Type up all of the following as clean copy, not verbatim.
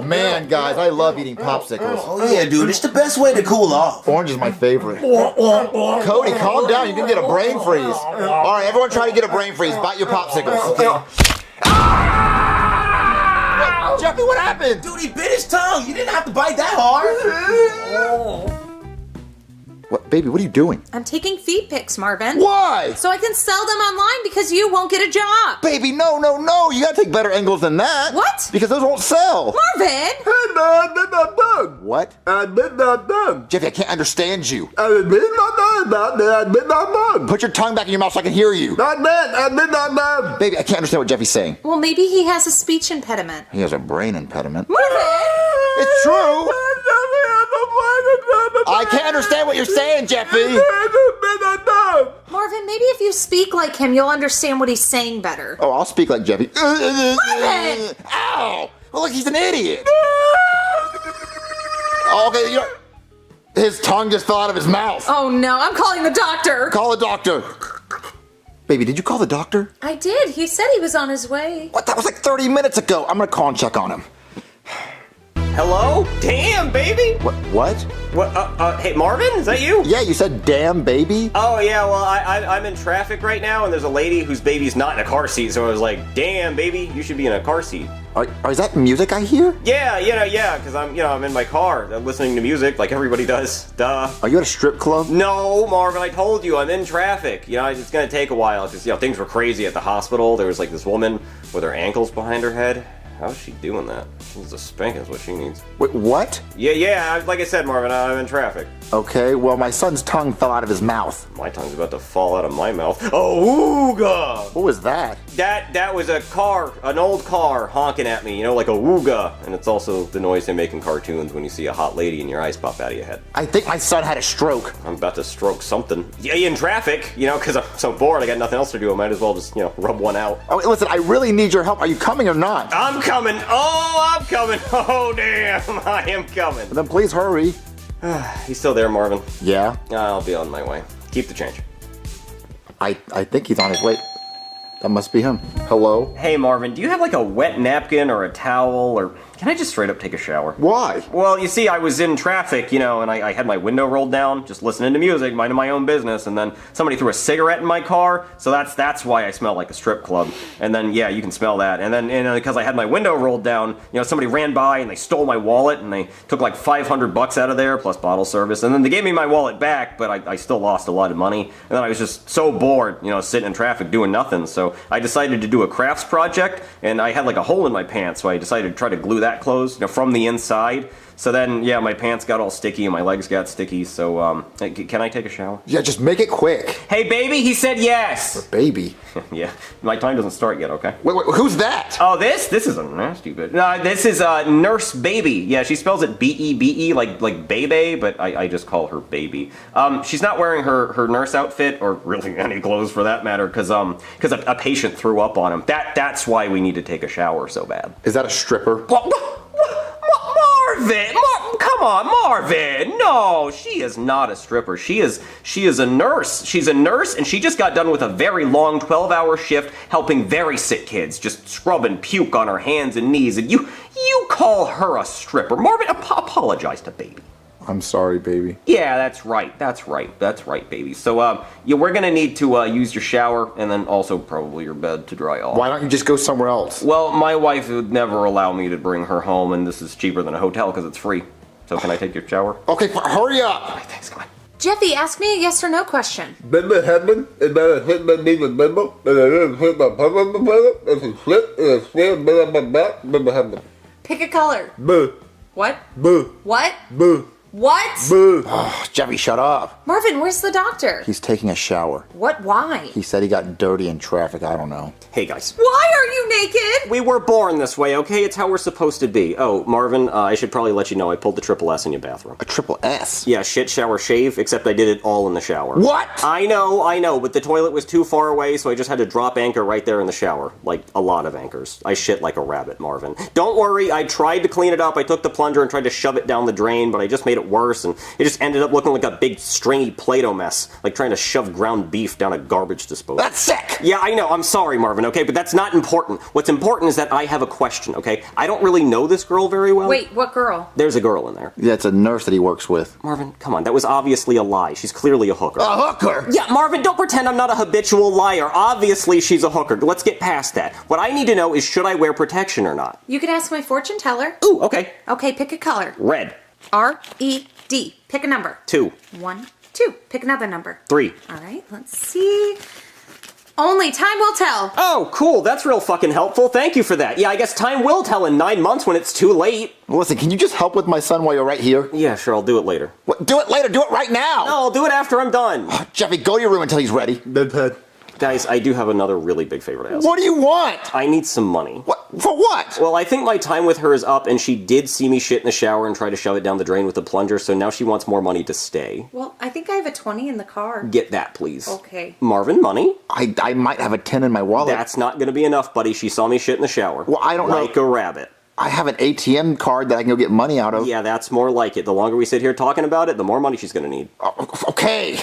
Man, guys, I love eating popsicles. Oh yeah, dude, it's the best way to cool off. Orange is my favorite. Cody, calm down. You can get a brain freeze. All right, everyone try to get a brain freeze. Bite your popsicles. Jeffy, what happened? Dude, he bit his tongue. You didn't have to bite that hard. What, baby, what are you doing? I'm taking feed pics, Marvin. Why? So I can sell them online because you won't get a job. Baby, no. You gotta take better angles than that. What? Because those won't sell. Marvin! Hey man, I did not done. What? I did not done. Jeffy, I can't understand you. I did not done. I did not done. Put your tongue back in your mouth so I can hear you. Not that. I did not done. Baby, I can't understand what Jeffy's saying. Well, maybe he has a speech impediment. He has a brain impediment. Marvin! It's true. I can't understand what you're saying, Jeffy. Marvin, maybe if you speak like him, you'll understand what he's saying better. Oh, I'll speak like Jeffy. Marvin! Ow! Well, look, he's an idiot. Okay, you know, his tongue just fell out of his mouth. Oh no, I'm calling the doctor. Call the doctor. Baby, did you call the doctor? I did. He said he was on his way. What? That was like 30 minutes ago. I'm gonna call and check on him. Hello? Damn, baby! What? What, hey, Marvin? Is that you? Yeah, you said damn baby? Oh, yeah, well, I'm in traffic right now, and there's a lady whose baby's not in a car seat, so I was like, damn, baby, you should be in a car seat. Is that music I hear? Yeah, because I'm in my car, I'm listening to music like everybody does, duh. Are you at a strip club? No, Marvin, I told you, I'm in traffic. You know, it's gonna take a while, because, things were crazy at the hospital. There was, like, this woman with her ankles behind her head. How's she doing that? She needs a spanking is what she needs. Wait, what? Yeah, like I said, Marvin, I'm in traffic. Okay, well, my son's tongue fell out of his mouth. My tongue's about to fall out of my mouth. Oh, ooga! What was that? That was a car, an old car honking at me, like a wooga. And it's also the noise they make in cartoons when you see a hot lady and your eyes pop out of your head. I think my son had a stroke. I'm about to stroke something. Yeah, in traffic, because I'm so bored, I got nothing else to do. I might as well just, rub one out. Oh, listen, I really need your help. Are you coming or not? I'm coming. Oh, I'm coming. Oh, damn, I am coming. Then please hurry. He's still there, Marvin. Yeah? I'll be on my way. Keep the change. I think he's on his way. That must be him. Hello? Hey, Marvin, do you have like a wet napkin or a towel, or can I just straight up take a shower? Why? Well, you see, I was in traffic, and I had my window rolled down, just listening to music, minding my own business, and then somebody threw a cigarette in my car, so that's why I smell like a strip club. And then, yeah, you can smell that. And then, because I had my window rolled down, somebody ran by and they stole my wallet, and they took like $500 out of there, plus bottle service, and then they gave me my wallet back, but I still lost a lot of money. And then I was just so bored, sitting in traffic doing nothing, so I decided to do a crafts project, and I had like a hole in my pants, so I decided to try to glue that closed, from the inside. So then, yeah, my pants got all sticky and my legs got sticky, so, can I take a shower? Yeah, just make it quick. Hey, baby, he said yes! Baby? Yeah, my time doesn't start yet, okay? Wait, who's that? Oh, this is a nasty bit. This is, Nurse Baby. Yeah, she spells it B-E-B-E, like Bebe, but I just call her Baby. She's not wearing her nurse outfit, or really any clothes for that matter, because a patient threw up on him. That's why we need to take a shower so bad. Is that a stripper? Marvin! Come on, Marvin! No, she is not a stripper. She is a nurse. She's a nurse, and she just got done with a very long 12-hour shift helping very sick kids, just scrubbing puke on her hands and knees, and you call her a stripper. Marvin, apologize to Baby. I'm sorry, baby. Yeah, that's right, baby. So, we're gonna need to use your shower and then also probably your bed to dry off. Why don't you just go somewhere else? Well, my wife would never allow me to bring her home, and this is cheaper than a hotel because it's free. So can I take your shower? Okay, hurry up! All right, thanks, come on. Jeffy, ask me a yes or no question. Pick a color. Boo. What? Boo. What? Boo. What? Boo. Oh, Jeffy, shut up. Marvin, where's the doctor? He's taking a shower. What? Why? He said he got dirty in traffic. I don't know. Hey, guys. Why are you naked? We were born this way, okay? It's how we're supposed to be. Oh, Marvin, I should probably let you know I pulled the triple S in your bathroom. A triple S? Yeah, shit, shower, shave, except I did it all in the shower. What? I know, but the toilet was too far away, so I just had to drop anchor right there in the shower. Like, a lot of anchors. I shit like a rabbit, Marvin. Don't worry, I tried to clean it up. I took the plunger and tried to shove it down the drain, but I just made it get worse, and it just ended up looking like a big stringy Play-Doh mess, like trying to shove ground beef down a garbage disposal. That's sick! Yeah, I know, I'm sorry, Marvin, okay, but that's not important. What's important is that I have a question, okay? I don't really know this girl very well. Wait, what girl? There's a girl in there. Yeah, it's a nurse that he works with. Marvin, come on, that was obviously a lie. She's clearly a hooker. A hooker? Yeah, Marvin, don't pretend I'm not a habitual liar. Obviously, she's a hooker. Let's get past that. What I need to know is, should I wear protection or not? You could ask my fortune teller. Ooh, okay. Okay, pick a color. Red. R-E-D. Pick a number. 2. 1, 2. Pick another number. 3. All right, let's see. Only time will tell. Oh, cool. That's real fucking helpful. Thank you for that. Yeah, I guess time will tell in 9 months when it's too late. Listen, can you just help with my son while you're right here? Yeah, sure, I'll do it later. What? Do it later. Do it right now. No, I'll do it after I'm done. Jeffy, go to your room until he's ready. Guys, I do have another really big favor to ask. What do you want? I need some money. What? For what? Well, I think my time with her is up, and she did see me shit in the shower and try to shove it down the drain with a plunger, so now she wants more money to stay. Well, I think I have a 20 in the car. Get that, please. Okay. Marvin, money? I might have a 10 in my wallet. That's not gonna be enough, buddy. She saw me shit in the shower. Well, I don't know. Like a rabbit. I have an ATM card that I can go get money out of. Yeah, that's more like it. The longer we sit here talking about it, the more money she's gonna need. Okay.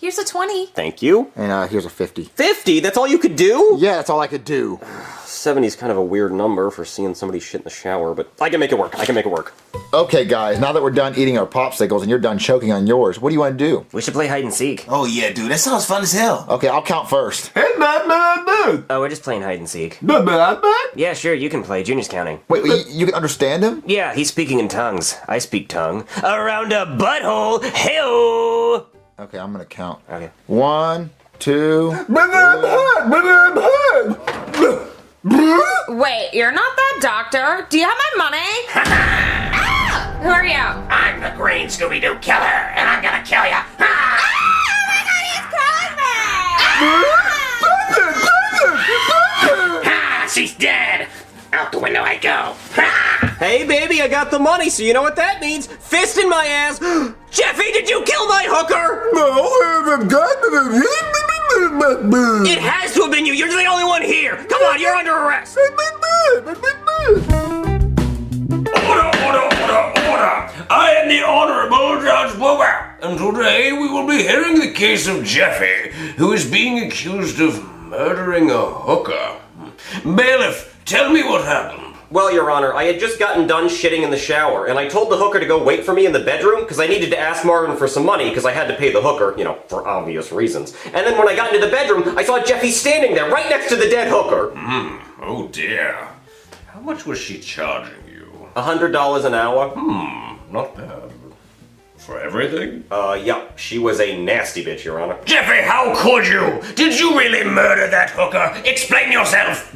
Here's a 20. Thank you. And here's a 50. 50? That's all you could do? Yeah, that's all I could do. 70's kind of a weird number for seeing somebody shit in the shower, but I can make it work. I can make it work. Okay, guys, now that we're done eating our popsicles and you're done choking on yours, what do you want to do? We should play hide and seek. Oh yeah, dude, that sounds fun as hell. Okay, I'll count first. Oh, we're just playing hide and seek. Yeah, sure, you can play. Junior's counting. Wait, you can understand him? Yeah, he's speaking in tongues. I speak tongue. Around a butthole, hey-oh! Okay, I'm gonna count. Okay. 1, 2. Wait, you're not that doctor. Do you have my money? Ah! Who are you? I'm the Green Scooby-Doo Killer, and I'm gonna kill ya! Oh my god, he's killing me! Ha! She's dead! Out the window I go! Ha! Hey, baby, I got the money, so you know what that means. Fist in my ass. Jeffy, did you kill my hooker? It has to have been you. You're the only one here. Come on, you're under arrest. Order, order, order, order! I am the Honorable Judge Boober, and today we will be hearing the case of Jeffy, who is being accused of murdering a hooker. Bailiff, tell me what happened. Well, Your Honor, I had just gotten done shitting in the shower, and I told the hooker to go wait for me in the bedroom because I needed to ask Marvin for some money because I had to pay the hooker, you know, for obvious reasons. And then when I got into the bedroom, I saw Jeffy standing there right next to the dead hooker. Oh dear. How much was she charging you? $100 an hour. Not bad. For everything? Yeah, she was a nasty bitch, Your Honor. Jeffy, how could you? Did you really murder that hooker? Explain yourself!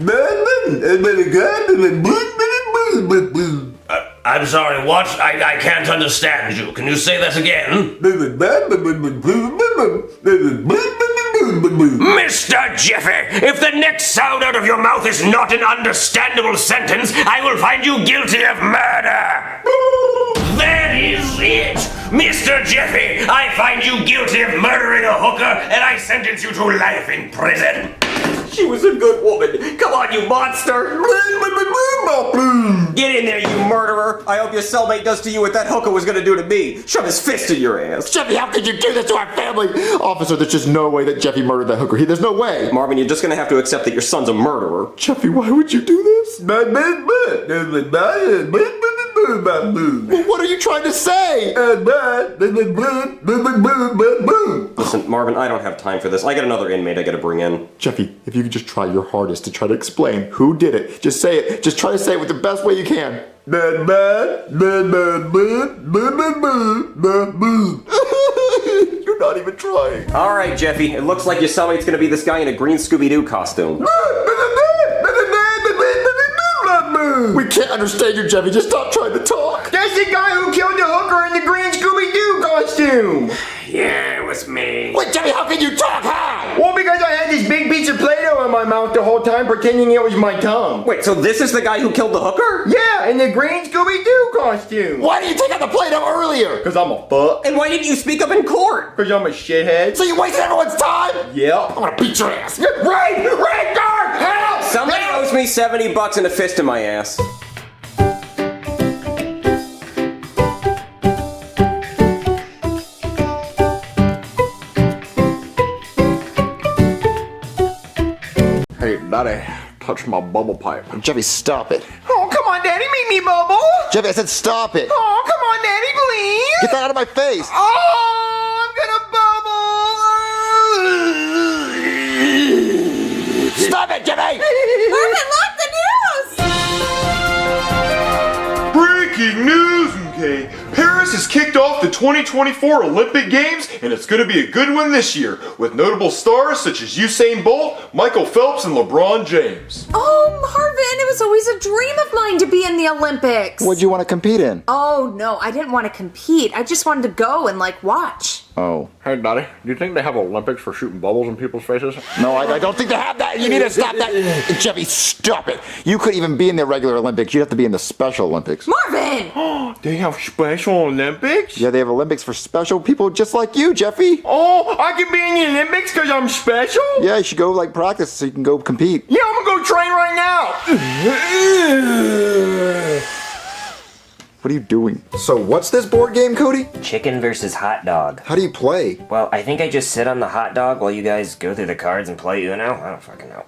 I'm sorry, what? I can't understand you. Can you say that again? Mr. Jeffy, if the next sound out of your mouth is not an understandable sentence, I will find you guilty of murder! That is it! Mr. Jeffy, I find you guilty of murdering a hooker, and I sentence you to life in prison! She was a good woman. Come on, you monster! Get in there, you murderer! I hope your cellmate does to you what that hooker was gonna do to me. Shove his fist in your ass. Jeffy, how could you do this to our family? Officer, there's just no way that Jeffy murdered that hooker. There's no way. Marvin, you're just gonna have to accept that your son's a murderer. Jeffy, why would you do this? What are you trying to say? Listen, Marvin, I don't have time for this. I got another inmate I gotta bring in. Jeffy, if you could just try your hardest to try to explain who did it. Just say it. Just try to say it with the best way you can. You're not even trying. Alright, Jeffy, it looks like your cellmate's gonna be this guy in a green Scooby-Doo costume. We can't understand you, Jeffy. Just stop trying to talk. That's the guy who killed the hooker in the green Scooby-Doo costume! Yeah, it was me. Wait, Jeffy, how can you talk? How? Well, because I had this big piece of Play-Doh in my mouth the whole time pretending it was my tongue. Wait, so this is the guy who killed the hooker? Yeah, in the green Scooby-Doo costume! Why didn't you take out the Play-Doh earlier? Because I'm a fuck. And why didn't you speak up in court? Because I'm a shithead. So you wasted everyone's time? Yep. I'm gonna beat your ass. Right! Right, guard! Help! Somebody Help! owes me $70 and a fist in my ass. Daddy, touch my bubble pipe. Jeffy, stop it. Oh, come on, Daddy, make me bubble. Jeffy, I said stop it. Oh, come on, Daddy, please. Get that out of my face. Oh, I'm gonna bubble. Stop it, Jeffy! Marvin, look, the news! Breaking news, okay? Paris has kicked off the 2024 Olympic Games, and it's going to be a good one this year, with notable stars such as Usain Bolt, Michael Phelps, and LeBron James. Oh, Marvin, it was always a dream of mine to be in the Olympics. What'd you want to compete in? Oh, no, I didn't want to compete. I just wanted to go and, watch. Oh. Hey, Daddy, do you think they have Olympics for shooting bubbles in people's faces? No, I don't think they have that. You need to stop that. Jeffy, stop it. You couldn't even be in the regular Olympics. You'd have to be in the Special Olympics. Marvin! They have Special Olympics? Yeah, they have Olympics for special people just like you, Jeffy. Oh, I can be in the Olympics because I'm special? Yeah, you should go practice so you can go compete. Yeah, I'm gonna go train right now. What are you doing? So what's this board game, Cody? Chicken versus hot dog. How do you play? Well, I think I just sit on the hot dog while you guys go through the cards and play Uno. I don't fucking know.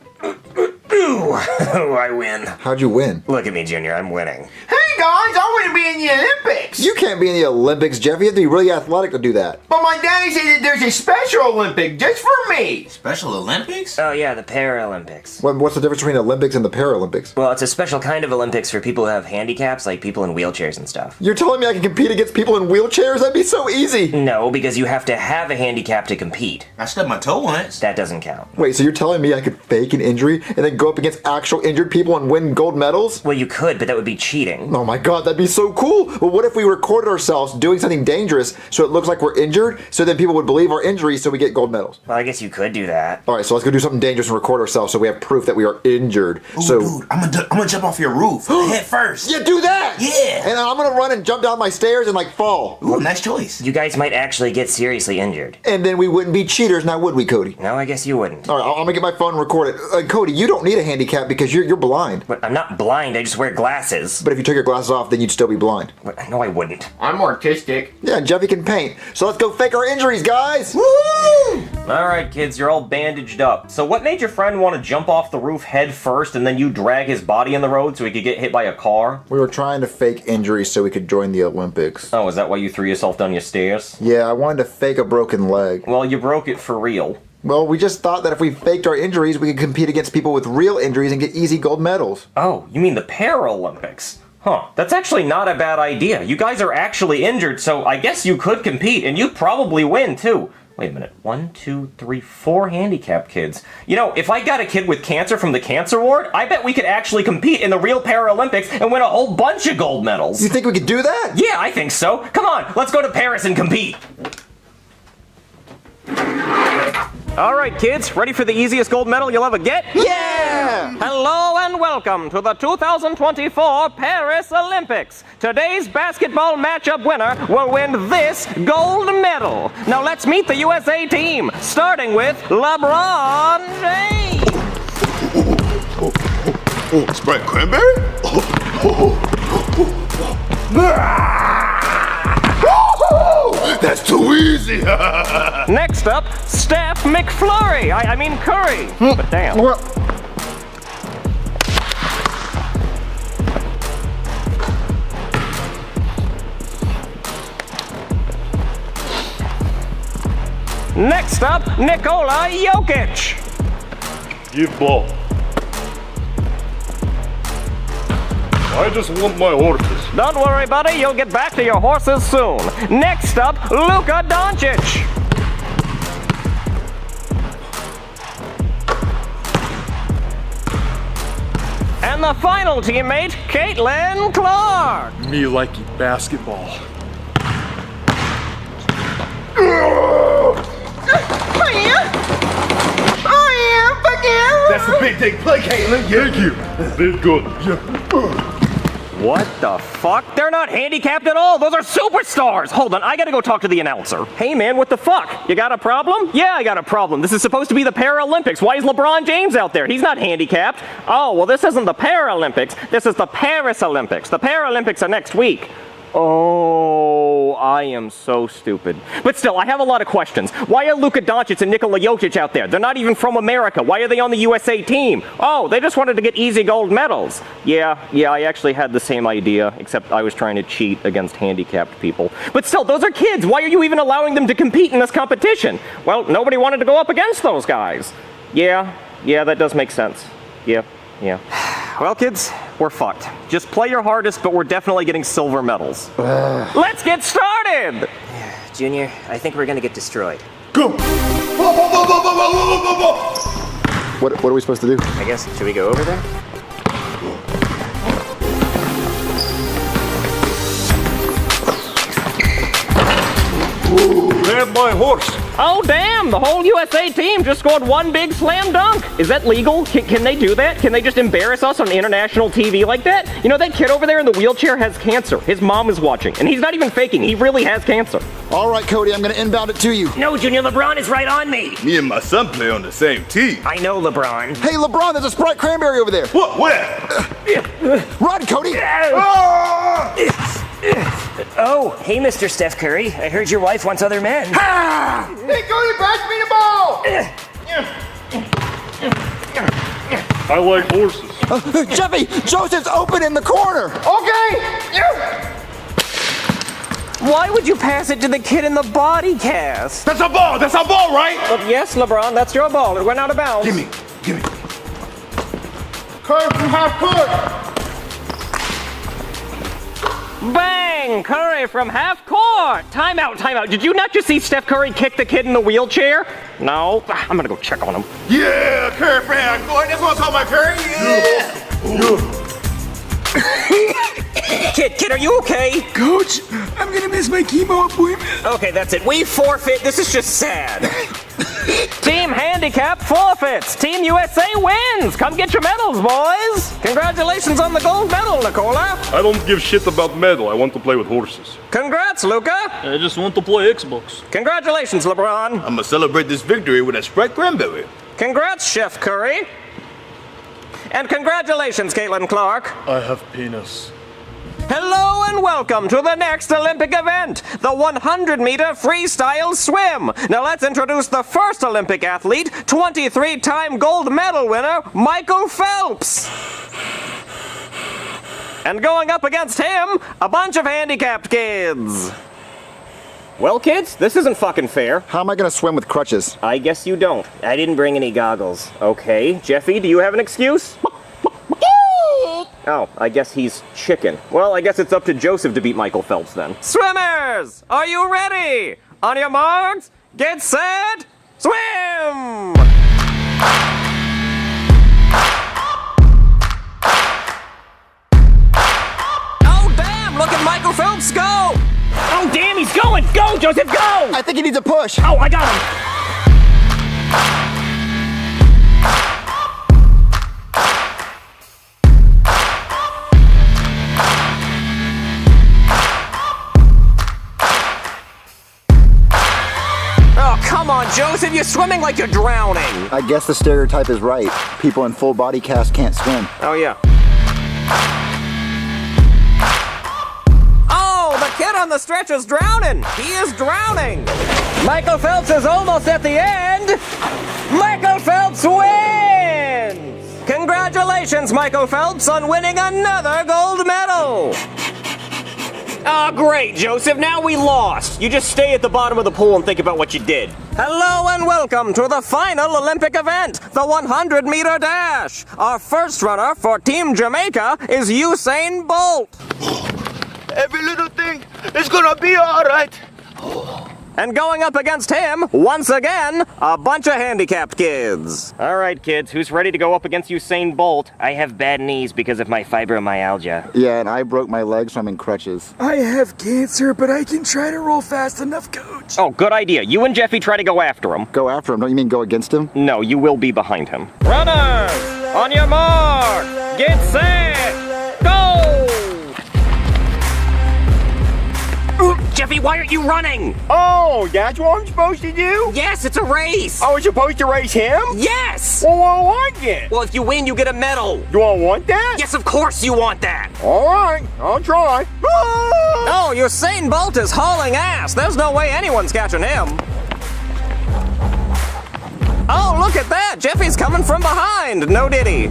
Ooh, I win. How'd you win? Look at me, Junior, I'm winning. Hey guys, I want to be in the Olympics. You can't be in the Olympics, Jeff. You have to be really athletic to do that. But my daddy said that there's a Special Olympic just for me. Special Olympics? Oh yeah, the Paralympics. What's the difference between the Olympics and the Paralympics? Well, it's a special kind of Olympics for people who have handicaps, like people in wheelchairs and stuff. You're telling me I can compete against people in wheelchairs? That'd be so easy. No, because you have to have a handicap to compete. I stubbed my toe once. That doesn't count. Wait, so you're telling me I could fake an injury and then go up against actual injured people and win gold medals? Well, you could, but that would be cheating. Oh my god, that'd be so cool. Well, what if we recorded ourselves doing something dangerous so it looks like we're injured, so then people would believe our injuries so we get gold medals? Well, I guess you could do that. Alright, so let's go do something dangerous and record ourselves so we have proof that we are injured. Ooh, dude, I'm gonna jump off your roof head first. Yeah, do that! Yeah. And I'm gonna run and jump down my stairs and fall. Ooh, nice choice. You guys might actually get seriously injured. And then we wouldn't be cheaters now, would we, Cody? No, I guess you wouldn't. Alright, I'm gonna get my phone and record it. Cody, you don't need a handicap because you're blind. But I'm not blind, I just wear glasses. But if you took your glasses off, then you'd still be blind. What? No, I wouldn't. I'm artistic. Yeah, Jeffy can paint. So let's go fake our injuries, guys! Alright, kids, you're all bandaged up. So what made your friend want to jump off the roof head first and then you drag his body in the road so he could get hit by a car? We were trying to fake injuries so we could join the Olympics. Oh, is that why you threw yourself down your stairs? Yeah, I wanted to fake a broken leg. Well, you broke it for real. Well, we just thought that if we faked our injuries, we could compete against people with real injuries and get easy gold medals. Oh, you mean the Paralympics? Huh, that's actually not a bad idea. You guys are actually injured, so I guess you could compete, and you'd probably win, too. Wait a minute, 1, 2, 3, 4 handicapped kids. You know, if I got a kid with cancer from the cancer ward, I bet we could actually compete in the real Paralympics and win a whole bunch of gold medals. You think we could do that? Yeah, I think so. Come on, let's go to Paris and compete. All right, kids, ready for the easiest gold medal you'll ever get? Yeah! Hello and welcome to the 2024 Paris Olympics. Today's basketball matchup winner will win this gold medal. Now let's meet the USA team, starting with LeBron James. Sprite cranberry? That's too easy. Next up, Steph McFlurry. I mean Curry. But damn. Next up, Nikola Jokic. Give ball. I just want my horses. Don't worry, buddy, you'll get back to your horses soon. Next up, Luka Doncic. And the final teammate, Caitlin Clark. Me like basketball. That's a big dig play, Caitlin. Thank you. Very good. What the fuck? They're not handicapped at all. Those are superstars. Hold on, I gotta go talk to the announcer. Hey man, what the fuck? You got a problem? Yeah, I got a problem. This is supposed to be the Paralympics. Why is LeBron James out there? He's not handicapped. Oh, well this isn't the Paralympics. This is the Paris Olympics. The Paralympics are next week. Oh, I am so stupid. But still, I have a lot of questions. Why are Luka Doncic and Nikola Jokic out there? They're not even from America. Why are they on the USA team? Oh, they just wanted to get easy gold medals. Yeah, I actually had the same idea, except I was trying to cheat against handicapped people. But still, those are kids. Why are you even allowing them to compete in this competition? Well, nobody wanted to go up against those guys. Yeah, that does make sense. Yeah. Well, kids, we're fucked. Just play your hardest, but we're definitely getting silver medals. Let's get started! Junior, I think we're gonna get destroyed. Go! What are we supposed to do? I guess, should we go over there? Grab my horse. Oh, damn! The whole USA team just scored one big slam dunk. Is that legal? Can they do that? Can they just embarrass us on international TV like that? You know, that kid over there in the wheelchair has cancer. His mom is watching, and he's not even faking. He really has cancer. All right, Cody, I'm going to inbound it to you. No, Junior, LeBron is right on me. Me and my son play on the same team. I know, LeBron. Hey, LeBron, there's a Sprite Cranberry over there. What? Where? Run, Cody! Oh, hey, Mr. Steph Curry. I heard your wife wants other men. Hey, Cody, pass me the ball! I like horses. Jeffy, Joseph's open in the corner. Okay! Why would you pass it to the kid in the body cast? That's a ball. That's a ball, right? Yes, LeBron, that's your ball. It went out of bounds. Give me. Curry from half court! Bang! Curry from half court! Timeout. Did you not just see Steph Curry kick the kid in the wheelchair? No? I'm gonna go check on him. Yeah, Curry fan. Boy, that's what I'm talking about, Curry. Yeah. Kid, are you okay? Coach, I'm gonna miss my chemo appointment. Okay, that's it. We forfeit. This is just sad. Team Handicap forfeits. Team USA wins. Come get your medals, boys. Congratulations on the gold medal, Nicola. I don't give shit about medal. I want to play with horses. Congrats, Luca. I just want to play Xbox. Congratulations, LeBron. I'm gonna celebrate this victory with a Sprite Cranberry. Congrats, Chef Curry. And congratulations, Caitlin Clark. I have penis. Hello and welcome to the next Olympic event, the 100-meter freestyle swim. Now let's introduce the first Olympic athlete, 23-time gold medal winner, Michael Phelps. And going up against him, a bunch of handicapped kids. Well, kids, this isn't fucking fair. How am I going to swim with crutches? I guess you don't. I didn't bring any goggles. Okay, Jeffy, do you have an excuse? Oh, I guess he's chicken. Well, I guess it's up to Joseph to beat Michael Phelps then. Swimmers, are you ready? On your marks, get set, swim! Oh, damn, look at Michael Phelps go! Oh, damn, he's going! Go, Joseph, go! I think he needs a push. Oh, I got him! Come on, Joseph, you're swimming like you're drowning. I guess the stereotype is right. People in full body cast can't swim. Oh, yeah. Oh, the kid on the stretch is drowning. He is drowning. Michael Phelps is almost at the end. Michael Phelps wins. Congratulations, Michael Phelps, on winning another gold medal. Oh, great, Joseph. Now we lost. You just stay at the bottom of the pool and think about what you did. Hello and welcome to the final Olympic event, the 100-meter dash. Our first runner for Team Jamaica is Usain Bolt. Every little thing is gonna be all right. And going up against him, once again, a bunch of handicapped kids. All right, kids, who's ready to go up against Usain Bolt? I have bad knees because of my fibromyalgia. Yeah, and I broke my leg, so I'm in crutches. I have cancer, but I can try to roll fast enough, Coach. Oh, good idea. You and Jeffy try to go after him. Go after him. Don't you mean go against him? No, you will be behind him. Runners, on your mark, get set, go! Jeffy, why aren't you running? Oh, that's what I'm supposed to do? Yes, it's a race. I was supposed to race him? Yes. Well, what do I get? Well, if you win, you get a medal. Do I want that? Yes, of course you want that. All right, I'll try. Oh, Usain Bolt is hauling ass. There's no way anyone's catching him. Oh, look at that. Jeffy's coming from behind. No diddy.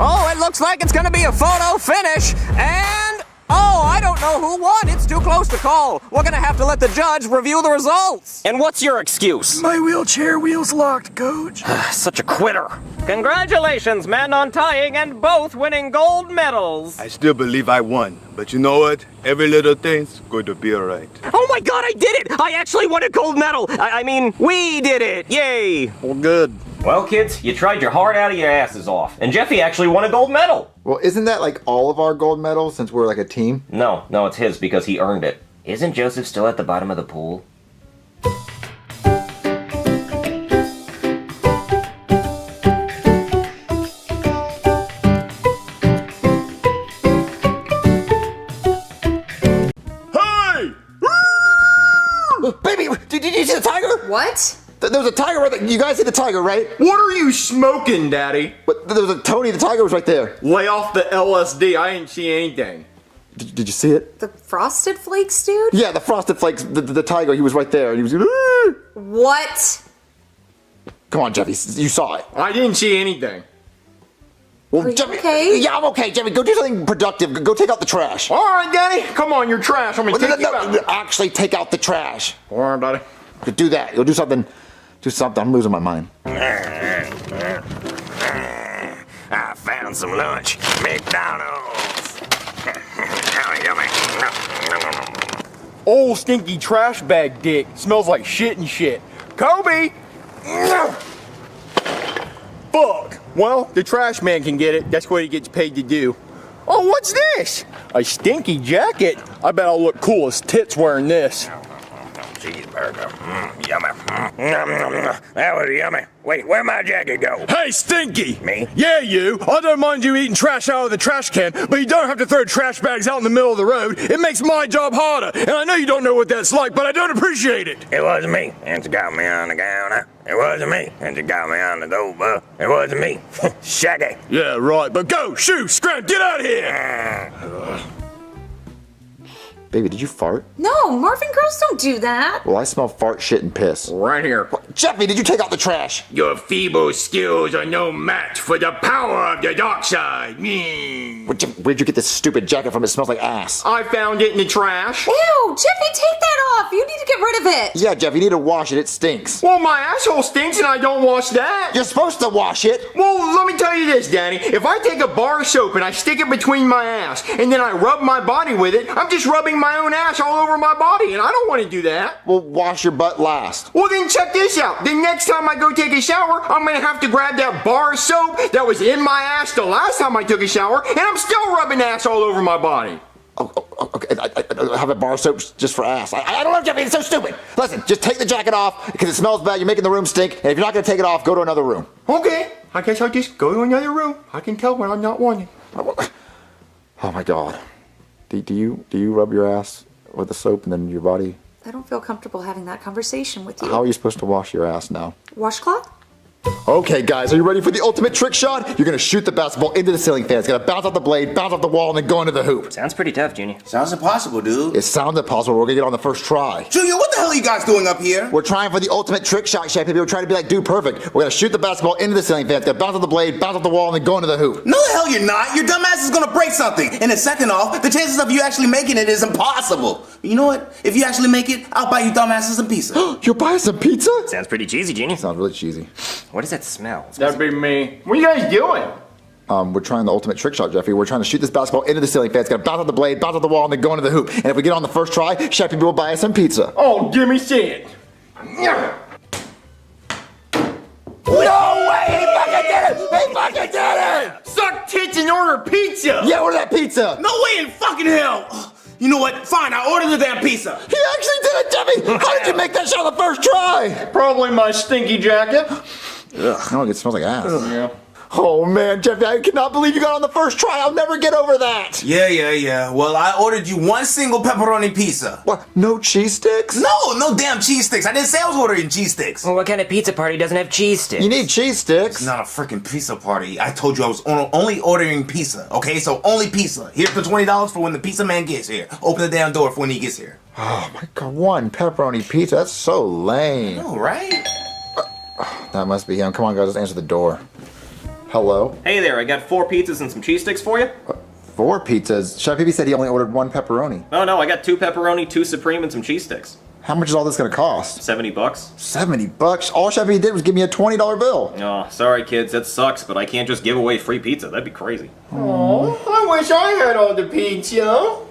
Oh, it looks like it's gonna be a photo finish, and oh, I don't know who won. It's too close to call. We're gonna have to let the judge review the results. And what's your excuse? My wheelchair wheel's locked, coach. Such a quitter. Congratulations, men, on tying and both winning gold medals. I still believe I won, but you know what? Every little thing's going to be alright. Oh my god, I did it! I actually won a gold medal! I mean, we did it! Yay! Well, good. Well, kids, you tried your heart out of your asses off, and Jeffy actually won a gold medal! Well, isn't that like all of our gold medals since we're like a team? No, it's his because he earned it. Isn't Joseph still at the bottom of the pool? Hey! Baby, did you see the tiger? What? There was a tiger right there. You guys see the tiger, right? What are you smoking, Daddy? But there was a Tony, the tiger was right there. Lay off the LSD. I ain't see anything. Did you see it? The Frosted Flakes, dude? Yeah, the Frosted Flakes, the tiger, he was right there. And he was What? Come on, Jeffy, you saw it. I didn't see anything. Well, Are you Jeffy, okay? Yeah, I'm okay, Jeffy. Go do something productive. Go take out the trash. All right, Daddy. Come on, you're trash. I'm gonna take you out. Actually take out the trash. All right, Daddy. Go do that. Go do something. Do something. I'm losing my mind. I found some lunch. McDonald's. Oh, yummy. Old stinky trash bag dick. Smells like shit and shit. Kobe! Fuck. Well, the trash man can get it. That's what he gets paid to do. Oh, what's this? A stinky jacket? I bet I'll look cool as tits wearing this. Cheeseburger. Yummy. That was yummy. Wait, where'd my jacket go? Hey, Stinky! Me? Yeah, you. I don't mind you eating trash out of the trash can, but you don't have to throw trash bags out in the middle of the road. It makes my job harder, and I know you don't know what that's like, but I don't appreciate it. It wasn't me, and she got me on the counter. It wasn't me, and she got me on the sofa. It wasn't me. Shaggy. Yeah, right, but go, shoo, scram, get out of here! Baby, did you fart? No, Marvin girls don't do that. Well, I smell fart, shit, and piss. Right here. Jeffy, did you take out the trash? Your feeble skills are no match for the power of the dark side. Where'd you get this stupid jacket from? It smells like ass. I found it in the trash. Ew, Jeffy, take that off. You need to get rid of it. Yeah, Jeff, you need to wash it. It stinks. Well, my asshole stinks and I don't wash that. You're supposed to wash it. Well, let me tell you this, Danny. If I take a bar of soap and I stick it between my ass and then I rub my body with it, I'm just rubbing my own ass all over my body, and I don't want to do that. Well, wash your butt last. Well, then check this out. The next time I go take a shower, I'm going to have to grab that bar of soap that was in my ass the last time I took a shower, and I'm still rubbing ass all over my body. Okay, I have a bar of soap just for ass. I don't know, Jeffy, it's so stupid. Listen, just take the jacket off because it smells bad. You're making the room stink, and if you're not going to take it off, go to another room. Okay, I guess I'll just go to another room. I can tell when I'm not wanted. Oh my God. Do you rub your ass with the soap and then your body? I don't feel comfortable having that conversation with you. How are you supposed to wash your ass now? Washcloth? Okay, guys, are you ready for the ultimate trick shot? You're gonna shoot the basketball into the ceiling fan. It's gonna bounce off the blade, bounce off the wall, and then go into the hoop. Sounds pretty tough, Junior. Sounds impossible, dude. It sounds impossible. We're gonna get on the first try. Junior, what the hell are you guys doing up here? We're trying for the ultimate trick shot, Chef. We're trying to be like Dude Perfect. We're gonna shoot the basketball into the ceiling fan. It's gonna bounce off the blade, bounce off the wall, and then go into the hoop. No, the hell you're not. Your dumb ass is gonna break something. And then second off, the chances of you actually making it is impossible. You know what? If you actually make it, I'll buy you dumbasses some pizza. You'll buy us some pizza? Sounds pretty cheesy, Junior. Sounds really cheesy. What does that smell? That'd be me. What are you guys doing? We're trying the ultimate trick shot, Jeffy. We're trying to shoot this basketball into the ceiling fan. It's gonna bounce off the blade, bounce off the wall, and then go into the hoop. And if we get on the first try, Chef will buy us some pizza. Oh, give me shit. No way! He fucking did it! He fucking did it! Suck tits and order pizza. Yeah, order that pizza! No way in fucking hell! You know what? Fine, I ordered the damn pizza. He actually did it, Jeffy! How did you make that shot on the first try? Probably my stinky jacket. Ugh. No, it smells like ass. Yeah. Oh man, Jeffy, I cannot believe you got on the first try. I'll never get over that. Yeah. Well, I ordered you one single pepperoni pizza. What? No cheese sticks? No damn cheese sticks. I didn't say I was ordering cheese sticks. Well, what kind of pizza party doesn't have cheese sticks? You need cheese sticks. It's not a freaking pizza party. I told you I was only ordering pizza, okay? So only pizza. Here's the $20 for when the pizza man gets here. Open the damn door for when he gets here. Oh my god, one pepperoni pizza? That's so lame. All right. That must be him. Come on, guys, let's answer the door. Hello? Hey there, I got 4 pizzas and some cheese sticks for you. 4 pizzas? Chef Pee said he only ordered 1 pepperoni. No, I got 2 pepperoni, 2 supreme, and some cheese sticks. How much is all this gonna cost? $70. $70? All Chef Pee did was give me a $20 bill. Oh, sorry kids, that sucks, but I can't just give away free pizza. That'd be crazy. Oh, I wish I had all the pizza.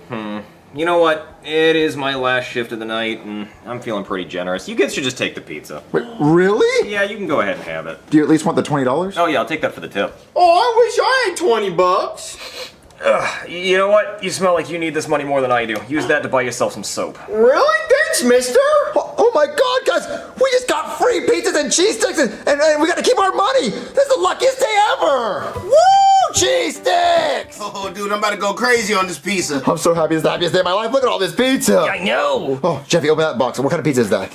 You know what? It is my last shift of the night, and I'm feeling pretty generous. You kids should just take the pizza. Wait, really? Yeah, you can go ahead and have it. Do you at least want the $20? Oh yeah, I'll take that for the tip. Oh, I wish I had 20 bucks. You know what? You smell like you need this money more than I do. Use that to buy yourself some soap. Really? Thanks, mister. Oh my god, guys! We just got free pizzas and cheese sticks and we gotta keep our money! This is the luckiest day ever! Woo! Cheese sticks! Oh, dude, I'm about to go crazy on this pizza. I'm so happy. It's the happiest day of my life. Look at all this pizza! I know! Oh, Jeffy, open that box. What kind of pizza is that?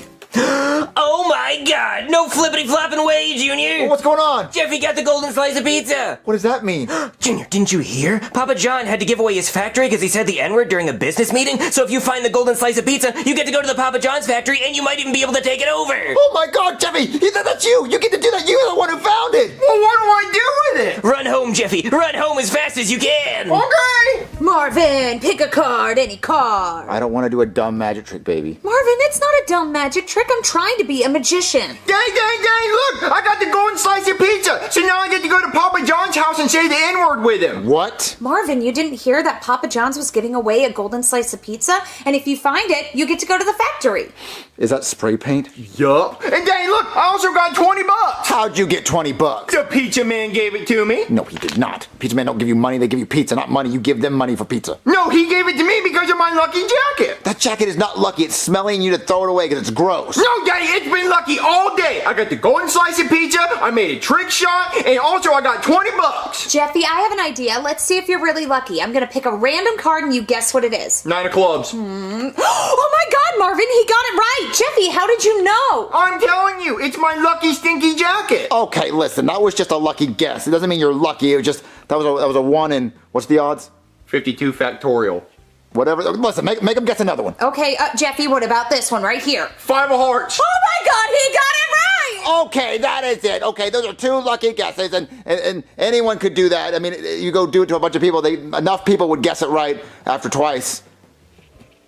Oh my god! No flippity flopping way, Junior! What's going on? Jeffy got the golden slice of pizza! What does that mean? Junior, didn't you hear? Papa John had to give away his factory because he said the N-word during a business meeting, so if you find the golden slice of pizza, you get to go to the Papa John's factory and you might even be able to take it over! Oh my god, Jeffy! That's you! You get to do that! You're the one who found it! Well, what do I do with it? Run home, Jeffy! Run home as fast as you can! Okay. Marvin, pick a card, any card. I don't want to do a dumb magic trick, baby. Marvin, it's not a dumb magic trick. I'm trying to be a magician. Dang, look! I got the golden slice of pizza! So now I get to go to Papa John's house and say the N-word with him. What? Marvin, you didn't hear that Papa John's was giving away a golden slice of pizza? And if you find it, you get to go to the factory. Is that spray paint? Yup. And dang, look! I also got 20 bucks! How'd you get 20 bucks? The pizza man gave it to me. No, he did not. Pizza man don't give you money, they give you pizza, not money. You give them money for pizza. No, he gave it to me because of my lucky jacket. That jacket is not lucky. It's smelly and you need to throw it away because it's gross. No, Daddy, it's been lucky all day. I got the golden slice of pizza, I made a trick shot, and also I got 20 bucks. Jeffy, I have an idea. Let's see if you're really lucky. I'm gonna pick a random card and you guess what it is. 9 of clubs. Oh my god, Marvin, he got it right! Jeffy, how did you know? I'm telling you, it's my lucky stinky jacket. Okay, listen, that was just a lucky guess. It doesn't mean you're lucky. It was just, that was a 1 in, what's the odds? 52 factorial. Whatever. Listen, make him guess another one. Okay, Jeffy, what about this one right here? 5 of hearts. Oh my god, he got it right! Okay, that is it. Okay, those are 2 lucky guesses, and anyone could do that. I mean, you go do it to a bunch of people, enough people would guess it right after twice.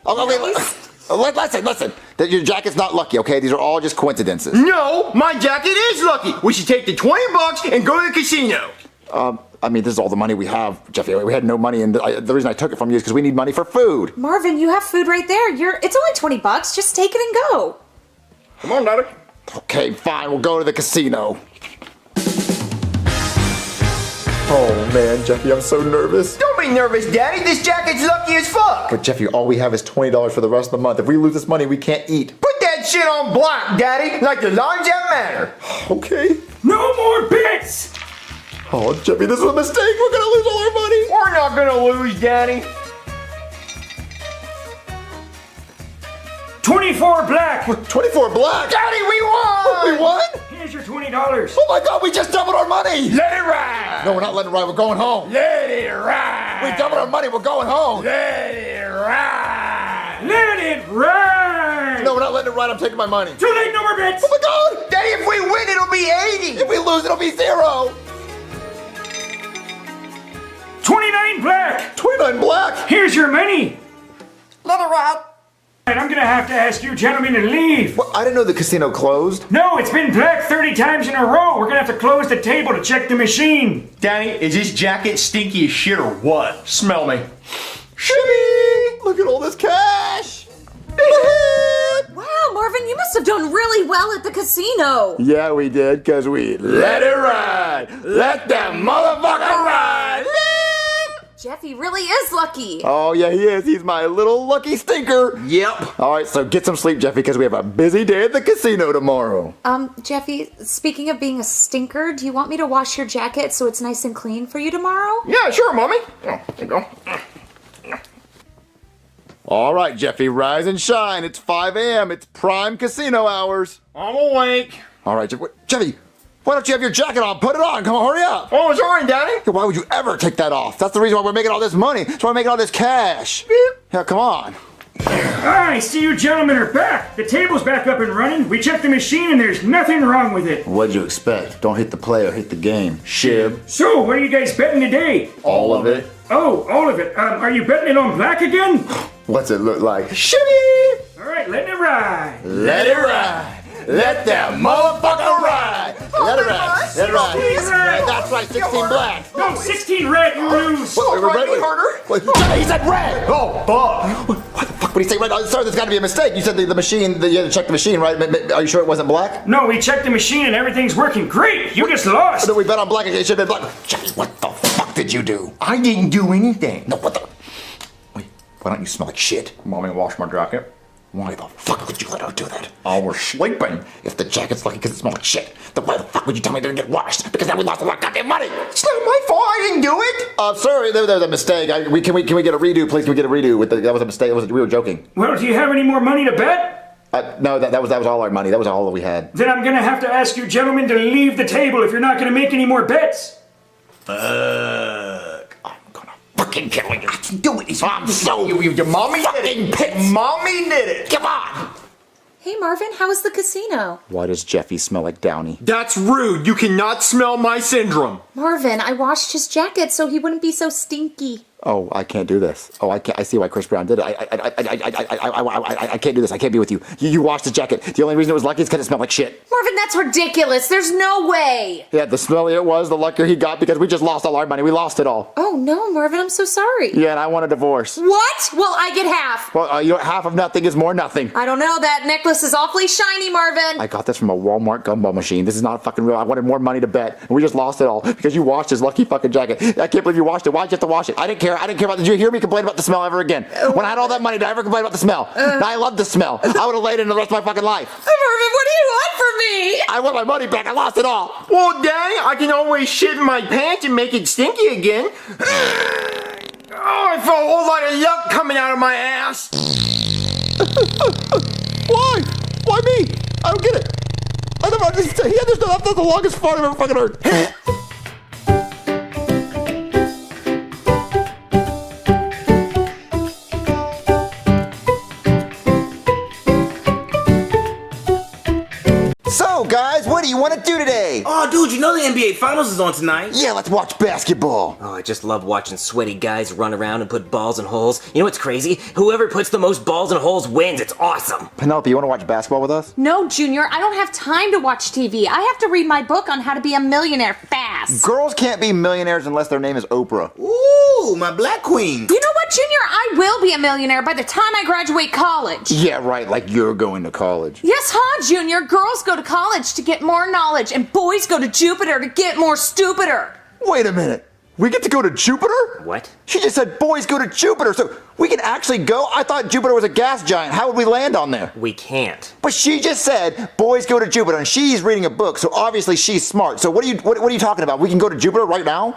Okay, listen. Your jacket's not lucky, okay? These are all just coincidences. No, my jacket is lucky. We should take the 20 bucks and go to the casino. I mean, this is all the money we have, Jeffy. We had no money, and the reason I took it from you is because we need money for food. Marvin, you have food right there. It's only 20 bucks. Just take it and go. Come on, Daddy. Okay, fine. We'll go to the casino. Oh, man, Jeffy, I'm so nervous. Don't be nervous, Daddy. This jacket's lucky as fuck. But, Jeffy, all we have is $20 for the rest of the month. If we lose this money, we can't eat. Put that shit on black, Daddy, like the lines that matter. Okay. No more bits! Oh, Jeffy, this was a mistake. We're gonna lose all our money. We're not gonna lose, Daddy. 24 black! 24 black. Daddy, we won! We won? Here's your $20. Oh my God, we just doubled our money. Let it ride. No, we're not letting it ride. We're going home. Let it ride. We doubled our money. We're going home. Let it ride. Let it ride! No, we're not letting it ride. I'm taking my money. Too late, no more bits! Oh my God. Daddy, if we win, it'll be 80. If we lose, it'll be 0. 29 black! 29 black. Here's your money! Let it ride. And I'm gonna have to ask you gentlemen to leave. Well, I didn't know the casino closed. No, it's been black 30 times in a row. We're gonna have to close the table to check the machine. Daddy, is this jacket stinky as shit or what? Smell me. Shimmy! Look at all this cash. Wow, Marvin, you must have done really well at the casino. Yeah, we did, because we let it ride. Let that motherfucker ride. Jeffy, Jeffy really is lucky. Oh, yeah, he is. He's my little lucky stinker. Yep. All right, so get some sleep, Jeffy, because we have a busy day at the casino tomorrow. Jeffy, speaking of being a stinker, do you want me to wash your jacket so it's nice and clean for you tomorrow? Yeah, sure, Mommy. Oh, there you go. All right, Jeffy, rise and shine. It's 5 a.m. It's prime casino hours. I'm awake. All right, Jeffy, why don't you have your jacket on? Put it on. Come on, hurry up. Oh, sorry, Daddy. Why would you ever take that off? That's the reason why we're making all this money. That's why we're making all this cash. Yeah, come on. I see you gentlemen are back. The table's back up and running. We checked the machine and there's nothing wrong with it. What'd you expect? Don't hit the play or hit the game. Shib. So, what are you guys betting today? All of it. Oh, all of it. Are you betting it on black again? What's it look like? Shibby! All right, letting it ride. Let it ride. Let that motherfucker ride. Let it ride. Let it ride. That's right, 16 black. No, 16 red, you lose. Wait, he said red. Oh, fuck. What the fuck would he say red? Sir, there's got to be a mistake. You said the machine, you had to check the machine, right? Are you sure it wasn't black? No, we checked the machine and everything's working great. You just lost. Then we bet on black and it should have been black. Jeffy, what the fuck did you do? I didn't do anything. No, what the? Wait, why don't you smell like shit? Mommy, wash my jacket. Why the fuck would you let her do that? I was sleeping. If the jacket's lucky because it smells like shit, then why the fuck would you tell me it didn't get washed? Because then we lost a lot of goddamn money. It's not my fault. I didn't do it. Sorry, there was a mistake. Can we get a redo, please? Can we get a redo? That was a mistake. We were joking. Well, do you have any more money to bet? No, that was all our money. That was all that we had. Then I'm gonna have to ask you gentlemen to leave the table if you're not gonna make any more bets. Fucking kill you. I can do it. I'm so Your mommy fucking did it. pissed. Mommy did it. Come on. Hey, Marvin, how was the casino? Why does Jeffy smell like Downey? That's rude. You cannot smell my syndrome. Marvin, I washed his jacket so he wouldn't be so stinky. Oh, I can't do this. Oh, I can't. I see why Chris Brown did it. I can't do this. I can't be with you. You washed the jacket. The only reason it was lucky is because it smelled like shit. Marvin, that's ridiculous. There's no way. Yeah, the smellier it was, the luckier he got because we just lost all our money. We lost it all. Oh, no, Marvin, I'm so sorry. Yeah, and I want a divorce. What? Well, I get half. Well, half of nothing is more nothing. I don't know. That necklace is awfully shiny, Marvin. I got this from a Walmart gumball machine. This is not fucking real. I wanted more money to bet, and we just lost it all because you washed his lucky fucking jacket. I can't believe you washed it. Why'd you have to wash it? I didn't care. Did you hear me complain about the smell ever again? When I had all that money, did I ever complain about the smell? No, I love the smell. I would have laid in the rest of my fucking life. Marvin, what do you want from me? I want my money back. I lost it all. Well, Daddy, I can always shit in my pants and make it stinky again. Oh, I felt a whole lot of yuck coming out of my ass. Why? Why me? I don't get it. I never understand. That's the longest fart I've ever fucking heard. So, guys, what do you want to do today? Oh, dude, you know the NBA Finals is on tonight. Yeah, let's watch basketball. Oh, I just love watching sweaty guys run around and put balls in holes. You know what's crazy? Whoever puts the most balls in holes wins. It's awesome. Penelope, you want to watch basketball with us? No, Junior, I don't have time to watch TV. I have to read my book on how to be a millionaire fast. Girls can't be millionaires unless their name is Oprah. Ooh, my black queen. You know what, Junior? I will be a millionaire by the time I graduate college. Yeah, right, like you're going to college. Yes, huh, Junior? Girls go to college to get more knowledge, and boys go to Jupiter to get more stupider. Wait a minute. We get to go to Jupiter? What? She just said boys go to Jupiter, so we can actually go? I thought Jupiter was a gas giant. How would we land on there? We can't. But she just said boys go to Jupiter, and she's reading a book, so obviously she's smart. So what are you talking about? We can go to Jupiter right now?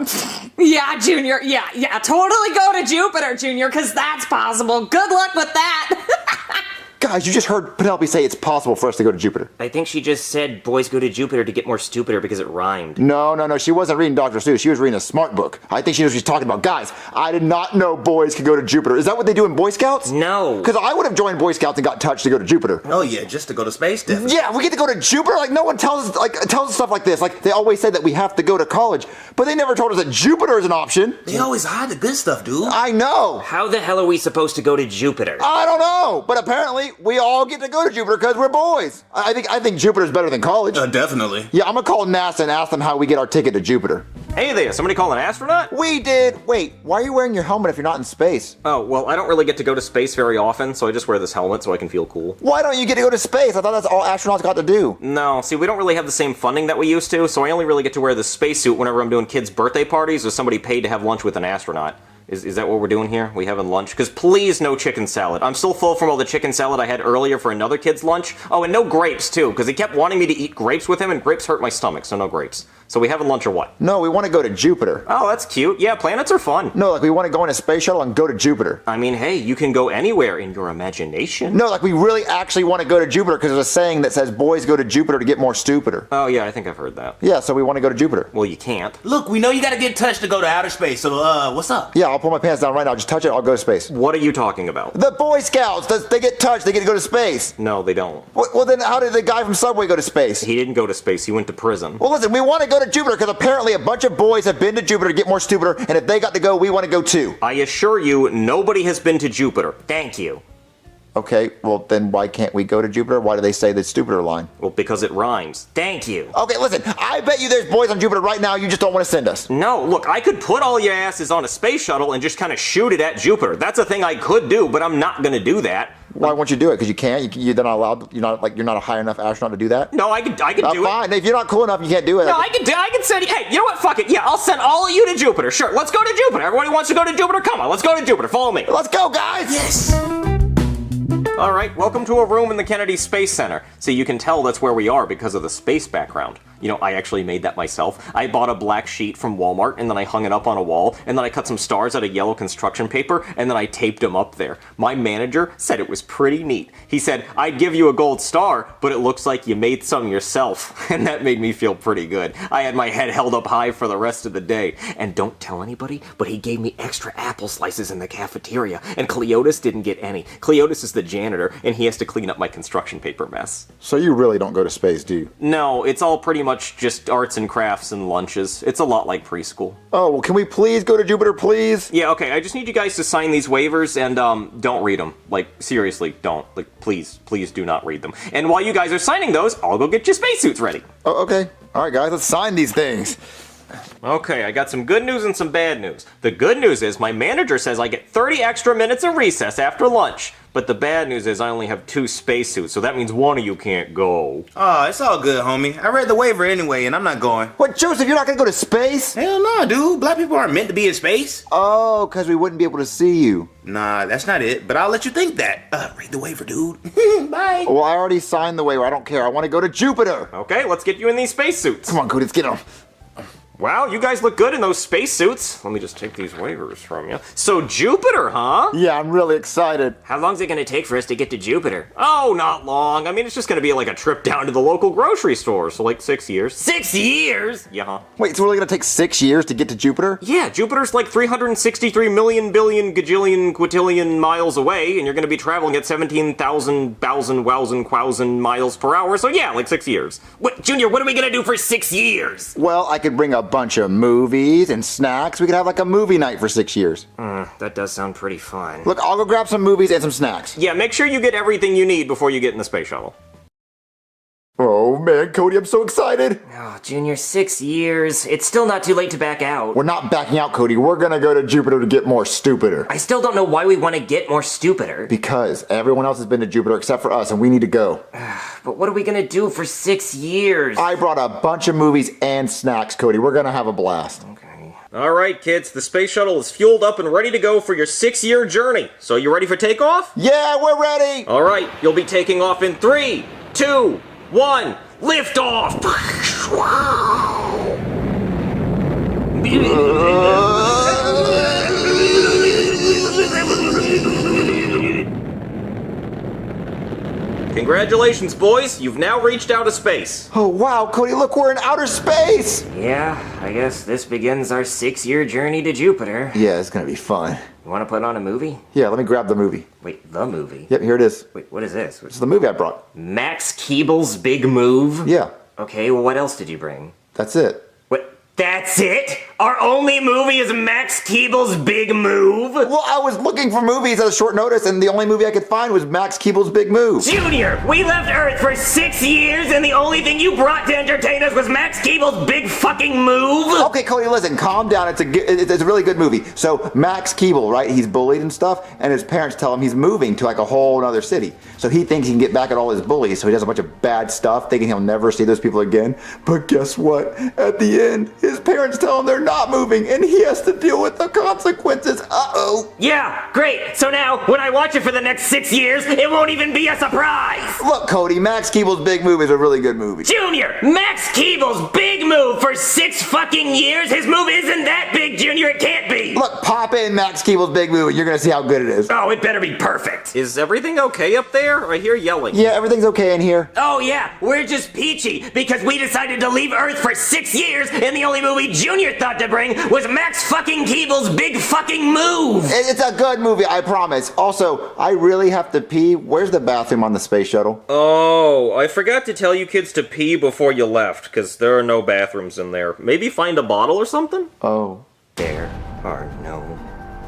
Yeah, Junior. Yeah, totally go to Jupiter, Junior, because that's possible. Good luck with that. Guys, you just heard Penelope say it's possible for us to go to Jupiter. I think she just said boys go to Jupiter to get more stupider because it rhymed. No. She wasn't reading Dr. Seuss. She was reading a smart book. I think she knows what she's talking about. Guys, I did not know boys could go to Jupiter. Is that what they do in Boy Scouts? No. Because I would have joined Boy Scouts and got touched to go to Jupiter. Oh yeah, just to go to space, definitely. Yeah, we get to go to Jupiter? Like, no one tells us stuff like this. Like, they always say that we have to go to college, but they never told us that Jupiter is an option. They always hide the good stuff, dude. I know. How the hell are we supposed to go to Jupiter? I don't know, but apparently we all get to go to Jupiter because we're boys. I think Jupiter's better than college. Definitely. Yeah, I'm gonna call NASA and ask them how we get our ticket to Jupiter. Hey there, somebody call an astronaut? We did. Wait, why are you wearing your helmet if you're not in space? Oh, well, I don't really get to go to space very often, so I just wear this helmet so I can feel cool. Why don't you get to go to space? I thought that's all astronauts got to do. No, see, we don't really have the same funding that we used to, so I only really get to wear this spacesuit whenever I'm doing kids' birthday parties or somebody paid to have lunch with an astronaut. Is that what we're doing here? We having lunch? Because please, no chicken salad. I'm still full from all the chicken salad I had earlier for another kid's lunch. Oh, and no grapes, too, because he kept wanting me to eat grapes with him, and grapes hurt my stomach, so no grapes. So we having lunch or what? No, we want to go to Jupiter. Oh, that's cute. Yeah, planets are fun. No, like we want to go in a space shuttle and go to Jupiter. I mean, hey, you can go anywhere in your imagination. No, like we really actually want to go to Jupiter because there's a saying that says boys go to Jupiter to get more stupider. Oh, yeah, I think I've heard that. Yeah, so we want to go to Jupiter. Well, you can't. Look, we know you gotta get touched to go to outer space, so what's up? Yeah, I'll pull my pants down right now. Just touch it, I'll go to space. What are you talking about? The Boy Scouts, they get touched, they get to go to space. No, they don't. Well, then how did the guy from Subway go to space? He didn't go to space, he went to prison. Well, listen, we want to go to Jupiter because apparently a bunch of boys have been to Jupiter to get more stupider, and if they got to go, we want to go too. I assure you, nobody has been to Jupiter. Thank you. Okay, well then why can't we go to Jupiter? Why do they say the stupider line? Well, because it rhymes. Thank you. Okay, listen, I bet you there's boys on Jupiter right now, you just don't want to send us. No, look, I could put all your asses on a space shuttle and just kind of shoot it at Jupiter. That's a thing I could do, but I'm not gonna do that. Why won't you do it? Because you can't? You're not allowed? You're not a high enough astronaut to do that? No, I could do it. Fine, if you're not cool enough, you can't do it. No, I can send you. Hey, you know what? Fuck it. Yeah, I'll send all of you to Jupiter. Sure, let's go to Jupiter. Everybody wants to go to Jupiter? Come on, let's go to Jupiter. Follow me. Let's go, guys! Yes! All right, welcome to a room in the Kennedy Space Center. See, you can tell that's where we are because of the space background. You know, I actually made that myself. I bought a black sheet from Walmart, and then I hung it up on a wall, and then I cut some stars out of yellow construction paper, and then I taped them up there. My manager said it was pretty neat. He said, I'd give you a gold star, but it looks like you made some yourself. And that made me feel pretty good. I had my head held up high for the rest of the day. And don't tell anybody, but he gave me extra apple slices in the cafeteria, and Cleotis didn't get any. Cleotis is the janitor, and he has to clean up my construction paper mess. So you really don't go to space, do you? No, it's all pretty much just arts and crafts and lunches. It's a lot like preschool. Oh, well, can we please go to Jupiter, please? Yeah, okay, I just need you guys to sign these waivers and don't read them. Like, seriously, don't. Like, please do not read them. And while you guys are signing those, I'll go get your spacesuits ready. Oh, okay. All right, guys, let's sign these things. Okay, I got some good news and some bad news. The good news is my manager says I get 30 extra minutes of recess after lunch. But the bad news is I only have 2 spacesuits, so that means one of you can't go. Oh, it's all good, homie. I read the waiver anyway, and I'm not going. What, Joseph, you're not gonna go to space? Hell no, dude. Black people aren't meant to be in space. Oh, because we wouldn't be able to see you. Nah, that's not it, but I'll let you think that. Read the waiver, dude. Bye. Well, I already signed the waiver. I don't care. I want to go to Jupiter. Okay, let's get you in these spacesuits. Come on, Cody, let's get them. Wow, you guys look good in those spacesuits. Let me just take these waivers from you. So Jupiter, huh? Yeah, I'm really excited. How long's it gonna take for us to get to Jupiter? Oh, not long. I mean, it's just gonna be like a trip down to the local grocery store, so like 6 years. 6 years? Yeah, huh? Wait, it's really gonna take 6 years to get to Jupiter? Yeah, Jupiter's like 363 million billion gajillion quintillion miles away, and you're gonna be traveling at 17,000 wowsin miles per hour, so yeah, like 6 years. What, Junior, what are we gonna do for 6 years? Well, I could bring a bunch of movies and snacks. We could have like a movie night for 6 years. That does sound pretty fun. Look, I'll go grab some movies and some snacks. Yeah, make sure you get everything you need before you get in the space shuttle. Oh man, Cody, I'm so excited. Oh, Junior, 6 years. It's still not too late to back out. We're not backing out, Cody. We're gonna go to Jupiter to get more stupider. I still don't know why we want to get more stupider. Because everyone else has been to Jupiter except for us, and we need to go. But what are we gonna do for 6 years? I brought a bunch of movies and snacks, Cody. We're gonna have a blast. Okay. All right, kids, the space shuttle is fueled up and ready to go for your 6-year journey. So you ready for takeoff? Yeah, we're ready. All right, you'll be taking off in 3, 2, 1, lift off! Congratulations, boys. You've now reached outer space. Oh, wow, Cody, look, we're in outer space. Yeah, I guess this begins our 6-year journey to Jupiter. Yeah, it's gonna be fun. You want to put on a movie? Yeah, let me grab the movie. Wait, the movie? Yep, here it is. Wait, what is this? It's the movie I brought. Max Keeble's Big Move? Yeah, Okay, well, what else did you bring? that's it. What? That's it? Our only movie is Max Keeble's Big Move? Well, I was looking for movies at a short notice, and the only movie I could find was Max Keeble's Big Move. Junior, we left Earth for 6 years, and the only thing you brought to entertain us was Max Keeble's Big fucking Move? Okay, Cody, listen, calm down. It's a really good movie. So Max Keeble, right? He's bullied and stuff, and his parents tell him he's moving to like a whole other city. So he thinks he can get back at all his bullies. So he does a bunch of bad stuff, thinking he'll never see those people again. But guess what? At the end, his parents tell him they're not moving, and he has to deal with the consequences. Uh-oh. Yeah, great. So now, when I watch it for the next 6 years, it won't even be a surprise. Look, Cody, Max Keeble's Big Move is a really good movie. Junior, Max Keeble's big move for 6 fucking years? His move isn't that big, Junior. It can't be. Look, pop in Max Keeble's Big Move, and you're gonna see how good it is. Oh, it better be perfect. Is everything okay up there? I hear yelling. Yeah, everything's okay in here. Oh yeah, we're just peachy because we decided to leave Earth for 6 years and the only movie Junior thought to bring was Max fucking Keeble's Big Fucking Move. It's a good movie, I promise. Also, I really have to pee. Where's the bathroom on the space shuttle? Oh, I forgot to tell you kids to pee before you left, because there are no bathrooms in there. Maybe find a bottle or something? Oh. There are no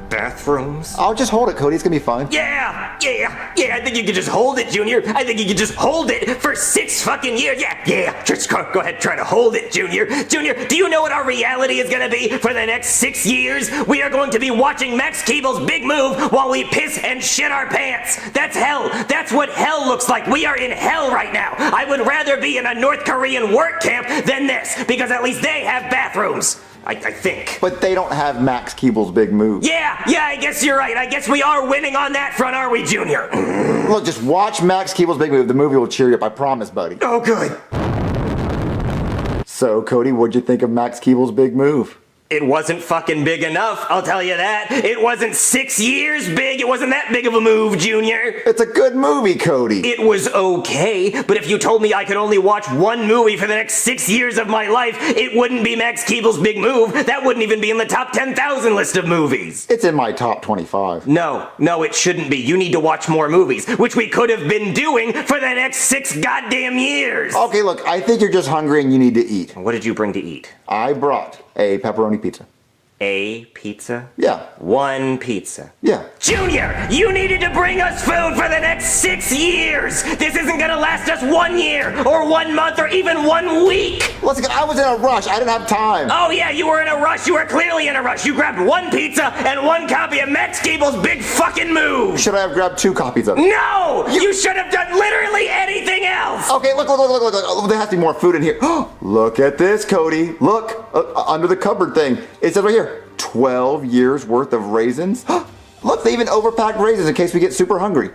bathrooms. I'll just hold it, Cody. It's gonna be fine. Yeah, I think you can just hold it, Junior. I think you can just hold it for 6 fucking years. Yeah, just go ahead, try to hold it, Junior. Junior, do you know what our reality is gonna be for the next 6 years? We are going to be watching Max Keeble's Big Move while we piss and shit our pants. That's hell. That's what hell looks like. We are in hell right now. I would rather be in a North Korean work camp than this, because at least they have bathrooms. I think. But they don't have Max Keeble's Big Move. Yeah, I guess you're right. I guess we are winning on that front, are we, Junior? Look, just watch Max Keeble's Big Move. The movie will cheer you up, I promise, buddy. Oh, good. So, Cody, what'd you think of Max Keeble's Big Move? It wasn't fucking big enough, I'll tell you that. It wasn't 6 years big. It wasn't that big of a move, Junior. It's a good movie, Cody. It was okay, but if you told me I could only watch one movie for the next 6 years of my life, it wouldn't be Max Keeble's Big Move. That wouldn't even be in the top 10,000 list of movies. It's in my top 25. No, it shouldn't be. You need to watch more movies, which we could have been doing for the next 6 goddamn years. Okay, look, I think you're just hungry and you need to eat. What did you bring to eat? I brought a pepperoni pizza. A pizza? Yeah. One pizza. Yeah. Junior, you needed to bring us food for the next 6 years! This isn't gonna last us 1 year, or 1 month, or even 1 week! Listen, I was in a rush. I didn't have time. Oh yeah, you were in a rush. You were clearly in a rush. You grabbed 1 pizza and 1 copy of Max Keeble's Big Fucking Move! Should I have grabbed 2 copies of it? No! You should have done literally anything else! Okay, look. There has to be more food in here. Look at this, Cody. Look, under the cupboard thing. It says right here, 12 years worth of raisins. Look, they even overpacked raisins in case we get super hungry.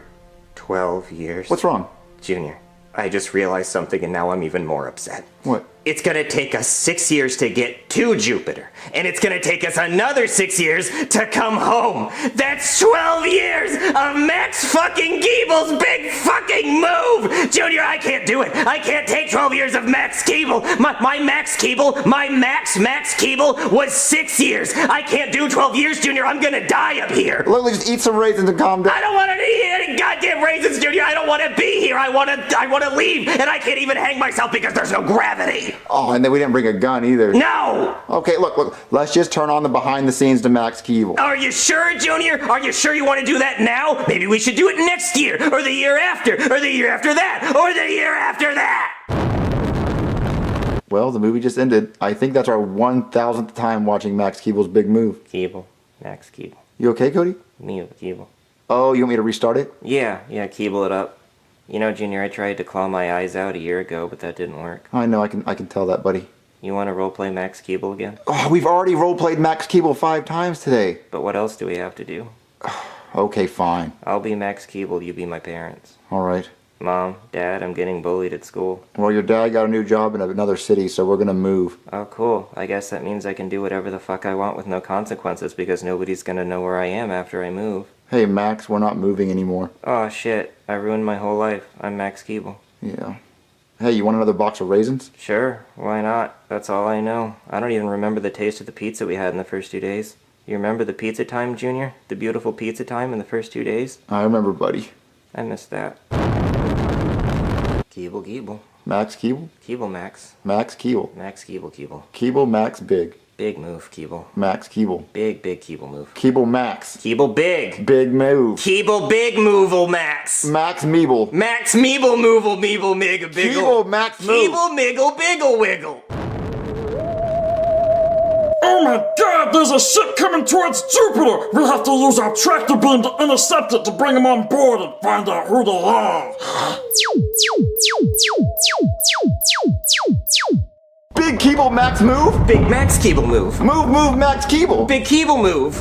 12 years? What's wrong? Junior, I just realized something and now I'm even more upset. What? It's gonna take us 6 years to get to Jupiter, and it's gonna take us another 6 years to come home. That's 12 years of Max fucking Keeble's Big Fucking Move! Junior, I can't do it. I can't take 12 years of Max Keeble. My Max Keeble, my Max Keeble was 6 years. I can't do 12 years, Junior. I'm gonna die up here. Look, just eat some raisins and calm down. I don't want to eat any goddamn raisins, Junior. I don't want to be here. I want to leave, and I can't even hang myself because there's no gravity. Oh, and then we didn't bring a gun either. No! Okay, look. Let's just turn on the behind the scenes to Max Keeble. Are you sure, Junior? Are you sure you want to do that now? Maybe we should do it next year, or the year after, or the year after that, or the year after that! Well, the movie just ended. I think that's our 1,000th time watching Max Keeble's Big Move. Keeble. Max Keeble. You okay, Cody? Me, Keeble. Oh, you want me to restart it? Yeah, Keeble it up. You know, Junior, I tried to claw my eyes out a year ago, but that didn't work. I know, I can tell that, buddy. You want to roleplay Max Keeble again? Oh, we've already roleplayed Max Keeble 5 times today. But what else do we have to do? Okay, fine. I'll be Max Keeble, you be my parents. All right. Mom, Dad, I'm getting bullied at school. Well, your dad got a new job in another city, so we're gonna move. Oh, cool. I guess that means I can do whatever the fuck I want with no consequences because nobody's gonna know where I am after I move. Hey, Max, we're not moving anymore. Oh, shit. I ruined my whole life. I'm Max Keeble. Yeah. Hey, you want another box of raisins? Sure. Why not? That's all I know. I don't even remember the taste of the pizza we had in the first 2 days. You remember the pizza time, Junior? The beautiful pizza time in the first 2 days? I remember, buddy. I missed that. Keeble. Max Keeble? Keeble Max. Max Keeble. Max Keeble. Keeble Max Big. Big move, Keeble. Max Keeble. Big Keeble move. Keeble Max. Keeble Big. Big move. Keeble Big Move'll Max. Max Meeble. Max Meeble Move'll Meeble Mega Biggle. Keeble Max Move. Keeble Miggle Biggle Wiggle. Oh my god, there's a ship coming towards Jupiter! We'll have to use our tractor beam to intercept it to bring them on board and find out who they are. Big Keeble Max Move? Big Max Keeble move. Move Max Keeble. Big Keeble move.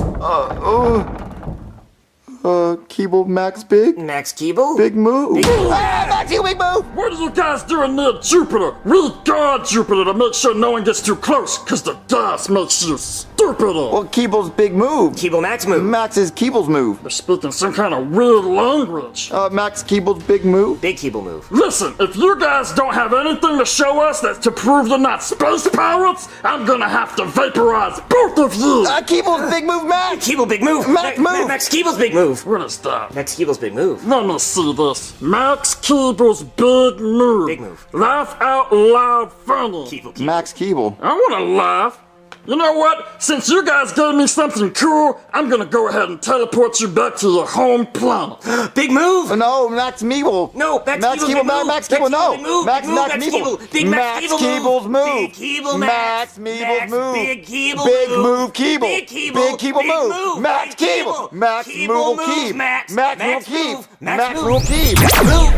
Keeble Max Big? Max Keeble? Big Move. Max Keeble Big Move! What are you guys doing near Jupiter? We guard Jupiter to make sure no one gets too close, cause the gas makes you stupider. Well, Keeble's Big Move. Keeble Max move. Max is Keeble's move. They're speaking some kind of weird language. Max Keeble's Big Move. Big Keeble move. Listen, if you guys don't have anything to show us that's to prove you're not space pirates, I'm gonna have to vaporize both of you. Keeble's Big Move, Max. Keeble Big Move. Max move. Max Keeble's Big move. What is that? Max Keeble's Big move. Let me see this. Max Keeble's Big Move. Big move. Laugh out loud funny. Keeble. Max Keeble. I wanna laugh. You know what? Since you guys gave me something cool, I'm gonna go ahead and teleport you back to your home planet. Big move. No, Max Meeble. No, Max Keeble's Keeble, Big move. Max Keeble, no. Big move. Max Big move, Max Meeble. Keeble. Big Max Keeble Keeble's move. Big Keeble Max Max. Meeble's move. Big Keeble Big move. Move Keeble. Big Keeble. Big Keeble Big move. move. Max Big Keeble. Max Keeble Move move. Keeb. Max. Max Max Move Keeb. move. Max move. Move Keeb.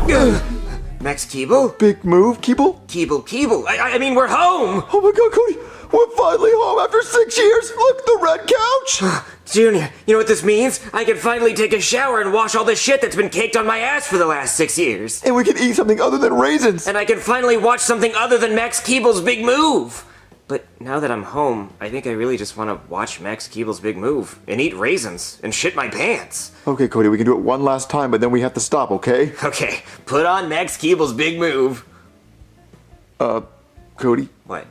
Move. Max Keeble? Big Move Keeble. Keeble. I mean, we're home. Oh my God, Cody. We're finally home after 6 years. Look, the red couch. Junior, you know what this means? I can finally take a shower and wash all the shit that's been caked on my ass for the last 6 years. And we can eat something other than raisins. And I can finally watch something other than Max Keeble's Big Move. But now that I'm home, I think I really just want to watch Max Keeble's Big Move and eat raisins and shit my pants. Okay, Cody, we can do it one last time, but then we have to stop, okay? Okay, put on Max Keeble's Big Move. Cody, What?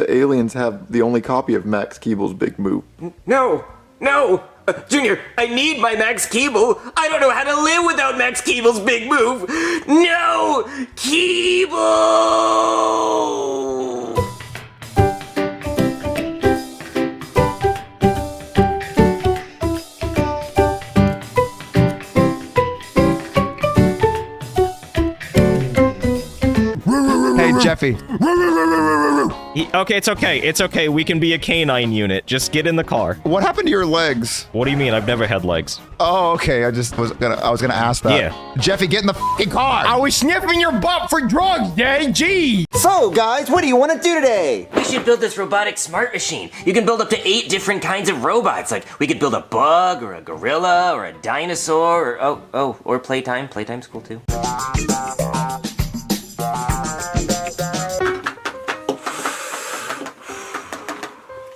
the aliens have the only copy of Max Keeble's Big Move. No! Junior, I need my Max Keeble. I don't know how to live without Max Keeble's Big Move. No! Keeble! Hey, Jeffy. Okay, it's okay. We can be a canine unit. Just get in the car. What happened to your legs? What do you mean? I've never had legs. Oh, okay. I was gonna ask that. Yeah. Jeffy, get in the fucking car. I was sniffing your butt for drugs, Daddy. Gee. So, guys, what do you want to do today? We should build this robotic smart machine. You can build up to 8 different kinds of robots. Like, we could build a bug, or a gorilla, or a dinosaur, or or playtime. Playtime's cool too.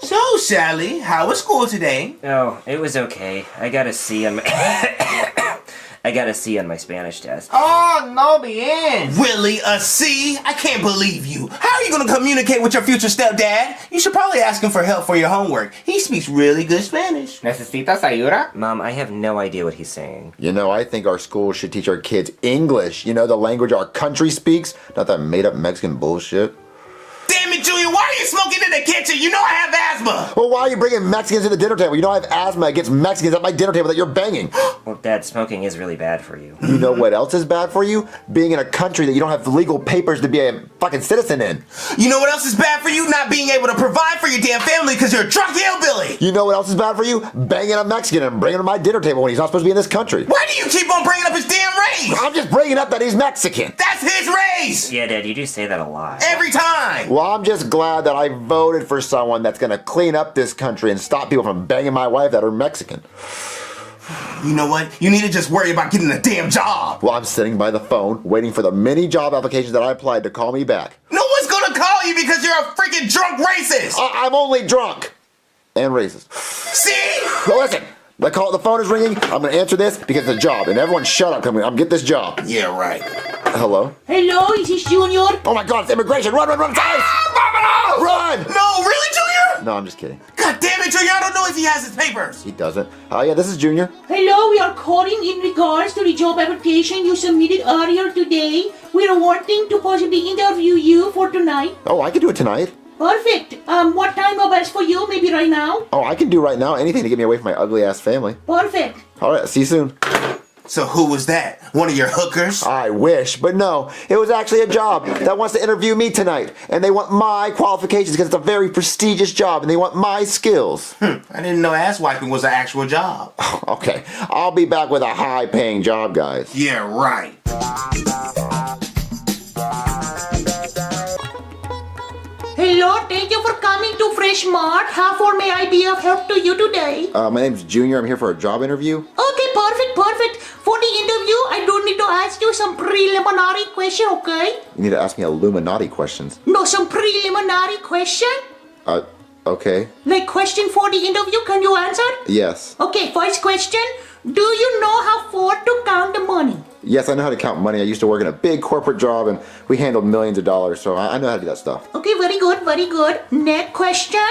So, Sally, how was school today? Oh, it was okay. I got a C on my I got a C on my Spanish test. Oh, no bien. Really? A C? I can't believe you. How are you going to communicate with your future stepdad? You should probably ask him for help for your homework. He speaks really good Spanish. ¿Necesitas ayuda? Mom, I have no idea what he's saying. You know, I think our schools should teach our kids English. You know, the language our country speaks, not that made-up Mexican bullshit. Damn it, Junior, why are you smoking in the kitchen? You know I have asthma. Well, why are you bringing Mexicans to the dinner table? You know I have asthma against Mexicans at my dinner table that you're banging. Well, Dad, smoking is really bad for you. You know what else is bad for you? Being in a country that you don't have legal papers to be a fucking citizen in. You know what else is bad for you? Not being able to provide for your damn family because you're a drunk hillbilly. You know what else is bad for you? Banging a Mexican and bringing him to my dinner table when he's not supposed to be in this country. Why do you keep on bringing up his damn race? I'm just bringing up that he's Mexican. That's his race. Yeah, Dad, you do say that a lot. Every time. Well, I'm just glad that I voted for someone that's gonna clean up this country and stop people from banging my wife that are Mexican. You know what? You need to just worry about getting a damn job. Well, I'm sitting by the phone waiting for the many job applications that I applied to call me back. No one's gonna call you because you're a freaking drunk racist. I'm only drunk and racist. See? Well, listen. The phone is ringing. I'm gonna answer this because it's a job, and everyone shut up. I'm get this job. Yeah, right. Hello? Hello, is this Junior? Oh my God, it's immigration! Run! It's ice! Run! No, really, Junior? No, I'm just kidding. God damn it, Junior! I don't know if he has his papers. He doesn't. Yeah, this is Junior. Hello, we are calling in regards to the job application you submitted earlier today. We are wanting to possibly interview you for tonight. Oh, I can do it tonight. Perfect. What time are best for you? Maybe right now? Oh, I can do right now anything to get me away from my ugly ass family. Perfect. All right, see you soon. So who was that? One of your hookers? I wish, but no. It was actually a job that wants to interview me tonight. And they want my qualifications because it's a very prestigious job and they want my skills. I didn't know ass wiping was an actual job. Okay, I'll be back with a high-paying job, guys. Yeah, right. Hello, coming to Fresh Mart. How far may I be of help to you today? My name's Junior. I'm here for a job interview. Okay, perfect. For the interview, I don't need to ask you some preliminary question, okay? You need to ask me Illuminati questions. No, some preliminary question? Okay. Like question for the interview, can you answer? Yes. Okay, first question. Do you know how far to count the money? Yes, I know how to count money. I used to work in a big corporate job and we handled millions of dollars, so I know how to do that stuff. Okay, very good. Next question.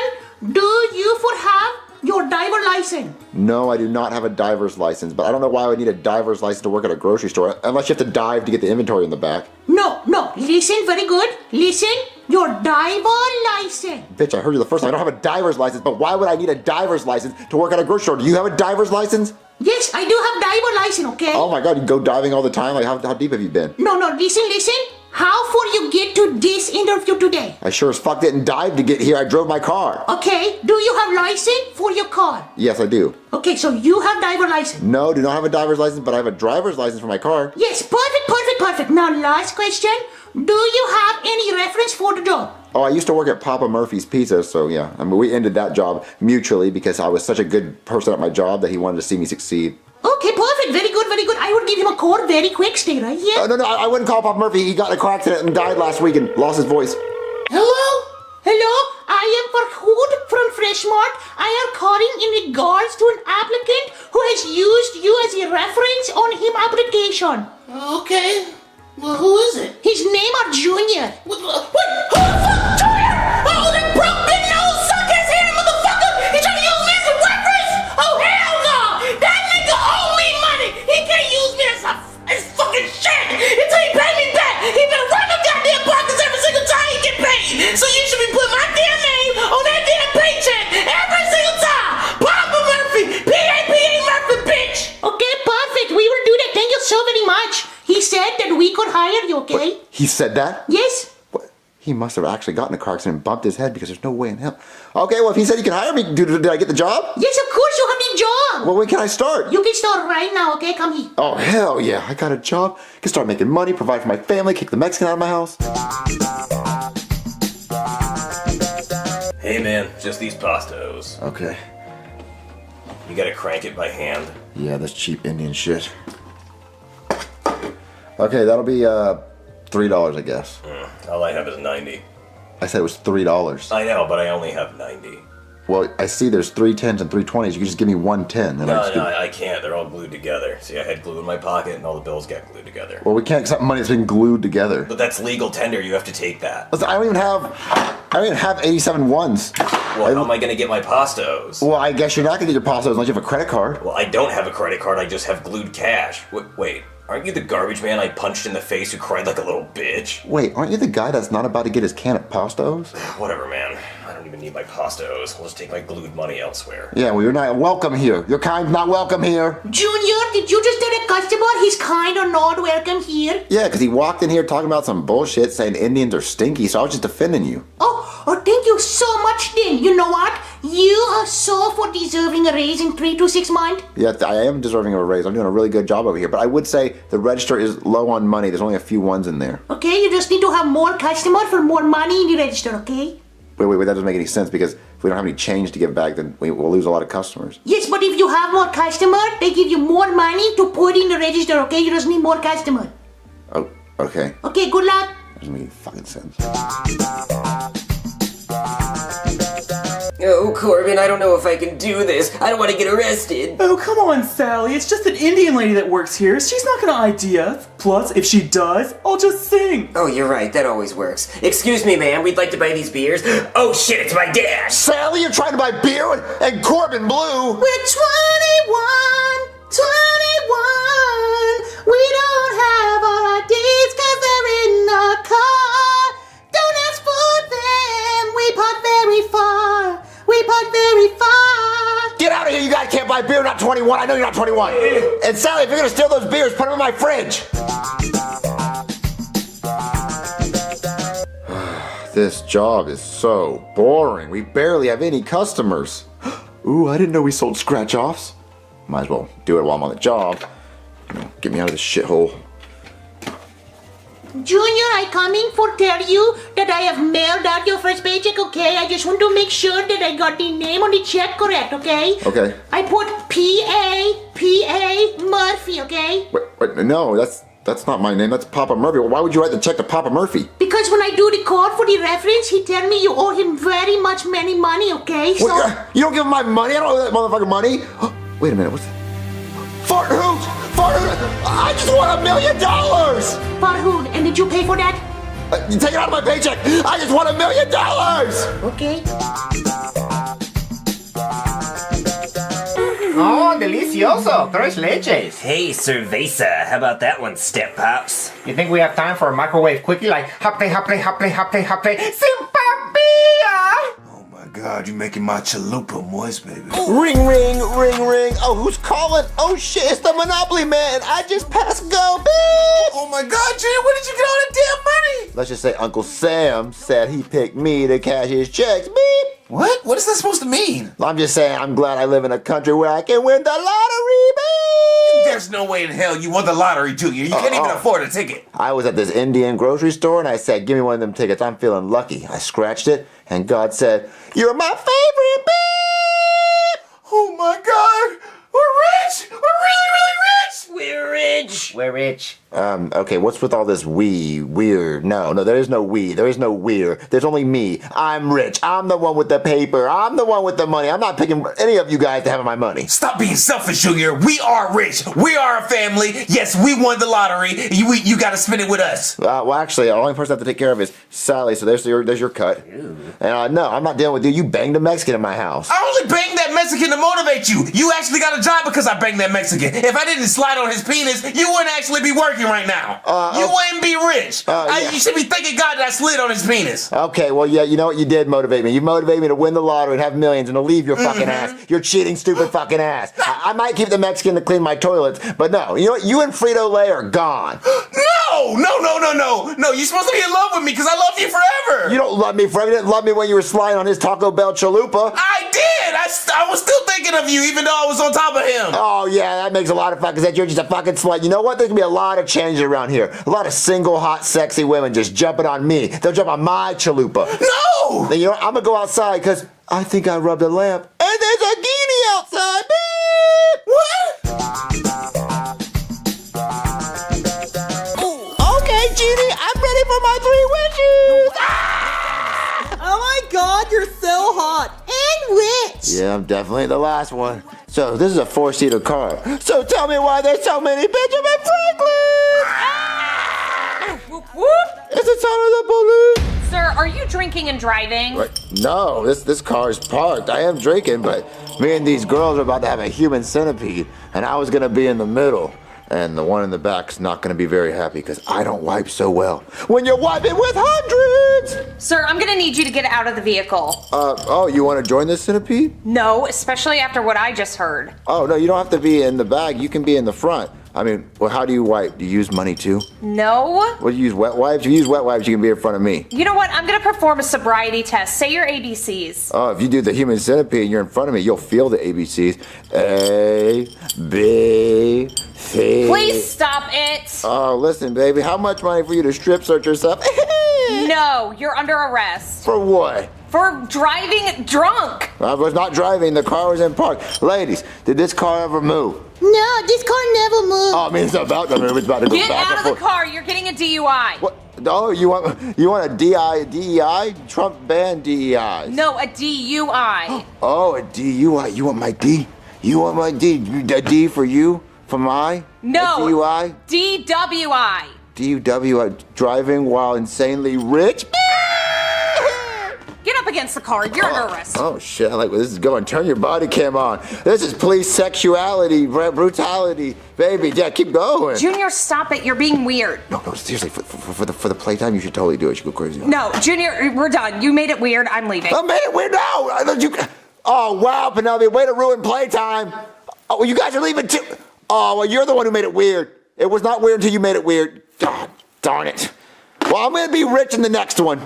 Do you have your driver license? No, I do not have a diver's license, but I don't know why I would need a diver's license to work at a grocery store, unless you have to dive to get the inventory in the back. No. Listen, very good. Listen, your driver license. Bitch, I heard you the first time. I don't have a diver's license, but why would I need a diver's license to work at a grocery store? Do you have a diver's license? Yes, I do have driver license, okay? Oh my god, you go diving all the time? Like, how deep have you been? No, listen. How far you get to this interview today? I sure as fuck didn't dive to get here. I drove my car. Okay, do you have license for your car? Yes, I do. Okay, so you have driver license. No, do not have a driver's license, but I have a driver's license for my car. Yes, perfect. Now, last question. Do you have any reference for the job? Oh, I used to work at Papa Murphy's Pizza, so yeah. I mean, we ended that job mutually because I was such a good person at my job that he wanted to see me succeed. Okay, perfect. Very good. I would give him a call very quick. Stay right here. No, I wouldn't call Papa Murphy. He got in a car accident and died last week and lost his voice. Hello, I am Farhood from Fresh Mart. I am calling in regards to an applicant who has used you as a reference on his application. Okay. Well, who is it? His name is Junior. What? Who the fuck? Junior? Oh, that broke big nose suck his hand, motherfucker! He trying to use me as a reference? Oh, hell no! That nigga owe me money! He can't use me as fucking shit until he pay me back! He been running goddamn pockets every single time he get paid! So you should be putting my damn name on that damn paycheck every single time! Papa Murphy! P.A.P.A. Murphy, bitch! Okay, perfect. We will do that. Thank you so very much. He said that we could hire you, okay? What? He said that? Yes. What? He must have actually gotten a car accident and bumped his head because there's no way in hell. Okay, well, if he said he could hire me, did I get the job? Yes, of course you have the job. Well, when can I start? You can start right now, okay? Come here. Oh, hell yeah. I got a job. I can start making money, provide for my family, kick the Mexican out of my house. Hey man, just these pastos. Okay. You gotta crank it by hand. Yeah, that's cheap Indian shit. Okay, that'll be $3, I guess. All I have is 90. I said it was $3. I know, but I only have 90. Well, I see there's 3 10s and 3 20s. You can just give me 1 10. No, I can't. They're all glued together. See, I had glue in my pocket and all the bills got glued together. Well, we can't accept money that's been glued together. But that's legal tender. You have to take that. Listen, I don't even have 87 ones. Well, how am I going to get my pastos? Well, I guess you're not going to get your pastos unless you have a credit card. Well, I don't have a credit card. I just have glued cash. Wait. Aren't you the garbage man I punched in the face who cried like a little bitch? Wait, aren't you the guy that's not about to get his can of pastos? Whatever, man. I don't even need my pastos. I'll just take my glued money elsewhere. Yeah, well, you're not welcome here. Your kind's not welcome here. Junior, did you just tell a customer he's kind or not welcome here? Yeah, because he walked in here talking about some bullshit saying Indians are stinky, so I was just defending you. Oh, thank you so much then. You know what? You are so for deserving a raise in 3 to 6 months. Yeah, I am deserving of a raise. I'm doing a really good job over here, but I would say the register is low on money. There's only a few ones in there. Okay, you just need to have more customers for more money in the register, okay? Wait, that doesn't make any sense because if we don't have any change to give back, then we'll lose a lot of customers. Yes, but if you have more customers, they give you more money to put in the register, okay? You just need more customers. Oh, okay. Okay, good luck. That doesn't make any fucking sense. Oh, Corbin, I don't know if I can do this. I don't want to get arrested. Oh, come on, Sally. It's just an Indian lady that works here. She's not gonna ID us. Plus, if she does, I'll just sing. Oh, you're right. That always works. Excuse me, ma'am. We'd like to buy these beers. Oh, shit, it's my dad. Sally, you're trying to buy beer and Corbin Blue. We're 21. We don't have our IDs because they're in our car. Don't ask for them. We park very far. Get out of here, you guys can't buy beer, not 21. I know you're not 21. And Sally, if you're gonna steal those beers, put them in my fridge. This job is so boring. We barely have any customers. Ooh, I didn't know we sold scratch-offs. Might as well do it while I'm on the job. Get me out of this shithole. Junior, I coming for tell you that I have mailed out your first paycheck, okay? I just want to make sure that I got the name on the check correct, okay? Okay. I put P.A. Murphy, okay? Wait, no, that's not my name. That's Papa Murphy. Why would you write the check to Papa Murphy? Because when I do the call for the reference, he tell me you owe him very much many money, okay? So You don't give him my money? I don't owe that motherfucker money. Wait a minute, what's that? Fart hoot! Fart hoot! I just want $1 million! For who? And did you pay for that? You take it out of my paycheck! I just want $1 million! Okay. Oh, delicioso. Tres leches. Hey, cerveza, how about that one, Step Pops? You think we have time for a microwave quickie like haple, haple, haple, haple, haple, simpapia? Oh my God, you making my chalupa moist, baby. Ring, ring, ring, ring. Oh, who's calling? Oh shit, it's the Monopoly man. I just passed go, beep. Oh my God, Junior, where did you get all that damn money? Let's just say Uncle Sam said he picked me to cash his checks. Beep! What? What is that supposed to mean? I'm just saying I'm glad I live in a country where I can win the lottery, beep! There's no way in hell you won the lottery, Junior. You can't even afford a ticket. I was at this Indian grocery store and I said, give me one of them tickets. I'm feeling lucky. I scratched it and God said, you're my favorite, beep! Oh my God! We're rich! We're really, really rich! We're rich! We're rich. Okay, what's with all this weird? No, there is no we. There is no we're. There's only me. I'm rich. I'm the one with the paper. I'm the one with the money. I'm not picking any of you guys to have my money. Stop being selfish, Junior. We are rich. We are a family. Yes, we won the lottery. You got to spend it with us. Well, actually, the only person I have to take care of is Sally, so there's your cut. And no, I'm not dealing with you. You banged a Mexican in my house. I only banged that Mexican to motivate you. You actually got a job because I banged that Mexican. If I didn't slide on his penis, you wouldn't actually be working right now. You wouldn't be rich. Yeah. You should be thanking God that I slid on his penis. Okay, well, yeah, you know what? You did motivate me. You motivated me to win the lottery and have millions and to leave your fucking ass. Your cheating, stupid fucking ass. I might keep the Mexican to clean my toilets, but no. You know what? You and Frito-Lay are gone. No, you're supposed to be in love with me because I love you forever. You don't love me forever. You didn't love me when you were sliding on his Taco Bell chalupa. I did. I was still thinking of you even though I was on top of him. Oh, yeah, that makes a lot of fucking sense. You're just a fucking slut. You know what? There's gonna be a lot of changes around here. A lot of single, hot, sexy women just jumping on me. They'll jump on my chalupa. No! Then, you know what? I'm gonna go outside because I think I rubbed a lamp. And there's a guinea outside. Beep! What? Okay, Genie, I'm ready for my 3 wishes. Oh my God, you're so hot. And rich. Yeah, I'm definitely the last one. So this is a 4-seater car. So tell me why there's so many Benjamin Franklins. Whoop, whoop. It's the sound of the police. Sir, are you drinking and driving? No, this car is parked. I am drinking, but me and these girls are about to have a human centipede, and I was gonna be in the middle. And the one in the back's not gonna be very happy because I don't wipe so well. When you're wiping with hundreds! Sir, I'm gonna need you to get out of the vehicle. Oh, you wanna join this centipede? No, especially after what I just heard. Oh, no, you don't have to be in the back. You can be in the front. I mean, well, how do you wipe? Do you use money too? No. What, do you use wet wipes? If you use wet wipes, you can be in front of me. You know what? I'm gonna perform a sobriety test. Say your ABCs. Oh, if you do the human centipede and you're in front of me, you'll feel the ABCs. A, B, C. Please stop it. Oh, listen, baby. How much money for you to strip search yourself? No, you're under arrest. For what? For driving drunk. I was not driving. The car was in park. Ladies, did this car ever move? No, this car never moved. Oh, I mean, it's about to move. It's about to go Get back out and of the forth. car. You're getting a DUI. What? Oh, you want a DEI? Trump banned DEIs. No, a DUI. Oh, a DUI. You want my D? You want my D? A D for you? For my? No. A DUI? DWI. DUI. Driving while insanely rich? Get up against the car. You're under arrest. Oh, shit. I like where this is going. Turn your body cam on. This is police sexuality, brutality. Baby, yeah, keep going. Junior, stop it. You're being weird. No, seriously. For the playtime, you should totally do it. You should go crazy. No, Junior, we're done. You made it weird. I'm leaving. I made it weird now. Oh, wow, Penelope. Way to ruin playtime. Oh, well, you guys are leaving too. Oh, well, you're the one who made it weird. It was not weird until you made it weird. God darn it. Well, I'm going to be rich in the next one.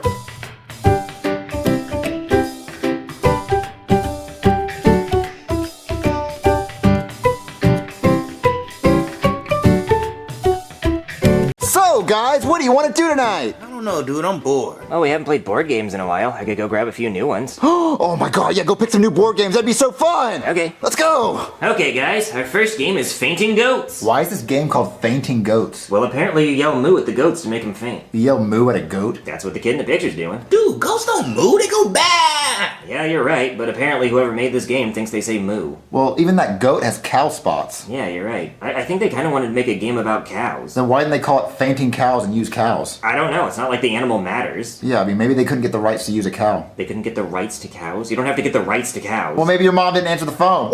So, guys, what what do you want to do tonight? I don't know, dude. I'm bored. Oh, we haven't played board games in a while. I could go grab a few new ones. Oh my god, yeah, go pick some new board games. That'd be so fun. Okay. Let's go. Okay, guys, our first game is Fainting Goats. Why is this game called Fainting Goats? Well, apparently you yell moo at the goats to make them faint. You yell moo at a goat? That's what the kid in the picture's doing. Dude, ghosts don't move. They go bah. Yeah, you're right, but apparently whoever made this game thinks they say moo. Well, even that goat has cow spots. Yeah, you're right. I think they kind of wanted to make a game about cows. Then why didn't they call it Fainting Cows and use cows? I don't know. It's not like the animal matters. Yeah, I mean, maybe they couldn't get the rights to use a cow. They couldn't get the rights to cows? You don't have to get the rights to cows. Well, maybe your mom didn't answer the phone.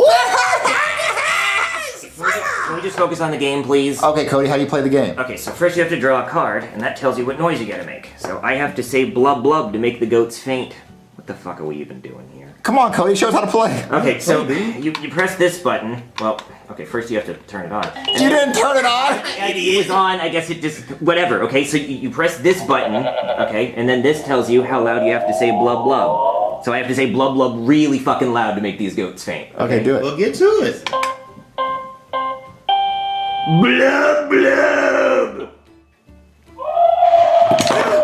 Can we just focus on the game, please? Okay, Cody, how do you play the game? Okay, so first you have to draw a card, and that tells you what noise you gotta make. So I have to say blub blub to make the goats faint. What the fuck are we even doing here? Come on, Cody, show us how to play. Okay, so you press this button. Well, okay, first you have to turn it on. You didn't turn it on? It was on, I guess it just, whatever. Okay, so you press this button, okay, and then this tells you how loud you have to say blub blub. So I have to say blub blub really fucking loud to make these goats faint. Okay, do it. Well, get to it. Blub blub!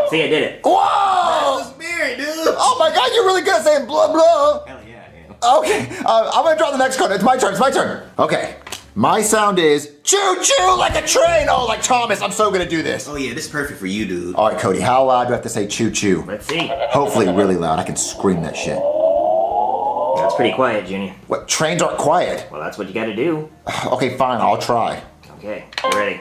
See, I did it. Whoa! That's the spirit, dude. Oh my god, you're really good at saying blah blah. Hell yeah, dude. Okay, I'm gonna draw the next card. It's my turn. Okay, my sound is Choo choo like a train. Oh, like Thomas. I'm so gonna do this. Oh yeah, this is perfect for you, dude. All right, Cody, how loud do I have to say choo choo? Let's see. Hopefully really loud. I can scream that shit. That's pretty quiet, Junior. What, trains aren't quiet? Well, that's what you gotta do. Okay, fine, I'll try. Okay, you ready?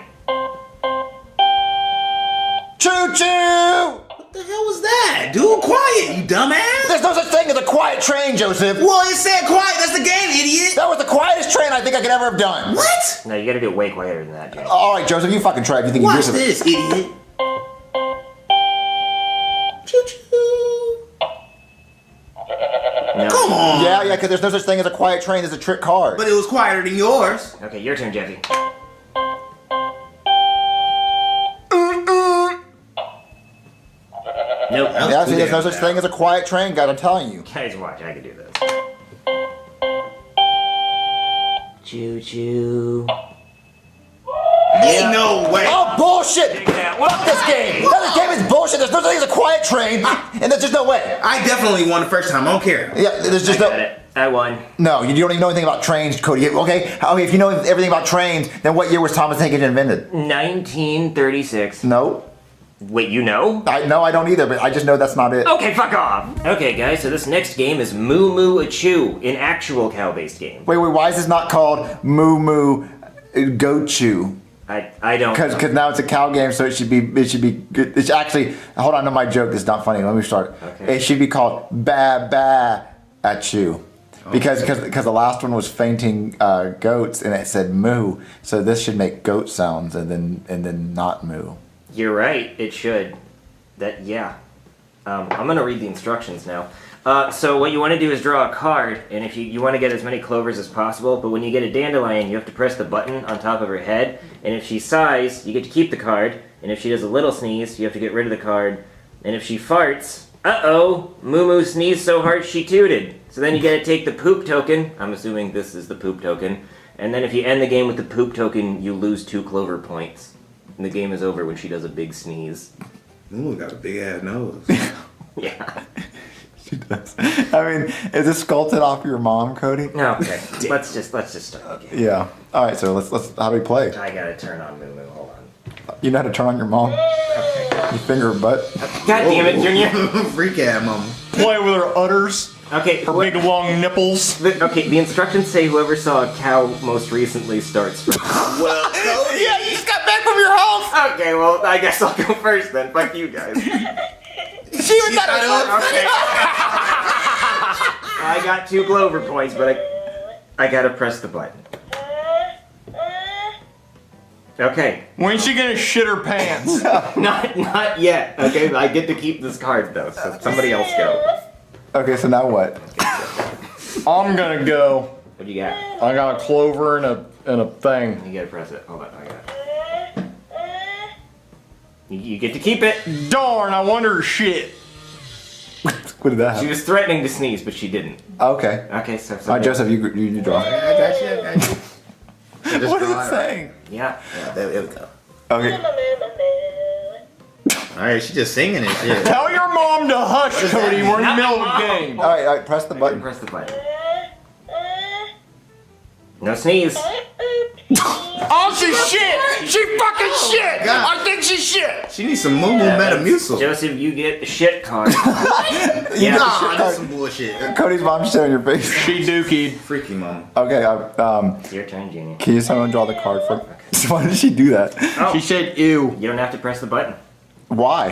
Choo choo. What the hell was that? Dude, quiet, you dumbass. There's no such thing as a quiet train, Joseph. Well, it said quiet. That's the game, idiot. That was the quietest train I think I could ever have done. What? No, you gotta do it way quieter than that, Junior. All right, Joseph, you fucking try if you think Watch you do this, idiot. Choo-choo. No. Come on. Yeah, because there's no such thing as a quiet train. There's a trick card. But it was quieter than yours. Okay, your turn, Jeffy. Nope. Yeah, see, there's no such thing as a quiet train, guys. I'm telling you. Guys, watch. I can do this. Choo choo. Ain't no way. Oh, bullshit! Fuck this game! This game is bullshit! There's no such thing as a quiet train, and there's just no way! I definitely won the first time. I don't care. Yeah, there's just I got no... it. I won. No, you don't even know anything about trains, Cody. Okay, if you know everything about trains, then what year was Thomas Edison invented? 1936. No. Wait, you know? No, I don't either, but I just know that's not it. Okay, fuck off! Okay, guys, so this next game is Moo Moo Achoo, an actual cow-based game. Wait, why is this not called Moo Moo Goat Chew? I don't Because now it's a cow game, so it should be good. It's actually, hold on to my joke, it's not funny. Let me start. Okay. It should be called Ba Ba Achoo. Because the last one was fainting goats and it said moo, so this should make goat sounds and then not moo. You're right, it should. Yeah. I'm gonna read the instructions now. So what you want to do is draw a card, and if you want to get as many clovers as possible, but when you get a dandelion, you have to press the button on top of her head, and if she sighs, you get to keep the card, and if she does a little sneeze, you have to get rid of the card, and if she farts, uh-oh, Moo Moo sneezed so hard she tooted. So then you gotta take the poop token, I'm assuming this is the poop token, and then if you end the game with the poop token, you lose 2 clover points. And the game is over when she does a big sneeze. Moo got a big ass nose. Yeah. She does. I mean, is this sculpted off your mom, Cody? No, okay. let's just start the game. Yeah. All right. So let's. How do we play? I gotta turn on Moo Moo. Hold on. You know how to turn on your mom? Okay. You finger her butt. God damn it, Junior. Freak ass mama. Play with her udders. Okay. Her big long nipples. The instructions say whoever saw a cow most recently starts first. Well, Cody. Yeah, you just got back from your house! Okay, well, I guess I'll go first then. Fuck you guys. She even got her Okay. I got 2 clover points, but I gotta press the button. Okay. When's she gonna shit her pants? Not yet. Okay, I get to keep this card though, so somebody else go. Okay. So now what? I'm gonna go. What do you got? I got a clover and a thing. You gotta press it. Hold on, I got it. You get to keep it. Darn, I wonder her shit. What did that She happen? was threatening to sneeze, but she didn't. Okay. Okay, so. All right, Joseph, you draw. I got you. What is it saying? Yeah. Yeah, there we go. Okay. Alright, she's just singing and shit. Tell your mom to hush, Cody. We're in the middle of the game. All right, press the button. Press the button. No sneeze. Oh, she's shit! She fucking shit! God. I think she's shit! She needs some moo Metamucil. Joseph, you get the shit card. Yeah. Nah, that's some bullshit. Cody's mom shit on your face. She dookied. Freaky mom. Okay, Your turn, Junior. can you someone draw the card for? So why did she do that? Oh, She said ew. you don't have to press the button. Why?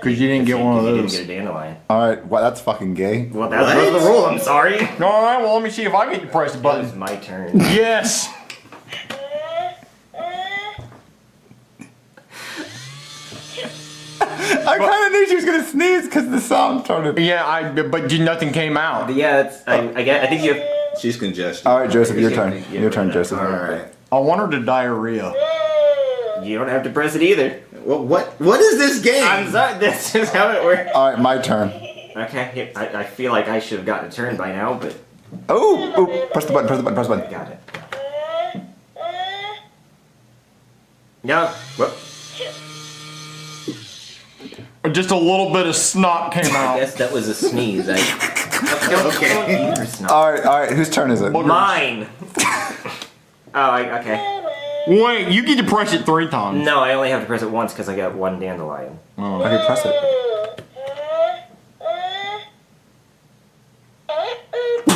Because you didn't get one of You didn't those. get a dandelion. All right, well that's fucking gay. Well, that was the rule. I'm sorry. Alright, well, let me see if I get to press the It's button. my turn. Yes! I kind of knew she was gonna sneeze because the sound started. Yeah, but nothing came out. But yeah, it's, I think you. She's congested. All right, Joseph, your turn. Your turn, Joseph. Alright. I want her to diarrhea. You don't have to press it either. What is this game? I'm sorry. This is how it works. All right, my turn. Okay. I feel like I should have gotten a turn by now, but Oh, press the button. Press the button. Press the button. got it. No. Whoop. Just a little bit of snot came I out. guess that was a sneeze. Okay. All right. Whose turn is it? Mine. Okay. Wait, you get to press it 3 times. No, I only have to press it once because I got one dandelion. Oh. Okay, press it.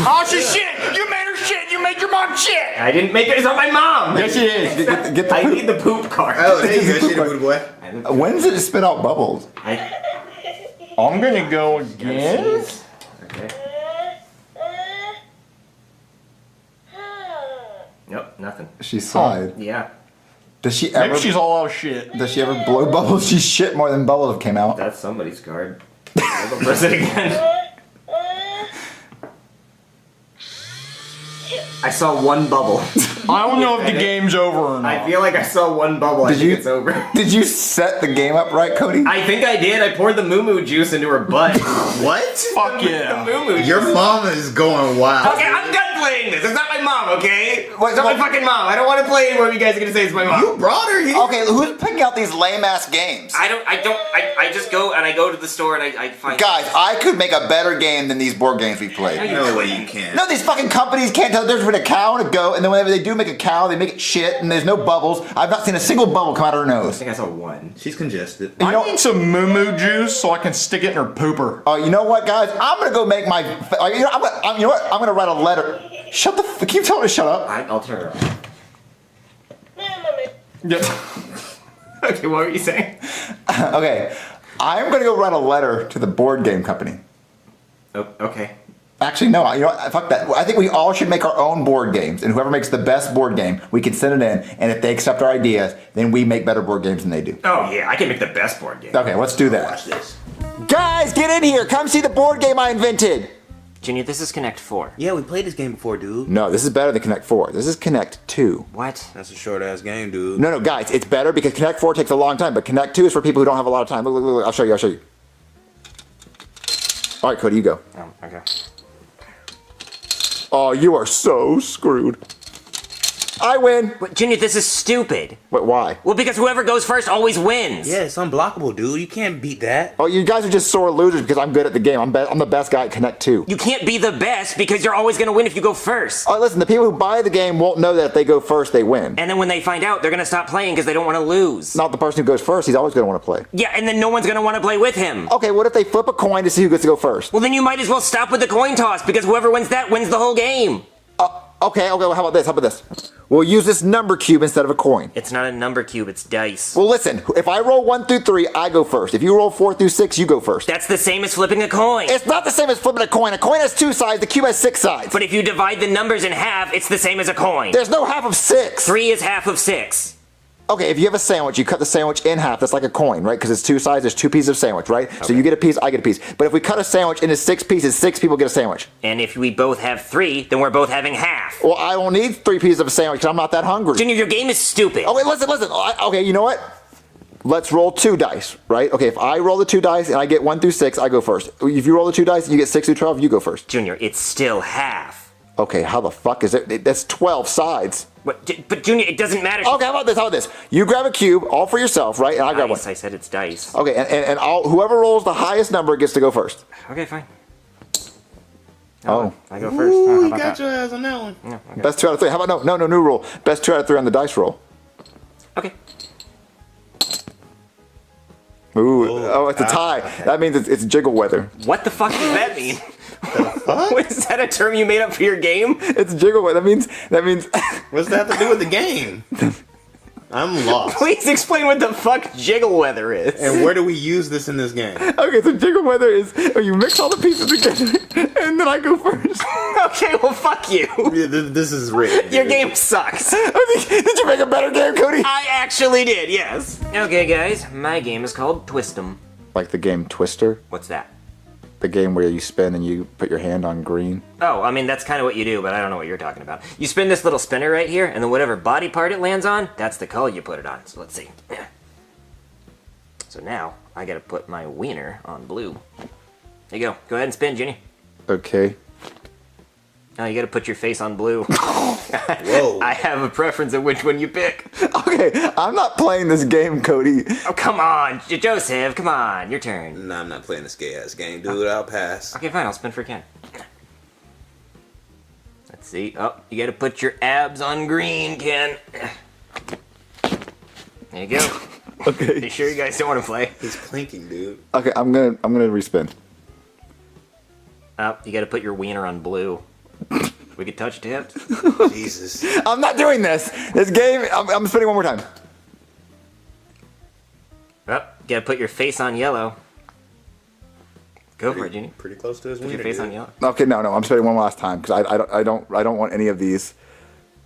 Oh, she's shit! You made her shit! You made your mom shit! I didn't make it. It's not my mom. Yes, it is. Get the I poop. need the poop card. Oh, there you go. She the booty boy. When does it spit out bubbles? I'm gonna go again. Okay. Nope, nothing. She sighed. Yeah, Does she ever? Maybe she's all out of shit. Does she ever blow bubbles? She shit more than bubbles have came out. that's somebody's card. I'll go press it again. I saw one bubble. I don't know if the game's over or not. I feel like I saw one bubble. I think it's over. Did you set the game up right, Cody? I think I did. I poured the moo juice into her butt. What? Fuck yeah. The moo Your juice. mom is going wild. Okay, I'm done playing this. It's not my mom, okay? Wait, It's not my what- fucking mom. I don't want to play where you guys are gonna say it's my mom. You brought her here. Okay, who's picking out these lame ass games? I just go and I go to the store and I find. Guys, I could make a better game than these board games we played. No way you can. No, these fucking companies can't tell the difference between a cow and a goat, and then whenever they do make a cow, they make it shit, and there's no bubbles. I've not seen a single bubble come out of her I nose. think I saw one. She's congested. You know, I need some moo juice so I can stick it in her pooper. you know what, guys? I'm gonna go make my. You know what? I'm gonna write a letter. Shut the. Keep telling her to shut up. I'll turn her off. Yep. Okay, what were you saying? Okay, I'm gonna go write a letter to the board game company. Oh, okay. Actually, no. You know what? Fuck that. I think we all should make our own board games, and whoever makes the best board game, we can send it in. And if they accept our ideas, then we make better board games than they do. Oh yeah, I can make the best board game. Okay, let's do that. Watch this. Guys, get in here. Come see the board game I invented. Junior, this is Connect 4. Yeah, we played this game before, dude. No, this is better than Connect 4. This is Connect 2. What? That's a short ass game, dude. No, guys, it's better because Connect 4 takes a long time, but Connect 2 is for people who don't have a lot of time. Look. I'll show you. All right, Cody, you go. Oh, okay. Oh, you are so screwed. I win. But Junior, this is stupid. But why? Well, because whoever goes first always wins. Yeah, it's unblockable, dude. You can't beat that. Oh, you guys are just sore losers because I'm good at the game. I'm the best guy at Connect 2. You can't be the best because you're always gonna win if you go first. Oh, listen, the people who buy the game won't know that if they go first, they win. And then when they find out, they're gonna stop playing because they don't want to lose. Not the person who goes first. He's always going to want to play. Yeah, and then no one's gonna want to play with him. Okay, what if they flip a coin to see who gets to go first? Well, then you might as well stop with the coin toss because whoever wins that wins the whole game. Okay, well, how about this? We'll use this number cube instead of a coin. It's not a number cube, it's dice. Well, listen, if I roll 1 through 3, I go first. If you roll 4 through 6, you go first. That's the same as flipping a coin. It's not the same as flipping a coin. A coin has 2 sides, the cube has 6 sides. But if you divide the numbers in half, it's the same as a coin. There's no half of 6. 3 is half of 6. Okay, if you have a sandwich, you cut the sandwich in half. That's like a coin, right? Because it's 2 sides, there's 2 pieces of sandwich, right? So you get a piece, I get a piece. But if we cut a sandwich into 6 pieces, 6 people get a sandwich. And if we both have 3, then we're both having half. Well, I don't need 3 pieces of a sandwich because I'm not that hungry. Junior, your game is stupid. Okay, listen. Okay, you know what? Let's roll 2 dice, right? Okay, if I roll the 2 dice and I get 1 through 6, I go first. If you roll the 2 dice and you get 6 through 12, you go first. Junior, it's still half. Okay, how the fuck is it? That's 12 sides. What? But Junior, it doesn't matter. Okay, how about this? How about this? You grab a cube, all for yourself, right? And I grab one. I said it's dice. Okay, and whoever rolls the highest number gets to go first. Okay, fine. Oh. I go first. Ooh, How you about got that? your ass on that one. Yeah, okay. Best 2 out of 3. How about no new rule. Best 2 out of 3 on the dice roll. Okay. Ooh, it's a tie. Okay. That means it's jiggle weather. What the fuck does that mean? Is that a term you made up for your game? It's jiggle weather. That means. What's that have to do with the game? I'm lost. Please explain what the fuck jiggle weather is. And where do we use this in this game? Okay, so jiggle weather is you mix all the pieces together, and then I go first. Okay, well, fuck you. This is rigged. Your game sucks. Did you make a better game, Cody? I actually did, yes. Okay, guys, my game is called Twist 'em. Like the game Twister, What's that? the game where you spin and you put your hand on green. Oh, I mean, that's kind of what you do, but I don't know what you're talking about. You spin this little spinner right here, and then whatever body part it lands on, that's the color you put it on. So let's see. So now, I gotta put my wiener on blue. There you go. Go ahead and spin, Junior. Okay. Now you gotta put your face on blue. Whoa. I have a preference of which one you pick. Okay, I'm not playing this game, Cody. Oh, come on, Joseph, come on, your turn. Nah, I'm not playing this gay ass game, dude. I'll pass. Okay, fine, I'll spin for Ken. Let's see. Oh, you gotta put your abs on green, Ken. There you go. Okay. You sure you guys don't want to play? He's clinking, dude. Okay, I'm gonna respin. Oh, you gotta put your wiener on blue. We could touch tips. Jesus. I'm not doing this. This game. I'm spinning one more time. Oh, you gotta put your face on yellow. Go for it, Junior. Pretty close to his Put wiener, your face dude. on yellow. Okay, no, I'm spinning one last time because I don't want any of these.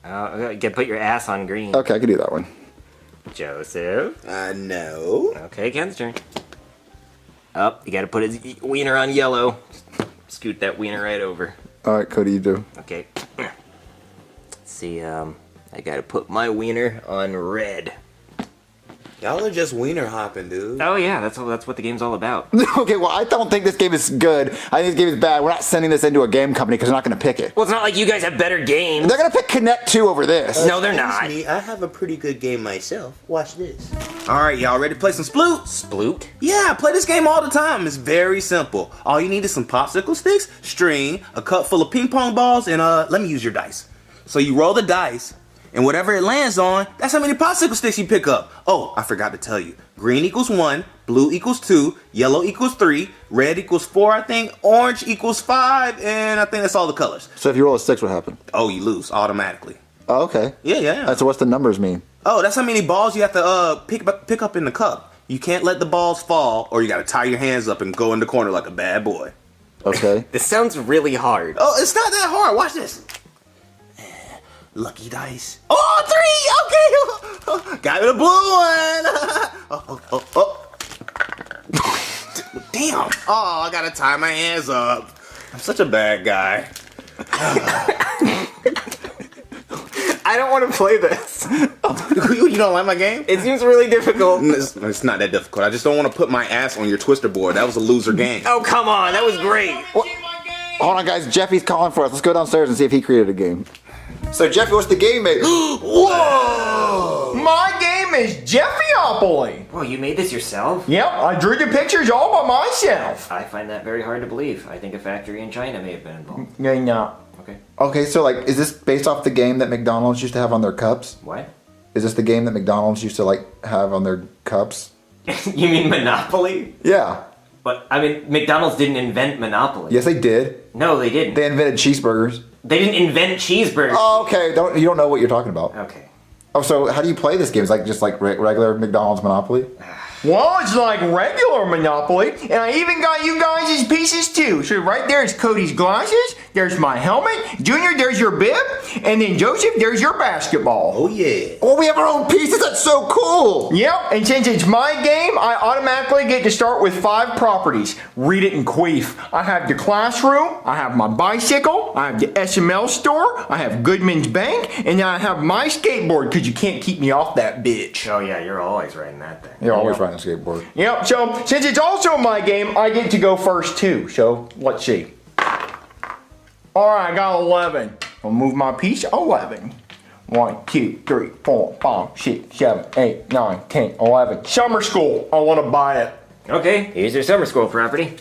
Oh, you gotta put your ass on green. Okay, I can do that one. Joseph. No. Okay, Ken's turn. Up, you gotta put his wiener on yellow. Scoot that wiener right over. All right, Cody, you do. Okay. Let's see, I gotta put my wiener on red. Y'all are just wiener hopping, dude. Oh yeah, that's what the game's all about. Okay, well, I don't think this game is good. I think this game is bad. We're not sending this into a game company because they're not going to pick it. Well, it's not like you guys have better games. They're going to pick Connect 2 over this. No, they're not. Me, I have a pretty good game myself. Watch this. All right, y'all ready to play some Sploot? Sploot? Yeah, I play this game all the time. It's very simple. All you need is some popsicle sticks, string, a cup full of ping pong balls, and let me use your dice. So you roll the dice, and whatever it lands on, that's how many popsicle sticks you pick up. Oh, I forgot to tell you. Green equals 1, blue equals 2, yellow equals 3, red equals 4, I think, orange equals 5, and I think that's all the colors. So if you roll a 6, what happened? Oh, you lose automatically. Oh, okay. Yeah. So what's the numbers mean? Oh, that's how many balls you have to pick up in the cup. You can't let the balls fall, or you gotta tie your hands up and go in the corner like a bad boy. Okay. This sounds really hard. Oh, it's not that hard. Watch this. Lucky dice. Oh, 3! Okay. Got me the blue one. Damn. Oh, I gotta tie my hands up. I'm such a bad guy. I don't want to play this. You don't like my game? It seems really difficult. It's not that difficult. I just don't want to put my ass on your twister board. That was a loser game. Oh, come on. That was great. Hold on, guys. Jeffy's calling for us. Let's go downstairs and see if he created a game. So, Jeffy, what's the game made? Whoa! My game is Jeffyopoly. Whoa, you made this yourself? Yep, I drew the pictures all by myself. I find that very hard to believe. I think a factory in China may have been involved. No. Okay. Okay, so, like, is this based off the game that McDonald's used to have on their cups? What? Is this the game that McDonald's used to, like, have on their cups? You mean Monopoly? Yeah. But, I mean, McDonald's didn't invent Monopoly. Yes, they did. No, they didn't. They invented cheeseburgers. They didn't invent cheeseburgers. Oh, okay. You don't know what you're talking about. Okay. Oh, so how do you play this game? It's like just like regular McDonald's Monopoly? Well, it's like regular Monopoly, and I even got you guys' pieces too. So right there is Cody's glasses, there's my helmet, Junior, there's your bib, and then Joseph, there's your basketball. Oh, yeah. Oh, we have our own pieces? That's so cool! Yep, and since it's my game, I automatically get to start with 5 properties. Read it in queef. I have the classroom, I have my bicycle, I have the SML store, I have Goodman's Bank, and then I have my skateboard, because you can't keep me off that bitch. Oh, yeah, you're always riding that thing. You're always riding a skateboard. Yep, so since it's also my game, I get to go first too. So let's see. Alright, I got 11. I'll move my piece. 11. 1, 2, 3, 4, 5, 6, 7, 8, 9, 10, 11. Summer school. I want to buy it. Okay, here's your summer school property.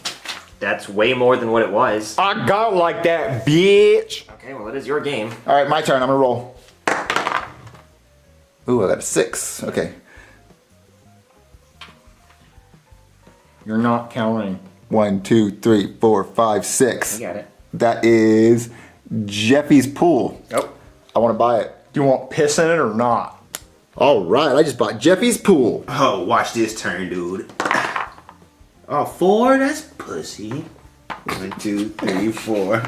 That's way more than what it was. I got it like that, bitch. Okay, well, it is your game. All right, my turn. I'm gonna roll. Ooh, I got a 6. Okay. You're not counting. 1, 2, 3, 4, 5, 6. You got it. That is Jeffy's pool. Nope. I want to buy it. Do you want piss in it or not? All right, I just bought Jeffy's pool. Oh, watch this turn, dude. Oh, 4? That's pussy. 1, 2, 3, 4.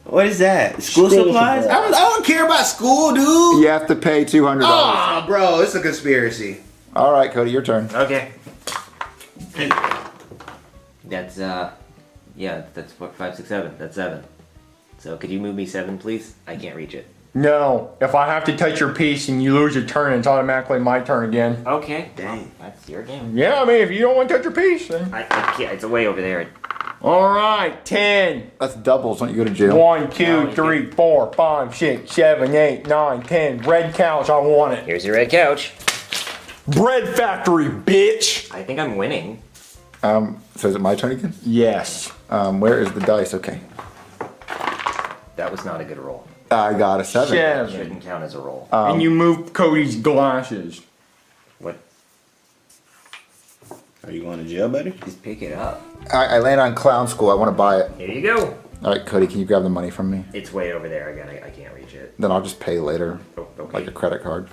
What is that? School supplies? I don't care about school, dude. You have to pay $200. Oh, bro, it's a conspiracy. All right, Cody, your turn. Okay. That's, yeah, that's what, 5, 6, 7. That's 7. So could you move me 7, please? I can't reach it. No. If I have to touch your piece and you lose your turn, it's automatically my turn again. Okay. Dang. Well, that's your game. Yeah, I mean, if you don't want to touch your piece, then. I can't. It's way over there. All right, 10. That's doubles. Don't you go to jail? 1, 2, 3, 4, 5, 6, 7, 8, 9, 10. Red couch, I want it. Here's your red couch. Bread factory, bitch. I think I'm winning. So is it my turn again? Yes. Where is the dice? Okay. That was not a good roll. I got a 7. 7. Shouldn't count as a roll. And you moved Cody's glasses. What? Are you going to jail, buddy? Just pick it up. All right, I land on clown school. I want to buy it. Here you go. All right, Cody, can you grab the money from me? It's way over there again. I can't reach it. Then I'll just pay later, Oh, okay. like a credit card.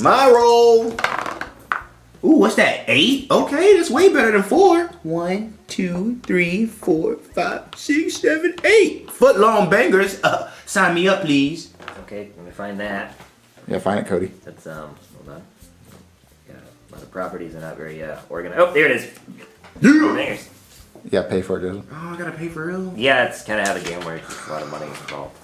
My roll. Ooh, what's that? 8? Okay, that's way better than 4. 1, 2, 3, 4, 5, 6, 7, 8. Foot long bangers. Sign me up, please. Okay, let me find that. Yeah, find it, Cody. That's, hold on. Yeah, a lot of properties are not very, organized. Oh, there it is. Bangers. Yeah, pay for it, dude. Oh, I gotta pay for real? Yeah, it's kind of how the game works. There's a lot of money involved.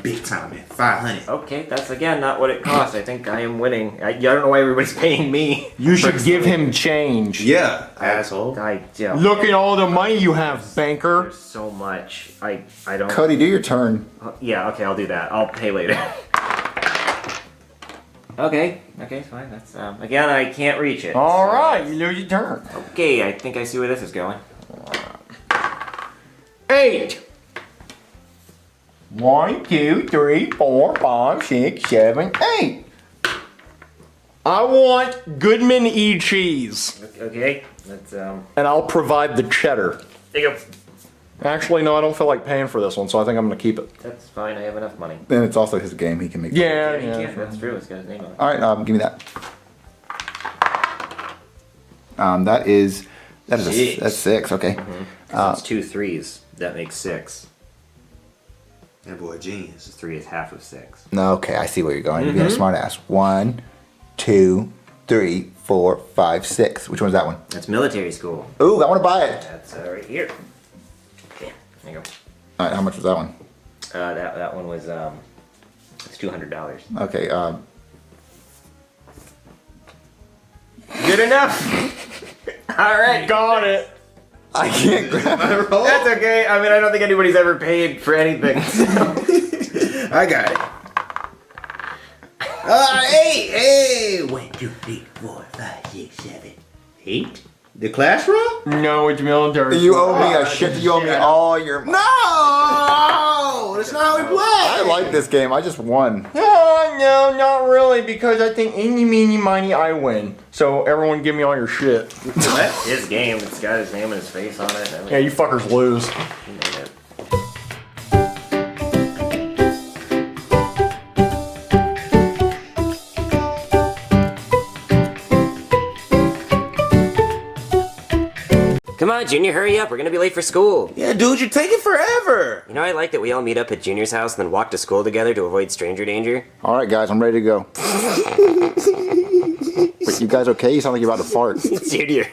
Big time, man. 500. Okay, that's again not what it costs. I think I am winning. I don't know why everybody's paying me. You should give him change. Yeah, asshole. Yeah. Look at all the money you have, banker. There's so much. I don't. Cody, do your turn. Yeah, okay, I'll do that. I'll pay later. Okay, fine. That's again, I can't reach it. All right, you lose your turn. Okay, I think I see where this is going. 8. 1, 2, 3, 4, 5, 6, 7, 8. I want Goodman E. cheese. Okay, that's And I'll provide the cheddar. There you go. Actually, no, I don't feel like paying for this one, so I think I'm gonna keep it. That's fine. I have enough money. Then it's also his game. He can make. Yeah, Yeah, yeah. that's true. It's got his name on it. All right, give me that. That is Six. that's 6. Okay. So it's 2 3s. That makes 6. That boy genius. 3 is half of 6. No, okay, I see where you're going. You're being a smart ass. 1, 2, 3, 4, 5, 6. Which one's that one? That's military school. Ooh, I want to buy it. That's right here. Yeah, there you go. All right, how much was that one? That one was it's $200. Okay. Good enough. All right, Got it. I can't grab it. that's okay. I mean, I don't think anybody's ever paid for anything. I got it. 8. Hey. 1, 2, 3, 4, 5, 6, 7, 8. The classroom? No, it's military. You owe me a shit. You owe me all your money. No! That's not how we play. I like this game. I just won. No, not really, because I think eeny, meeny, miny, I win. So everyone give me all your shit. That's his game. It's got his name and his face on it. Yeah, you fuckers lose. He made it. Come on, Junior, hurry up. We're gonna be late for school. Yeah, dude, you're taking forever. You know, I like that we all meet up at Junior's house and then walk to school together to avoid stranger danger. All right, guys, I'm ready to go. But you guys okay? You sound like you're about to fart. Junior,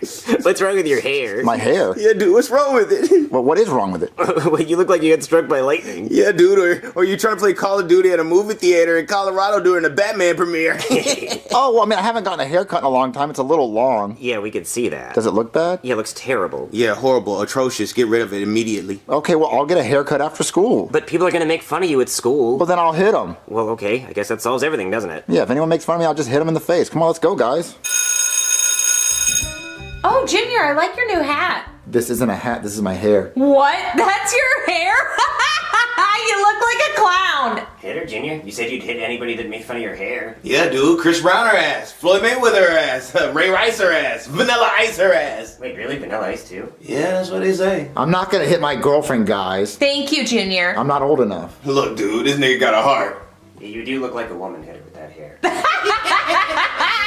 what's wrong with your hair? My hair? Yeah, dude, what's wrong with it? Well, what is wrong with it? Well, you look like you got struck by lightning. Yeah, dude, or you trying to play Call of Duty at a movie theater in Colorado during the Batman premiere. Oh, well, I mean, I haven't gotten a haircut in a long time. It's a little long. Yeah, we could see that. Does it look bad? Yeah, it looks terrible. Yeah, horrible, atrocious. Get rid of it immediately. Okay, well, I'll get a haircut after school. But people are gonna make fun of you at school. Well, then I'll hit them. Well, okay, I guess that solves everything, doesn't it? Yeah, if anyone makes fun of me, I'll just hit them in the face. Come on, let's go, guys. Oh, Junior, I like your new hat. This isn't a hat. This is my hair. What? That's your hair? You look like a clown. Hit her, Junior. You said you'd hit anybody that made fun of your hair. Yeah, dude, Chris Brown her ass, Floyd Mayweather her ass, Ray Rice her ass, Vanilla Ice her ass. Wait, really? Vanilla Ice too? Yeah, that's what they say. I'm not gonna hit my girlfriend, guys. Thank you, Junior. I'm not old enough. Look, dude, this nigga got a heart. Yeah, you do look like a woman hitter with that hair.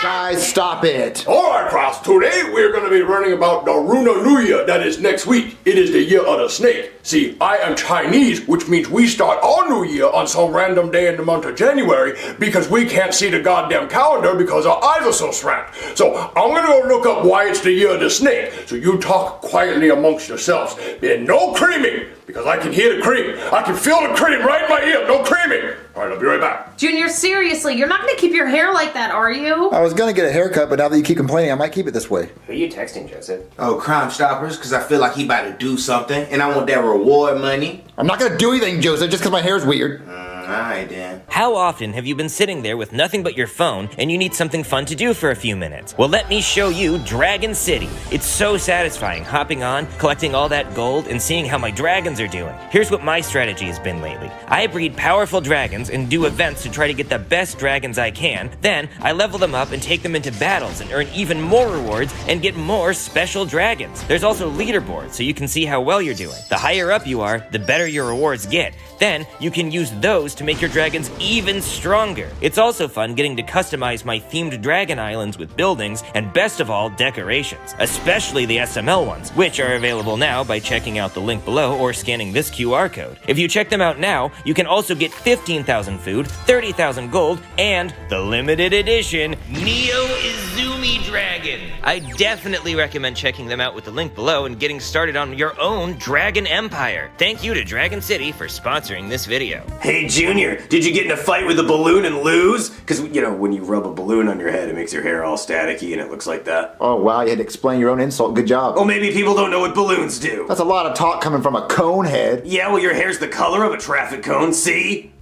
Guys, stop it. All right, class. Today we're going to be learning about the Lunar New Year. That is next week. It is the year of the snake. See, I am Chinese, which means we start our new year on some random day in the month of January because we can't see the goddamn calendar because our eyes are so strapped. So I'm going to go look up why it's the year of the snake. So you talk quietly amongst yourselves. And no creaming because I can hear the cream. I can feel the cream right in my ear. No creaming. All right, I'll be right back. Junior, seriously, you're not going to keep your hair like that, are you? I was gonna get a haircut, but now that you keep complaining, I might keep it this way. Who are you texting, Joseph? Oh, Crime Stoppers, because I feel like he about to do something, and I want that reward money. I'm not gonna do anything, Joseph, just because my hair's weird. Alright then. How often have you been sitting there with nothing but your phone and you need something fun to do for a few minutes? Well, let me show you Dragon City. It's so satisfying hopping on, collecting all that gold, and seeing how my dragons are doing. Here's what my strategy has been lately. I breed powerful dragons and do events to try to get the best dragons I can. Then I level them up and take them into battles and earn even more rewards and get more special dragons. There's also leaderboards so you can see how well you're doing. The higher up you are, the better your rewards get. Then you can use those to make your dragons even stronger. It's also fun getting to customize my themed dragon islands with buildings and best of all, decorations, especially the SML ones, which are available now by checking out the link below or scanning this QR code. If you check them out now, you can also get 15,000 food, 30,000 gold, and the limited edition Neo Izumi Dragon. I definitely recommend checking them out with the link below and getting started on your own Dragon Empire. Thank you to Dragon City for sponsoring this video. Hey, Junior, did you get in a fight with a balloon and lose? Because, you know, when you rub a balloon on your head, it makes your hair all staticky and it looks like that. Oh, wow, you had to explain your own insult. Good job. Well, maybe people don't know what balloons do. That's a lot of talk coming from a cone head. Yeah, well, your hair's the color of a traffic cone, see?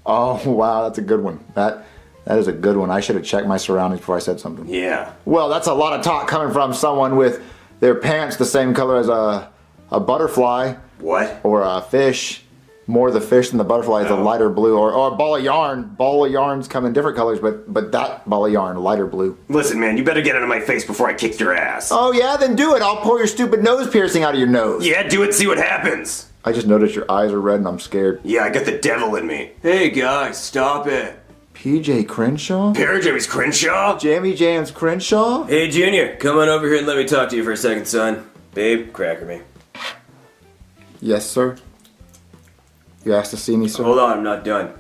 Oh, wow, that's a good one. That is a good one. I should have checked my surroundings before I said something. Yeah. Well, that's a lot of talk coming from someone with their pants the same color as a butterfly. What? Or a fish. More the fish than the butterfly is a lighter blue. Or a ball of yarn. Ball of yarns come in different colors, but that ball of yarn, lighter blue. Listen, man, you better get out of my face before I kick your ass. Oh, yeah? Then do it. I'll pull your stupid nose piercing out of your nose. Yeah, do it, see what happens. I just noticed your eyes are red and I'm scared. Yeah, I got the devil in me. Hey, guys, stop it. PJ Crenshaw? James Crenshaw? Jamie James Crenshaw? Hey, Junior, come on over here and let me talk to you for a second, son. Babe, cracker me. Yes, sir. You asked to see me, sir? Hold on, I'm not done.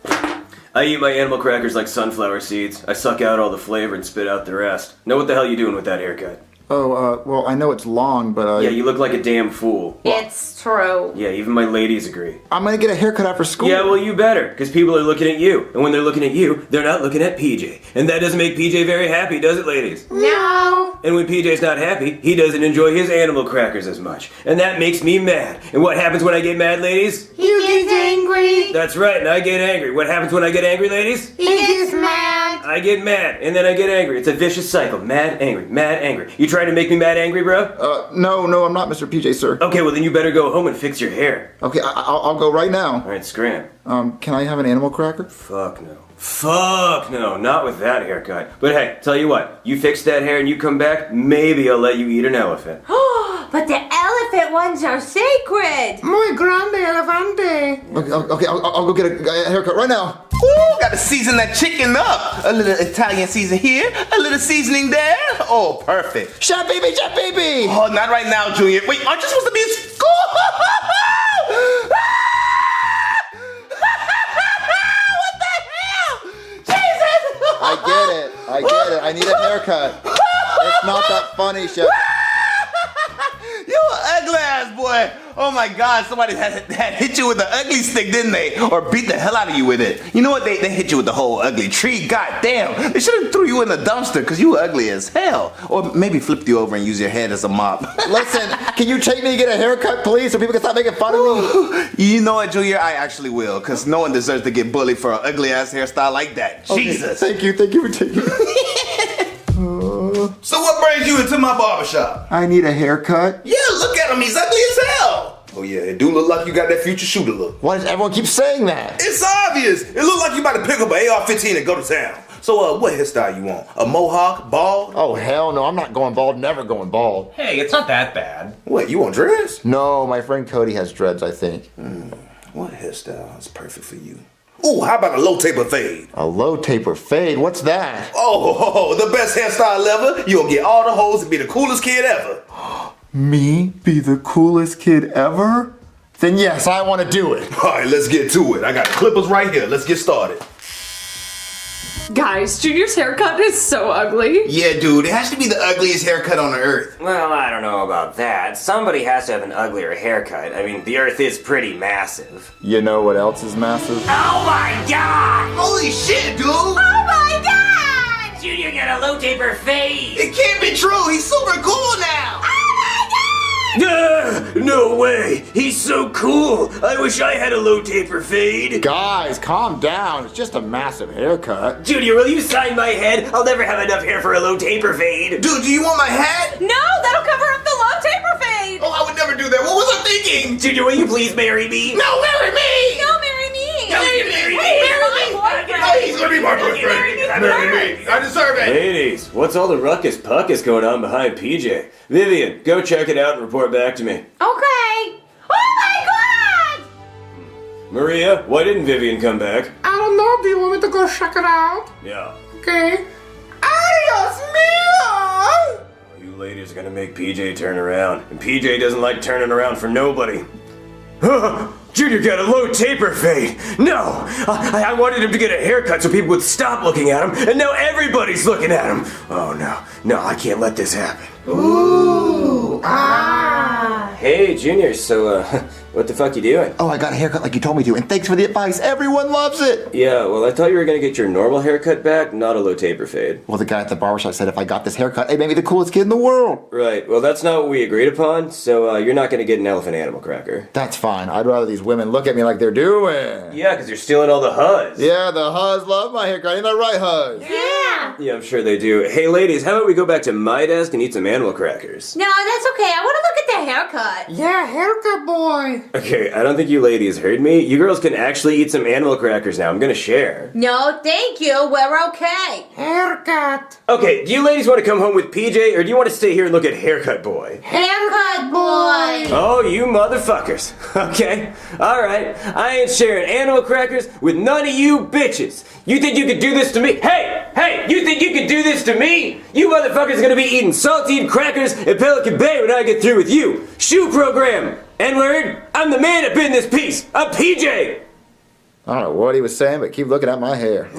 I eat my animal crackers like sunflower seeds. I suck out all the flavor and spit out the rest. Know what the hell you doing with that haircut? Oh, well, I know it's long, but Yeah, you look like a damn fool. It's true. Yeah, even my ladies agree. I'm gonna get a haircut after school. Yeah, well, you better, because people are looking at you. And when they're looking at you, they're not looking at PJ. And that doesn't make PJ very happy, does it, ladies? No. And when PJ's not happy, he doesn't enjoy his animal crackers as much. And that makes me mad. And what happens when I get mad, ladies? He gets angry. That's right, and I get angry. What happens when I get angry, ladies? He gets mad. I get mad, and then I get angry. It's a vicious cycle. Mad, angry, mad, angry. You trying to make me mad, angry, bro? No, I'm not Mr. PJ, sir. Okay, well then you better go home and fix your hair. Okay, I'll go right now. Alright, scram. Can I have an animal cracker? Fuck no. Fuck no, not with that haircut. But hey, tell you what, you fix that hair and you come back, maybe I'll let you eat an elephant. But the elephant ones are sacred. Muy grande elefante. Okay, I'll go get a haircut right now. Ooh, gotta season that chicken up. A little Italian season here, a little seasoning there. Oh, perfect. Chef baby, chef baby. Oh, not right now, Junior. Wait, aren't you supposed to be in school? I get it. I need a haircut. It's not that funny, Chef. You an ugly ass boy. Oh my God, somebody had hit you with the ugly stick, didn't they? Or beat the hell out of you with it. You know what? They hit you with the whole ugly tree. God damn. They should have threw you in the dumpster because you were ugly as hell. Or maybe flipped you over and used your head as a mop. Listen, can you take me to get a haircut, please, so people can stop making fun of me? You know what, Junior? I actually will, because no one deserves to get bullied for an ugly ass hairstyle like that. Okay, Jesus. Thank you for taking me. So what brings you into my barbershop? I need a haircut. Yeah, look at him. He's ugly as hell. Oh yeah, it do look like you got that future shooter look. Why does everyone keep saying that? It's obvious. It look like you about to pick up an AR-15 and go to town. So what hairstyle you want? A mohawk? Bald? Oh hell no, I'm not going bald, never going bald. Hey, it's not that bad. What, you want dreads? No, my friend Cody has dreads, I think. What hairstyle is perfect for you? Ooh, how about a low taper fade? A low taper fade? What's that? Oh, the best hairstyle ever. You'll get all the hoes and be the coolest kid ever. Me be the coolest kid ever? Then yes, I want to do it. All right, let's get to it. I got the clippers right here. Let's get started. Guys, Junior's haircut is so ugly. Yeah, dude, it has to be the ugliest haircut on the earth. Well, I don't know about that. Somebody has to have an uglier haircut. I mean, the earth is pretty massive. You know what else is massive? Oh my god! Holy shit, dude! Oh my god! Junior got a low taper fade! It can't be true. He's super cool now. No way! He's so cool! I wish I had a low taper fade! Guys, calm down. It's just a massive haircut. Junior, will you sign my head? I'll never have enough hair for a low taper fade. Dude, do you want my hat? No, that'll cover up the low taper fade. Oh, I would never do that. What was I thinking? Junior, will you please marry me? No, marry me! No, marry me. No, you marry me. Marry my boyfriend. He's gonna be my boyfriend. Marry me. I deserve it. Ladies, what's all the ruckus puckus going on behind PJ? Vivian, go check it out and report back to me. Okay. Oh my god! Maria, why didn't Vivian come back? I don't know. Do you want me to go check it out? Yeah. Okay. Adios, mio! You ladies are gonna make PJ turn around, and PJ doesn't like turning around for nobody. Junior got a low taper fade. No, I wanted him to get a haircut so people would stop looking at him, and now everybody's looking at him. Oh no, I can't let this happen. Ooh. Hey, Junior, so, what the fuck you doing? Oh, I got a haircut like you told me to, and thanks for the advice. Everyone loves it. Yeah, well, I thought you were gonna get your normal haircut back, not a low taper fade. Well, the guy at the barbershop said if I got this haircut, it made me the coolest kid in the world. Right, well, that's not what we agreed upon, so you're not gonna get an elephant animal cracker. That's fine. I'd rather these women look at me like they're doing. Yeah, because you're stealing all the huzz. Yeah, the huzz love my haircut. Ain't that right, huzz? Yeah. Yeah, I'm sure they do. Hey, ladies, how about we go back to my desk and eat some animal crackers? No, that's okay. I want to look at the haircut. Yeah, haircut boy. Okay, I don't think you ladies heard me. You girls can actually eat some animal crackers now. I'm gonna share. No, thank you. We're okay. Haircut. Okay, do you ladies want to come home with PJ, or do you want to stay here and look at Haircut Boy? Haircut boy. Oh, you motherfuckers. Okay, alright. I ain't sharing animal crackers with none of you bitches. You think you could do this to me? Hey, you think you could do this to me? You motherfuckers are gonna be eating saltine crackers at Pelican Bay when I get through with you. Shoe program. N-word, I'm the man up in this piece. I'm PJ. I don't know what he was saying, but keep looking at my hair.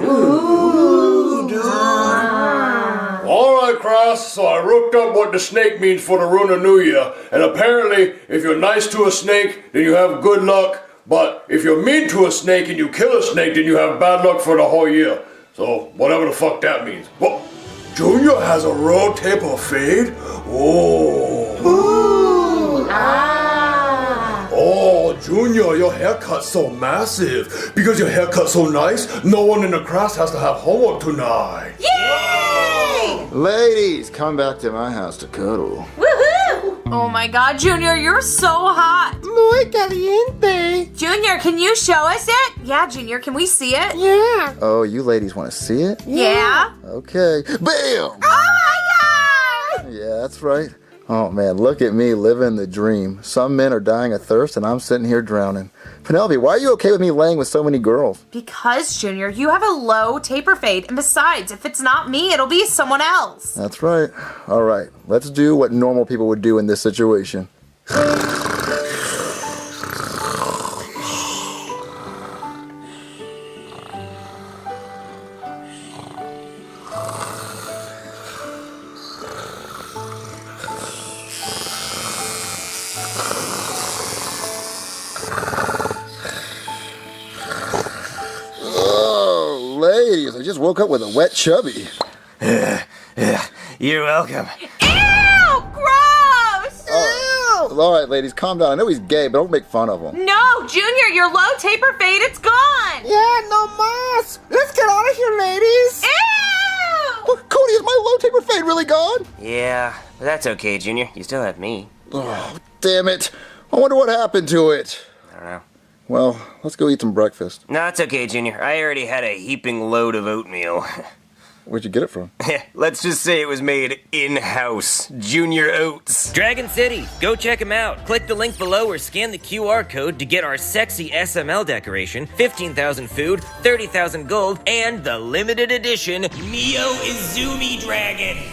Alright, Cross, so I looked up what the snake means for the Lunar New Year, and apparently, if you're nice to a snake, then you have good luck, but if you're mean to a snake and you kill a snake, then you have bad luck for the whole year. So, whatever the fuck that means. Well, Junior has a roll taper fade? Oh, Junior, your haircut's so massive. Because your haircut's so nice, no one in the class has to have homework tonight. Yay! Ladies, come back to my house to cuddle. Woohoo! Oh my god, Junior, you're so hot. Muy caliente. Junior, can you show us it? Yeah, Junior, can we see it? Yeah. Oh, you ladies want to see it? Yeah. Okay. Bam! Oh my god! Yeah, that's right. Oh man, look at me living the dream. Some men are dying of thirst and I'm sitting here drowning. Penelope, why are you okay with me laying with so many girls? Because, Junior, you have a low taper fade, and besides, if it's not me, it'll be someone else. That's right. All right, let's do what normal people would do in this situation. ladies, I just woke up with a wet chubby. You're welcome. Ew! Gross! All right, ladies, calm down. I know he's gay, but don't make fun of him. No, Junior, your low taper fade, it's gone! Yeah, no mas. Let's get out of here, ladies. Ew! Cody, is my low taper fade really gone? Yeah, but that's okay, Junior. You still have me. Oh, damn it. I wonder what happened to it. I don't know. Well, let's go eat some breakfast. No, it's okay, Junior. I already had a heaping load of oatmeal. Where'd you get it from? Let's just say it was made in-house. Junior Oats. Dragon City, go check them out. Click the link below or scan the QR code to get our sexy SML decoration, 15,000 food, 30,000 gold, and the limited edition Neo Izumi Dragon.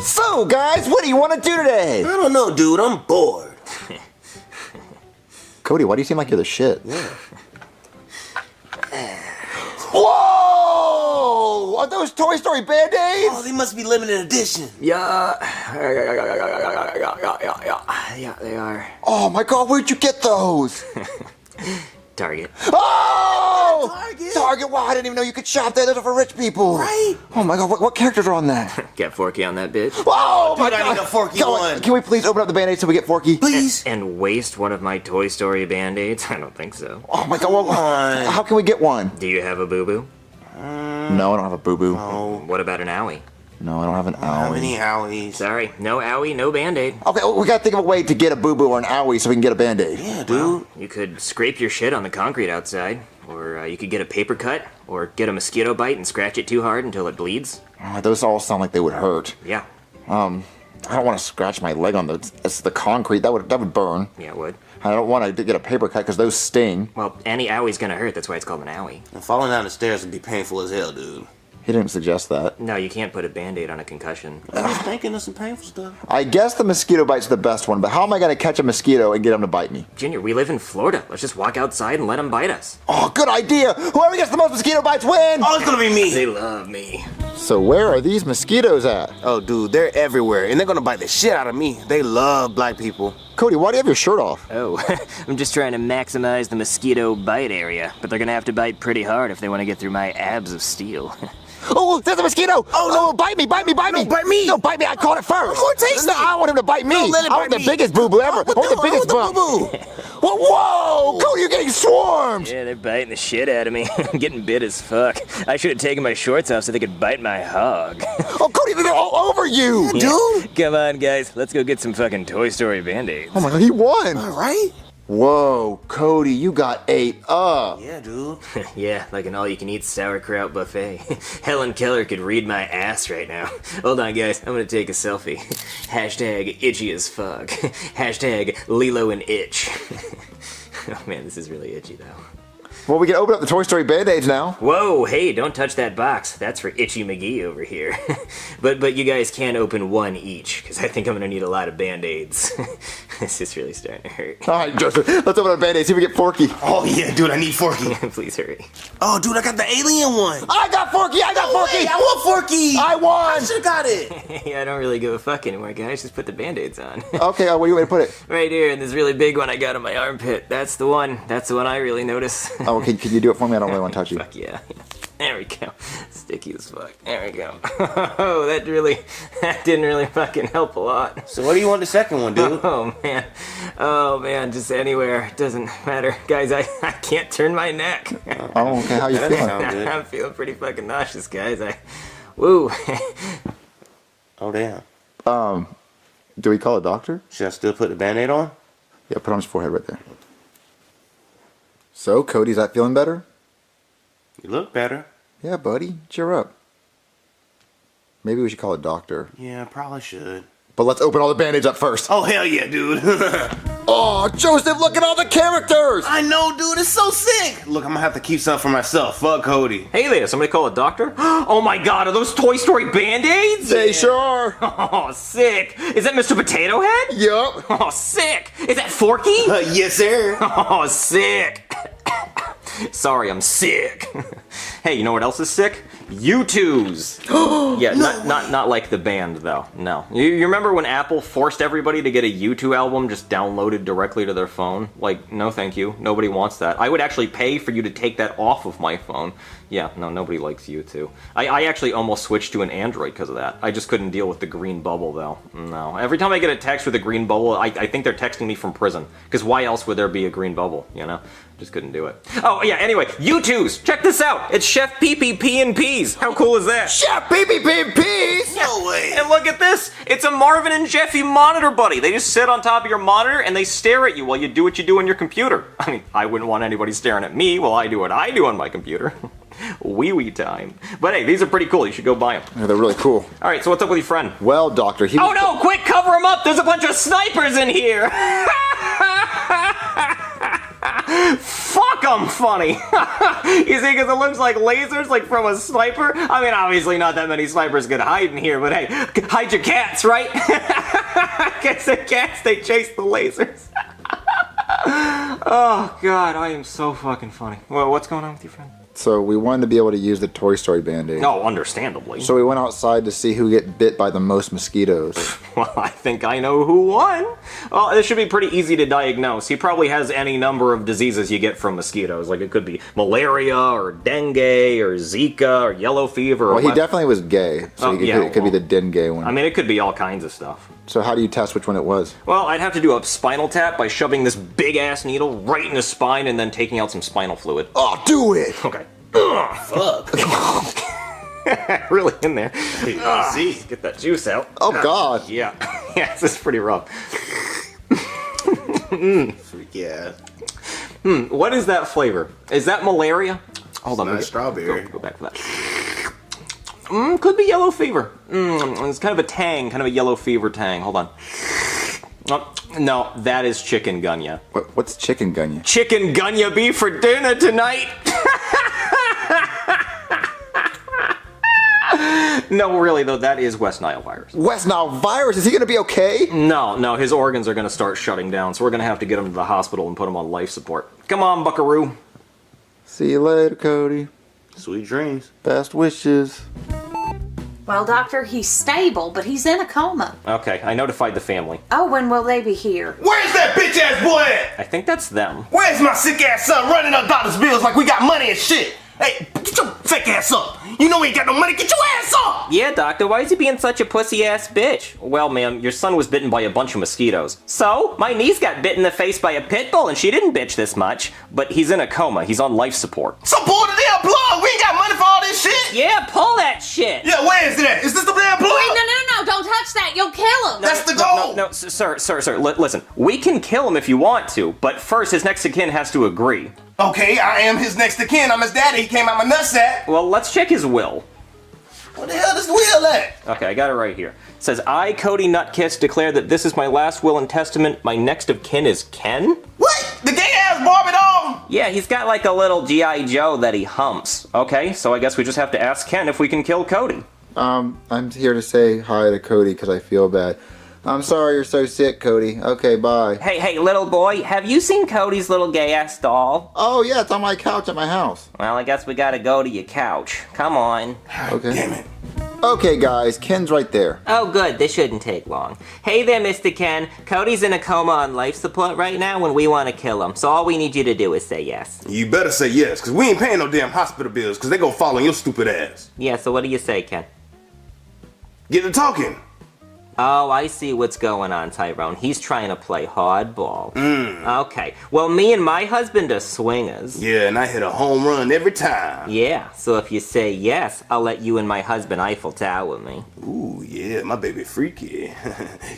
So, guys, what do you want to do today? I don't know, dude. I'm bored. Cody, why do you seem like you're the shit? Yeah. Whoa! Are those Toy Story Band-Aids? Oh, they must be limited edition. Yeah, they are. Oh my god, where'd you get those? Target. Oh! Target! Wow, I didn't even know you could shop there. Those are for rich people. Right? Oh my god, what characters are on that? Get Forky on that bitch. Oh my Dude, I god! need a Forky Go one. Can we please open up the Band-Aid so we get Forky? Please. And waste one of my Toy Story Band-Aids? I don't think so. Oh my god, well, how can we get one? Do you have a boo-boo? No, I don't have a boo-boo. What about an owie? No, I don't have an How owie. many owies? Sorry, no owie, no Band-Aid. Okay, well, we gotta think of a way to get a boo-boo or an owie so we can get a Band-Aid. Yeah, dude. You could scrape your shit on the concrete outside, or you could get a paper cut, or get a mosquito bite and scratch it too hard until it bleeds. Oh, those all sound like they would hurt. Yeah, I don't want to scratch my leg on the concrete. That would burn. yeah, it would. I don't want to get a paper cut because those sting. Well, any owie's gonna hurt, that's why it's called an owie. And falling down the stairs would be painful as hell, dude. He didn't suggest that. No, you can't put a Band-Aid on a concussion. I was thinking of some painful stuff. I guess the mosquito bite's the best one, but how am I going to catch a mosquito and get him to bite me? Junior, we live in Florida. Let's just walk outside and let them bite us. Oh, good idea! Whoever gets the most mosquito bites win! Oh, it's gonna be me. They love me. So where are these mosquitoes at? Oh, dude, they're everywhere, and they're gonna bite the shit out of me. They love black people. Cody, why do you have your shirt off? Oh, I'm just trying to maximize the mosquito bite area, but they're gonna have to bite pretty hard if they want to get through my abs of steel. Oh, there's a mosquito! Oh, no, bite me, bite me, bite me! No, bite me! No, bite me, I caught it first! More tasty! No, I want him to bite me! No, let it I want bite the me. biggest boo-boo ever! I want the biggest bump! Whoa! Cody, you're getting swarmed! Yeah, they're biting the shit out of me. I'm getting bit as fuck. I should have taken my shorts off so they could bite my hog. Oh, Cody, they're all over you! Dude! Come on, guys. Let's go get some fucking Toy Story Band-Aids. Oh my god, he won! All right. Whoa, Cody, you got ate up. Yeah, dude. Yeah, like an all-you-can-eat sauerkraut buffet. Helen Keller could read my ass right now. Hold on, guys. I'm gonna take a selfie. Hashtag itchy as fuck. Hashtag Lilo and Itch. Oh man, this is really itchy though. Well, we can open up the Toy Story Band-Aids now. Whoa, hey, don't touch that box. That's for Itchy McGee over here. but you guys can open one each, because I think I'm gonna need a lot of Band-Aids. This is really starting to hurt. All right, Joseph, let's open up Band-Aids, see if we get Forky. Oh, yeah, dude, I need Forky. Please hurry. Oh, dude, I got the alien one. I got Forky, I got Forky! Wait, I want Forky. I won! I should've got it. Yeah, I don't really give a fuck anymore, guys. Just put the Band-Aids on. Okay, where do you want me to put it? Right here, in this really big one I got on my armpit. That's the one. That's the one I really notice. Oh, can you do it for me? I don't really want to touch you. Fuck yeah. There we go. Sticky as fuck. There we go. Oh, that didn't really fucking help a lot. So what do you want the second one, dude? Oh man, just anywhere. It doesn't matter. Guys, I can't turn my neck. Oh, okay, how you That feeling? sound good. I'm feeling pretty fucking nauseous, guys. Woo. Oh, damn. Do we call a doctor? Should I still put the Band-Aid on? Yeah, put on his forehead right there. So, Cody, is that feeling better? You look better. Yeah, buddy, cheer up. Maybe we should call a doctor. Yeah, I probably should. But let's open all the Band-Aids up first. Oh, hell yeah, dude. Oh, Joseph, look at all the characters! I know, dude. It's so sick. Look, I'm gonna have to keep some for myself. Fuck Cody. Hey there, somebody call a doctor? Oh my god, are those Toy Story Band-Aids? They sure are. Oh, sick. Is that Mr. Potato Head? Yup. Oh, sick. Is that Forky? Yes, sir. Oh, sick. Sorry, I'm sick. Hey, you know what else is sick? U2s. Yeah, not like the band though. No. You remember when Apple forced everybody to get a U2 album just downloaded directly to their phone? Like, no thank you. Nobody wants that. I would actually pay for you to take that off of my phone. Yeah, no, nobody likes U2. I actually almost switched to an Android because of that. I just couldn't deal with the green bubble though. No. Every time I get a text with a green bubble, I think they're texting me from prison. Because why else would there be a green bubble, you know? Just couldn't do it. Oh, yeah, anyway, U2s! Check this out! It's Chef PPP and Peas! How cool is that? Chef PPP and Peas? No way! And look at this! It's a Marvin and Jeffy monitor buddy! They just sit on top of your monitor and they stare at you while you do what you do on your computer. I mean, I wouldn't want anybody staring at me while I do what I do on my computer. Wee time. But hey, these are pretty cool. You should go buy them. Yeah, they're really cool. Alright, so what's up with your friend? Well, Doctor, he Oh no! Quick, cover him up! There's a bunch of snipers in here! Fuck, I'm funny. You see, because it looks like lasers, like from a sniper. I mean, obviously not that many snipers could hide in here, but hey, hide your cats, right? Guess the cats, they chase the lasers. Oh, God, I am so fucking funny. Well, what's going on with your friend? So we wanted to be able to use the Toy Story Band-Aid. Oh, understandably. So we went outside to see who get bit by the most mosquitoes. Well, I think I know who won. Well, this should be pretty easy to diagnose. He probably has any number of diseases you get from mosquitoes. Like it could be malaria or dengue or Zika or yellow fever. Well, he definitely was gay, so it could be the dengue one. I mean, it could be all kinds of stuff. So how do you test which one it was? Well, I'd have to do a spinal tap by shoving this big-ass needle right in his spine and then taking out some spinal fluid. Oh, do it! Okay. Fuck. Really in there. See, get that juice out. Oh, God. Yeah. Yeah, this is pretty rough. Yeah. What is that flavor? Is that malaria? Hold on. Not strawberry. Go back for that. Could be yellow fever. It's kind of a tang, kind of a yellow fever tang. Hold on. No, that is chikungunya. What's chikungunya? Chikungunya beef for dinner tonight. No, really though, that is West Nile virus. West Nile virus? Is he gonna be okay? No, his organs are gonna start shutting down, so we're gonna have to get him to the hospital and put him on life support. Come on, buckaroo. See you later, Cody. Sweet dreams. Best wishes. Well, Doctor, he's stable, but he's in a coma. Okay, I notified the family. Oh, when will they be here? Where's that bitch ass boy at? I think that's them. Where's my sick ass son running up doctor's bills like we got money and shit? Hey, get your fake ass up. You know we ain't got no money, get your ass up! Yeah, Doctor, why is he being such a pussy-ass bitch? Well, ma'am, your son was bitten by a bunch of mosquitoes. So, my niece got bit in the face by a pit bull and she didn't bitch this much. But he's in a coma, he's on life support. So pull the damn plug, we ain't got money for all this shit! Yeah, pull that shit! Yeah, where is it at? Is this the damn plug? Wait, no, don't touch that, you'll kill him! That's the goal! No, sir, listen, we can kill him if you want to, but first his next of kin has to agree. Okay, I am his next of kin. I'm his daddy. He came out my nutsack. Well, let's check his will. What the hell is the will at? Okay, I got it right here. It says, I, Cody Nutkiss, declare that this is my last will and testament. My next of kin is Ken? What? The gay-ass Barbie doll? Yeah, he's got like a little G.I. Joe that he humps. Okay, so I guess we just have to ask Ken if we can kill Cody. I'm here to say hi to Cody because I feel bad. I'm sorry you're so sick, Cody. Okay, bye. Hey, little boy, have you seen Cody's little gay-ass doll? Oh, yeah, it's on my couch at my house. Well, I guess we gotta go to your couch. Come on. Okay. Damn it. Okay, guys, Ken's right there. Oh, good. This shouldn't take long. Hey there, Mr. Ken. Cody's in a coma on life support right now and we want to kill him. So all we need you to do is say yes. You better say yes, because we ain't paying no damn hospital bills, because they gonna fall on your stupid ass. Yeah, so what do you say, Ken? Get to talking. Oh, I see what's going on, Tyrone. He's trying to play hardball. Okay. Well, me and my husband are swingers. Yeah, and I hit a home run every time. Yeah, so if you say yes, I'll let you and my husband Eiffel Tower me. Ooh, yeah, my baby freaky.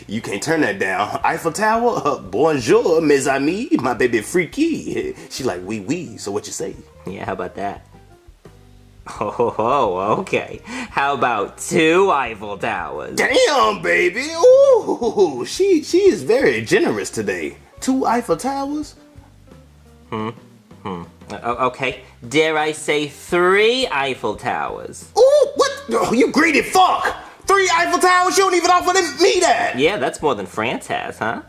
You can't turn that down. Eiffel Tower? Bonjour, mes amis. My baby freaky. She like wee wee, so what you say? Yeah, how about that? Oh, okay. How about 2 Eiffel Towers? Damn, baby. Ooh, she is very generous today. 2 Eiffel Towers? Okay. Dare I say 3 Eiffel Towers? Ooh, what? Oh, you greedy fuck. 3 Eiffel Towers? You don't even offer me that. Yeah, that's more than France has, huh?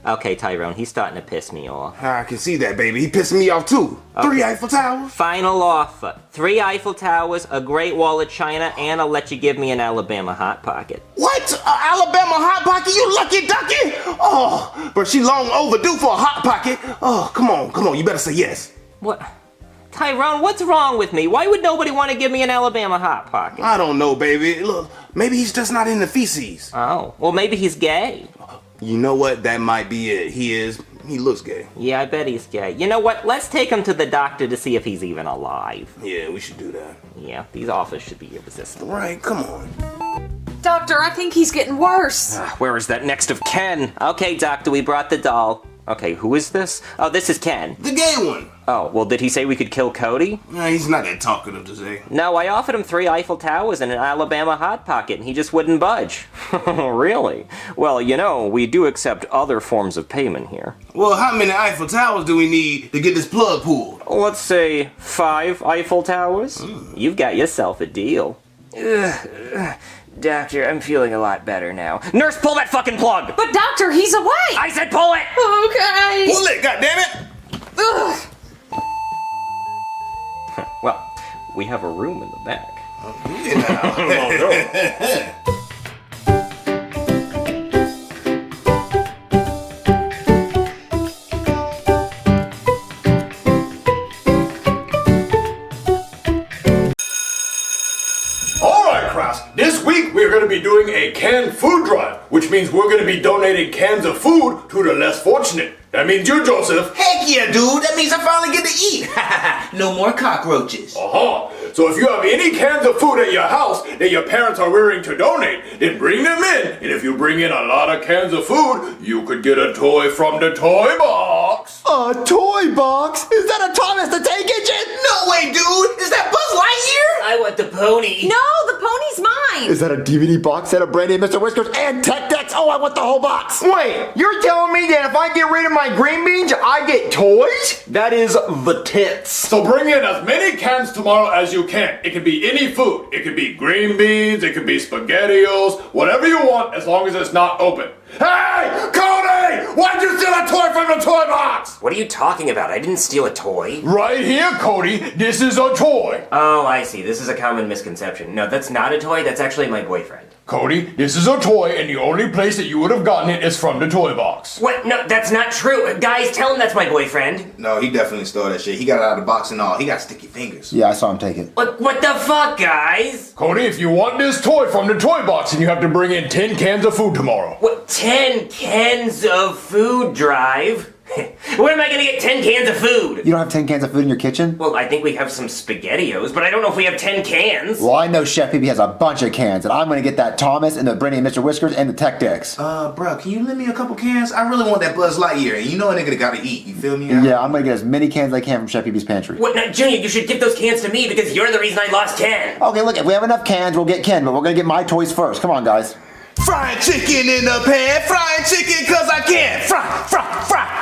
Okay, Tyrone, he's starting to piss me off. I can see that, baby. He pissing me off too. Okay. 3 Eiffel Towers? Final offer. 3 Eiffel Towers, a Great Wall of China, and I'll let you give me an Alabama Hot Pocket. What? Alabama Hot Pocket? You lucky ducky? Oh, but she long overdue for a Hot Pocket. Oh, come on. You better say yes. What? Tyrone, what's wrong with me? Why would nobody want to give me an Alabama Hot Pocket? I don't know, baby. Look, maybe he's just not into feces. Oh, well, maybe he's gay. You know what? That might be it. He looks gay. Yeah, I bet he's gay. You know what? Let's take him to the doctor to see if he's even alive. Yeah, we should do that. Yeah, these offers should be irresistible. Right, come on. Doctor, I think he's getting worse. Where is that next of Ken? Okay, doctor, we brought the doll. Okay, who is this? Oh, this is Ken. The gay one. Oh, well, did he say we could kill Cody? Nah, he's not that talkative to say. No, I offered him 3 Eiffel Towers and an Alabama Hot Pocket, and he just wouldn't budge. Really? Well, you know, we do accept other forms of payment here. Well, how many Eiffel Towers do we need to get this plug pulled? Let's say 5 Eiffel Towers. You've got yourself a deal. Doctor, I'm feeling a lot better now. Nurse, pull that fucking plug! But doctor, he's awake! I said pull it! Okay! Pull it, goddammit! Ugh. Well, we have a room in the back. Alright, Kraus, this week we're going to be doing a canned food drive, which means we're going to be donating cans of food to the less fortunate. That means you, Joseph. Heck yeah, dude. That means I finally get to eat. No more cockroaches. So if you have any cans of food at your house that your parents are willing to donate, then bring them in. And if you bring in a lot of cans of food, you could get a toy from the toy box. A toy box? Is that a Thomas the Tank Engine? No way, dude. Is that Buzz Lightyear? I want the pony. No, the pony's mine! Is that a DVD box set of Brandy and Mr. Whiskers and Tech Decks? Oh, I want the whole box. Wait, you're telling me that if I get rid of my green beans, I get toys? That is the tits. So bring in as many cans tomorrow as you can. It could be any food. It could be green beans, it could be SpaghettiOs, whatever you want as long as it's not open. Hey, Cody! Why'd you steal a toy from the toy box? What are you talking about? I didn't steal a toy. Right here, Cody. This is a toy. Oh, I see. This is a common misconception. No, that's not a toy. That's actually my boyfriend. Cody, this is a toy, and the only place that you would have gotten it is from the toy box. What? No, that's not true. Guys, tell him that's my boyfriend. No, he definitely stole that shit. He got it out of the box and all. He got sticky fingers. Yeah, I saw him take it. What the fuck, guys? Cody, if you want this toy from the toy box, then you have to bring in 10 cans of food tomorrow. What? 10 cans of food drive? Where am I gonna get 10 cans of food? You don't have 10 cans of food in your kitchen? Well, I think we have some SpaghettiOs, but I don't know if we have 10 cans. Well, I know Chef Pee has a bunch of cans, and I'm gonna get that Thomas and the Brandy and Mr. Whiskers and the Tech Decks. Bro, can you lend me a couple cans? I really want that Buzz Lightyear, and you know a nigga gotta eat, you feel me? Yeah, I'm gonna get as many cans as I can from Chef Pee's pantry. What? Now, Junior, you should give those cans to me because you're the reason I lost Ken. Okay, look, if we have enough cans, we'll get Ken, but we're gonna get my toys first. Come on, guys. Frying chicken in the pan, frying chicken cause I can. Fry,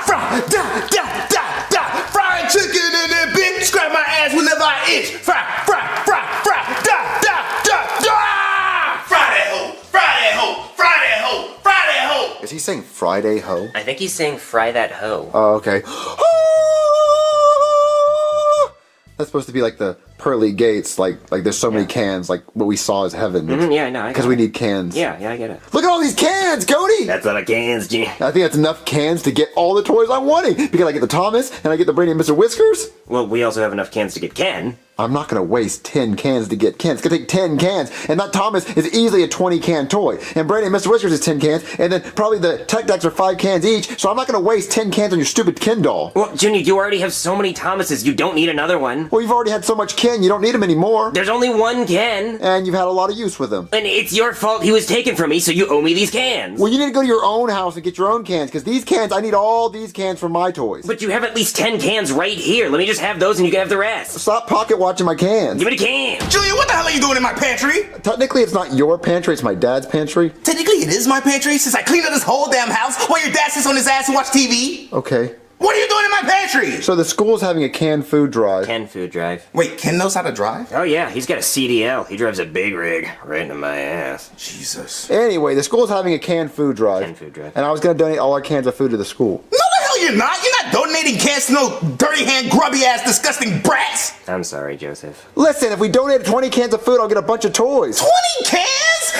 da, da, da, da. Frying chicken in that bitch, scrap my ass whenever I itch. Fry, da, da, da, da. Fry that hoe, fry that hoe, fry that hoe, fry that hoe. Is he saying Friday ho? I think he's saying fry that hoe. Oh, okay. That's supposed to be like the pearly gates, like there's so many cans, like what we saw is heaven. Yeah, I know. Because we need cans. Yeah, I get it. Look at all these cans, Cody! That's a lot of cans, G. I think that's enough cans to get all the toys I'm wanting. Because I get the Thomas, and I get the Brandy and Mr. Whiskers. Well, we also have enough cans to get Ken. I'm not gonna waste 10 cans to get Ken. It's gonna take 10 cans. And that Thomas is easily a 20 can toy. And Brandy and Mr. Whiskers is 10 cans. And then probably the Tech Decks are 5 cans each. So I'm not gonna waste 10 cans on your stupid Ken doll. Well, Junior, you already have so many Thomases. You don't need another one. Well, you've already had so much Ken, you don't need them anymore. There's only one Ken. And you've had a lot of use with them. And it's your fault he was taken from me, so you owe me these cans. Well, you need to go to your own house and get your own cans. Because these cans, I need all these cans for my toys. But you have at least 10 cans right here. Let me just have those and you can have the rest. Stop pocket watching my cans. Give me the can. Julia, what the hell are you doing in my pantry? Technically, it's not your pantry, it's my dad's pantry. Technically, it is my pantry since I cleaned up this whole damn house while your dad sits on his ass and watch TV. Okay. What are you doing in my pantry? So the school's having a canned food drive. Canned food drive. Wait, Ken knows how to drive? Oh yeah, he's got a CDL. He drives a big rig right into my ass. Jesus. Anyway, the school's having a canned food drive. Canned food drive. And I was going to donate all our cans of food to the school. No, the hell you're not. You're not donating cans to no dirty hand, grubby ass, disgusting brats. I'm sorry, Joseph. Listen, if we donate 20 cans of food, I'll get a bunch of toys. 20 cans?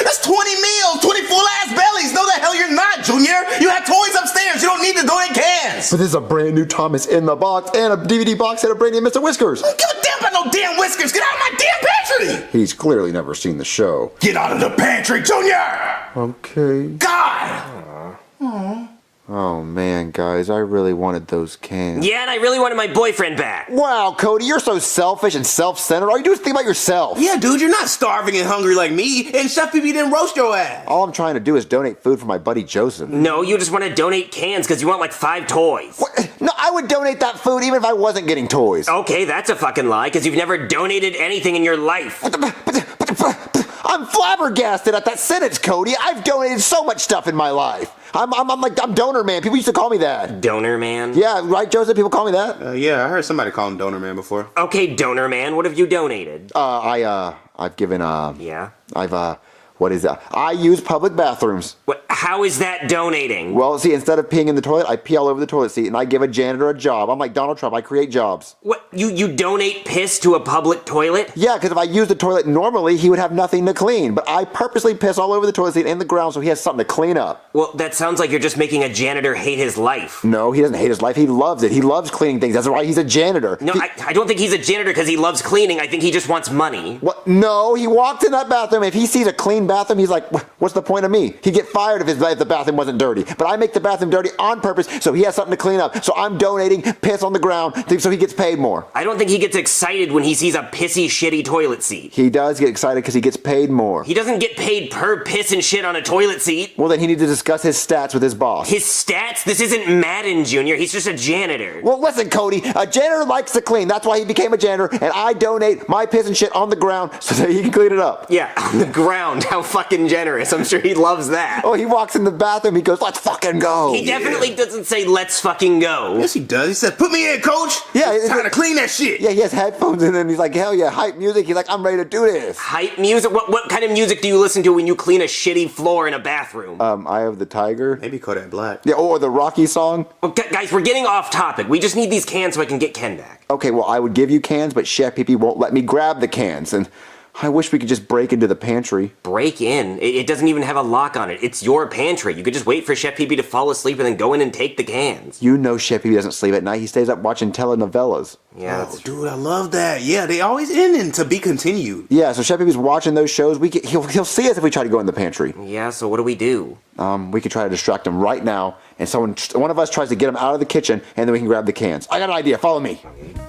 That's 20 meals, 20 full ass bellies. No, the hell you're not, Junior. You have toys upstairs. You don't need to donate cans. But this is a brand new Thomas in the box and a DVD box set of brand new Mr. Whiskers. I don't give a damn about no damn Whiskers. Get out of my damn pantry. He's clearly never seen the show. Get out of the pantry, Junior. Okay. God. Oh man, guys, I really wanted those cans. Yeah, and I really wanted my boyfriend back. Wow, Cody, you're so selfish and self-centered. All you do is think about yourself. Yeah, dude, you're not starving and hungry like me, and Chef PB didn't roast your ass. All I'm trying to do is donate food for my buddy Joseph. No, you just want to donate cans because you want like 5 toys. What? No, I would donate that food even if I wasn't getting toys. Okay, that's a fucking lie because you've never donated anything in your life. I'm flabbergasted at that sentence, Cody. I've donated so much stuff in my life. I'm donor man. People used to call me that. Donor man? Yeah, right, Joseph? People call me that. Yeah, I heard somebody call him Donor Man before. Okay, donor man, what have you donated? I've given, Yeah? what is that? I use public bathrooms. What, how is that donating? Well, see, instead of peeing in the toilet, I pee all over the toilet seat, and I give a janitor a job. I'm like Donald Trump. I create jobs. What, you donate piss to a public toilet? Yeah, because if I used the toilet normally, he would have nothing to clean. But I purposely piss all over the toilet seat and the ground so he has something to clean up. Well, that sounds like you're just making a janitor hate his life. No, he doesn't hate his life. He loves it. He loves cleaning things. That's why he's a janitor. No, I don't think he's a janitor because he loves cleaning. I think he just wants money. What? No, he walks in that bathroom. If he sees a clean bathroom, he's like, what's the point of me? He'd get fired if the bathroom wasn't dirty. But I make the bathroom dirty on purpose so he has something to clean up. So I'm donating piss on the ground so he gets paid more. I don't think he gets excited when he sees a pissy, shitty toilet seat. He does get excited because he gets paid more. He doesn't get paid per piss and shit on a toilet seat. Well, then he needs to discuss his stats with his boss. His stats? This isn't Madden, Junior. He's just a janitor. Well, listen, Cody. A janitor likes to clean. That's why he became a janitor. And I donate my piss and shit on the ground so that he can clean it up. Yeah, on the ground. How fucking generous. I'm sure he loves that. Oh, he walks in the bathroom. He goes, let's fucking go. He definitely doesn't say, let's fucking go. Yes, he does. He said, put me in, coach. Yeah. It's time to clean that shit. Yeah, he has headphones in and he's like, hell yeah, hype music. He's like, I'm ready to do this. Hype music? What kind of music do you listen to when you clean a shitty floor in a bathroom? Eye of the Tiger. Maybe Kodak Black. Yeah, or the Rocky song. Well, guys, we're getting off topic. We just need these cans so I can get Ken back. Okay, well, I would give you cans, but Chef Pee Pee won't let me grab the cans. And I wish we could just break into the pantry. Break in? It doesn't even have a lock on it. It's your pantry. You could just wait for Chef Pee Pee to fall asleep and then go in and take the cans. You know Chef Pee Pee doesn't sleep at night. He stays up watching telenovelas. Yeah, that's true. Dude, I love that. Yeah, they always end in to be continued. Yeah, so Chef Pee Pee's watching those shows. He'll see us if we try to go in the pantry. Yeah, so what do we do? We could try to distract him right now, and one of us tries to get him out of the kitchen, and then we can grab the cans. I got an idea. Follow me.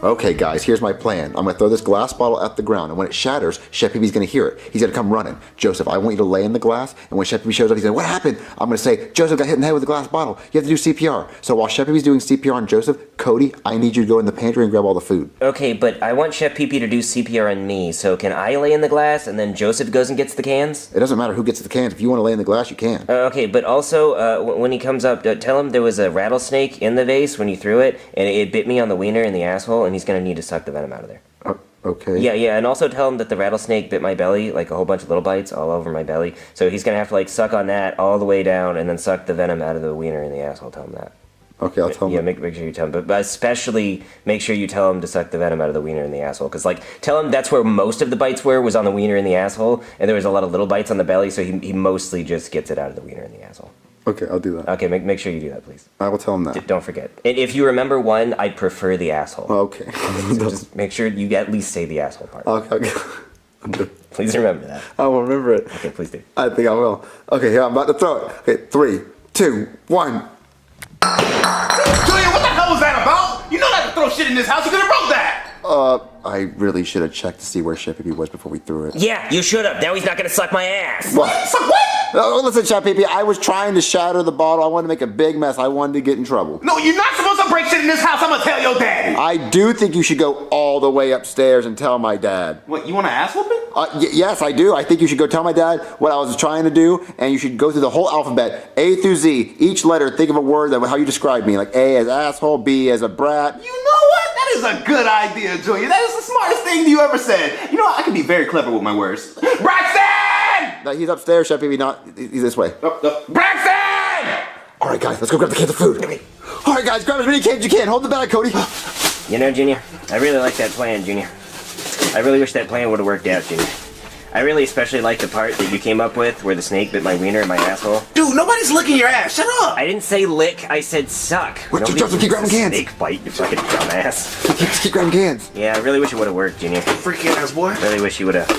Okay, guys, here's my plan. I'm going to throw this glass bottle at the ground, and when it shatters, Chef Pee Pee's going to hear it. He's going to come running. Joseph, I want you to lay in the glass, and when Chef Pee Pee shows up, he's going, what happened? I'm going to say, Joseph got hit in the head with a glass bottle. You have to do CPR. So while Chef Pee Pee's doing CPR on Joseph, Cody, I need you to go in the pantry and grab all the food. Okay, but I want Chef Pee Pee to do CPR on me, so can I lay in the glass and then Joseph goes and gets the cans? It doesn't matter who gets the cans. If you want to lay in the glass, you can. Okay, but also, when he comes up, tell him there was a rattlesnake in the vase when you threw it, and it bit me on the wiener in the asshole, and he's gonna need to suck the venom out of there. Okay. Yeah, and also tell him that the rattlesnake bit my belly, like a whole bunch of little bites all over my belly, so he's gonna have to, like, suck on that all the way down, and then suck the venom out of the wiener in the asshole. Tell him that. Okay, I'll tell him. Yeah, make sure you tell him. But especially make sure you tell him to suck the venom out of the wiener in the asshole. Because, like, tell him that's where most of the bites were, was on the wiener in the asshole. And there was a lot of little bites on the belly, so he mostly just gets it out of the wiener in the asshole. Okay, I'll do that. Okay, make sure you do that, please. I will tell him that. Don't forget. And if you remember one, I prefer the asshole. Okay. So just make sure you at least say the asshole part. Okay. Please remember that. I will remember it. Okay, please do. I think I will. Okay, here, I'm about to throw it. Okay, 3, 2, 1. Julian, what the hell was that about? You know not to throw shit in this house. You could have broke that. I really should have checked to see where Chef Pee Pee was before we threw it. Yeah, you should have. Now he's not gonna suck my ass. What? Suck what? No, listen, Chef Pee Pee, I was trying to shatter the bottle. I wanted to make a big mess. I wanted to get in trouble. No, you're not supposed to some break shit in this house, I'm gonna tell your daddy. I do think you should go all the way upstairs and tell my dad. What, you want to ass whooping? Yes, I do. I think you should go tell my dad what I was trying to do, and you should go through the whole alphabet, A through Z. Each letter, think of a word that how you describe me, like A as asshole, B as a brat. You know what? That is a good idea, Junior. That is the smartest thing you ever said. You know what? I can be very clever with my words. Braxton! No, he's upstairs, Chef Pee-Pee, he's this way. Braxton! All right, guys, let's go grab the cans of food. All right, guys, grab as many cans as you can. Hold the bag, Cody. You know, Junior, I really like that plan, Junior. I really wish that plan would have worked out, Junior. I really especially like the part that you came up with where the snake bit my wiener in my asshole. Dude, nobody's licking your ass. Shut up. I didn't say lick, I said suck. Joseph, keep grabbing cans. Snake bite, you fucking dumbass. Keep grabbing cans. Yeah, I really wish it would have worked, Junior. Freaky ass boy. Really wish you would have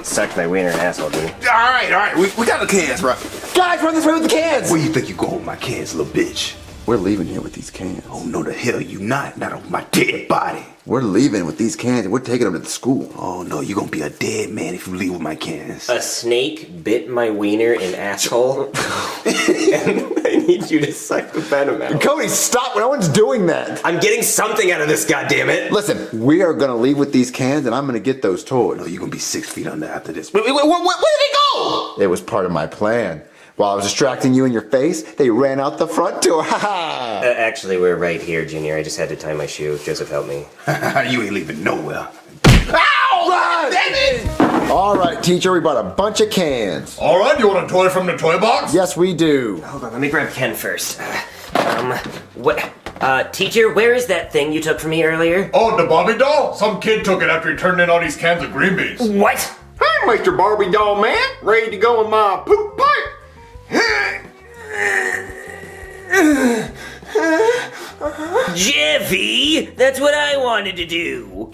sucked my wiener and asshole, Junior. All right. We got the cans, bro. Guys, run this way with the cans. Where you think you going with my cans, little bitch? We're leaving here with these cans. Oh, no, the hell you not. Not on my dead body. We're leaving with these cans and we're taking them to the school. Oh, no, you're gonna be a dead man if you leave with my cans. A snake bit my wiener and asshole, and I need you to suck the venom out. Cody, stop. No one's doing that. I'm getting something out of this, goddammit. Listen, we are going to leave with these cans and I'm going to get those toys. No, you're gonna be 6 feet under after this. Where did it go? It was part of my plan. While I was distracting you in your face, they ran out the front door. Ha ha! Actually, we're right here, Junior. I just had to tie my shoe. Joseph helped me. You ain't leaving nowhere. Ow! Damn it! All right, teacher, we bought a bunch of cans. All right, you want a toy from the toy box? Yes, we do. Hold on, let me grab Ken first. Teacher, where is that thing you took from me earlier? Oh, the Bobby doll? Some kid took it after he turned in all these cans of green beans. What? Hey, Mr. Barbie doll man. Ready to go in my poop pipe? Jeffy, that's what I wanted to do.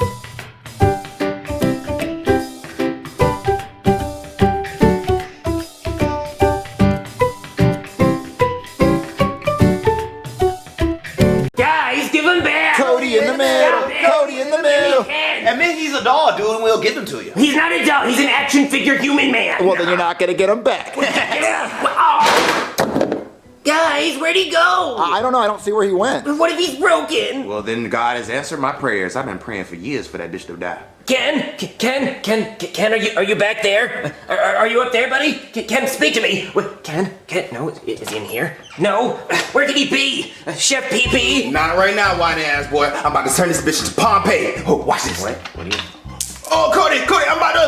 Guys, give him back! Cody in the middle! Cody in the middle! Admit he's a doll, dude, and we'll give him to you. He's not a doll, he's an action figure human man! Well, then you're not going to get him back. Guys, where'd he go? I don't know. I don't see where he went. What if he's broken? Well, then God has answered my prayers. I've been praying for years for that bitch to die. Ken, are you back there? Are you up there, buddy? Ken, speak to me. Ken, no, is he in here? No, where could he be? Chef Pee-Pee? Not right now, whiny ass boy. I'm about to turn this bitch into Pompeii. Oh, watch this. What are you? Oh, Cody, I'm about to.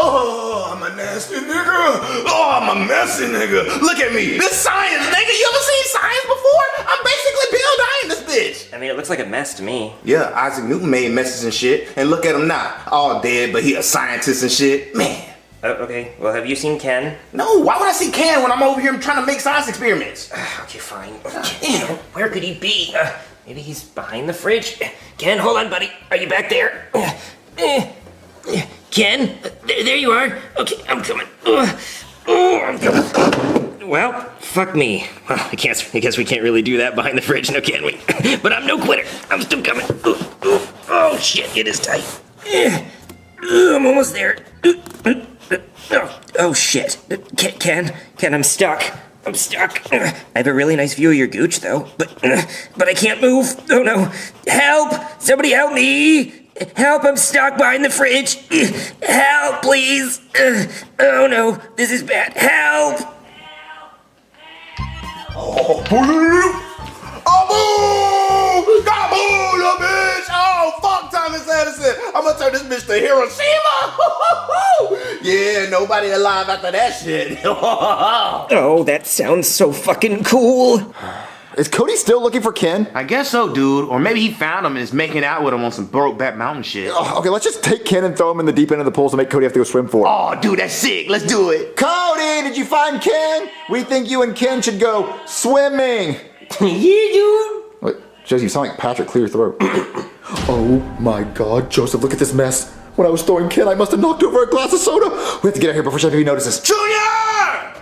Oh, I'm a nasty nigga. Oh, I'm a messy nigga. Look at me. This science, nigga. You ever seen science before? I'm basically Bill Nye in this bitch. I mean, it looks like a mess to me. Yeah, Isaac Newton made messes and shit. And look at him now. All dead, but he a scientist and shit. Man. Okay, well, have you seen Ken? No, why would I see Ken when I'm over here trying to make science experiments? Okay, fine. Ken, where could he be? Maybe he's behind the fridge. Ken, hold on, buddy. Are you back there? Ken, there you are. Okay, I'm coming. I'm coming. Well, fuck me. Well, I guess we can't really do that behind the fridge, now can we? But I'm no quitter. I'm still coming. Oh shit, it is tight. I'm almost there. Oh shit. Ken, I'm stuck. I'm stuck. I have a really nice view of your gooch, though, but I can't move. Oh no. Help! Somebody help me! Help, I'm stuck behind the fridge. Help, please. Oh no, this is bad. Help! Oh, boo! God, boo, little bitch! Oh, fuck Thomas Edison! I'm gonna turn this bitch to Hiroshima! Yeah, nobody alive after that shit. Oh, that sounds so fucking cool. Is Cody still looking for Ken? I guess so, dude. Or maybe he found him and is making out with him on some Brokeback Mountain shit. Oh, okay, let's just take Ken and throw him in the deep end of the pool to make Cody have to go swim for it. Oh, dude, that's sick. Let's do it. Cody, did you find Ken? We think you and Ken should go swimming. Yeah, dude. Wait, Josie, you sound like Patrick. Clear your throat. Oh my God, Joseph, look at this mess. When I was throwing Ken, I must have knocked over a glass of soda. We have to get out here before Chef Pee-Pee notices. Junior!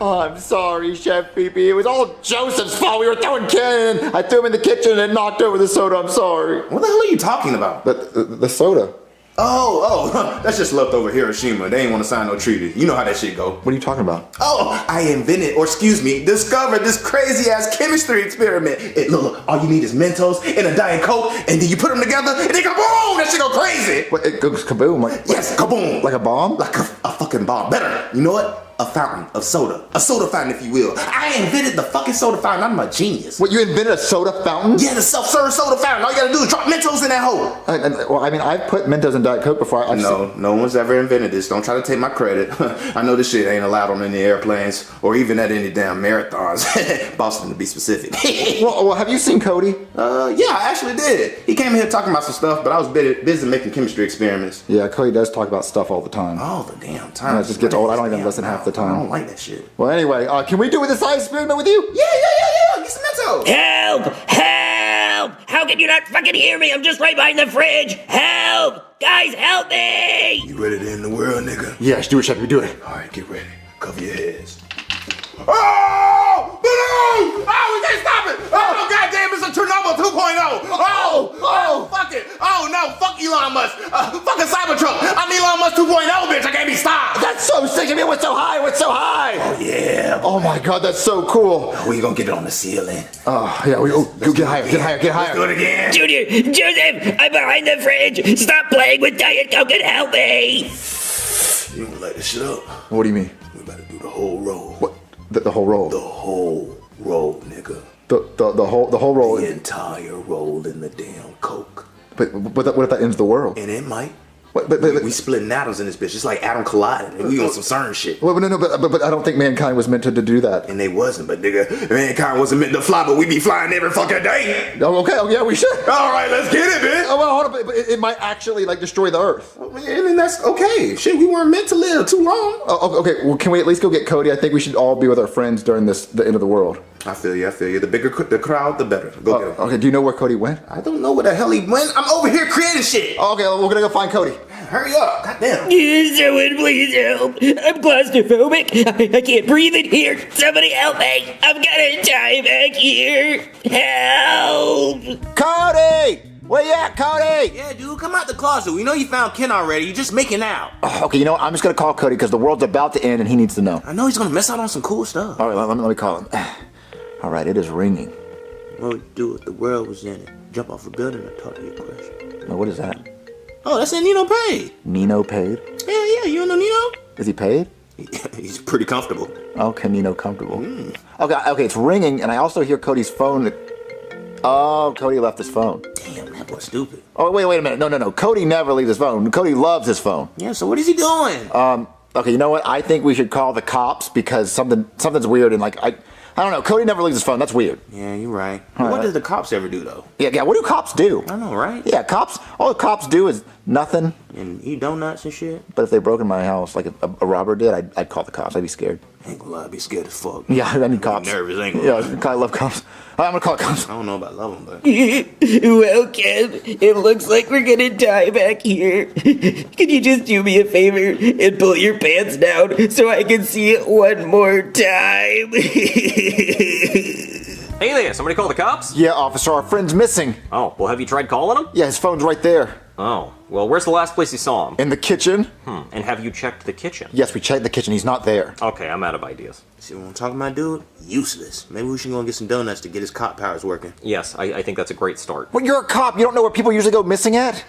Oh, I'm sorry, Chef Pee-Pee. It was all Joseph's fault. We were throwing Ken in. I threw him in the kitchen and it knocked over the soda. I'm sorry. What the hell are you talking about? The soda. Oh, that's just leftover Hiroshima. They ain't want to sign no treaty. You know how that shit go. What are you talking about? Oh, I invented, or excuse me, discovered this crazy ass chemistry experiment. Look, all you need is Mentos and a Diet Coke, and then you put them together, and then kaboom! That shit go crazy. What, it goes kaboom? Yes, kaboom. Like a bomb? Like a fucking bomb. Better. You know what? A fountain of soda. A soda fountain, if you will. I invented the fucking soda fountain. I'm a genius. What, you invented a soda fountain? Yeah, the self-serve soda fountain. All you gotta do is drop Mentos in that hole. Well, I mean, I've put Mentos in Diet Coke before. No one's ever invented this. Don't try to take my credit. I know this shit ain't allowed on any airplanes or even at any damn marathons. Boston, to be specific. well, have you seen Cody? Yeah, I actually did. He came in here talking about some stuff, but I was busy making chemistry experiments. Yeah, Cody does talk about stuff all the time. All the damn time. It just gets old. I don't even listen half the time. I don't like that shit. Well, anyway, can we do this science experiment with you? Yeah. Get some Mentos. Help! Help! How can you not fucking hear me? I'm just right behind the fridge. Help! Guys, help me! You ready to end the world, nigga? Yes, do it, Chef. You do it. All right, get ready. Cover your heads. Oh! Balloon! Oh, we can't stop it! Oh, goddamn, it's a Chernobyl 2.0! Oh, fuck it! Oh, no, fuck Elon Musk! Fucking Cybertruck! I'm Elon Musk 2.0, bitch! I can't be stopped! That's so sick! I mean, what's so high? What's so high? Oh, yeah. Oh, my God, that's so cool. We gonna get it on the ceiling. Oh, yeah, go get higher, get higher, get higher. Let's do it again. Junior! Joseph! I'm behind the fridge! Stop playing with Diet Coke and help me! You gonna light this shit up? What do you mean? We better do the whole roll. What? The whole roll? The whole roll, nigga. The whole roll? The entire roll in the damn Coke. But what if that ends the world? And it might. But we splitting atoms in this bitch. It's like atom colliding. We on some CERN shit. Well, no, but I don't think mankind was meant to do that. And they wasn't, but nigga, mankind wasn't meant to fly, but we be flying every fucking day. Oh, okay, oh, yeah, we should. All right, let's get it, bitch. Oh, well, hold on, but it might actually, destroy the Earth. Oh, man, and that's okay. Shit, we weren't meant to live too long. Oh, okay, well, can we at least go get Cody? I think we should all be with our friends during the end of the world. I feel you. The bigger the crowd, the better. Go get him. Okay, do you know where Cody went? I don't know where the hell he went. I'm over here creating shit. Oh, okay, we're gonna go find Cody. Hurry up. Goddamn. Someone please help. I'm claustrophobic. I can't breathe in here. Somebody help me. I'm gonna die back here. Help. Cody! Where you at, Cody? Yeah, dude, come out the closet. We know you found Ken already. You're just making out. Okay, you know what? I'm just gonna call Cody because the world's about to end and he needs to know. I know he's gonna miss out on some cool stuff. All right, let me call him. All right, it is ringing. What would you do if the world was in it? Jump off a building or talk to your crush? Now, what is that? Oh, that's in Nino paid. Nino paid? Yeah, you don't know Nino? Is he paid? He's pretty comfortable. Okay, Nino comfortable. Okay, it's ringing, and I also hear Cody's phone. Oh, Cody left his phone. Damn, that boy's stupid. Oh, wait a minute. No. Cody never leaves his phone. Cody loves his phone. Yeah, so what is he doing? Okay, you know what? I think we should call the cops because something's weird and I don't know. Cody never leaves his phone. That's weird. Yeah, you're right. What did the cops ever do, though? Yeah, what do cops do? I know, right? Yeah, all the cops do is nothing. And eat donuts and shit? But if they broke in my house like a robber did, I'd call the cops. I'd be scared. I ain't gonna lie, I'd be scared as fuck. Yeah, I need cops. I'm nervous, ain't gonna lie. Yeah, I love cops. I'm gonna call cops. I don't know about love them, but... Well, Ken, it looks like we're gonna die back here. Can you just do me a favor and pull your pants down so I can see it one more time? Hey there, somebody call the cops? Yeah, officer, our friend's missing. Oh, well, have you tried calling him? Yeah, his phone's right there. Oh, well, where's the last place you saw him? In the kitchen. And have you checked the kitchen? Yes, we checked the kitchen. He's not there. Okay, I'm out of ideas. See what I'm talking about, dude? Useless. Maybe we should go and get some donuts to get his cop powers working. Yes, I think that's a great start. Well, you're a cop. You don't know where people usually go missing at?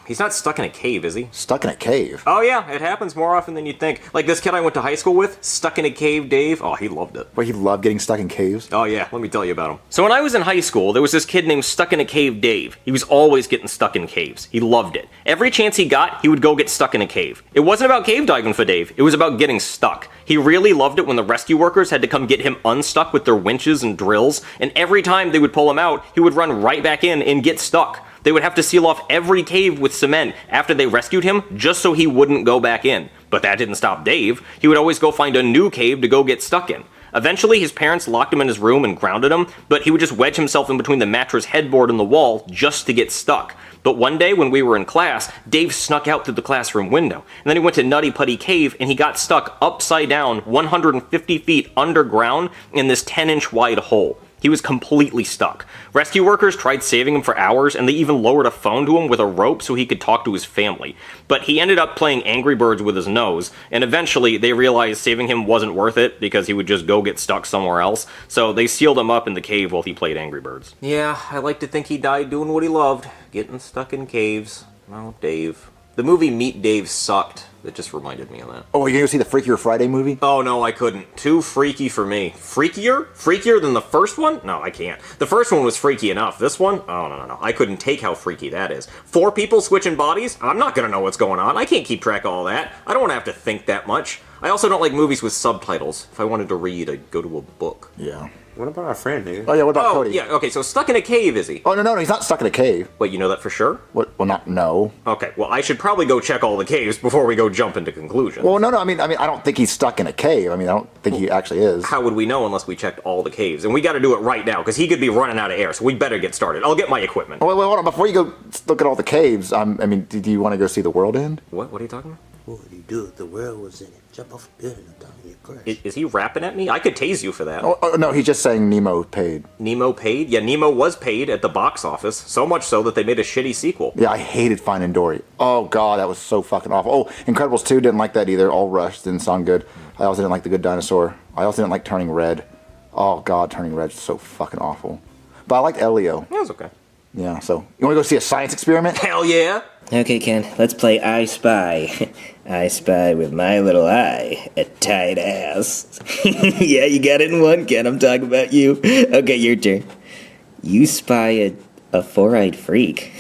He's not stuck in a cave, is he? Stuck in a cave? Oh, yeah, it happens more often than you'd think. Like this kid I went to high school with, stuck in a cave, Dave. Oh, he loved it. Wait, he loved getting stuck in caves? Oh, yeah, let me tell you about him. So when I was in high school, there was this kid named Stuck in a Cave Dave. He was always getting stuck in caves. He loved it. Every chance he got, he would go get stuck in a cave. It wasn't about cave diving for Dave, it was about getting stuck. He really loved it when the rescue workers had to come get him unstuck with their winches and drills, and every time they would pull him out, he would run right back in and get stuck. They would have to seal off every cave with cement after they rescued him just so he wouldn't go back in. But that didn't stop Dave. He would always go find a new cave to go get stuck in. Eventually, his parents locked him in his room and grounded him, but he would just wedge himself in between the mattress headboard and the wall just to get stuck. But one day when we were in class, Dave snuck out through the classroom window, and then he went to Nutty Putty Cave and he got stuck upside down 150 feet underground in this 10-inch wide hole. He was completely stuck. Rescue workers tried saving him for hours, and they even lowered a phone to him with a rope so he could talk to his family. But he ended up playing Angry Birds with his nose, and eventually they realized saving him wasn't worth it because he would just go get stuck somewhere else, so they sealed him up in the cave while he played Angry Birds. Yeah, I like to think he died doing what he loved, getting stuck in caves. Oh, Dave. The movie Meet Dave sucked. It just reminded me of that. Oh, you gonna go see the Freakier Friday movie? Oh, no, I couldn't. Too freaky for me. Freakier? Freakier than the first one? No, I can't. The first one was freaky enough. This one? Oh, no. I couldn't take how freaky that is. 4 people switching bodies? I'm not gonna know what's going on. I can't keep track of all that. I don't want to have to think that much. I also don't like movies with subtitles. If I wanted to read, I'd go to a book. Yeah. What about our friend, nigga? Oh, yeah, what about Cody? Yeah, okay, so stuck in a cave, is he? Oh, no, he's not stuck in a cave. Wait, you know that for sure? What? Well, not, no. Okay, well, I should probably go check all the caves before we go jump into conclusions. Well, no, I mean, I don't think he's stuck in a cave. I mean, I don't think he actually is. How would we know unless we checked all the caves? And we gotta do it right now, because he could be running out of air, so we better get started. I'll get my equipment. Wait, hold on. Before you go look at all the caves, I mean, do you want to go see the world end? What are you talking about? What would he do if the world was in it? Jump off a building and down in your crash. Is he rapping at me? I could tase you for that. Oh, no, he's just saying Nemo paid. Nemo paid? Yeah, Nemo was paid at the box office, so much so that they made a shitty sequel. Yeah, I hated Finding Dory. Oh, God, that was so fucking awful. Oh, Incredibles 2 didn't like that either. All rushed, didn't sound good. I also didn't like The Good Dinosaur. I also didn't like Turning Red. Oh, God, Turning Red's so fucking awful. But I liked Elio. Yeah, it was okay. Yeah, so, you want to go see a science experiment? Hell yeah! Okay, Ken, let's play I Spy. I spy with my little eye a tight ass. Yeah, you got it in one, Ken. I'm talking about you. Okay, your turn. You spy a four-eyed freak.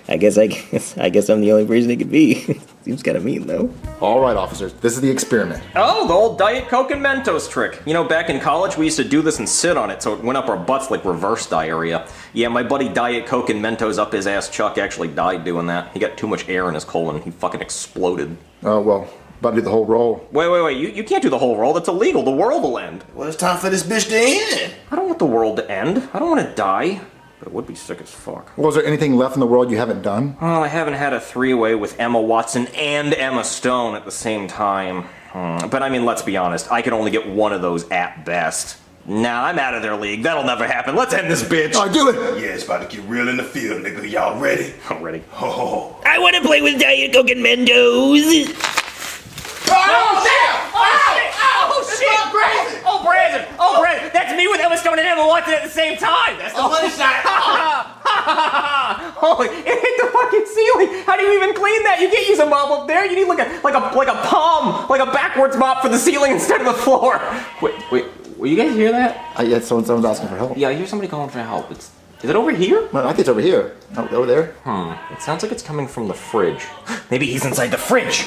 I guess I'm the only person it could be. Seems kind of mean, though. All right, officers, this is the experiment. Oh, the old Diet Coke and Mentos trick. You know, back in college, we used to do this and sit on it so it went up our butts like reverse diarrhea. Yeah, my buddy Diet Coke and Mentos up his ass Chuck actually died doing that. He got too much air in his colon and he fucking exploded. Oh, well, about to do the whole roll. Wait, you can't do the whole roll. That's illegal. The world will end. Well, it's time for this bitch to end. I don't want the world to end. I don't want to die. But it would be sick as fuck. Well, is there anything left in the world you haven't done? Well, I haven't had a three-way with Emma Watson and Emma Stone at the same time. But I mean, let's be honest, I can only get one of those at best. Nah, I'm out of their league. That'll never happen. Let's end this bitch. Oh, do it. Yeah, it's about to get real in the field, nigga. Y'all ready? I'm ready. Oh. I want to play with Diet Coke and Mentos. Oh, damn! Oh, Brandon! Oh, Brandon! That's me with Emma Stone and Emma Watson at the same time! That's the money shot! Holy, it hit the fucking ceiling! How do you even clean that? You can't use a mop up there. You need like a palm, like a backwards mop for the ceiling instead of the floor. Wait, will you guys hear that? Yeah, someone's asking for help. Yeah, I hear somebody calling for help. Is it over here? No, I think it's over here. Oh, over there? It sounds like it's coming from the fridge. Maybe he's inside the fridge.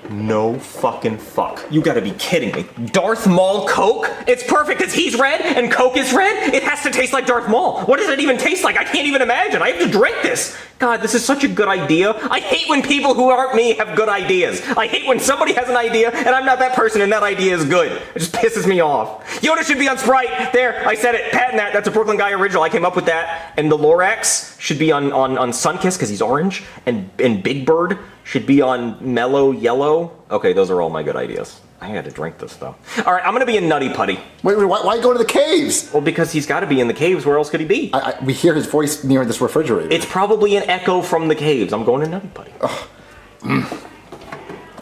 No fucking fuck. You gotta be kidding me. Darth Maul Coke? It's perfect because he's red and Coke is red. It has to taste like Darth Maul. What does it even taste like? I can't even imagine. I have to drink this. God, this is such a good idea. I hate when people who aren't me have good ideas. I hate when somebody has an idea and I'm not that person and that idea is good. It just pisses me off. Yoda should be on Sprite. There, I said it. Patent that. That's a Brooklyn Guy original. I came up with that. And the Lorax should be on Sunkiss because he's orange. And Big Bird should be on Mellow Yellow. Okay, those are all my good ideas. I had to drink this though. All right, I'm gonna be in Nutty Putty. Wait, why go to the caves? Well, because he's got to be in the caves. Where else could he be? We hear his voice near this refrigerator. It's probably an echo from the caves. I'm going to Nutty Putty.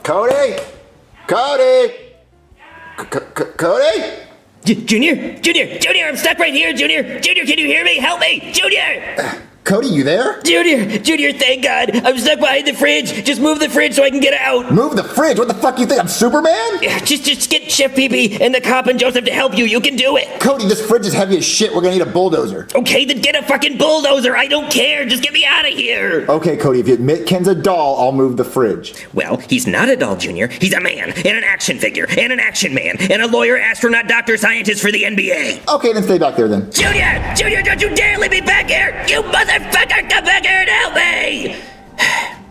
Cody! Cody! Junior, I'm stuck right here, Junior, can you hear me? Help me, Junior! Cody, you there? Junior, thank God. I'm stuck behind the fridge. Just move the fridge so I can get out. Move the fridge? What the fuck you think? I'm Superman? Just get Chef Pee-Pee and the cop and Joseph to help you. You can do it. Cody, this fridge is heavy as shit. We're gonna need a bulldozer. Okay, then get a fucking bulldozer. I don't care. Just get me out of here. Okay, Cody, if you admit Ken's a doll, I'll move the fridge. Well, he's not a doll, Junior. He's a man and an action figure and an action man and a lawyer, astronaut, doctor, scientist for the NBA. Okay, then stay back there then. Junior, don't you dare leave me back here. You motherfucker, come back here and help me.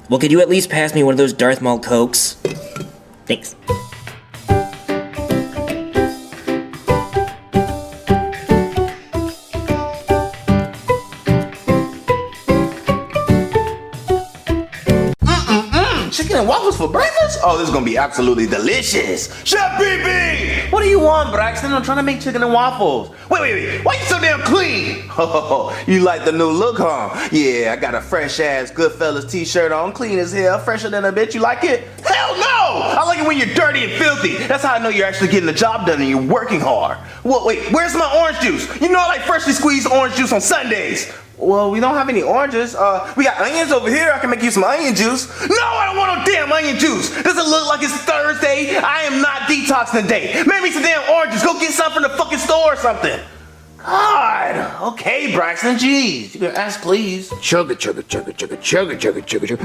Well, could you at least pass me one of those Darth Maul Cokes? Thanks. Check chicken and waffles for breakfast? Oh, this is gonna be absolutely delicious. Chef BB! What do you want, Braxton? I'm trying to make chicken and waffles. Wait. Why you so damn clean? Oh, you like the new look, huh? Yeah, I got a fresh ass Goodfellas t-shirt on, clean as hell, fresher than a bitch. You like it? Hell no! I like it when you're dirty and filthy. That's how I know you're actually getting the job done and you're working hard. Well, wait, where's my orange juice? You know I like freshly squeezed orange juice on Sundays. Well, we don't have any oranges. We got onions over here. I can make you some onion juice. No, I don't want no damn onion juice. Does it look like it's Thursday? I am not detoxing today. Make me some damn oranges. Go get some from the fucking store or something. God. Okay, Braxton. Jeez. You can ask, please. Chugga.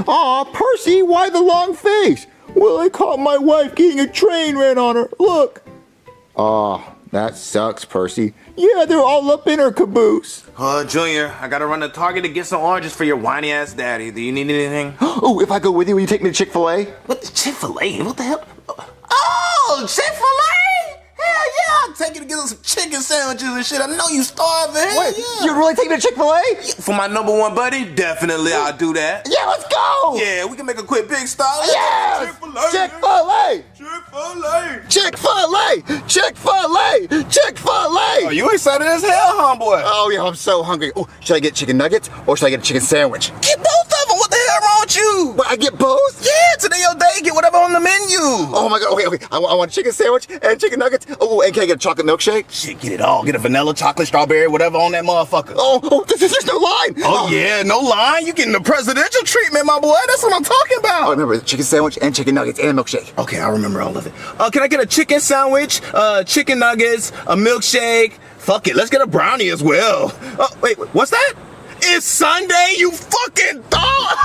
Aw, Percy, why the long face? Well, I caught my wife getting a train ran on her. Look. Aw, that sucks, Percy. Yeah, they're all up in her caboose. Junior, I gotta run to Target to get some oranges for your whiny ass daddy. Do you need anything? Oh, if I go with you, will you take me to Chick-fil-A? What? Chick-fil-A? What the hell? Oh, Chick-fil-A? Hell yeah, I'll take you to get some chicken sandwiches and shit. I know you starving. Wait, yeah. you really take me to Chick-fil-A? Yeah, for my number one buddy, definitely I'll do that. Yeah, let's go! Yeah, we can make a quick big stop. Yes! Chick-fil-A! Chick-fil-A! Chick-fil-A! Chick-fil-A! Chick-fil-A! Chick-fil-A! Oh, you excited as hell, homeboy? Oh, yeah, I'm so hungry. Oh, should I get chicken nuggets or should I get a chicken sandwich? Get both of them. What the hell wrong with you? What, I get both? Yeah, today your day. Get whatever on the menu. Oh my god, okay. I want a chicken sandwich and chicken nuggets. Oh, and can I get a chocolate milkshake? Shit, get it all. Get a vanilla, chocolate, strawberry, whatever on that motherfucker. Oh, there's no line. Oh, yeah, no line. You getting the presidential treatment, my boy. That's what I'm talking about. Oh, remember, chicken sandwich and chicken nuggets and a milkshake. Okay, I remember all of it. Can I get a chicken sandwich, chicken nuggets, a milkshake? Fuck it, let's get a brownie as well. Wait, what's that? It's Sunday, you fucking dog!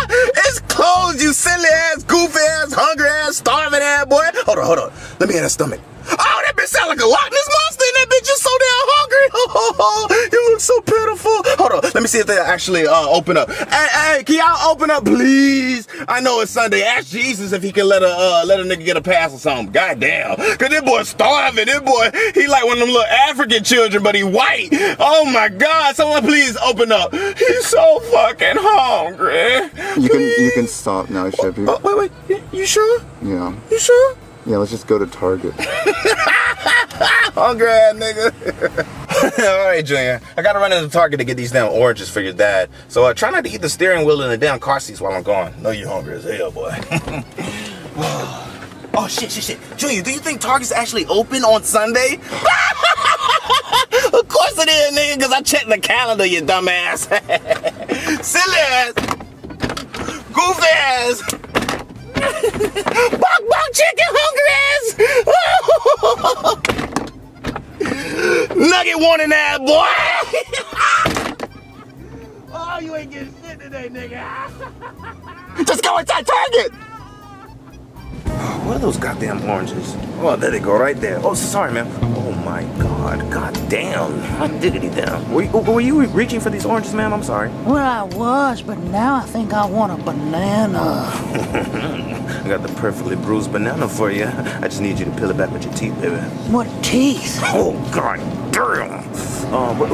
It's closed, you silly ass, goofy ass, hungry ass, starving ass boy. Hold on. Let me in that stomach. Oh, that bitch sound like a Loch Ness monster, and that bitch is so damn hungry. Oh, you look so pitiful. Hold on, let me see if they actually open up. Hey, can y'all open up, please? I know it's Sunday. Ask Jesus if he can let a nigga get a pass or something. Goddamn, cause this boy starving. This boy, he like one of them little African children, but he white. Oh my God, someone please open up. He's so fucking hungry. You can stop now, Chevy. Wait, you sure? Yeah. You sure? Yeah, let's just go to Target. Hungry ass nigga. All right, Junior. I gotta run into Target to get these damn oranges for your dad. So try not to eat the steering wheel and the damn car seats while I'm gone. Know you're hungry as hell, boy. Oh, shit. Junior, do you think Target's actually open on Sunday? Of course it is, nigga, because I checked the calendar, you dumbass. Silly ass. Goofy ass. Bok chicken hungry ass. Nugget wanting that, boy. Oh, you ain't getting shit today, nigga. Just go inside Target. What are those goddamn oranges? Oh, there they go, right there. Oh, sorry, man. Oh my God, goddamn! I diggity down. Were you reaching for these oranges, ma'am? I'm sorry. Well, I was, but now I think I want a banana. I got the perfectly bruised banana for you. I just need you to peel it back with your teeth, baby. What teeth? Oh, God damn!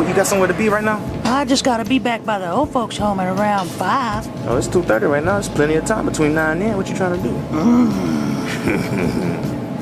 You got somewhere to be right now? I just gotta be back by the old folks' home at around 5. Oh, it's 2:30 right now. There's plenty of time between now and then. What you trying to do?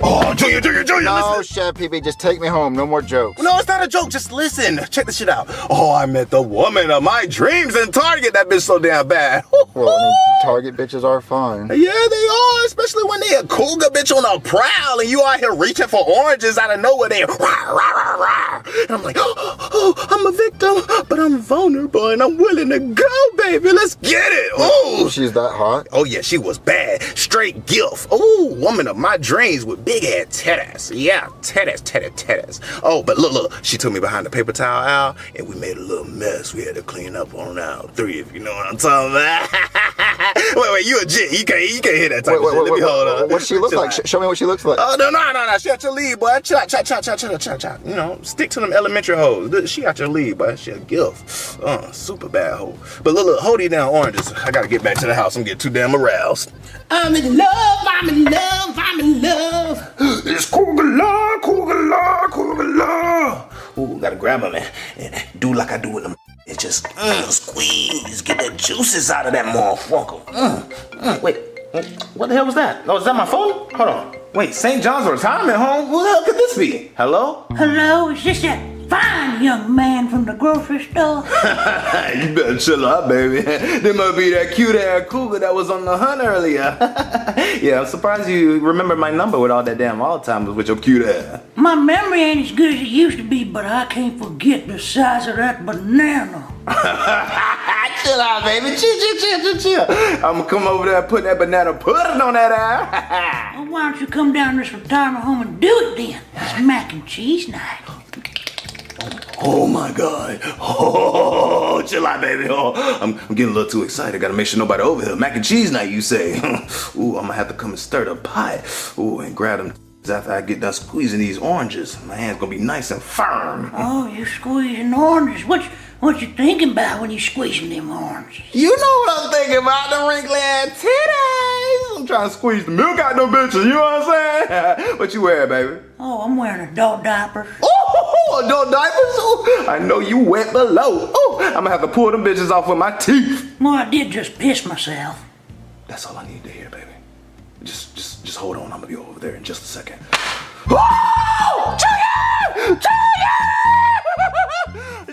Oh, Junior, No, listen. Chef PB, just take me home. No more jokes. No, it's not a joke. Just listen. Check this shit out. Oh, I met the woman of my dreams in Target. That bitch so damn bad. Well, I mean, Target bitches are fine. Yeah, they are, especially when they a cougar bitch on a prowl and you out here reaching for oranges out of nowhere. They rah, rah, rah, rah. And I'm like, oh, I'm a victim, but I'm vulnerable and I'm willing to go, baby. Let's get it. Oh, she's that hot? Oh yeah, she was bad. Straight gilf. Oh, woman of my dreams with big ass titties. Yeah, titties. Oh, but look, she took me behind the paper towel aisle and we made a little mess. We had to clean up on aisle 3, if you know what I'm talking about. Wait, you a G. You can't hear that type of shit. Let me hold on. What she look like? Show me what she looks like. Oh, no. She out your lead, boy. Chill out. You know, stick to them elementary hoes. She out your lead, boy. She a gilf. Super bad hoe. But look, hold these down oranges. I gotta get back to the house. I'm getting too damn aroused. I'm in love. It's cougar law. Ooh, gotta grab them and do like I do with them. It's just squeeze, get the juices out of that motherfucker. Wait, What the hell was that? Oh, is that my phone? Hold on. Wait, St. John's retirement home? Who the hell could this be? Hello? Hello, is this that fine young man from the grocery store? You better chill out, baby. There might be that cute ass cougar that was on the hunt earlier. Yeah, I'm surprised you remember my number with all that damn Alzheimer's with your cute ass. My memory ain't as good as it used to be, but I can't forget the size of that banana. Chill out, baby. Chill. I'm gonna come over there and put that banana pudding on that ass. Well, why don't you come down to this retirement home and do it then? It's mac and cheese night. Oh my God. Oh, chill out, baby. Oh, I'm getting a little too excited. Gotta make sure nobody over here. Mac and cheese night, you say? Ooh, I'm gonna have to come and stir the pot. Ooh, and grab them after I get done squeezing these oranges. My hand's gonna be nice and firm. Oh, you squeezing oranges. What you thinking about when you squeezing them oranges? You know what I'm thinking about, the wrinkly ass titties. I'm trying to squeeze the milk out them bitches, you know what I'm saying? What you wearing, baby? Oh, I'm wearing adult diapers. Oh, adult diapers? Oh, I know you wet below. Oh, I'm gonna have to pull them bitches off with my teeth. Well, I did just piss myself. That's all I need to hear, baby. Just hold on, I'm gonna be over there in just a second. Oh! Junior!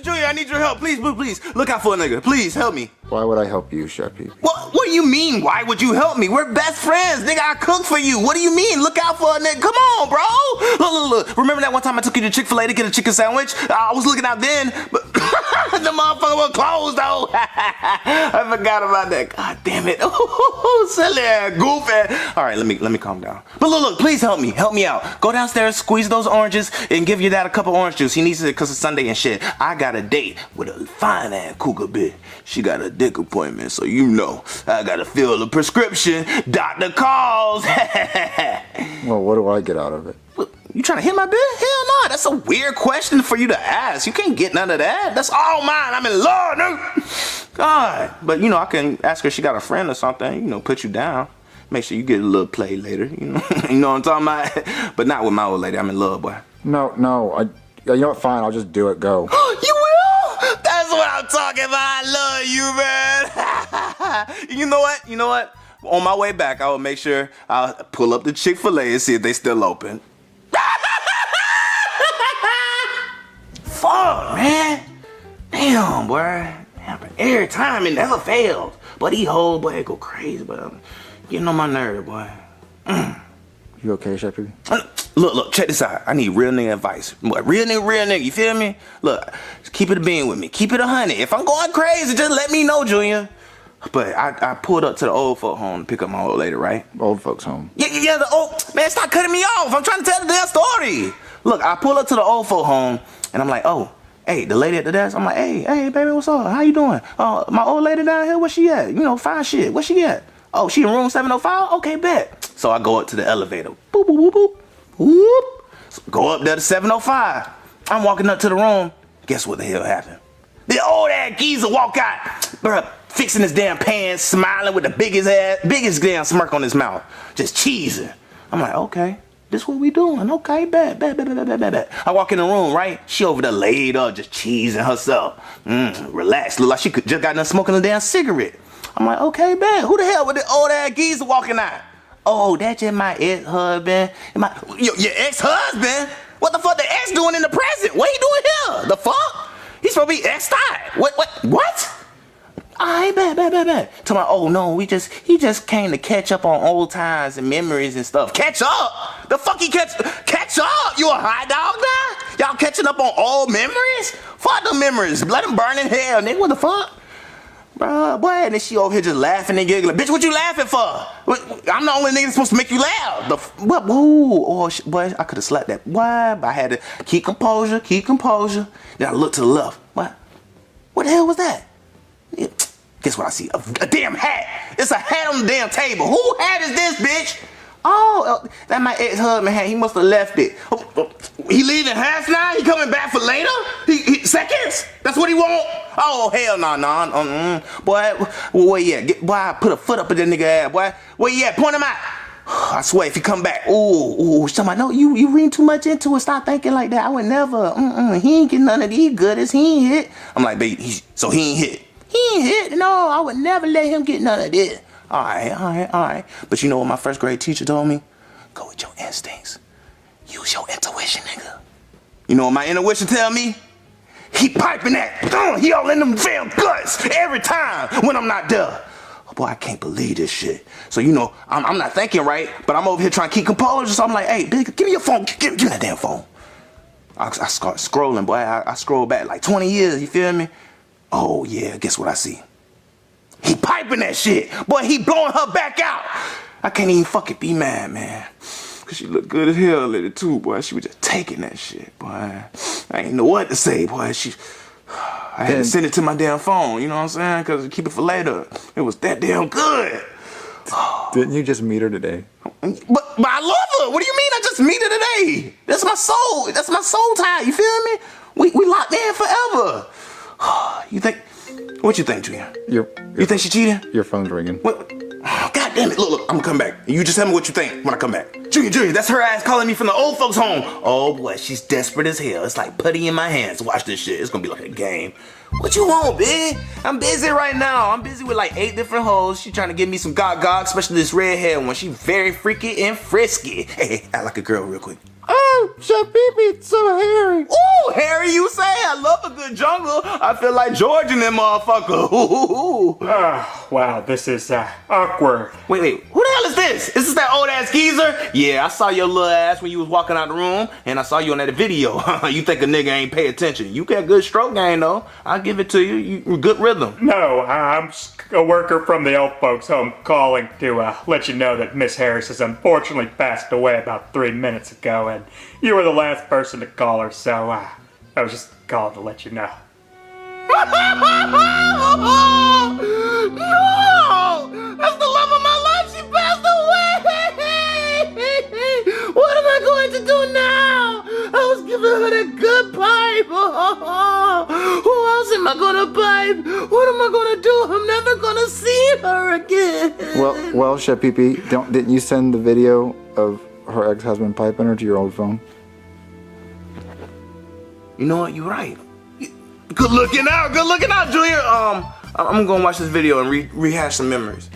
Junior, I need your help. Please. Look out for a nigga. Please, help me. Why would I help you, Sheppy? What do you mean, why would you help me? We're best friends. Nigga, I cook for you. What do you mean? Look out for a nigga. Come on, bro. Look. Remember that one time I took you to Chick-fil-A to get a chicken sandwich? I was looking out then, but the motherfucker was closed, though. I forgot about that. God damn it. Oh, silly, goofy. All right, let me calm down. But look, please help me. Help me out. Go downstairs, squeeze those oranges, and give your dad a cup of orange juice. He needs it because it's Sunday and shit. I got a date with a fine-ass cougar bitch. She got a dick appointment, so you know I gotta fill the prescription. Doctor calls. Well, what do I get out of it? You trying to hit my bitch? Hell no, that's a weird question for you to ask. You can't get none of that. That's all mine. I'm in love, dude. God. But, I can ask her if she got a friend or something, put you down. Make sure you get a little play later, You know what I'm talking about? But not with my old lady. I'm in love, boy. No, you know what, fine, I'll just do it, go. You will? That's what I'm talking about. I love you, man. You know what? On my way back, I will make sure I'll pull up the Chick-fil-A and see if they still open. Fuck, man. Damn, boy. Every time it never fails. But these hoes, boy, go crazy, but I'm getting on my nerve, boy. You okay, Sheppy? Look, check this out. I need real nigga advice. Real nigga, you feel me? Look, just keep it a bean with me. Keep it 100. If I'm going crazy, just let me know, Junior. But I pulled up to the old folk home to pick up my old lady, right? Old folks home. Yeah, the old... Man, stop cutting me off. I'm trying to tell the damn story. Look, I pull up to the old folk home, and I'm like, oh, hey, the lady at the desk, I'm like, hey, baby, what's up? How you doing? My old lady down here, where she at? Fine shit. Where she at? Oh, she in room 705? Okay, bet. So I go up to the elevator. Boop, boop, boop, boop. Whoop. So go up there to 705. I'm walking up to the room. Guess what the hell happened? The old ass geezer walk out, bruh, fixing his damn pants, smiling with the biggest damn smirk on his mouth, just cheesing. I'm like, okay, this what we doing? Okay, bet. I walk in the room, right? She over there laid up, just cheesing herself. Relax, look like she just got done smoking a damn cigarette. I'm like, okay, bet. Who the hell with the old ass geezer walking out? Oh, that's just my ex-husband. Your ex-husband? What the fuck the ex doing in the present? What he doing here? The fuck? He's supposed to be ex-tied. What? I bet. Tell me, oh no, he just came to catch up on old times and memories and stuff. Catch up? The fuck he catch up? You a hot dog now? Y'all catching up on old memories? Fuck them memories. Let them burn in hell, nigga. What the fuck? Bruh, boy, and then she over here just laughing and giggling. Bitch, what you laughing for? I'm the only nigga supposed to make you laugh. Boy, I could have slapped that. Boy, but I had to keep composure. Then I looked to the left. What the hell was that? Guess what I see? A damn hat. It's a hat on the damn table. Who hat is this, bitch? Oh, that my ex-husband hat. He must have left it. He leaving hats now? He coming back for later? He seconds? That's what he want? Oh, hell no. Boy, where you at? Boy, I put a foot up in that nigga ass, boy. Where you at? Point him out. I swear, if he come back, she's talking about, no, you reading too much into it. Stop thinking like that. I would never. He ain't getting none of these goodies. He ain't hit. I'm like, baby, so he ain't hit. He ain't hit. No, I would never let him get none of this. All right. But you know what my first grade teacher told me? Go with your instincts. Use your intuition, nigga. You know what my intuition tell me? He piping that. He all in them damn guts every time when I'm not there. Oh, boy, I can't believe this shit. So, you know, I'm not thinking right, but I'm over here trying to keep composure. So I'm like, hey, big, give me your phone. Give me that damn phone. I start scrolling, boy. I scroll back like 20 years, you feel me? Oh, yeah, guess what I see? He piping that shit. Boy, he blowing her back out. I can't even fucking be mad, man. Cause she looked good as hell in it too, boy. She was just taking that shit, boy. I ain't know what to say, boy. I had to send it to my damn phone, you know what I'm saying? Cause keep it for later. It was that damn good. Didn't you just meet her today? But I love her. What do you mean I just meet her today? That's my soul. That's my soul tie. You feel me? We locked in forever. You think? What you think, Junior? You think she cheating? Your phone's ringing. What? Oh, God damn it. Look, I'm gonna come back. You just tell me what you think when I come back. Junior, that's her ass calling me from the old folks' home. Oh boy, she's desperate as hell. It's like putty in my hands. Watch this shit. It's gonna be like a game. What you want, big? I'm busy right now. I'm busy with like 8 different hoes. She trying to give me some gog, especially this redhead one. She very freaky and frisky. Hey, act like a girl real quick. Oh, Chef Pee-Pee, it's so hairy. Ooh, hairy, you say? I love a good jungle. I feel like George in that motherfucker. Ooh. Wow, this is awkward. Wait, who the hell is this? Is this that old ass geezer? Yeah, I saw your little ass when you was walking out the room, and I saw you on that video. You think a nigga ain't pay attention. You got good stroke game, though. I'll give it to you. You good rhythm. No, I'm a worker from the old folks' home calling to let you know that Miss Harris has unfortunately passed away about 3 minutes ago, and you were the last person to call her, so I was just calling to let you know. No! That's the love of my life! She passed away! What am I going to do now? I was giving her that good pipe! Who else am I gonna pipe? What am I gonna do? I'm never gonna see her again! Well, Chef Pee-Pee, didn't you send the video of her ex-husband piping her to your old phone? You know what? You're right. Good looking out, Junior. I'm gonna watch this video and rehash some memories.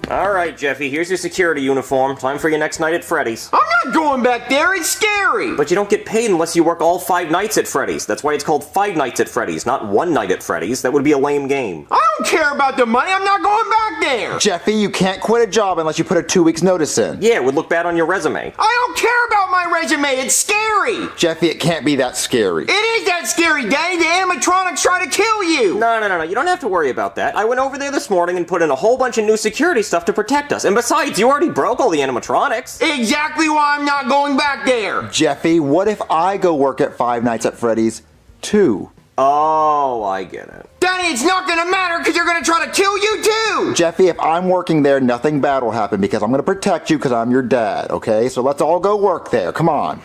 Alright, Jeffy, here's your security uniform. Time for your next night at Freddy's. I'm not going back there, it's scary! But you don't get paid unless you work all 5 nights at Freddy's. That's why it's called 5 nights at Freddy's, not 1 night at Freddy's. That would be a lame game. I don't care about the money, I'm not going back there! Jeffy, you can't quit a job unless you put a 2 weeks notice in. Yeah, it would look bad on your resume. I don't care about my resume, it's scary! Jeffy, it can't be that scary. It is that scary, Daddy! The animatronics try to kill you! No, you don't have to worry about that. I went over there this morning and put in a whole bunch of new security stuff to protect us. And besides, you already broke all the animatronics. Exactly why I'm not going back there! Jeffy, what if I go work at 5 nights at Freddy's, too? Oh, I get it. Daddy, it's not gonna matter because you're gonna try to kill you too! Jeffy, if I'm working there, nothing bad will happen because I'm gonna protect you because I'm your dad, okay? So let's all go work there, come on.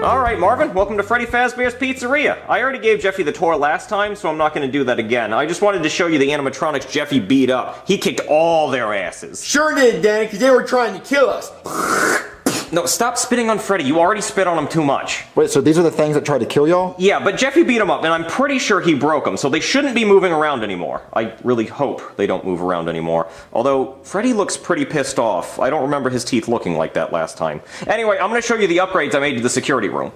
Alright, Marvin, welcome to Freddy Fazbear's Pizzeria. I already gave Jeffy the tour last time, so I'm not gonna do that again. I just wanted to show you the animatronics Jeffy beat up. He kicked all their asses. Sure did, Danny, because they were trying to kill us. No, stop spitting on Freddy. You already spit on him too much. Wait, so these are the things that tried to kill y'all? Yeah, but Jeffy beat him up, and I'm pretty sure he broke them, so they shouldn't be moving around anymore. I really hope they don't move around anymore. Although, Freddy looks pretty pissed off. I don't remember his teeth looking like that last time. Anyway, I'm gonna show you the upgrades I made to the security room.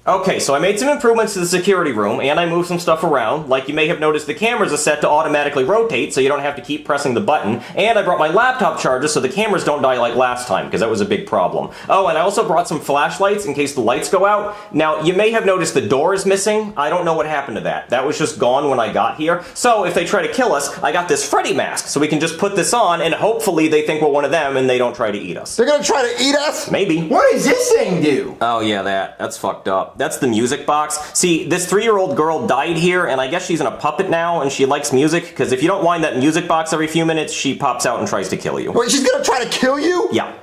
Okay, so I made some improvements to the security room, and I moved some stuff around. Like you may have noticed, the cameras are set to automatically rotate, so you don't have to keep pressing the button. And I brought my laptop charger so the cameras don't die like last time, because that was a big problem. Oh, and I also brought some flashlights in case the lights go out. Now, you may have noticed the door is missing. I don't know what happened to that. That was just gone when I got here. So, if they try to kill us, I got this Freddy mask, so we can just put this on, and hopefully they think we're one of them and they don't try to eat us. They're gonna try to eat us? Maybe. What does this thing do? Oh yeah, that's fucked up. That's the music box. See, this 3-year-old girl died here, and I guess she's in a puppet now, and she likes music, because if you don't wind that music box every few minutes, she pops out and tries to kill you. Wait, she's gonna try to kill you? Yeah.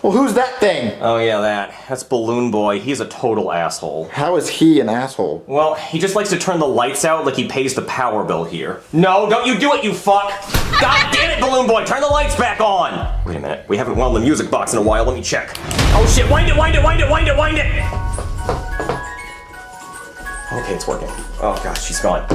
Well, who's that thing? Oh yeah, that's Balloon Boy. He's a total asshole. How is he an asshole? Well, he just likes to turn the lights out like he pays the power bill here. No, don't you do it, you fuck! God damn it, Balloon Boy, turn the lights back on! Wait a minute, we haven't wound the music box in a while, let me check. Oh shit, wind it, wind it, wind it, wind it, wind it! Okay, it's working. Oh god, she's gone.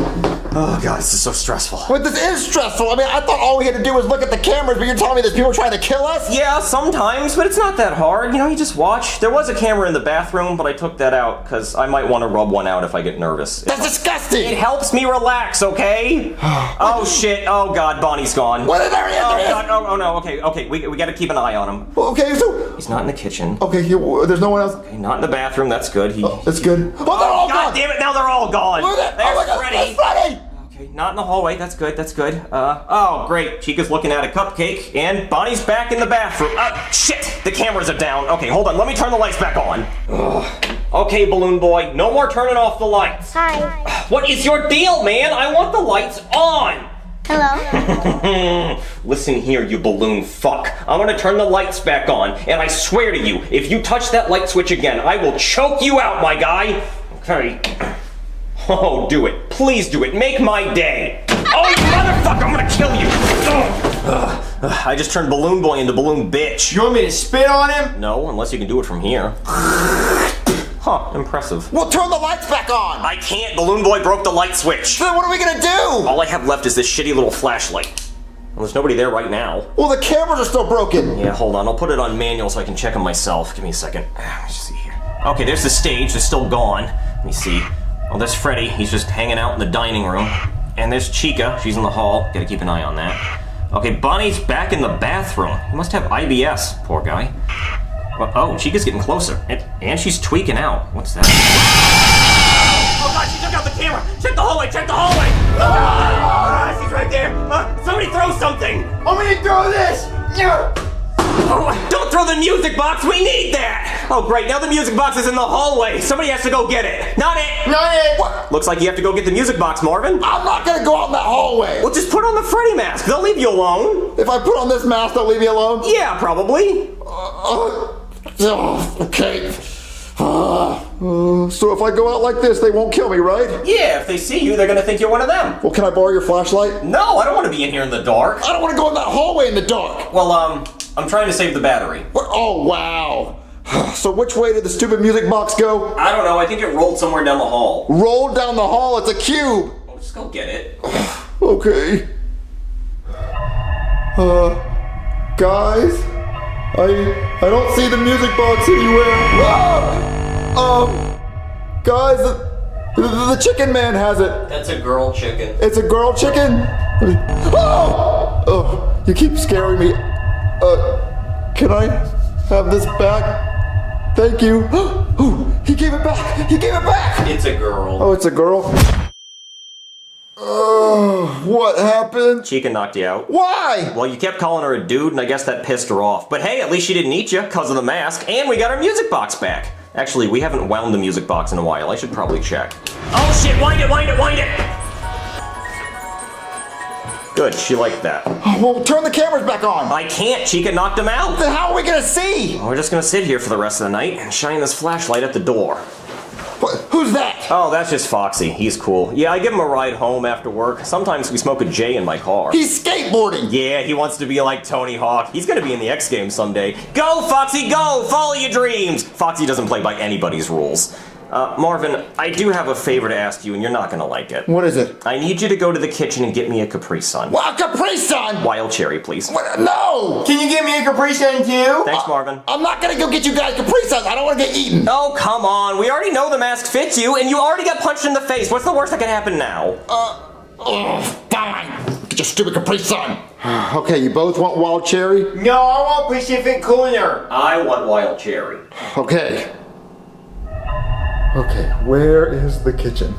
Oh god, this is so stressful. Wait, this is stressful. I mean, I thought all we had to do was look at the cameras, but you're telling me there's people trying to kill us? Yeah, sometimes, but it's not that hard. You know, you just watch. There was a camera in the bathroom, but I took that out because I might want to rub one out if I get nervous. That's disgusting! It helps me relax, okay? Oh shit, oh god, Bonnie's gone. What? There he is, oh god, oh no, okay, we gotta keep an eye on him. Okay, so... He's not in the kitchen. Okay, there's no one else? Okay, not in the bathroom, that's good. That's good. Oh, they're all god gone! damn it, now they're all gone! Look at that! There's Oh my god, Freddy! that's Freddy! Okay, not in the hallway, that's good, that's good. Oh, great, Chica's looking at a cupcake, and Bonnie's back in the bathroom. Shit, the cameras are down. Okay, hold on, let me turn the lights back on. Ugh. Okay, Balloon Boy, no more turning off the lights. Hi. What is your deal, man? I want the lights on! Hello. Listen here, you balloon fuck. I'm gonna turn the lights back on, and I swear to you, if you touch that light switch again, I will choke you out, my guy. Okay. Oh, do it. Please do it. Make my day. Oh, you motherfucker, I'm gonna kill you. I just turned Balloon Boy into Balloon Bitch. You want me to spit on him? No, unless you can do it from here. Huh, impressive. Well, turn the lights back on! I can't. Balloon Boy broke the light switch. So then what are we gonna do? All I have left is this shitty little flashlight. Well, there's nobody there right now. Well, the cameras are still broken. Yeah, hold on. I'll put it on manual so I can check them myself. Give me a second. Let's see here. Okay, there's the stage. It's still gone. Let me see. Oh, there's Freddy. He's just hanging out in the dining room. And there's Chica. She's in the hall. Gotta keep an eye on that. Okay, Bonnie's back in the bathroom. He must have IBS. Poor guy. Oh, Chica's getting closer. And she's tweaking out. What's that? Oh god, she took out the camera! Check the hallway! Check the hallway! Oh, she's right there! Somebody throw something! I'm gonna throw this! Oh, don't throw the music box! We need that! Oh great, now the music box is in the hallway! Somebody has to go get it! Not it! Not it! What? Looks like you have to go get the music box, Marvin. I'm not gonna go out in that hallway! Well, just put on the Freddy mask. They'll leave you alone. If I put on this mask, they'll leave me alone? Yeah, probably. Okay. So if I go out like this, they won't kill me, right? Yeah, if they see you, they're gonna think you're one of them. Well, can I borrow your flashlight? No, I don't want to be in here in the dark. I don't want to go in that hallway in the dark. Well, I'm trying to save the battery. What? Oh, wow. So which way did the stupid music box go? I don't know, I think it rolled somewhere down the hall. Rolled down the hall? It's a cube. Oh, just go get it. Okay. Guys? I don't see the music box anywhere. Guys, the chicken man has it. That's a girl chicken. It's a girl chicken? Oh, you keep scaring me. Can I have this back? Thank you. Oh, he gave it back. He gave it back. It's a girl. Oh, it's a girl? What happened? Chica knocked you out. Why? Well, you kept calling her a dude, and I guess that pissed her off. But hey, at least she didn't eat you because of the mask, and we got our music box back. Actually, we haven't wound the music box in a while. I should probably check. Oh shit, wind it, wind it, wind it! Good, she liked that. Well, turn the cameras back on. I can't, Chica knocked him out. Then how are we gonna see? Well, we're just gonna sit here for the rest of the night and shine this flashlight at the door. Who's that? Oh, that's just Foxy. He's cool. Yeah, I give him a ride home after work. Sometimes we smoke a J in my car. He's skateboarding. Yeah, he wants to be like Tony Hawk. He's gonna be in the X Games someday. Go, Foxy, go! Follow your dreams! Foxy doesn't play by anybody's rules. Marvin, I do have a favor to ask you, and you're not gonna like it. What is it? I need you to go to the kitchen and get me a Capri Sun. What, a Capri Sun? Wild cherry, please. What? No! Can you get me a Capri Sun too? Thanks, Marvin. I'm not gonna go get you guys Capri Suns. I don't want to get eaten. Oh, come on. We already know the mask fits you, and you already got punched in the face. What's the worst that can happen now? Fine. Get your stupid Capri Sun. Okay, you both want wild cherry? No, I want Pacific Cooler. I want wild cherry. Okay. Okay, where is the kitchen?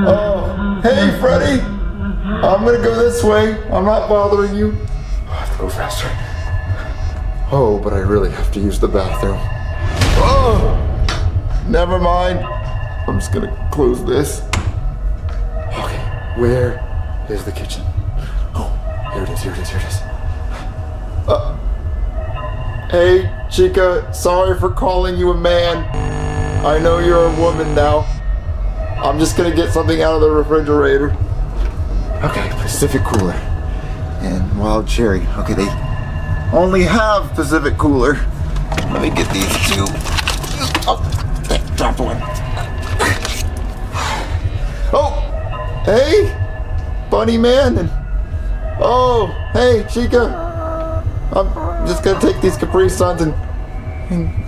Oh, hey, Freddy! I'm gonna go this way. I'm not bothering you. I have to go faster. Oh, but I really have to use the bathroom. Oh! Never mind. I'm just gonna close this. Okay, where is the kitchen? Oh, here it is, here it is, here it is. Hey, Chica, sorry for calling you a man. I know you're a woman now. I'm just gonna get something out of the refrigerator. Okay, Pacific Cooler. And Wild Cherry. Okay, they only have Pacific Cooler. Let me get these two. Oh, dropped one. Oh, hey, Bunny Man. And oh, hey, Chica. I'm just gonna take these Capri Suns and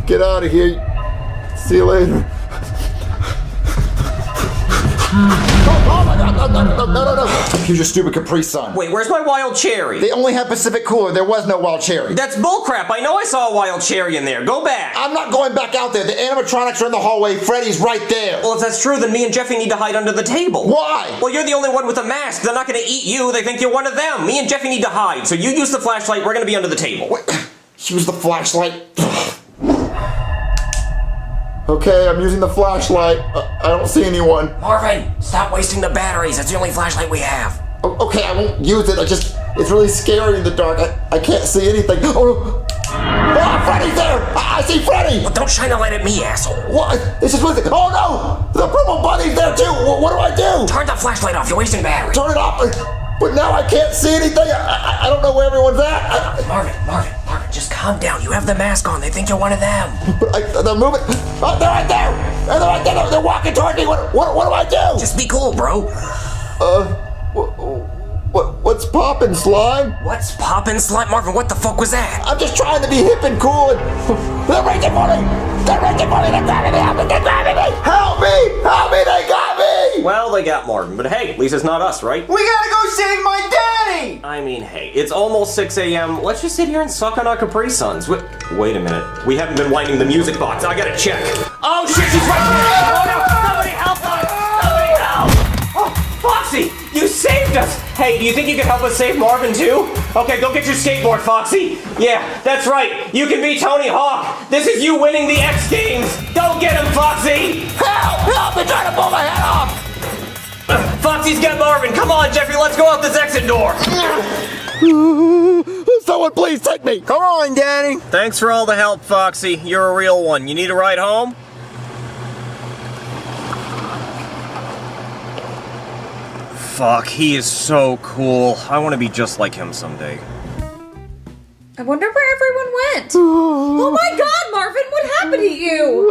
get out of here. See you later. Oh my God! No! Here's your stupid Capri Sun. Wait, where's my wild cherry? They only have Pacific Cooler. There was no wild cherry. That's bullcrap. I know I saw a wild cherry in there. Go back. I'm not going back out there. The animatronics are in the hallway. Freddy's right there. Well, if that's true, then me and Jeffy need to hide under the table. Why? Well, you're the only one with a mask. They're not going to eat you. They think you're one of them. Me and Jeffy need to hide. So you use the flashlight. We're going to be under the table. What? Use the flashlight. Okay, I'm using the flashlight. I don't see anyone. Marvin, stop wasting the batteries. That's the only flashlight we have. Okay, I won't use it. It's really scary in the dark. I can't see anything. Oh, no. Freddy's there! I see Freddy! Well, don't shine a light at me, asshole. What? This is what. Oh no! The purple bunny's there too! What do I do? Turn the flashlight off. You're wasting batteries. Turn it off! But now I can't see anything. I don't know where everyone's at. Marvin, just calm down. You have the mask on. They think you're one of them. But they're moving. Oh, they're right there! They're right there! They're walking toward me. What do I do? Just be cool, bro. What's poppin', Slime? What's poppin', Slime? Marvin, what the fuck was that? I'm just trying to be hip and cool. They're raging for me! They're raging for me! They're grabbing me! They're grabbing me! Help me! Help me! They got me! Well, they got Marvin, but hey, at least it's not us, right? We gotta go save my daddy! I mean, hey, it's almost 6 a.m. Let's just sit here and suck on our Capri Suns. Wait a minute. We haven't been winding the music box. I gotta check. Oh shit, she's right there! Oh no! Somebody help us! Somebody help! Oh, Foxy! You saved us! Hey, do you think you can help us save Marvin too? Okay, go get your skateboard, Foxy. Yeah, that's right. You can be Tony Hawk. This is you winning the X Games. Go get him, Foxy! Help! They're trying to pull my head off! Foxy's got Marvin. Come on, Jeffrey, let's go out this exit door. Someone please take me! Come on, Daddy! Thanks for all the help, Foxy. You're a real one. You need a ride home? Fuck, he is so cool. I want to be just like him someday. I wonder where everyone went. Oh my God, Marvin, what happened to you?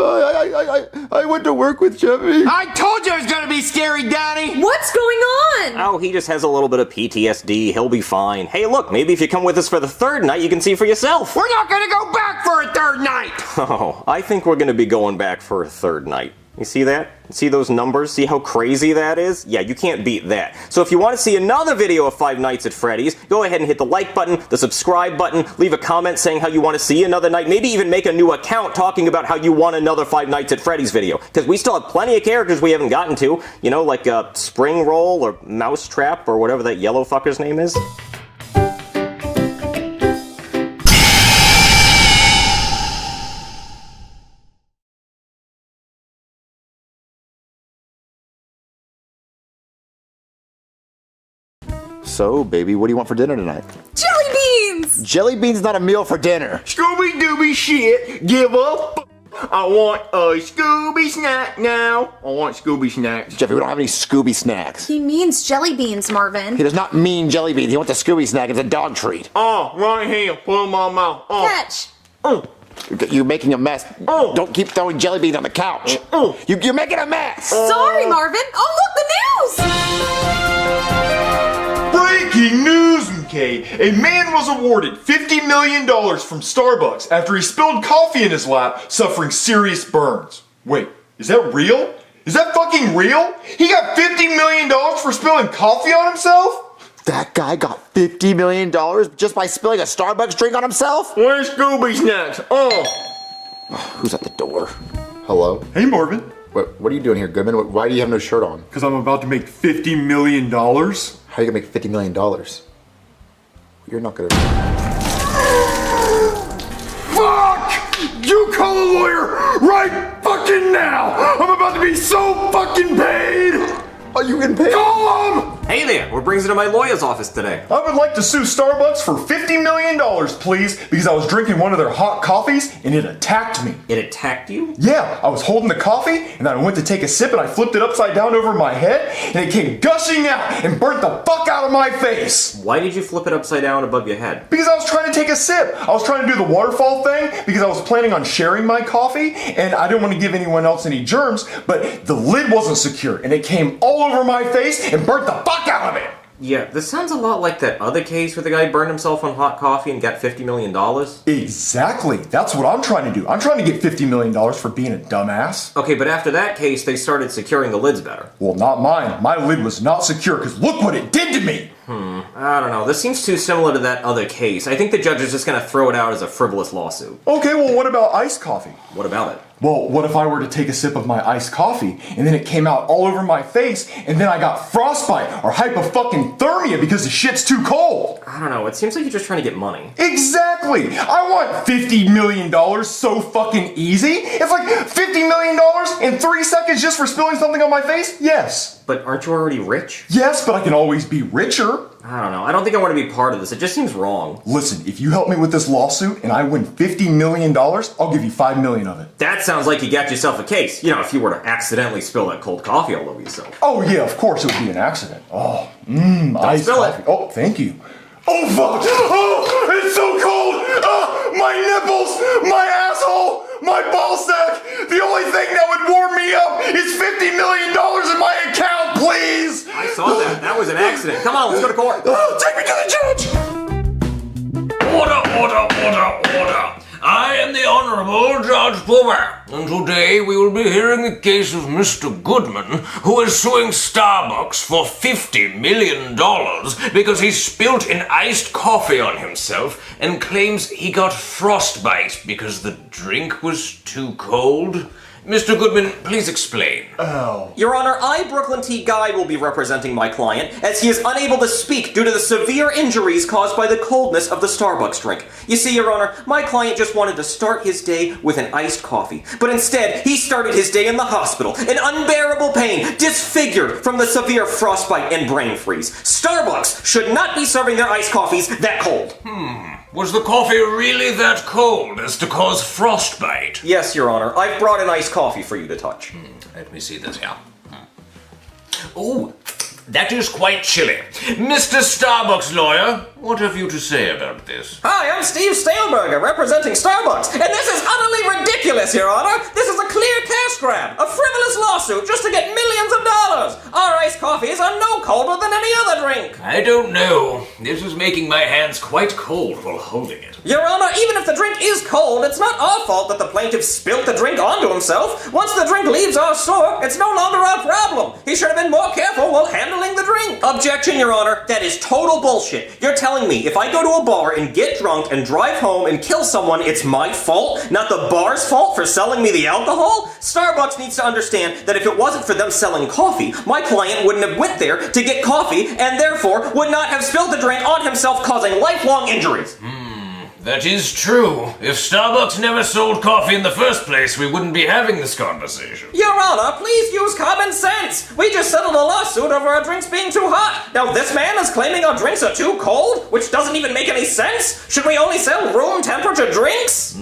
I went to work with Jeffy. I told you it was gonna be scary, Daddy! What's going on? Oh, he just has a little bit of PTSD. He'll be fine. Hey, look, maybe if you come with us for the third night, you can see for yourself. We're not gonna go back for a third night! Oh, I think we're gonna be going back for a third night. You see that? See those numbers? See how crazy that is? Yeah, you can't beat that. So if you want to see another video of Five Nights at Freddy's, go ahead and hit the like button, the subscribe button, leave a comment saying how you want to see another night, maybe even make a new account talking about how you want another Five Nights at Freddy's video. Because we still have plenty of characters we haven't gotten to, you know, like Spring Roll or Mousetrap or whatever that yellow fucker's name is. So, baby, what do you want for dinner tonight? Jelly beans! Jelly beans not a meal for dinner. Scooby-Dooby shit, give up. I want a Scooby snack now. I want Scooby snacks. Jeffy, we don't have any Scooby snacks. He means jelly beans, Marvin. He does not mean jelly beans. He wants a Scooby snack. It's a dog treat. Oh, right here. Put them on my mouth. Catch! You're making a mess. Don't keep throwing jelly beans on the couch. You're making a mess. Sorry, Marvin. Oh, look, the news! Breaking news, MK! A man was awarded $50 million from Starbucks after he spilled coffee in his lap, suffering serious burns. Wait, is that real? Is that fucking real? He got $50 million for spilling coffee on himself? That guy got $50 million just by spilling a Starbucks drink on himself? Where's Scooby snacks? Who's at the door? Hello? Hey, Marvin. What are you doing here, Goodman? Why do you have no shirt on? Because I'm about to make $50 million. How are you gonna make $50 million? You're not gonna... Fuck! You call a lawyer right fucking now! I'm about to be so fucking paid! Are you getting paid? Call him! Hey there, what brings you to my lawyer's office today? I would like to sue Starbucks for $50 million, please, because I was drinking one of their hot coffees and it attacked me. It attacked you? Yeah, I was holding the coffee and then I went to take a sip and I flipped it upside down over my head and it came gushing out and burnt the fuck out of my face. Why did you flip it upside down above your head? Because I was trying to take a sip. I was trying to do the waterfall thing because I was planning on sharing my coffee and I didn't want to give anyone else any germs, but the lid wasn't secure and it came all over my face and burnt the fuck out of it. Yeah, this sounds a lot like that other case where the guy burned himself on hot coffee and got $50 million. Exactly. That's what I'm trying to do. I'm trying to get $50 million for being a dumbass. Okay, but after that case, they started securing the lids better. Well, not mine. My lid was not secure because look what it did to me. I don't know. This seems too similar to that other case. I think the judge is just going to throw it out as a frivolous lawsuit. Okay, well, what about iced coffee? What about it? Well, what if I were to take a sip of my iced coffee and then it came out all over my face and then I got frostbite or hypothermia because the shit's too cold? I don't know. It seems like you're just trying to get money. Exactly! I want $50 million so fucking easy. It's like $50 million in 3 seconds just for spilling something on my face? Yes. But aren't you already rich? Yes, but I can always be richer. I don't know. I don't think I want to be part of this. It just seems wrong. Listen, if you help me with this lawsuit and I win $50 million, I'll give you $5 million of it. That sounds like you got yourself a case. You know, if you were to accidentally spill that cold coffee all over yourself. Oh yeah, of course it would be an accident. Oh, iced spill coffee. it. Oh, thank you. Oh fuck! Oh, it's so cold! My nipples! My asshole! My ball sack! The only thing that would warm me up is $50 million in my account, please! I saw that. That was an accident. Come on, let's go to court. Take me to the judge! Order, order, order, order. I am the Honorable Judge Plummer, and today we will be hearing the case of Mr. Goodman, who is suing Starbucks for $50 million because he spilt an iced coffee on himself and claims he got frostbite because the drink was too cold. Mr. Goodman, please explain. Oh. Your Honor, I, Brooklyn T. Guy, will be representing my client as he is unable to speak due to the severe injuries caused by the coldness of the Starbucks drink. You see, Your Honor, my client just wanted to start his day with an iced coffee, but instead he started his day in the hospital in unbearable pain, disfigured from the severe frostbite and brain freeze. Starbucks should not be serving their iced coffees that cold. Was the coffee really that cold as to cause frostbite? Yes, Your Honor. I've brought an iced coffee for you to touch. Let me see this here. Oh, that is quite chilly. Mr. Starbucks lawyer, what have you to say about this? Hi, I'm Steve Staleberger, representing Starbucks, and this is utterly ridiculous, Your Honor. This is a clear cash grab, a frivolous lawsuit just to get millions of dollars. Our iced coffees are no colder than any other drink. I don't know. This is making my hands quite cold while holding it. Your Honor, even if the drink is cold, it's not our fault that the plaintiff spilt the drink onto himself. Once the drink leaves our store, it's no longer our problem. He should have been more careful while handling the drink. Objection, Your Honor. That is total bullshit. You're telling me if I go to a bar and get drunk and drive home and kill someone, it's my fault, not the bar's fault for selling me the alcohol? Starbucks needs to understand that if it wasn't for them selling coffee, my client wouldn't have went there to get coffee and therefore would not have spilled the drink on himself, causing lifelong injuries. That is true. If Starbucks never sold coffee in the first place, we wouldn't be having this conversation. Your Honor, please use common sense. We just settled a lawsuit over our drinks being too hot. Now this man is claiming our drinks are too cold, which doesn't even make any sense. Should we only sell room temperature drinks?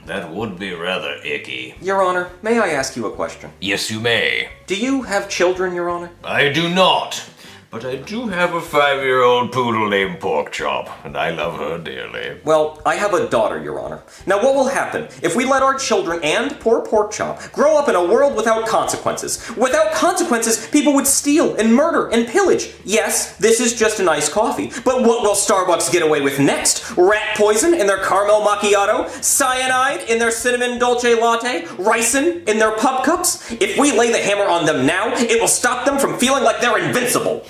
That would be rather icky. Your Honor, may I ask you a question? Yes, you may. Do you have children, Your Honor? I do not. But I do have a 5-year-old poodle named Pork Chop, and I love her dearly. Well, I have a daughter, Your Honor. Now, what will happen if we let our children and poor Pork Chop grow up in a world without consequences? Without consequences, people would steal and murder and pillage. Yes, this is just an iced coffee, but what will Starbucks get away with next? Rat poison in their caramel macchiato? Cyanide in their cinnamon dolce latte? Ricin in their pup cups? If we lay the hammer on them now, it will stop them from feeling like they're invincible.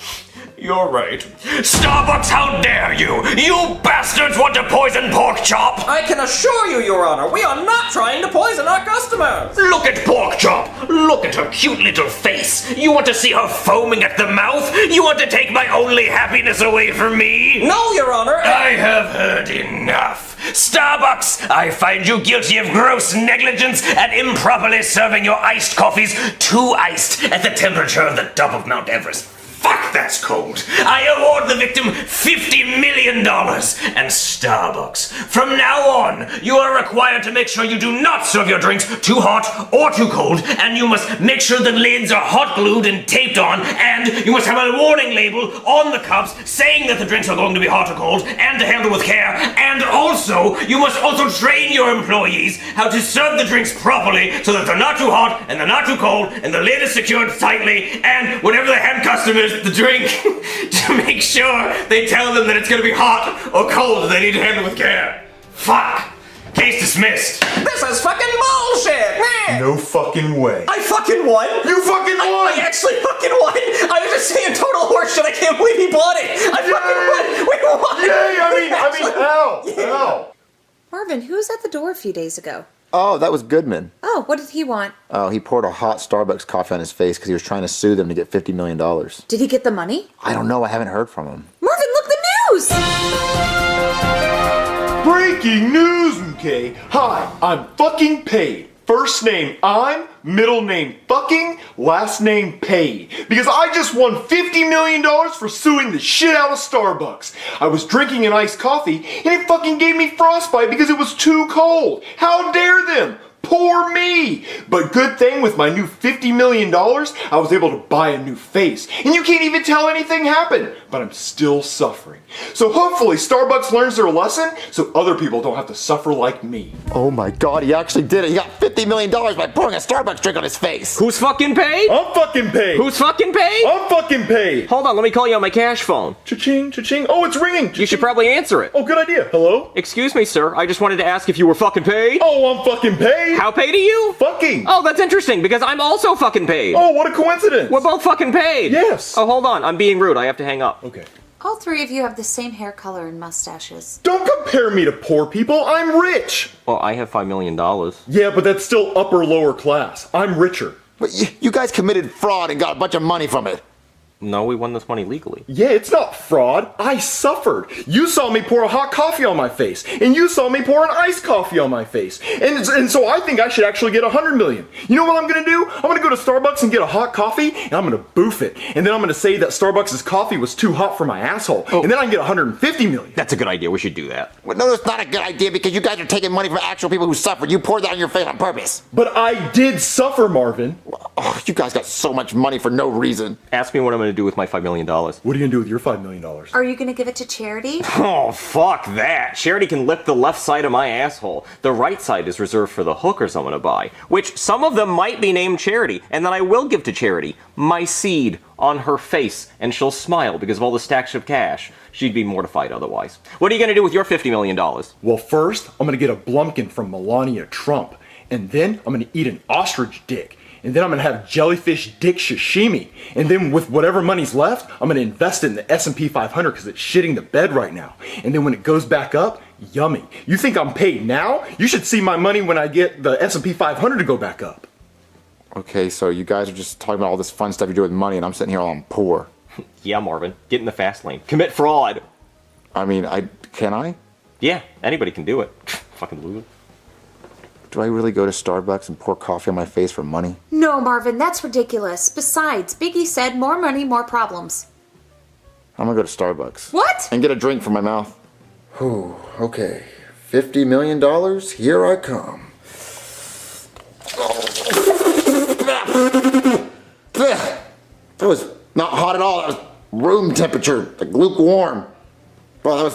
You're right. Starbucks, how dare you! You bastards want to poison Pork Chop! I can assure you, Your Honor, we are not trying to poison our customers! Look at Pork Chop! Look at her cute little face! You want to see her foaming at the mouth? You want to take my only happiness away from me? No, Your Honor! I have heard enough. Starbucks, I find you guilty of gross negligence and improperly serving your iced coffees too iced at the temperature of the top of Mount Everest. Fuck that's cold. I award the victim $50 million. And Starbucks, from now on, you are required to make sure you do not serve your drinks too hot or too cold, and you must make sure the lids are hot glued and taped on, and you must have a warning label on the cups saying that the drinks are going to be hot or cold, and to handle with care, and also, you must also train your employees how to serve the drinks properly so that they're not too hot, and they're not too cold, and the lid is secured tightly, and whenever they hand customers the drink, to make sure they tell them that it's going to be hot or cold and they need to handle with care. Fuck! Case dismissed. This is fucking bullshit, man! No fucking way. I fucking won! You fucking won! I actually fucking won! I was just saying total horseshit. I can't believe he bought it! I fucking won! We won! Yay! I mean, ow! Marvin, who was at the door a few days ago? Oh, that was Goodman. Oh, what did he want? Oh, he poured a hot Starbucks coffee on his face because he was trying to sue them to get $50 million. Did he get the money? I don't know. I haven't heard from him. Marvin, look the news! Breaking news, okay? Hi, I'm fucking paid. First name I'm, middle name fucking, last name paid. Because I just won $50 million for suing the shit out of Starbucks. I was drinking an iced coffee and it fucking gave me frostbite because it was too cold. How dare them? Poor me! But good thing with my new $50 million, I was able to buy a new face. And you can't even tell anything happened, but I'm still suffering. So hopefully Starbucks learns their lesson so other people don't have to suffer like me. Oh my god, he actually did it. He got $50 million by pouring a Starbucks drink on his face. Who's fucking paid? I'm fucking paid. Who's fucking paid? I'm fucking paid. Hold on, let me call you on my cash phone. Cha-ching, cha-ching. Oh, it's ringing. You should probably answer it. Oh, good idea. Hello? Excuse me, sir. I just wanted to ask if you were fucking paid. Oh, I'm fucking paid. How paid are you? Fucking. Oh, that's interesting because I'm also fucking paid. Oh, what a coincidence. We're both fucking paid. Yes. Oh, hold on. I'm being rude. I have to hang up. Okay. All three of you have the same hair color and mustaches. Don't compare me to poor people. I'm rich. Well, I have $5 million. Yeah, but that's still upper lower class. I'm richer. But you guys committed fraud and got a bunch of money from it. No, we won this money legally. Yeah, it's not fraud. I suffered. You saw me pour a hot coffee on my face, and you saw me pour an iced coffee on my face. And so I think I should actually get $100 million. You know what I'm gonna do? I'm gonna go to Starbucks and get a hot coffee, and I'm gonna boof it. And then I'm gonna say that Starbucks' coffee was too hot for my asshole. Oh. And then I can get $150 million. That's a good idea. We should do that. Well, no, it's not a good idea because you guys are taking money from actual people who suffered. You poured that on your face on purpose. But I did suffer, Marvin. Oh, you guys got so much money for no reason. Ask me what I'm going to do with my $5 million. What are you gonna do with your $5 million? Are you gonna give it to charity? Oh, fuck that. Charity can lick the left side of my asshole. The right side is reserved for the hookers I'm gonna buy, which some of them might be named Charity, and then I will give to Charity my seed on her face, and she'll smile because of all the stacks of cash. She'd be mortified otherwise. What are you gonna do with your $50 million? Well, first, I'm gonna get a Blumpkin from Melania Trump, and then I'm gonna eat an ostrich dick. And then I'm gonna have jellyfish dick sashimi. And then with whatever money's left, I'm gonna invest it in the S&P 500 because it's shitting the bed right now. And then when it goes back up, yummy. You think I'm paid now? You should see my money when I get the S&P 500 to go back up. Okay, so you guys are just talking about all this fun stuff you do with money, and I'm sitting here all I'm poor. Yeah, Marvin. Get in the fast lane. Commit fraud. I mean, can I? Yeah, anybody can do it. Fucking loser. Do I really go to Starbucks and pour coffee on my face for money? No, Marvin, that's ridiculous. Besides, Biggie said more money, more problems. I'm gonna go to Starbucks. What? And get a drink for my mouth. Whew, okay. $50 million, here I come. That was not hot at all. That was room temperature, like lukewarm. Well,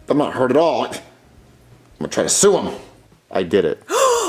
I'm not hurt at all. I'm gonna try to sue him. I did it.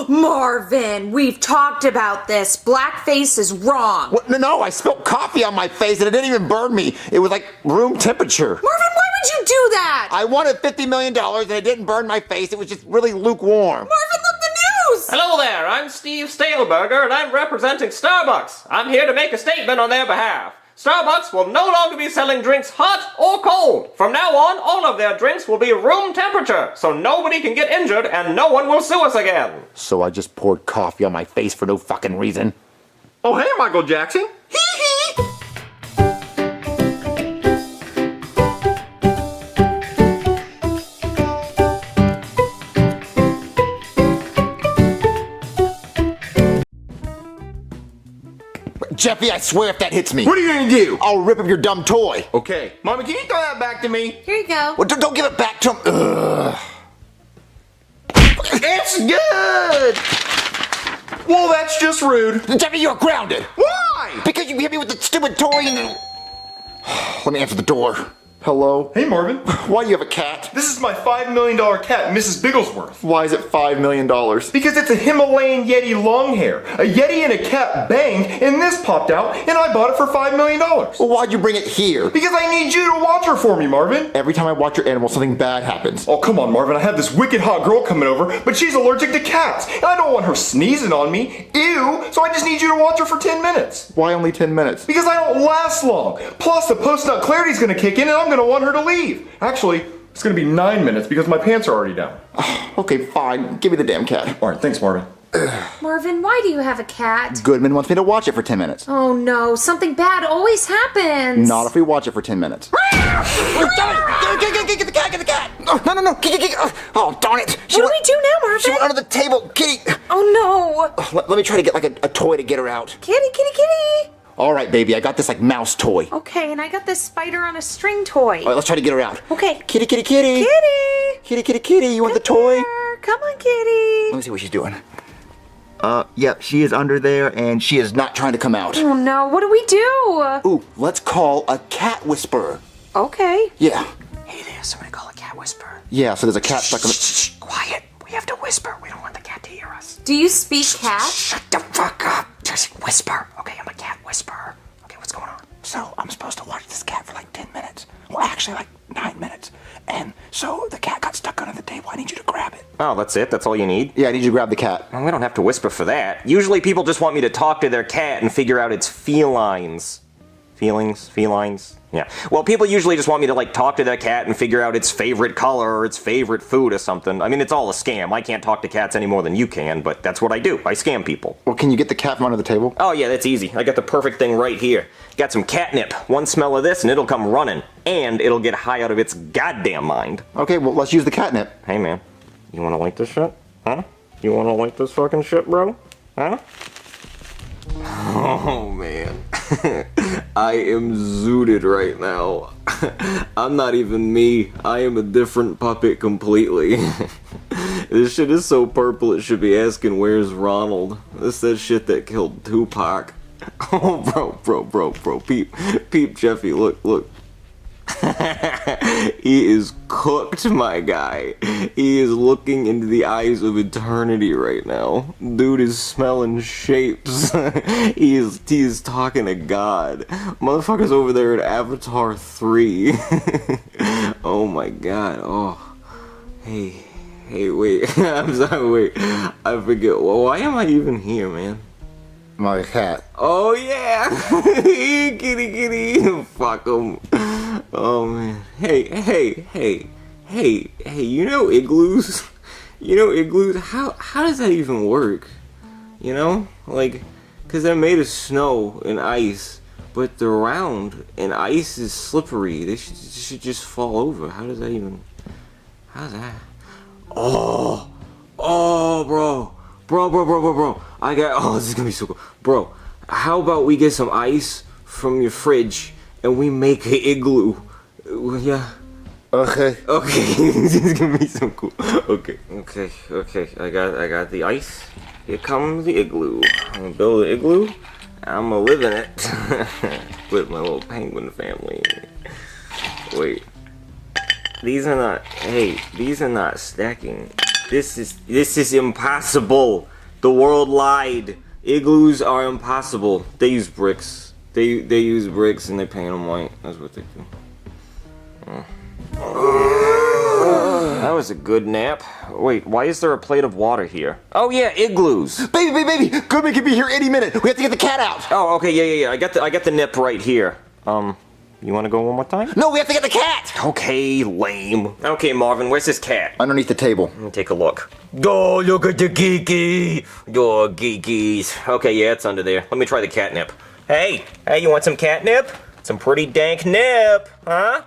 Marvin, we've talked about this. Blackface is wrong. What? No, I spilled coffee on my face and it didn't even burn me. It was like room temperature. Marvin, why would you do that? I wanted $50 million and it didn't burn my face. It was just really lukewarm. Marvin, look the news! Hello there, I'm Steve Staleberger and I'm representing Starbucks. I'm here to make a statement on their behalf. Starbucks will no longer be selling drinks hot or cold. From now on, all of their drinks will be room temperature, so nobody can get injured and no one will sue us again. So I just poured coffee on my face for no fucking reason. Oh, hey, Michael Jackson. Jeffy, I swear if that hits me. What are you gonna do? I'll rip up your dumb toy. Okay. Mommy, can you throw that back to me? Here you go. Well, don't give it back to him. Ugh. It's good! Well, that's just rude. Jeffy, you're grounded. Why? Because you hit me with the stupid toy and... Let me answer the door. Hello? Hey, Marvin. Why do you have a cat? This is my $5 million cat, Mrs. Bigglesworth. Why is it $5 million? Because it's a Himalayan Yeti long hair. A Yeti and a cat banged, and this popped out, and I bought it for $5 million. Well, why'd you bring it here? Because I need you to watch her for me, Marvin. Every time I watch your animal, something bad happens. Oh, come on, Marvin. I have this wicked hot girl coming over, but she's allergic to cats, and I don't want her sneezing on me. Ew! So I just need you to watch her for 10 minutes. Why only 10 minutes? Because I don't last long. Plus, the post-nut clarity's gonna kick in, and I'm gonna want her to leave. Actually, it's gonna be 9 minutes because my pants are already down. Okay, fine. Give me the damn cat. Alright, thanks, Marvin. Marvin, why do you have a cat? Goodman wants me to watch it for 10 minutes. Oh no, something bad always happens. Not if we watch it for 10 minutes. Get the cat! Get the cat! No! Oh, darn it! What do we do now, Marvin? She went under the table. Kitty! Oh no! Let me try to get like a toy to get her out. Kitty, kitty, kitty! All right, baby, I got this like mouse toy. Okay, and I got this spider on a string toy. All right, let's try to get her out. Okay. Kitty, kitty, kitty. Kitty! Kitty, kitty, kitty. You want the toy? Here. Come on, kitty. Let me see what she's doing. Yep, she is under there and she is not trying to come out. Oh no, what do we do? Ooh, let's call a cat whisperer. Okay. Yeah. Hey there, somebody call a cat whisperer. Yeah, so there's a cat stuck in the... Shh, quiet. We have to whisper. We don't want the cat to hear us. Do you speak cat? Shut the fuck up. Just whisper. Okay, I'm a cat whisperer. Okay, what's going on? So, I'm supposed to watch this cat for like 10 minutes. Well, actually like 9 minutes. And so the cat got stuck under the table. I need you to grab it. Oh, that's it? That's all you need? Yeah, I need you to grab the cat. Well, we don't have to whisper for that. Usually people just want me to talk to their cat and figure out its felines. Felines? Yeah. Well, people usually just want me to, like, talk to their cat and figure out its favorite color or its favorite food or something. I mean, it's all a scam. I can't talk to cats any more than you can, but that's what I do. I scam people. Well, can you get the cat from under the table? Oh, yeah, that's easy. I got the perfect thing right here. Got some catnip. One smell of this and it'll come running. And it'll get high out of its goddamn mind. Okay, well, let's use the catnip. Hey, man. You wanna light this shit? Huh? You wanna light this fucking shit, bro? Huh? Oh, man. I am zooted right now. I'm not even me. I am a different puppet completely. This shit is so purple it should be asking where's Ronald. This that shit that killed Tupac. Oh, bro. Peep, Jeffy, look. He is cooked, my guy. He is looking into the eyes of eternity right now. Dude is smelling shapes. He is talking to God. Motherfucker's over there at Avatar 3. Oh my god. Oh. Hey, wait. I'm sorry, wait. I forget. Well, why am I even here, man? My cat. Oh yeah! Kitty. Fuck him. Oh man. Hey, you know igloos? How does that even work? You know? Like, cause they're made of snow and ice, but they're round and ice is slippery. They should just fall over. How's that? Oh, bro. This is gonna be so cool. Bro, how about we get some ice from your fridge and we make an igloo? Yeah. Okay. This is gonna be so cool. Okay. I got the ice. Here comes the igloo. I'm gonna build an igloo. I'm gonna live in it with my little penguin family. Wait. These are not stacking. This is impossible. The world lied. Igloos are impossible. They use bricks. They use bricks and they paint them white. That's what they do. That was a good nap. Wait, why is there a plate of water here? Oh yeah, igloos. Baby, Goodman can be here any minute. We have to get the cat out. Oh, okay, yeah. I got the nip right here. You want to go one more time? No, we have to get the cat. Okay, lame. Okay, Marvin, where's this cat? Underneath the table. Let me take a look. Oh, look at the geeky. Oh, geekies. Okay, yeah, it's under there. Let me try the catnip. Hey, you want some catnip? Some pretty dank nip, huh?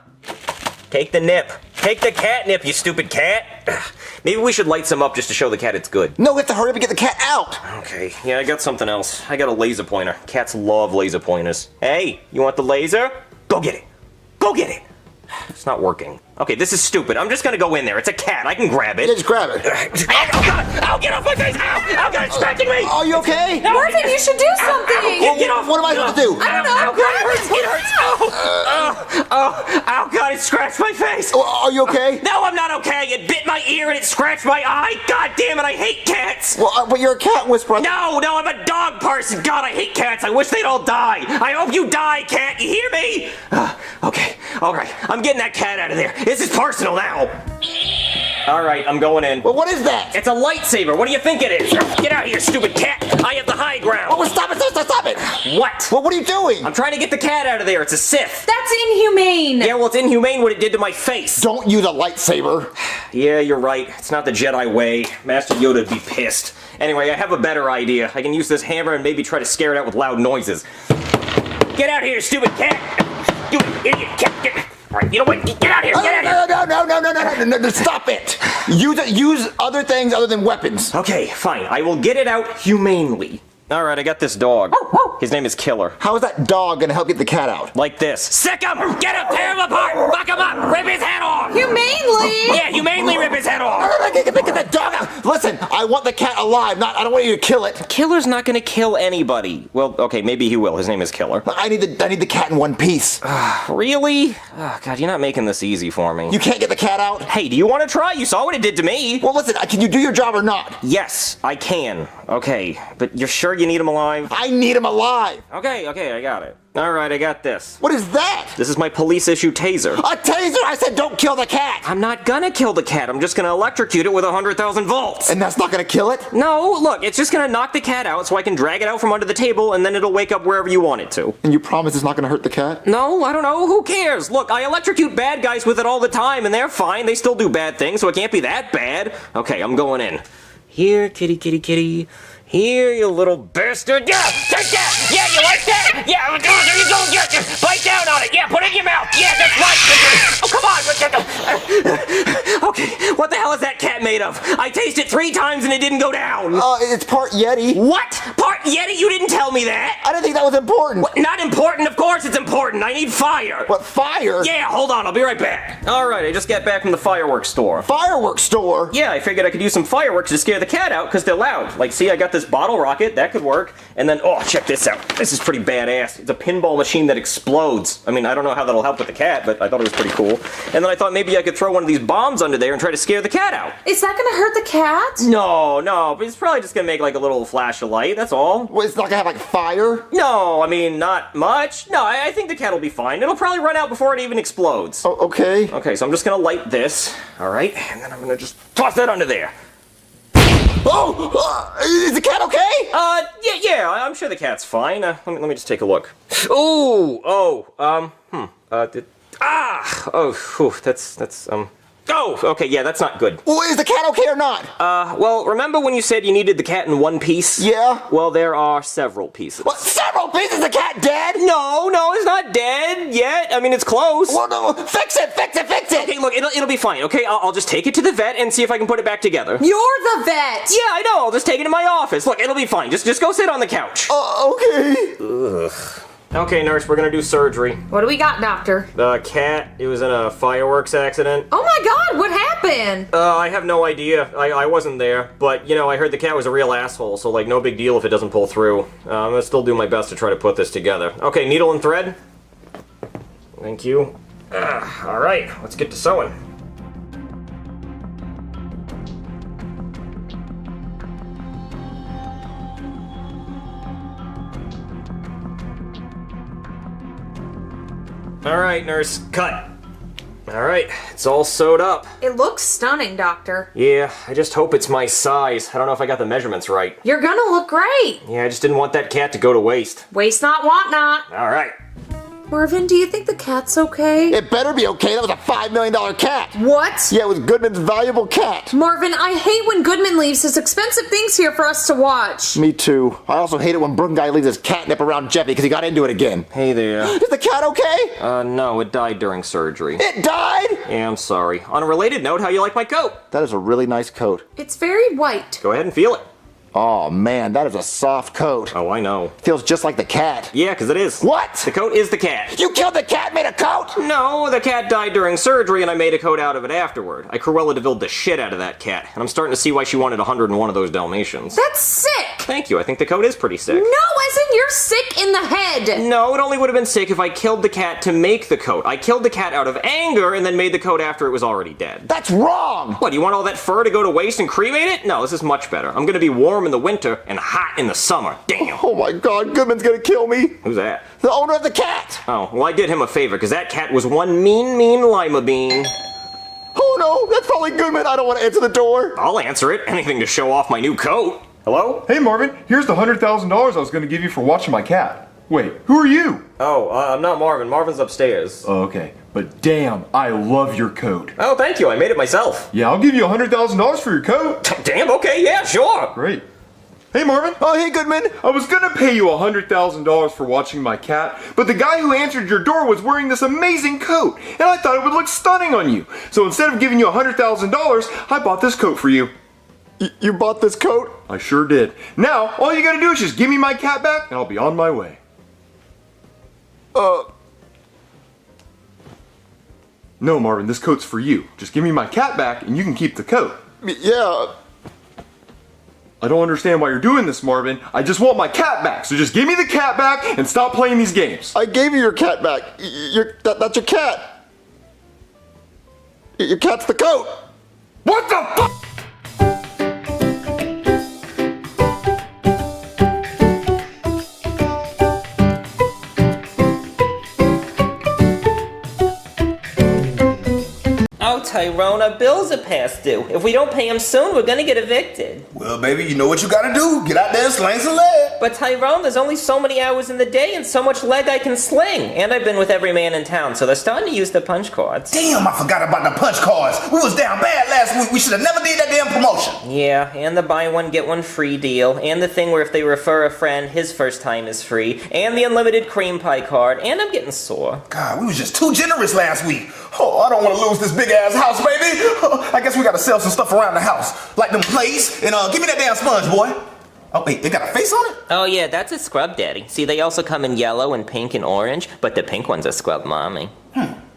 Take the nip. Take the catnip, you stupid cat. Maybe we should light some up just to show the cat it's good. No, we have to hurry up and get the cat out. Okay, yeah, I got something else. I got a laser pointer. Cats love laser pointers. Hey, you want the laser? Go get it. Go get it. It's not working. Okay, this is stupid. I'm just gonna go in there. It's a cat. I can grab it. Yeah, just grab it. Oh, God! Ow, get off my face! Ow! Ow, God, it's scratching me! Are you okay? Marvin, you should do something. Get off! What am I supposed to do? I don't know. Ow, God, it hurts! It hurts! Ow, God, it scratched my face! Are you okay? No, I'm not okay! It bit my ear and it scratched my eye! God damn it, I hate cats! Well, but you're a cat whisperer. No, I'm a dog person! God, I hate cats! I wish they'd all die! I hope you die, cat! You hear me? Okay, alright. I'm getting that cat out of there. This is personal now! Alright, I'm going in. Well, what is that? It's a lightsaber. What do you think it is? Get out of here, stupid cat! I have the high ground! Oh, stop it! Stop it! What? Well, what are you doing? I'm trying to get the cat out of there. It's a Sith. That's inhumane. Yeah, well, it's inhumane what it did to my face. Don't use a lightsaber. Yeah, you're right. It's not the Jedi way. Master Yoda'd be pissed. Anyway, I have a better idea. I can use this hammer and maybe try to scare it out with loud noises. Get out here, stupid cat! You idiot cat! Alright, you know what? Get out here! Get out here! No, stop it! Use other things other than weapons. Okay, fine. I will get it out humanely. Alright, I got this dog. His name is Killer. How is that dog gonna help get the cat out? Like this. Sick him! Get him! Tear him apart! Fuck him up! Rip his head off! Humanely? Yeah, humanely rip his head off! Get that dog out! Listen, I want the cat alive, I don't want you to kill it. Killer's not gonna kill anybody. Well, okay, maybe he will. His name is Killer. I need the cat in one piece. Really? Oh, God, you're not making this easy for me. You can't get the cat out? Hey, do you want to try? You saw what it did to me. Well, listen, can you do your job or not? Yes, I can. Okay, but you're sure you need him alive? I need him alive. Okay, I got it. Alright, I got this. What is that? This is my police issue taser. A taser? I said don't kill the cat. I'm not gonna kill the cat. I'm just gonna electrocute it with 100,000 volts. And that's not gonna kill it? No, look, it's just gonna knock the cat out so I can drag it out from under the table and then it'll wake up wherever you want it to. And you promise it's not gonna hurt the cat? No, I don't know. Who cares? Look, I electrocute bad guys with it all the time and they're fine. They still do bad things, so it can't be that bad. Okay, I'm going in. Here, kitty, kitty, kitty. Here, you little bastard. Yeah, take that. Yeah, you like that? Yeah, there you go. Yeah, bite down on it. Yeah, put it in your mouth. Yeah, that's right. Oh, come on. Okay, what the hell is that cat made of? I tasted it 3 times and it didn't go down. It's part Yeti. What? Part Yeti? You didn't tell me that. I didn't think that was important. What? Not important? Of course it's important. I need fire. What, fire? Yeah, hold on. I'll be right back. All right, I just got back from the fireworks store. Fireworks store? Yeah, I figured I could use some fireworks to scare the cat out because they're loud. Like, see, I got this bottle rocket. That could work. And then, oh, check this out. This is pretty badass. It's a pinball machine that explodes. I mean, I don't know how that'll help with the cat, but I thought it was pretty cool. And then I thought maybe I could throw one of these bombs under there and try to scare the cat out. Is that gonna hurt the cat? No, but it's probably just gonna make like a little flash of light, that's all. Well, it's not gonna have like fire? No, I mean, not much. No, I think the cat will be fine. It'll probably run out before it even explodes. Oh, okay. Okay, so I'm just gonna light this, all right? And then I'm gonna just toss that under there. Oh! Is the cat okay? Yeah, I'm sure the cat's fine. Let me just take a look. Oh, okay, yeah, that's not good. Well, is the cat okay or not? Well, remember when you said you needed the cat in one piece? Yeah. Well, there are several pieces. What, several pieces? The cat dead? No, it's not dead yet. I mean, it's close. Well, no, fix it! Okay, look, it'll be fine, okay? I'll just take it to the vet and see if I can put it back together. You're the vet! Yeah, I know, I'll just take it to my office. Look, it'll be fine. Just go sit on the couch. Okay. Ugh. Okay, nurse, we're gonna do surgery. What do we got, doctor? The cat, it was in a fireworks accident. Oh my god, what happened? I have no idea. I wasn't there, but, you know, I heard the cat was a real asshole, so, like, no big deal if it doesn't pull through. I'm gonna still do my best to try to put this together. Okay, needle and thread. Thank you. Alright, let's get to sewing. Alright, nurse, cut. Alright, it's all sewed up. It looks stunning, doctor. Yeah, I just hope it's my size. I don't know if I got the measurements right. You're gonna look great. Yeah, I just didn't want that cat to go to waste. Waste not, want not. Alright. Marvin, do you think the cat's okay? It better be okay. That was a $5 million cat. What? Yeah, it was Goodman's valuable cat. Marvin, I hate when Goodman leaves his expensive things here for us to watch. Me too. I also hate it when Brooke guy leaves his catnip around Jeffy because he got into it again. Hey there. Is the cat okay? No, it died during surgery. It died? Yeah, I'm sorry. On a related note, how you like my coat? That is a really nice coat. It's very white. Go ahead and feel it. Oh man, that is a soft coat. Oh, I know. Feels just like the cat. Yeah, because it is. What? The coat is the cat. You killed the cat, made a coat? No, the cat died during surgery and I made a coat out of it afterward. I Cruella de Vil the shit out of that cat, and I'm starting to see why she wanted 101 of those Dalmatians. That's sick! Thank you, I think the coat is pretty sick. No, as in you're sick in the head! No, it only would have been sick if I killed the cat to make the coat. I killed the cat out of anger and then made the coat after it was already dead. That's wrong! What, you want all that fur to go to waste and cremate it? No, this is much better. I'm gonna be warm in the winter and hot in the summer. Damn. Oh my god, Goodman's gonna kill me. Who's that? The owner of the cat. Oh, well, I did him a favor, because that cat was one mean lima bean. Oh no, that's probably Goodman. I don't want to answer the door. I'll answer it. Anything to show off my new coat. Hello? Hey Marvin, here's the $100,000 I was going to give you for watching my cat. Wait, who are you? Oh, I'm not Marvin. Marvin's upstairs. Oh, okay. But damn, I love your coat. Oh, thank you. I made it myself. Yeah, I'll give you $100,000 for your coat. Damn, okay, yeah, sure. Great. Hey Marvin. Oh, hey Goodman. I was gonna pay you $100,000 for watching my cat, but the guy who answered your door was wearing this amazing coat, and I thought it would look stunning on you. So instead of giving you $100,000, I bought this coat for you. You bought this coat? I sure did. Now, all you gotta do is just give me my cat back, and I'll be on my way. No, Marvin, this coat's for you. Just give me my cat back, and you can keep the coat. Yeah. I don't understand why you're doing this, Marvin. I just want my cat back, so just give me the cat back and stop playing these games. I gave you your cat back. That's your cat. Your cat's the coat. What the fuck? Oh, Tyrone, our bills are past due. If we don't pay him soon, we're gonna get evicted. Well, baby, you know what you gotta do. Get out there and sling some leg. But Tyrone, there's only so many hours in the day and so much leg I can sling. And I've been with every man in town, so they're starting to use the punch cards. Damn, I forgot about the punch cards. We was down bad last week. We should have never did that damn promotion. Yeah, and the buy one, get one free deal, and the thing where if they refer a friend, his first time is free, and the unlimited cream pie card, and I'm getting sore. God, we was just too generous last week. Oh, I don't want to lose this big ass house, baby. I guess we gotta sell some stuff around the house. Like them plates, and give me that damn sponge, boy. Oh, wait, they got a face on it? Oh yeah, that's a scrub daddy. See, they also come in yellow and pink and orange, but the pink one's a scrub mommy.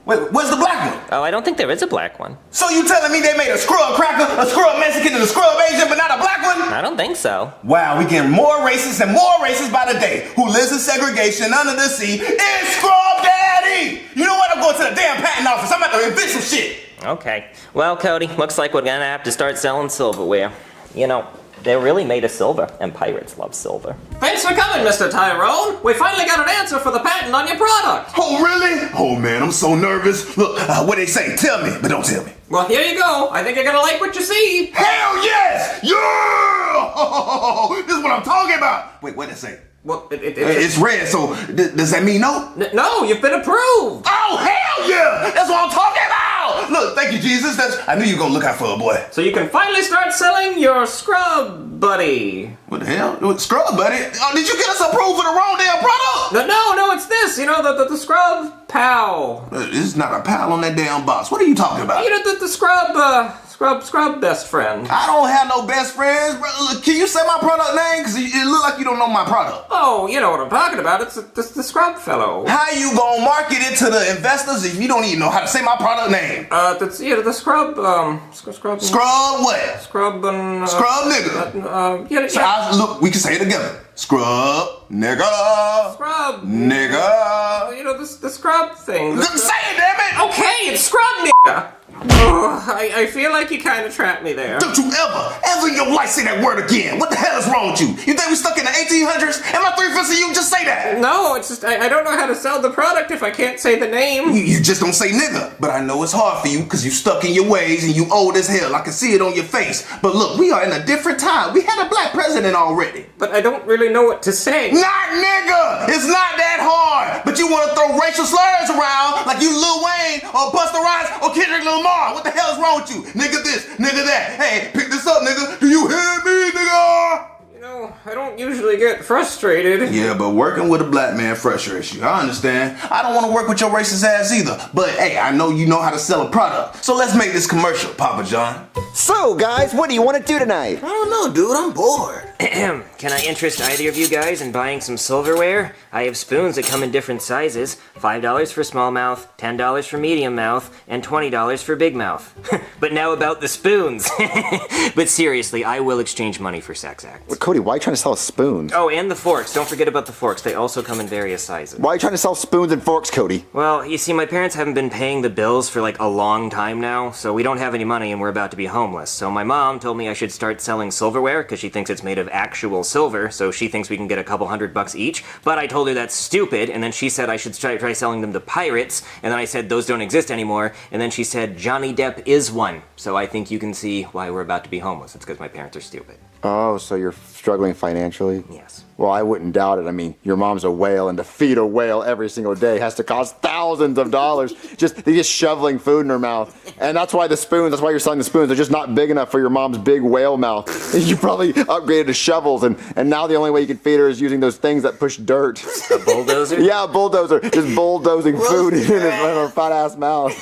Wait, where's the black one? Oh, I don't think there is a black one. So you telling me they made a scrub cracker, a scrub Mexican, and a scrub Asian, but not a black one? I don't think so. Wow, we getting more racist and more racist by the day. Who lives in segregation under the sea is Scrub Daddy! You know what? I'm going to the damn patent office. I'm about to invent some shit. Okay. Well, Cody, looks like we're gonna have to start selling silverware. You know, they're really made of silver, and pirates love silver. Thanks for coming, Mr. Tyrone. We finally got an answer for the patent on your product. Oh, really? Oh, man, I'm so nervous. Look, what they say, tell me, but don't tell me. Well, here you go. I think you're gonna like what you see. Hell yes! Yeah! This is what I'm talking about. Wait, what did it say? Well, it's red, so does that mean no? No, you've been approved. Oh, hell yeah! That's what I'm talking about! Look, thank you, Jesus. I knew you were gonna look out for a boy. So you can finally start selling your scrub buddy. What the hell? Scrub buddy? Oh, did you get us approved for the wrong damn product? No, it's this. You know, the scrub pal. This is not a pal on that damn box. What are you talking about? You know, the scrub best friend. I don't have no best friends, bro. Look, can you say my product name? Because it look like you don't know my product. Oh, you know what I'm talking about. It's the scrub fellow. How you gonna market it to the investors if you don't even know how to say my product name? That's, the scrub, scrub. Scrub what? Scrub and... scrub nigga. So look, we can say it together. Scrub nigga. Scrub. Nigga. You know, the scrub thing. Say it, damn it! Okay, it's scrub nigga. I feel like you kind of trapped me there. Don't you ever in your life say that word again. What the hell is wrong with you? You think we stuck in the 1800s 1800s? Am I 3 for you? Just say that. No, it's just I don't know how to sell the product if I can't say the name. You just don't say nigga. But I know it's hard for you because you stuck in your ways and you old as hell. I can see it on your face. But look, we are in a different time. We had a black president already. But I don't really know what to say. Not nigga! It's not that hard. But you want to throw racial slurs around like you Lil Wayne or Busta Rhymes or Kendrick Lamar. What the hell is wrong with you? Nigga this, nigga that. Hey, pick this up, nigga. Do you hear me, nigga? No, I don't usually get frustrated. Yeah, but working with a black man frustrates you. I understand. I don't want to work with your racist ass either. But hey, I know you know how to sell a product. So let's make this commercial, Papa John. So, guys, what do you want to do tonight? I don't know, dude. I'm bored. Can I interest either of you guys in buying some silverware? I have spoons that come in different sizes. $5 for small mouth, $10 for medium mouth, and $20 for big mouth. But now about the spoons. But seriously, I will exchange money for sex acts. Well, Cody, why are you trying to sell spoons? Oh, and the forks. Don't forget about the forks. They also come in various sizes. Why are you trying to sell spoons and forks, Cody? Well, you see, my parents haven't been paying the bills for like a long time now, so we don't have any money and we're about to be homeless. So my mom told me I should start selling silverware because she thinks it's made of actual silver, so she thinks we can get a couple $100 each. But I told her that's stupid, and then she said I should try selling them to pirates, and then I said those don't exist anymore, and then she said Johnny Depp is one. So I think you can see why we're about to be homeless. It's because my parents are stupid. Oh, so you're struggling financially? Yes. Well, I wouldn't doubt it. I mean, your mom's a whale, and to feed a whale every single day has to cost thousands of dollars. They're just shoveling food in her mouth. And that's why that's why you're selling the spoons. They're just not big enough for your mom's big whale mouth. You probably upgraded to shovels, and now the only way you can feed her is using those things that push dirt. A bulldozer? Yeah, a bulldozer. Just bulldozing food in her fat-ass mouth.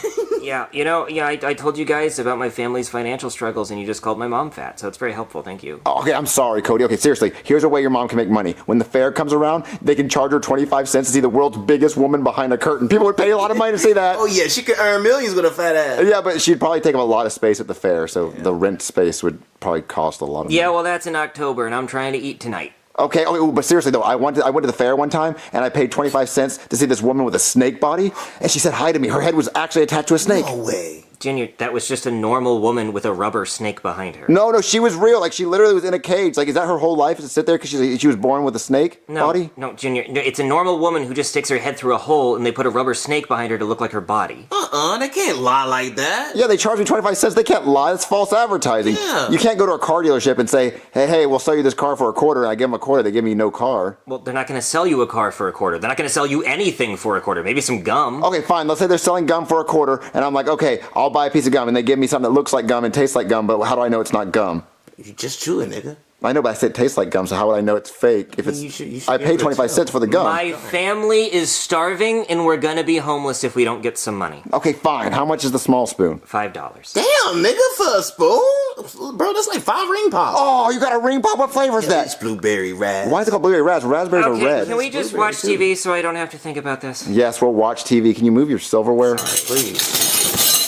Yeah, I told you guys about my family's financial struggles, and you just called my mom fat, so it's very helpful. Thank you. Okay, I'm sorry, Cody. Okay, seriously, here's a way your mom can make money. When the fair comes around, they can charge her 25 cents to see the world's biggest woman behind a curtain. People would pay a lot of money to see that. Oh yeah, she could earn millions with a fat ass. Yeah, but she'd probably take up a lot of space at the fair, so the rent space would probably cost a lot of money. Yeah, well, that's in October, and I'm trying to eat tonight. Okay, but seriously though, I went to the fair one time, and I paid 25 cents to see this woman with a snake body, and she said hi to me. Her head was actually attached to a snake. No way. Junior, that was just a normal woman with a rubber snake behind her. No, she was real. Like, she literally was in a cage. Like, is that her whole life, is to sit there because she was born with a snake body? No, Junior, it's a normal woman who just sticks her head through a hole, and they put a rubber snake behind her to look like her body. They can't lie like that. Yeah, they charge me 25 cents. They can't lie. It's false advertising. Yeah. You can't go to a car dealership and say, hey, we'll sell you this car for a quarter, and I give them a quarter. They give me no car. Well, they're not going to sell you a car for a quarter. They're not going to sell you anything for a quarter. Maybe some gum. Okay, fine. Let's say they're selling gum for a quarter, and I'm like, okay, I'll buy a piece of gum, and they give me something that looks like gum and tastes like gum, but how do I know it's not gum? You just chew it, nigga. I know, but I said it tastes like gum, so how would I know it's fake? If it's, You should I paid 25 cents for the gum. My family is starving, and we're going to be homeless if we don't get some money. Okay, fine. How much is the small spoon? $5. Damn, nigga, for a spoon? Bro, that's like 5 ring pops. Oh, you got a ring pop? What flavor is that? It's blueberry raz. Why is it called blueberry raz? Raspberries are red. Can we just watch TV so I don't have to think about this? Yes, we'll watch TV. Can you move your silverware? Please.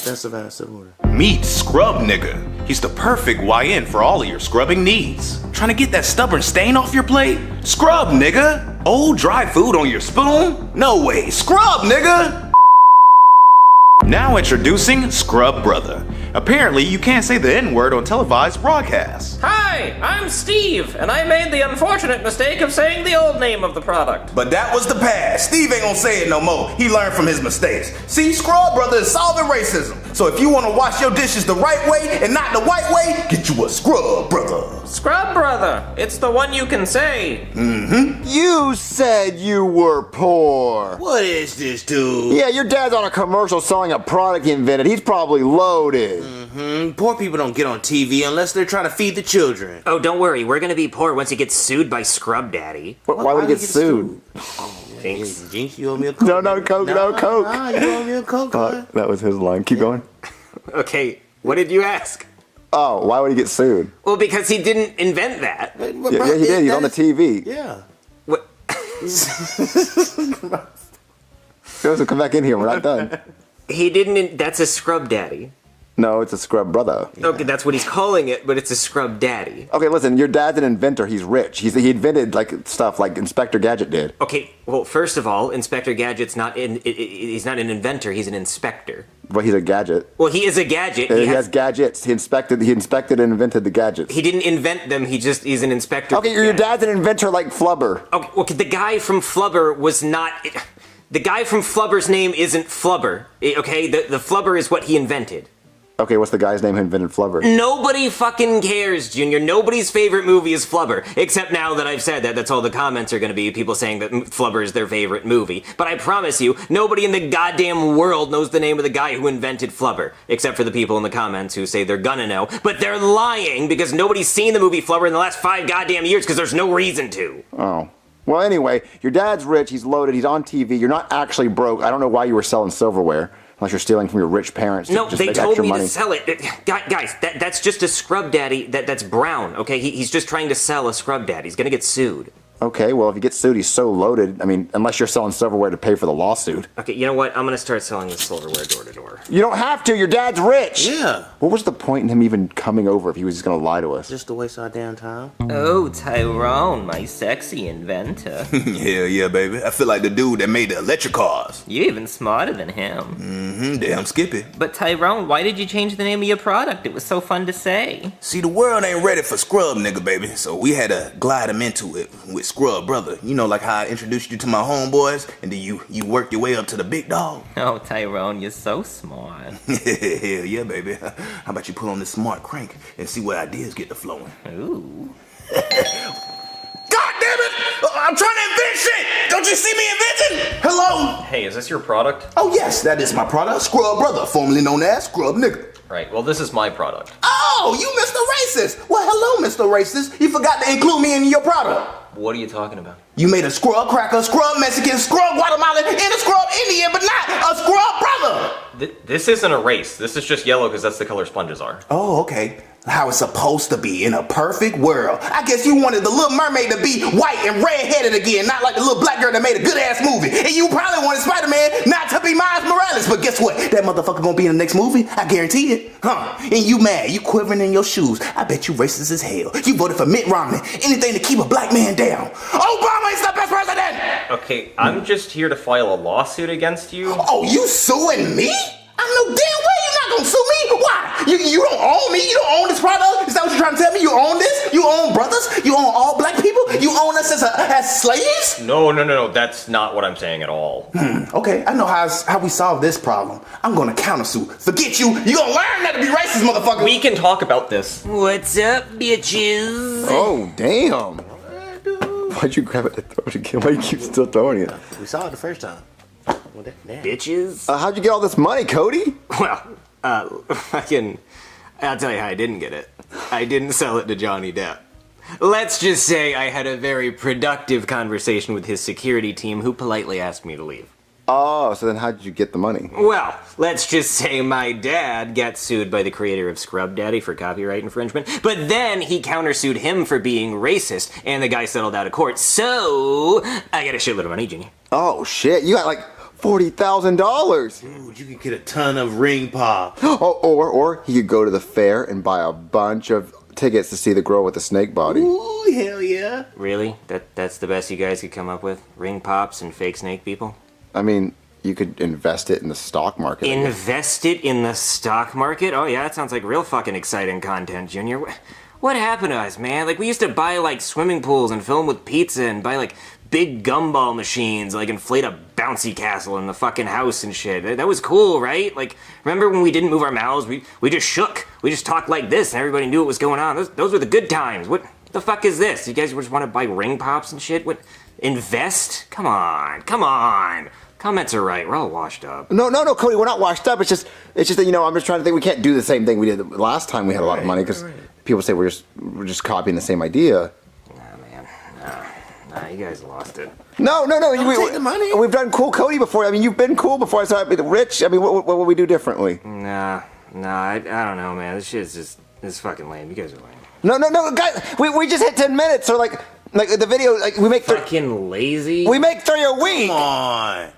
Expensive ass silverware. Meet Scrub Nigga. He's the perfect YN for all of your scrubbing needs. Trying to get that stubborn stain off your plate? Scrub Nigga. Old dry food on your spoon? No way. Scrub Nigga. Now introducing Scrub Brother. Apparently, you can't say the N-word on televised broadcasts. Hi, I'm Steve, and I made the unfortunate mistake of saying the old name of the product. But that was the past. Steve ain't gonna say it no more. He learned from his mistakes. See, Scrub Brother is solving racism. So if you want to wash your dishes the right way and not the white way, get you a Scrub Brother. Scrub Brother. It's the one you can say. Mm-hmm. You said you were poor. What is this, dude? Yeah, your dad's on a commercial selling a product he invented. He's probably loaded. Mm-hmm. Poor people don't get on TV unless they're trying to feed the children. Oh, don't worry. We're going to be poor once he gets sued by Scrub Daddy. Why would he get sued? Thanks. Jinx, you owe me a Coke. No, Coke, no, Coke. Nah, you owe me a Coke. That was his line. Keep going. Okay, what did you ask? Oh, why would he get sued? Well, because he didn't invent that. Yeah, he did. He's on the TV. Yeah. What? Joseph, come back in here. We're not done. He didn't. That's a Scrub Daddy. No, it's a scrub brother. Okay, that's what he's calling it, but it's a scrub daddy. Okay, listen, your dad's an inventor. He's rich. He invented like stuff like Inspector Gadget did. Okay, well, first of all, Inspector Gadget's he's not an inventor, he's an inspector. But he's a gadget. Well, he is a gadget. He has gadgets. He inspected and invented the gadgets. He didn't invent them, he's an inspector. Okay, your dad's an inventor like Flubber. Okay, the guy from Flubber was not... The guy from Flubber's name isn't Flubber, okay? The Flubber is what he invented. Okay, what's the guy's name who invented Flubber? Nobody fucking cares, Junior. Nobody's favorite movie is Flubber. Except now that I've said that, that's all the comments are gonna be, people saying that Flubber is their favorite movie. But I promise you, nobody in the goddamn world knows the name of the guy who invented Flubber. Except for the people in the comments who say they're gonna know. But they're lying because nobody's seen the movie Flubber in the last 5 goddamn years because there's no reason to. Oh. Well, anyway, your dad's rich, he's loaded, he's on TV, you're not actually broke. I don't know why you were selling silverware. Unless you're stealing from your rich parents to No, just they make told extra me money. to sell it. Guys, that's just a scrub daddy that's brown, okay? He's just trying to sell a scrub daddy. He's gonna get sued. Okay, well, if he gets sued, he's so loaded. I mean, unless you're selling silverware to pay for the lawsuit. Okay, you know what? I'm gonna start selling this silverware door to door. You don't have to, your dad's rich! Yeah. What was the point in him even coming over if he was just gonna lie to us? Just to waste our damn time. Oh, Tyrone, my sexy inventor. Hell yeah, baby. I feel like the dude that made the electric cars. You're even smarter than him. Mm-hmm, damn Skippy. But Tyrone, why did you change the name of your product? It was so fun to say. See, the world ain't ready for Scrub, nigga, baby. So we had to glide him into it with Scrub Brother. You know, like how I introduced you to my homeboys, and then you worked your way up to the big dog. Oh, Tyrone, you're so smart. Hell yeah, baby. How about you put on this smart crank and see what ideas get to flowing? Ooh. God damn it! I'm trying to invent shit! Don't you see me inventing? Hello? Hey, is this your product? Oh yes, that is my product, Scrub Brother, formerly known as Scrub Nigga. Right, well, this is my product. Oh, you Mr. Racist! Well, hello, Mr. Racist. You forgot to include me in your product. What are you talking about? You made a scrub cracker, scrub Mexican, scrub Guatemalan, and a scrub Indian, but not a scrub brother! This isn't a race. This is just yellow because that's the color sponges are. Oh, okay. How it's supposed to be in a perfect world. I guess you wanted the Little Mermaid to be white and red-headed again, not like the little black girl that made a good-ass movie. And you probably wanted Spider-Man not to be Miles Morales, but guess what? That motherfucker gonna be in the next movie. I guarantee it. Huh? And you mad. You quivering in your shoes. I bet you racist as hell. You voted for Mitt Romney. Anything to keep a black man down. Obama is the best president! Okay, I'm just here to file a lawsuit against you. Oh, you suing me? I know damn well you're not gonna sue me. Why? You don't own me. You don't own this product. Is that what you're trying to tell me? You own this? You own brothers? You own all black people? You own us as slaves? No. That's not what I'm saying at all. Okay, I know how we solve this problem. I'm gonna countersue. Forget you. You gonna learn not to be racist, motherfucker. We can talk about this. What's up, bitches? Oh, damn. Why'd you grab it to throw it again? Why do you keep still throwing it? We saw it the first time. Well, damn. Bitches? How'd you get all this money, Cody? Well, I'll tell you how I didn't get it. I didn't sell it to Johnny Depp. Let's just say I had a very productive conversation with his security team who politely asked me to leave. Oh, so then how did you get the money? Well, let's just say my dad got sued by the creator of Scrub Daddy for copyright infringement, but then he countersued him for being racist, and the guy settled out of court, so I got a shitload of money, Junior. Oh, shit. You got like $40,000. Dude, you could get a ton of ring pop. Oh, or he could go to the fair and buy a bunch of tickets to see the girl with the snake body. Ooh, hell yeah. Really? That's the best you guys could come up with? Ring pops and fake snake people? I mean, you could invest it in the stock market. Invest it in the stock market? Oh yeah, that sounds like real fucking exciting content, Junior. What happened to us, man? Like, we used to buy, like, swimming pools and fill them with pizza and buy, like, big gumball machines, like, inflate a bouncy castle in the fucking house and shit. That was cool, right? Like, remember when we didn't move our mouths? We just shook. We just talked like this and everybody knew what was going on. Those were the good times. What the fuck is this? You guys just want to buy ring pops and shit? What? Invest? Come on. Comments are right. We're all washed up. No, Cody, we're not washed up. It's just that, you know, I'm just trying to think we can't do the same thing we did last time we had a lot of money because people say we're just copying the same idea. Nah, you guys lost it. No. Take the money. We've done cool Cody before. I mean, you've been cool before. So rich. I mean, what would we do differently? Nah, I don't know, man. This shit's just, this is fucking lame. You guys are lame. No, guys, we just hit 10 minutes. So like the video, like we make fucking lazy. We make 3 a week. Come on.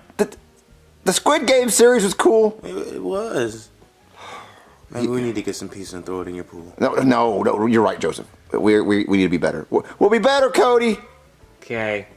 The Squid Game series was cool. It was. Maybe we need to get some pieces and throw it in your pool. No, you're right, Joseph. We need to be better. We'll be better, Cody. Okay.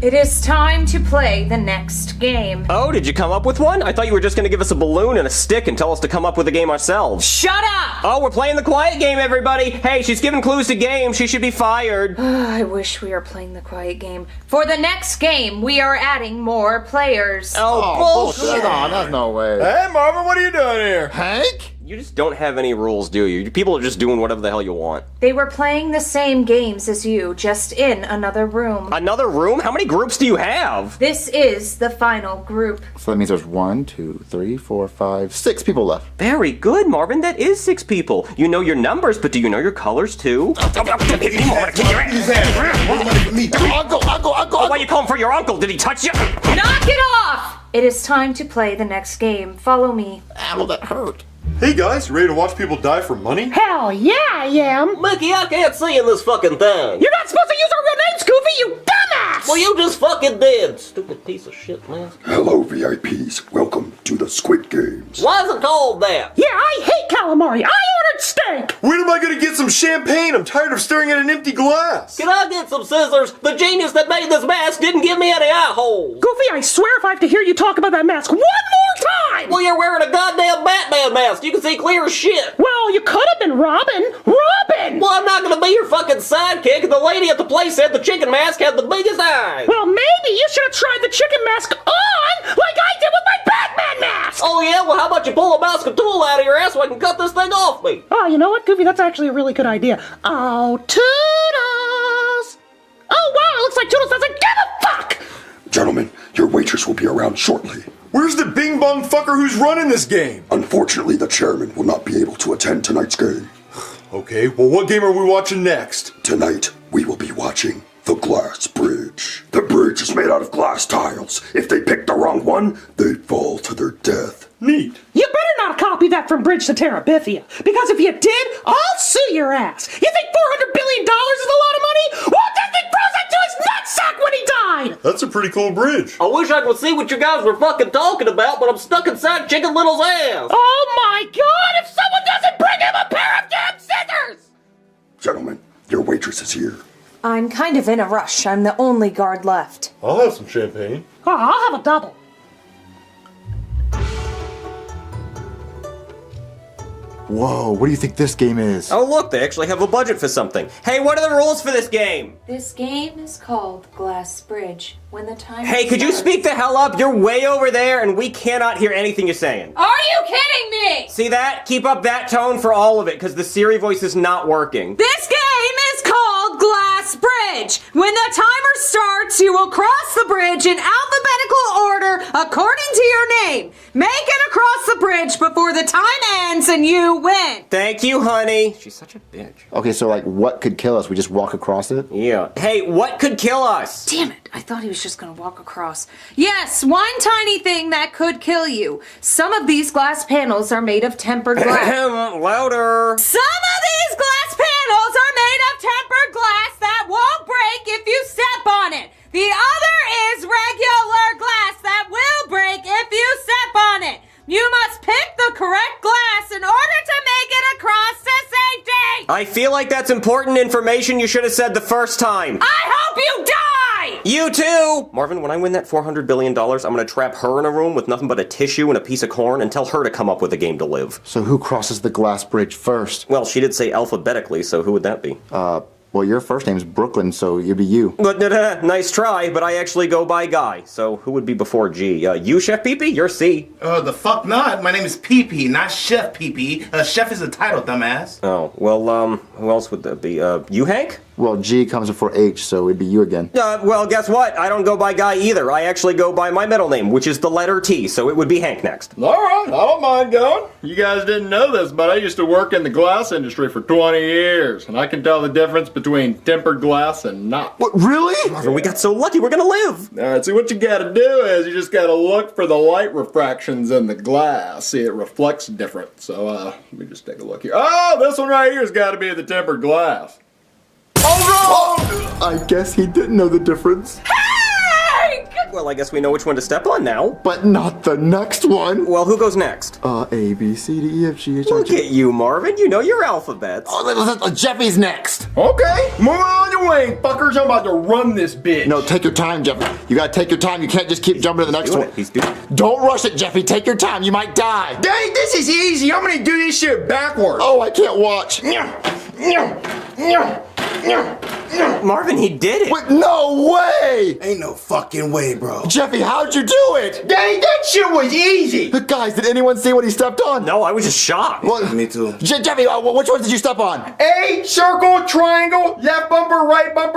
It is time to play the next game. Oh, did you come up with one? I thought you were just gonna give us a balloon and a stick and tell us to come up with a game ourselves. Shut up! Oh, we're playing the quiet game, everybody! Hey, she's giving clues to games. She should be fired. I wish we were playing the quiet game. For the next game, we are adding more players. Oh, bullshit! On, there's no way. Hey, Marvin, what are you doing here? Hank? You just don't have any rules, do you? People are just doing whatever the hell you want. They were playing the same games as you, just in another room. Another room? How many groups do you have? This is the final group. So that means there's 1, 2, 3, 4, 5, 6 people left. Very good, Marvin. That is 6 people. You know your numbers, but do you know your colors too? Uncle! Oh, why you calling for your uncle? Did he touch you? Knock it off! It is time to play the next game. Follow me. Ow, that hurt. Hey guys, ready to watch people die for money? Hell yeah, I am. Mickey, I can't see in this fucking thing. You're not supposed to use our real names, Goofy, you dumbass! Well, you just fucking did. Stupid piece of shit, man. Hello, VIPs. Welcome to the Squid Games. Why is it called that? Yeah, I hate calamari. I ordered steak. When am I gonna get some champagne? I'm tired of staring at an empty glass. Can I get some scissors? The genius that made this mask didn't give me any eye holes. Goofy, I swear if I have to hear you talk about that mask one more time! Well, you're wearing a goddamn Batman mask. You can see clear as shit. Well, you could have been Robin. Robin! Well, I'm not gonna be your fucking sidekick. The lady at the place said the chicken mask had the biggest eyes. Well, maybe you should have tried the chicken mask on like I did with my Batman mask! Oh, yeah? Well, how about you pull a mouse and tool out of your ass so I can cut this thing off me? Oh, you know what, Goofy? That's actually a really good idea. Oh, Toodles! Oh, wow, it looks like Toodles doesn't give a fuck! Gentlemen, your waitress will be around shortly. Where's the bing bong fucker who's running this game? Unfortunately, the chairman will not be able to attend tonight's game. Okay, well what game are we watching next? Tonight, we will be watching The Glass Bridge. The bridge is made out of glass tiles. If they pick the wrong one, they fall to their death. Neat. You better not copy that from Bridge to Terabithia, because if you did, I'll sue your ass. You think $400 billion is a lot of money? Walt Disney froze into his nutsack when he died! That's a pretty cool bridge. I wish I could see what you guys were fucking talking about, but I'm stuck inside Chicken Little's ass. Oh my god, if someone doesn't bring him a pair of damn scissors! Gentlemen, your waitress is here. I'm kind of in a rush. I'm the only guard left. I'll have some champagne. Oh, I'll have a double. Whoa, what do you think this game is? Oh, look, they actually have a budget for something. Hey, what are the rules for this game? This game is called Glass Bridge. When the time Hey, could you speak the hell up? You're way over there and we cannot hear anything you're saying. Are you kidding me? See that? Keep up that tone for all of it, because the Siri voice is not working. This game is called Glass Bridge. When the timer starts, you will cross the bridge in alphabetical order according to your name. Make it across the bridge before the time ends and you win. Thank you, honey. She's such a bitch. Okay, so like what could kill us? We just walk across it? Yeah. Hey, what could kill us? Damn it, I thought he was just gonna walk across. Yes, one tiny thing that could kill you. Some of these glass panels are made of tempered glass. Louder. Some of these glass panels are made of tempered glass that won't break if you step on it. The other is regular glass that will break if you step on it. You must pick the correct glass in order to make it across to safety. I feel like that's important information you should have said the first time. I hope you die! You too! Marvin, when I win that $400 billion, I'm gonna trap her in a room with nothing but a tissue and a piece of corn and tell her to come up with a game to live. So who crosses the glass bridge first? Well, she did say alphabetically, so who would that be? Well, your first name's Brooklyn, so it'd be you. But nice try, but I actually go by Guy, so who would be before G? You, Chef Pee-Pee? You're C. The fuck not. My name is Pee-Pee, not Chef Pee-Pee. Chef is a title, dumbass. Oh, well, who else would that be? You, Hank? Well, G comes before H, so it'd be you again. Well, guess what? I don't go by Guy either. I actually go by my middle name, which is the letter T, so it would be Hank next. All right, I don't mind going. You guys didn't know this, but I used to work in the glass industry for 20 years, and I can tell the difference between tempered glass and not. What, really? Marvin, we got so lucky, we're gonna live. All right, see, what you gotta do is you just gotta look for the light refractions in the glass. See, it reflects different. So, let me just take a look here. Oh, this one right here has gotta be the tempered glass. Oh no! I guess he didn't know the difference. Well, I guess we know which one to step on now. But not the next one. Well, who goes next? A, B, C, D, E, F, G, H, I, Look J. at you, Marvin. You know your alphabets. Oh, Jeffy's next. Okay, moving on your way, fuckers. I'm about to run this bitch. No, take your time, Jeffy. You gotta take your time. You can't just keep jumping to the next one. He's doing it. Don't rush it, Jeffy. Take your time. You might die. Dang, this is easy. I'm gonna do this shit backwards. Oh, I can't watch. Marvin, he did it. Wait, no way! Ain't no fucking way, bro. Jeffy, how'd you do it? Dang, that shit was easy. Guys, did anyone see what he stepped on? No, I was just shocked. Well, Me too. Jeffy, which ones did you step on? A, circle, triangle, left bumper,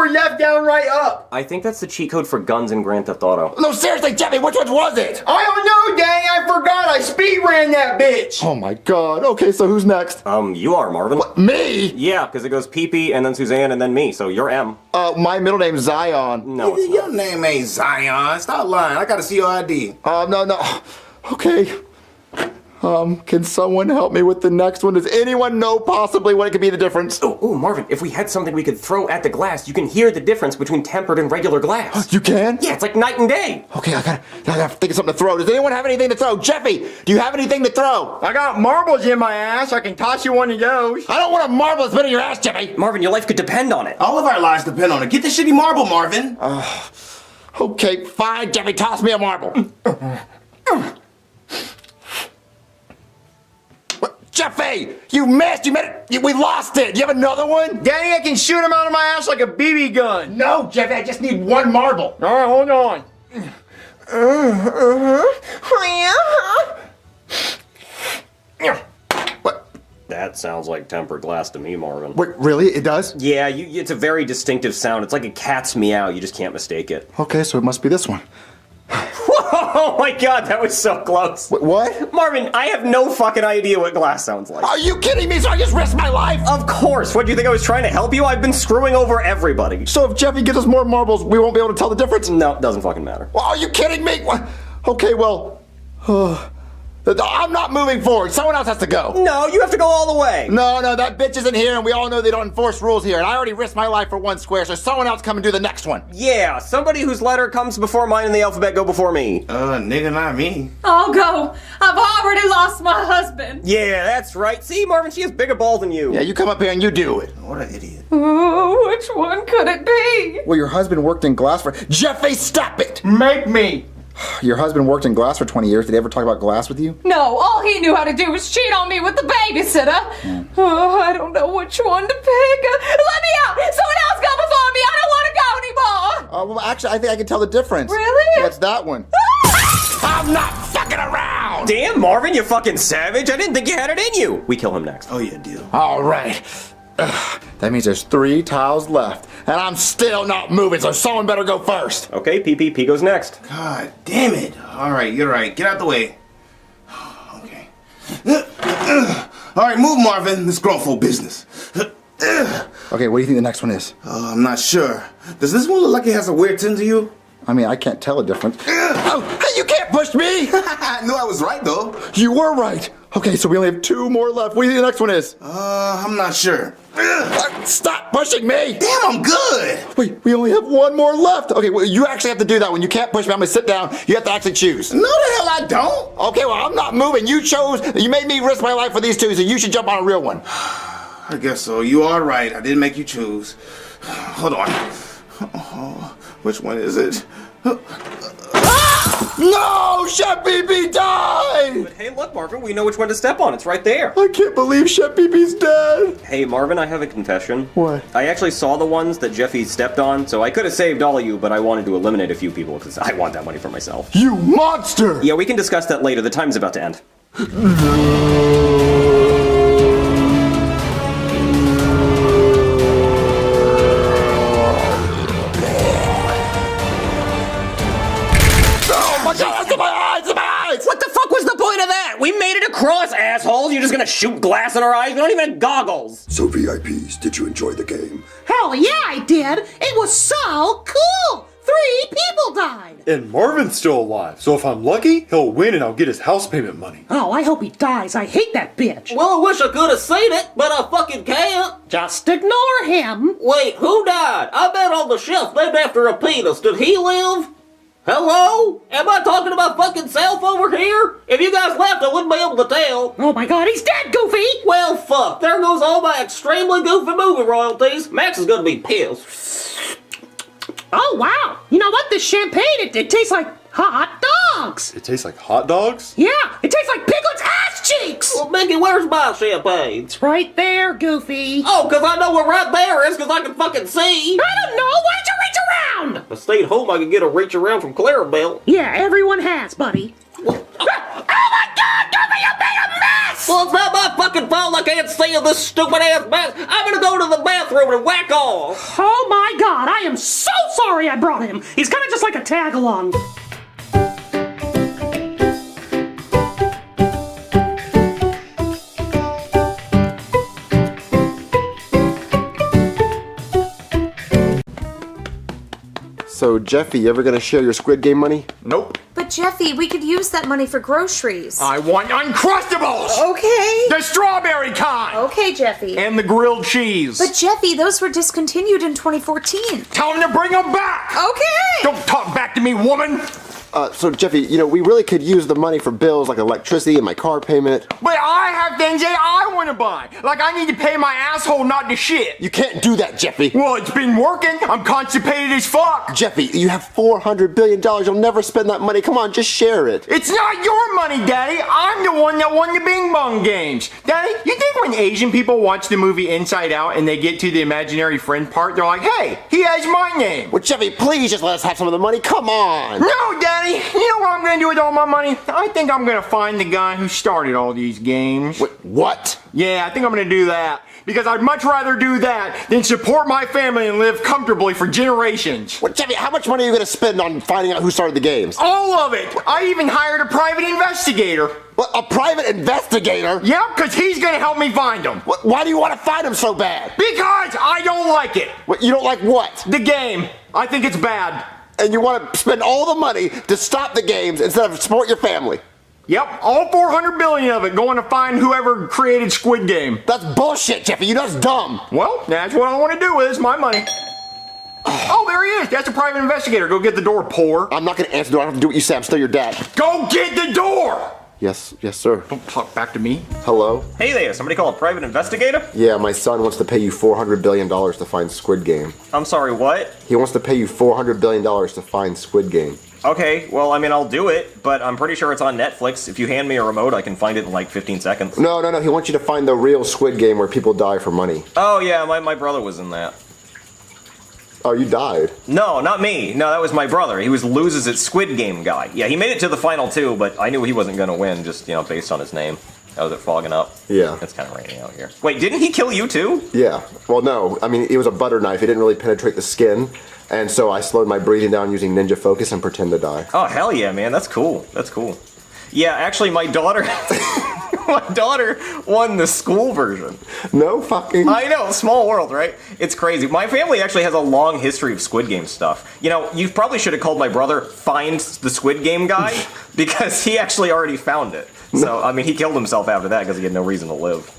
left, down, right, up. I think that's the cheat code for guns in Grand Theft Auto. No, seriously, Jeffy, which ones was it? I don't know, dang, I forgot. I speed ran that bitch. Oh my god. Okay, so who's next? You are, Marvin. What, me? Yeah, because it goes PP and then Suzanne and then me, so you're M. My middle name's Zion. No, it's Your name ain't Zion. Stop lying. I gotta see your ID. No. Okay. Can someone help me with the next one? Does anyone know possibly what it could be the difference? Oh, Marvin, if we had something we could throw at the glass, you can hear the difference between tempered and regular glass. You can? Yeah, it's like night and day. Okay, I gotta think of something to throw. Does anyone have anything to throw? Jeffy, do you have anything to throw? I got marbles in my ass. I can toss you one of those. I don't want a marble that's been in your ass, Jeffy. Marvin, your life could depend on it. All of our lives depend on it. Get the shitty marble, Marvin. Okay, fine, Jeffy, toss me a marble. Jeffy, you missed. You made it. We lost it. You have another one? Danny, I can shoot him out of my ass like a BB gun. No, Jeffy, I just need one marble. All right, hold on. What? That sounds like tempered glass to me, Marvin. Wait, really? It does? Yeah, it's a very distinctive sound. It's like a cat's meow. You just can't mistake it. Okay, so it must be this one. Oh my god, that was so close. What? Marvin, I have no fucking idea what glass sounds like. Are you kidding me? So I just risked my life? Of course. What, do you think I was trying to help you? I've been screwing over everybody. So if Jeffy gives us more marbles, we won't be able to tell the difference? No, it doesn't fucking matter. Well, are you kidding me? Okay, well, I'm not moving forward. Someone else has to go. No, you have to go all the way. No, that bitch isn't here, and we all know they don't enforce rules here. And I already risked my life for one square, so someone else come and do the next one. Yeah, somebody whose letter comes before mine in the alphabet go before me. Nigga, not me. I'll go. I've already lost my husband. Yeah, that's right. See, Marvin, she has bigger balls than you. Yeah, you come up here and you do it. What an idiot. Ooh, which one could it be? Well, your husband worked in glass for... Jeffy, stop it! Make me. Your husband worked in glass for 20 years. Did he ever talk about glass with you? No, all he knew how to do was cheat on me with the babysitter. Oh, I don't know which one to pick. Let me out! Someone else go before me! I don't want to go anymore! Well, actually, I think I can tell the difference. Really? That's that one. I'm not fucking around! Damn, Marvin, you fucking savage. I didn't think you had it in you. We kill him next. Oh, yeah, deal. All right. That means there's 3 tiles left, and I'm still not moving, so someone better go first. Okay, PPP goes next. God damn it. All right, you're right. Get out the way. Okay. All right, move, Marvin. Let's go for business. Okay, what do you think the next one is? I'm not sure. Does this one look like it has a weird tint to you? I mean, I can't tell a difference. Oh, hey, you can't push me! No, I was right, though. You were right. Okay, so we only have 2 more left. What do you think the next one is? I'm not sure. Stop pushing me! Damn, I'm good! Wait, we only have 1 more left. Okay, well, you actually have to do that one. You can't push me. I'm gonna sit down. You have to actually choose. No, the hell I don't. Okay, well, I'm not moving. You made me risk my life for these 2, so you should jump on a real one. I guess so. You are right. I didn't make you choose. Hold on. Which one is it? No! Chef BB died! But hey, look, Marvin, we know which one to step on. It's right there. I can't believe Chef BB's dead. Hey, Marvin, I have a confession. What? I actually saw the ones that Jeffy stepped on, so I could have saved all of you, but I wanted to eliminate a few people because I want that money for myself. You monster! Yeah, we can discuss that later. The time's about to end. cross, assholes! You're just gonna shoot glass in our eyes? We don't even have goggles! So VIPs, did you enjoy the game? Hell yeah, I did. It was so cool. 3 people died. And Marvin's still alive, so if I'm lucky, he'll win and I'll get his house payment money. Oh, I hope he dies. I hate that bitch. Well, I wish I could have seen it, but I fucking can't. Just ignore him. Wait, who died? I bet on the shelf named after a penis. Did he live? Hello? Am I talking about fucking self over here? If you guys left, I wouldn't be able to tell. Oh my god, he's dead, Goofy! Well, fuck. There goes all my extremely goofy movie royalties. Max is gonna be pissed. Oh wow! You know what? This champagne, it tastes like hot dogs! It tastes like hot dogs? Yeah, it tastes like Piglet's ass cheeks! Well, Mickey, where's my champagne? It's right there, Goofy. Oh, cause I know where right there is, cause I can fucking see. I don't know! Why did you reach around? If I stayed home, I could get a reach around from Clarabelle. Yeah, everyone has, buddy. Oh my god, Goofy, you made a mess! Well, it's not my fucking fault I can't see in this stupid ass mess. I'm gonna go to the bathroom and whack off. Oh my god, I am so sorry I brought him. He's kind of just like a tag-along. So, Jeffy, you ever gonna share your Squid Game money? Nope. But Jeffy, we could use that money for groceries. I want Uncrustables! Okay. The strawberry kind! Okay, Jeffy. And the grilled cheese. But Jeffy, those were discontinued in 2014. Tell them to bring them back! Okay! Don't talk back to me, woman! So, Jeffy, we really could use the money for bills like electricity and my car payment. But I have things that I want to buy. Like I need to pay my asshole not to shit. You can't do that, Jeffy. Well, it's been working. I'm constipated as fuck. Jeffy, you have $400 billion. You'll never spend that money. Come on, just share it. It's not your money, Daddy. I'm the one that won the Bing Bong games. Daddy, you think when Asian people watch the movie Inside Out and they get to the imaginary friend part, they're like, hey, he has my name. Well, Jeffy, please just let us have some of the money. Come on. No, Daddy. You know what I'm going to do with all my money? I think I'm going to find the guy who started all these games. Wait, what? Yeah, I think I'm going to do that. Because I'd much rather do that than support my family and live comfortably for generations. Well, Jeffy, how much money are you going to spend on finding out who started the games? All of it! I even hired a private investigator. What, a private investigator? Yep, because he's going to help me find them. Why do you want to find them so bad? Because I don't like it. What, you don't like what? The game. I think it's bad. And you want to spend all the money to stop the games instead of support your family? Yep, all 400 billion of it going to find whoever created Squid Game. That's bullshit, Jeffy. That's dumb. Well, that's what I want to do with it. It's my money. Oh, there he is. That's a private investigator. Go get the door, poor. I'm not going to answer the door. I don't have to do what you say. I'm still your dad. Go get the door! Yes, sir. Don't talk back to me. Hello? Hey there, somebody call a private investigator? Yeah, my son wants to pay you $400 billion to find Squid Game. I'm sorry, what? He wants to pay you $400 billion to find Squid Game. Okay, well, I mean, I'll do it, but I'm pretty sure it's on Netflix. If you hand me a remote, I can find it in like 15 seconds. No. He wants you to find the real Squid Game where people die for money. Oh, yeah, my brother was in that. Oh, you died? No, not me. No, that was my brother. He was loses at Squid Game guy. Yeah, he made it to the final 2, but I knew he wasn't going to win just, based on his name. That was it fogging up. Yeah. It's kind of raining out here. Wait, didn't he kill you too? Yeah. Well, no. I mean, it was a butter knife. It didn't really penetrate the skin. And so I slowed my breathing down using Ninja Focus and pretend to die. Oh, hell yeah, man. That's cool. That's cool. Yeah, actually, my daughter... my daughter won the school version. No fucking... I know, small world, right? It's crazy. My family actually has a long history of Squid Game stuff. You probably should have called my brother Find the Squid Game guy, because he actually already found it. So, I mean, he killed himself after that because he had no reason to live.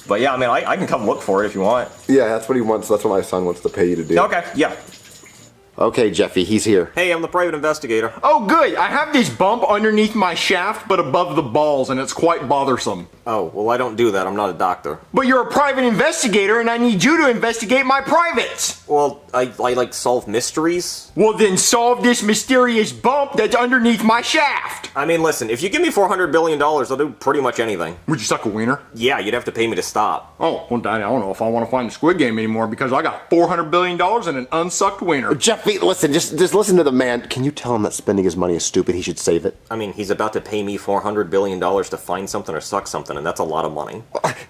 But yeah, I mean, I can come look for it if you want. Yeah, that's what he wants. That's what my son wants to pay you to do. Okay, yeah. Okay, Jeffy, he's here. Hey, I'm the private investigator. Oh, good. I have this bump underneath my shaft, but above the balls, and it's quite bothersome. Oh, well, I don't do that. I'm not a doctor. But you're a private investigator, and I need you to investigate my privates. Well, I like solve mysteries. Well, then solve this mysterious bump that's underneath my shaft. I mean, listen, if you give me $400 billion, I'll do pretty much anything. Would you suck a wiener? Yeah, you'd have to pay me to stop. Oh, well, Daddy, I don't know if I want to find the Squid Game anymore because I got $400 billion and an unsucked wiener. Jeff, Jeffy, listen, just listen to the man. Can you tell him that spending his money is stupid? He should save it. I mean, he's about to pay me $400 billion to find something or suck something, and that's a lot of money.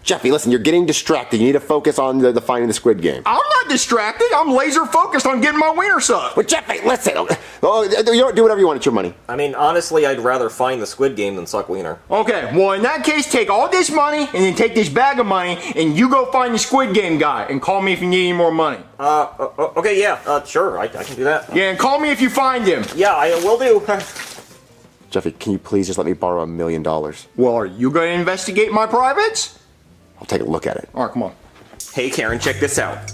Jeffy, listen, you're getting distracted. You need to focus on the finding the squid game. I'm not distracted. I'm laser focused on getting my wiener sucked. But Jeffy, listen. You don't do whatever you want. It's your money. I mean, honestly, I'd rather find the squid game than suck wiener. Okay, well, in that case, take all this money and then take this bag of money and you go find the squid game guy and call me if you need any more money. Okay, yeah, sure, I can do that. Yeah, and call me if you find him. Yeah, I will do. Jeffy, can you please just let me borrow $1 million? Well, are you going to investigate my privates? I'll take a look at it. All right, come on. Hey, Karen, check this out.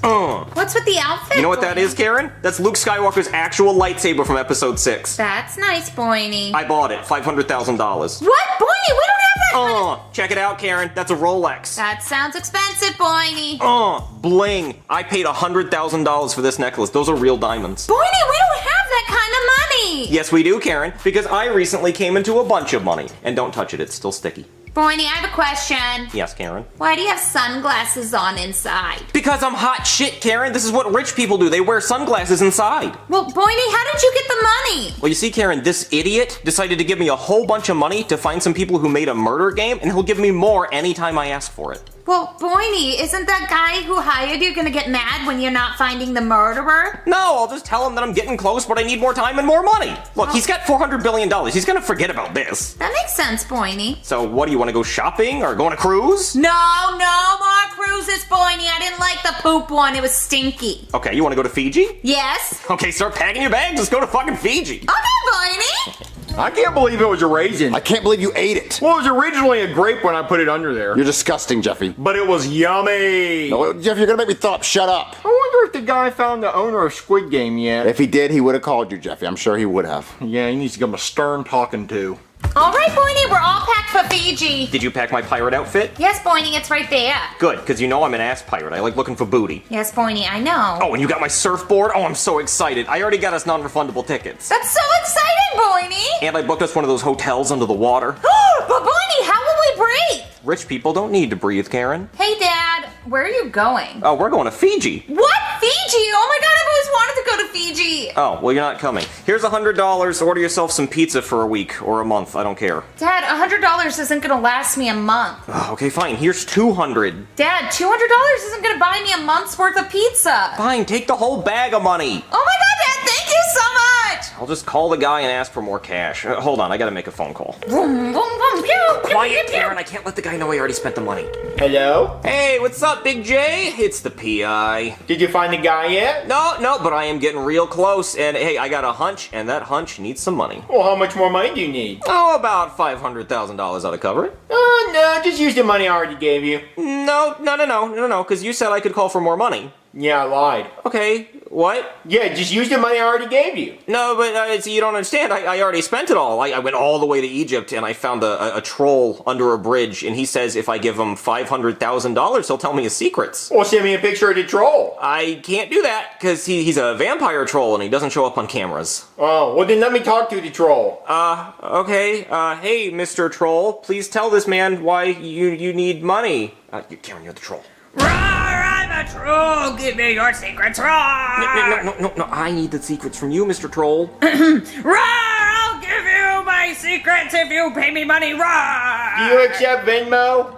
What's with the outfit? You know what that is, Karen? That's Luke Skywalker's actual lightsaber from Episode 6. That's nice, Boiny. I bought it, $500,000. What? Boiny, we don't have that. Check it out, Karen. That's a Rolex. That sounds expensive, Boiny. Bling. I paid $100,000 for this necklace. Those are real diamonds. Boiny, we don't have that kind of money. Yes, we do, Karen, because I recently came into a bunch of money. And don't touch it, it's still sticky. Boiny, I have a question. Yes, Karen? Why do you have sunglasses on inside? Because I'm hot shit, Karen. This is what rich people do. They wear sunglasses inside. Well, Boiny, how did you get the money? Well, you see, Karen, this idiot decided to give me a whole bunch of money to find some people who made a murder game, and he'll give me more anytime I ask for it. Well, Boiny, isn't that guy who hired you gonna get mad when you're not finding the murderer? No, I'll just tell him that I'm getting close, but I need more time and more money. Look, he's got $400 billion. He's gonna forget about this. That makes sense, Boiny. So what, do you want to go shopping or go on a cruise? No more cruises, Boiny. I didn't like the poop one. It was stinky. Okay, you want to go to Fiji? Yes. Okay, start packing your bags. Let's go to fucking Fiji. Okay, Boiny. I can't believe it was a raisin. I can't believe you ate it. Well, it was originally a grape when I put it under there. You're disgusting, Jeffy. But it was yummy. No, Jeff, you're gonna make me throw up. Shut up. I wonder if the guy found the owner of Squid Game yet. If he did, he would have called you, Jeffy. I'm sure he would have. Yeah, he needs to give him a stern talking to. All right, Boiny, we're all packed for Fiji. Did you pack my pirate outfit? Yes, Boiny, it's right there. Good, because you know I'm an ass pirate. I like looking for booty. Yes, Boiny, I know. Oh, and you got my surfboard? Oh, I'm so excited. I already got us non-refundable tickets. That's so exciting, Boiny. And I booked us one of those hotels under the water. But Boiny, how will we breathe? Rich people don't need to breathe, Karen. Hey, Dad, where are you going? Oh, we're going to Fiji. What? Fiji? Oh my God, I've always wanted to go to Fiji. Oh, well, you're not coming. Here's $100. Order yourself some pizza for a week or a month. I don't care. Dad, $100 isn't gonna last me a month. Oh, okay, fine. Here's $200. Dad, $200 isn't gonna buy me a month's worth of pizza. Fine, take the whole bag of money. Oh my God, Dad, thank you so much. I'll just call the guy and ask for more cash. Hold on, I gotta make a phone call. Vroom, vroom, vroom, pew, pew, Quiet, pew, pew. Karen. I can't let the guy know I already spent the money. Hello? Hey, what's up, Big J? It's the PI. Did you find the guy yet? No, but I am getting real close. And hey, I got a hunch, and that hunch needs some money. Well, how much more money do you need? Oh, about $500,000 ought to cover it. No, just use the money I already gave you. No, because you said I could call for more money. Yeah, I lied. Okay, what? Yeah, just use the money I already gave you. No, but see, you don't understand. I already spent it all. I went all the way to Egypt, and I found a troll under a bridge, and he says if I give him $500,000, he'll tell me his secrets. Well, send me a picture of the troll. I can't do that, because he's a vampire troll, and he doesn't show up on cameras. Oh, well then let me talk to the troll. Okay. Hey, Mr. Troll, please tell this man why you need money. Karen, you're the troll. I'm a troll. Give me your secrets, roar. No, I need the secrets from you, Mr. Troll. Roar! I'll give you my secrets if you pay me money, roar. Do you accept Venmo?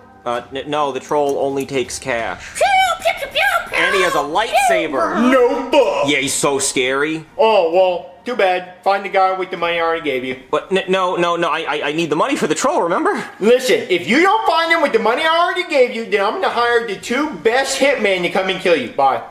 No, the troll only takes cash. Pew, pew, pew, pew, pew. And he has a lightsaber. No bull. Yeah, he's so scary. Oh, well, too bad. Find the guy with the money I already gave you. But no, I need the money for the troll, remember? Listen, if you don't find him with the money I already gave you, then I'm gonna hire the 2 best hitmen to come and kill you. Bye.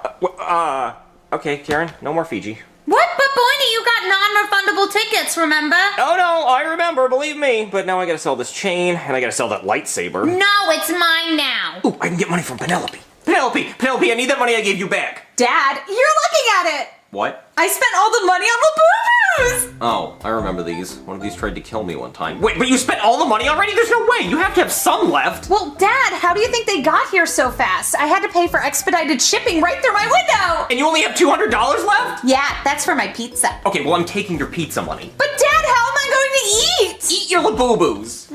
Okay, Karen, no more Fiji. What? But Boiny, you got non-refundable tickets, remember? Oh no, I remember, believe me. But now I gotta sell this chain, and I gotta sell that lightsaber. No, it's mine now. Ooh, I can get money from Penelope. Penelope, I need that money I gave you back. Dad, you're looking at it. What? I spent all the money on Laboobos! Oh, I remember these. One of these tried to kill me one time. Wait, but you spent all the money already? There's no way! You have to have some left! Well, Dad, how do you think they got here so fast? I had to pay for expedited shipping right through my window! And you only have $200 left? Yeah, that's for my pizza. Okay, well, I'm taking your pizza money. But Dad, how am I going to eat? Eat your Laboobos!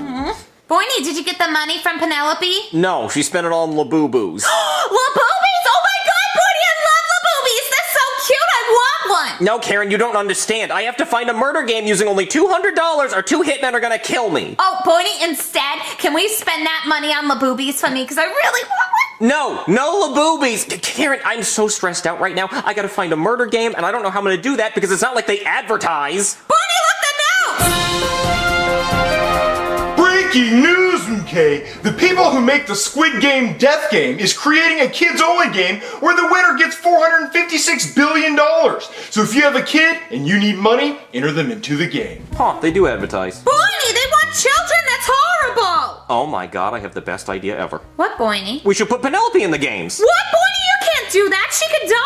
Boiny, did you get the money from Penelope? No, she spent it on Laboobos. Laboobos? Oh my God, Boiny, I love Laboobos! That's so cute, I want one! No, Karen, you don't understand. I have to find a murder game using only $200 or 2 hitmen are gonna kill me. Oh, Bonnie, instead, can we spend that money on Laboobies for me? Because I really want one. No Laboobies. Karen, I'm so stressed out right now. I gotta find a murder game, and I don't know how I'm gonna do that because it's not like they advertise. Bonnie, look the Breaking news, okay? The people who make the Squid Game Death Game is creating a kids-only game where the winner gets $456 billion. So if you have a kid and you need money, enter them into the game. Huh, they do advertise. Bonnie, they want children. That's horrible. Oh my god, I have the best idea ever. What, Bonnie? We should put Penelope in the games. What, Bonnie? You can't do that. She could die.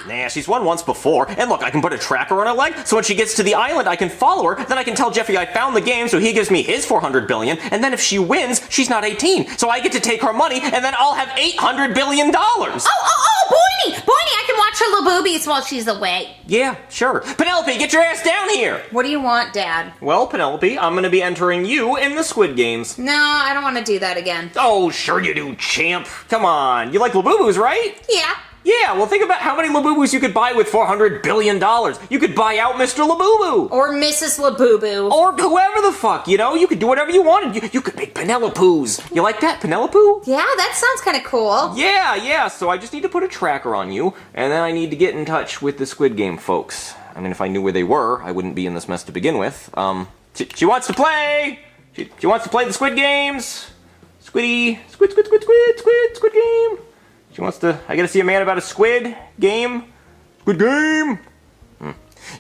Nah, she's won once before. And look, I can put a tracker on her leg, so when she gets to the island, I can follow her. Then I can tell Jeffy I found the game, so he gives me his $400 billion. And then if she wins, she's not 18. So I get to take her money, and then I'll have $800 billion. Oh, Bonnie! Bonnie, I can watch her Laboobies while she's away. Yeah, sure. Penelope, get your ass down here. What do you want, Dad? Well, Penelope, I'm gonna be entering you in the Squid Games. No, I don't want to do that again. Oh, sure you do, champ. Come on, you like Labubu's, right? Yeah. Yeah, well think about how many Labubus you could buy with $400 billion. You could buy out Mr. Labubu. Or Mrs. Labubu. Or whoever the fuck, you know? You could do whatever you wanted. You could make Penelope's. You like that, Penelope? Yeah, that sounds kind of cool. Yeah, so I just need to put a tracker on you, and then I need to get in touch with the Squid Game folks. I mean, if I knew where they were, I wouldn't be in this mess to begin with. She wants to play! She wants to play the Squid Games! Squid Game! She wants to... I gotta see a man about a squid game. Squid game!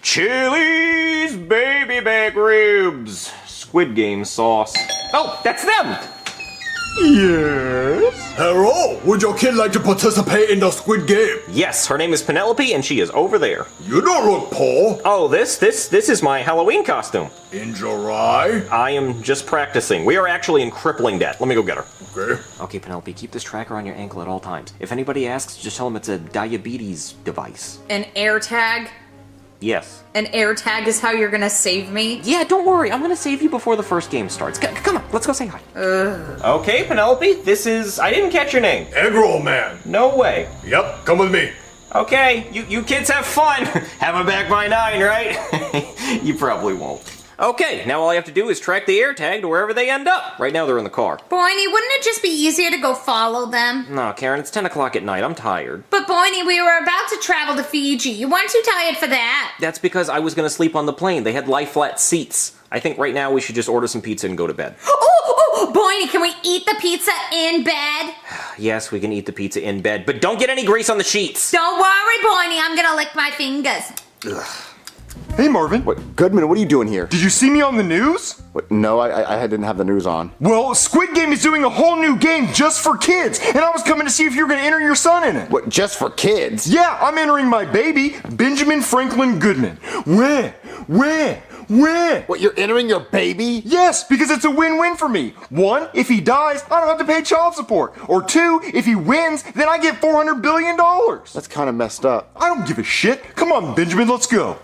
Chili's baby back ribs. Squid Game sauce. Oh, that's them! Yes? Hello, would your kid like to participate in the Squid Game? Yes, her name is Penelope and she is over there. You don't look poor. Oh, this is my Halloween costume. Enjoy. I am just practicing. We are actually in crippling debt. Let me go get her. Okay. Okay, Penelope, keep this tracker on your ankle at all times. If anybody asks, just tell them it's a diabetes device. An air tag? Yes. An air tag is how you're gonna save me? Yeah, don't worry. I'm gonna save you before the first game starts. Come on, let's go say hi. Okay, Penelope, this is... I didn't catch your name. Egg roll man. No way. Yep, come with me. Okay, you kids have fun. Have them back by 9, right? You probably won't. Okay, now all I have to do is track the air tag to wherever they end up. Right now they're in the car. Bonnie, wouldn't it just be easier to go follow them? No, Karen, it's 10 o'clock at night. I'm tired. But Bonnie, we were about to travel to Fiji. You weren't too tired for that. That's because I was gonna sleep on the plane. They had lie-flat seats. I think right now we should just order some pizza and go to bed. Oh, Bonnie, can we eat the pizza in bed? Yes, we can eat the pizza in bed, but don't get any grease on the sheets. Don't worry, Bonnie, I'm gonna lick my fingers. Ugh. Hey, Marvin. What, Goodman, what are you doing here? Did you see me on the news? What, no, I didn't have the news on. Well, Squid Game is doing a whole new game just for kids, and I was coming to see if you were going to enter your son in it. What, just for kids? Yeah, I'm entering my baby, Benjamin Franklin Goodman. Where? What, you're entering your baby? Yes, because it's a win-win for me. 1, if he dies, I don't have to pay child support. Or 2, if he wins, then I get $400 billion. That's kind of messed up. I don't give a shit. Come on, Benjamin, let's go.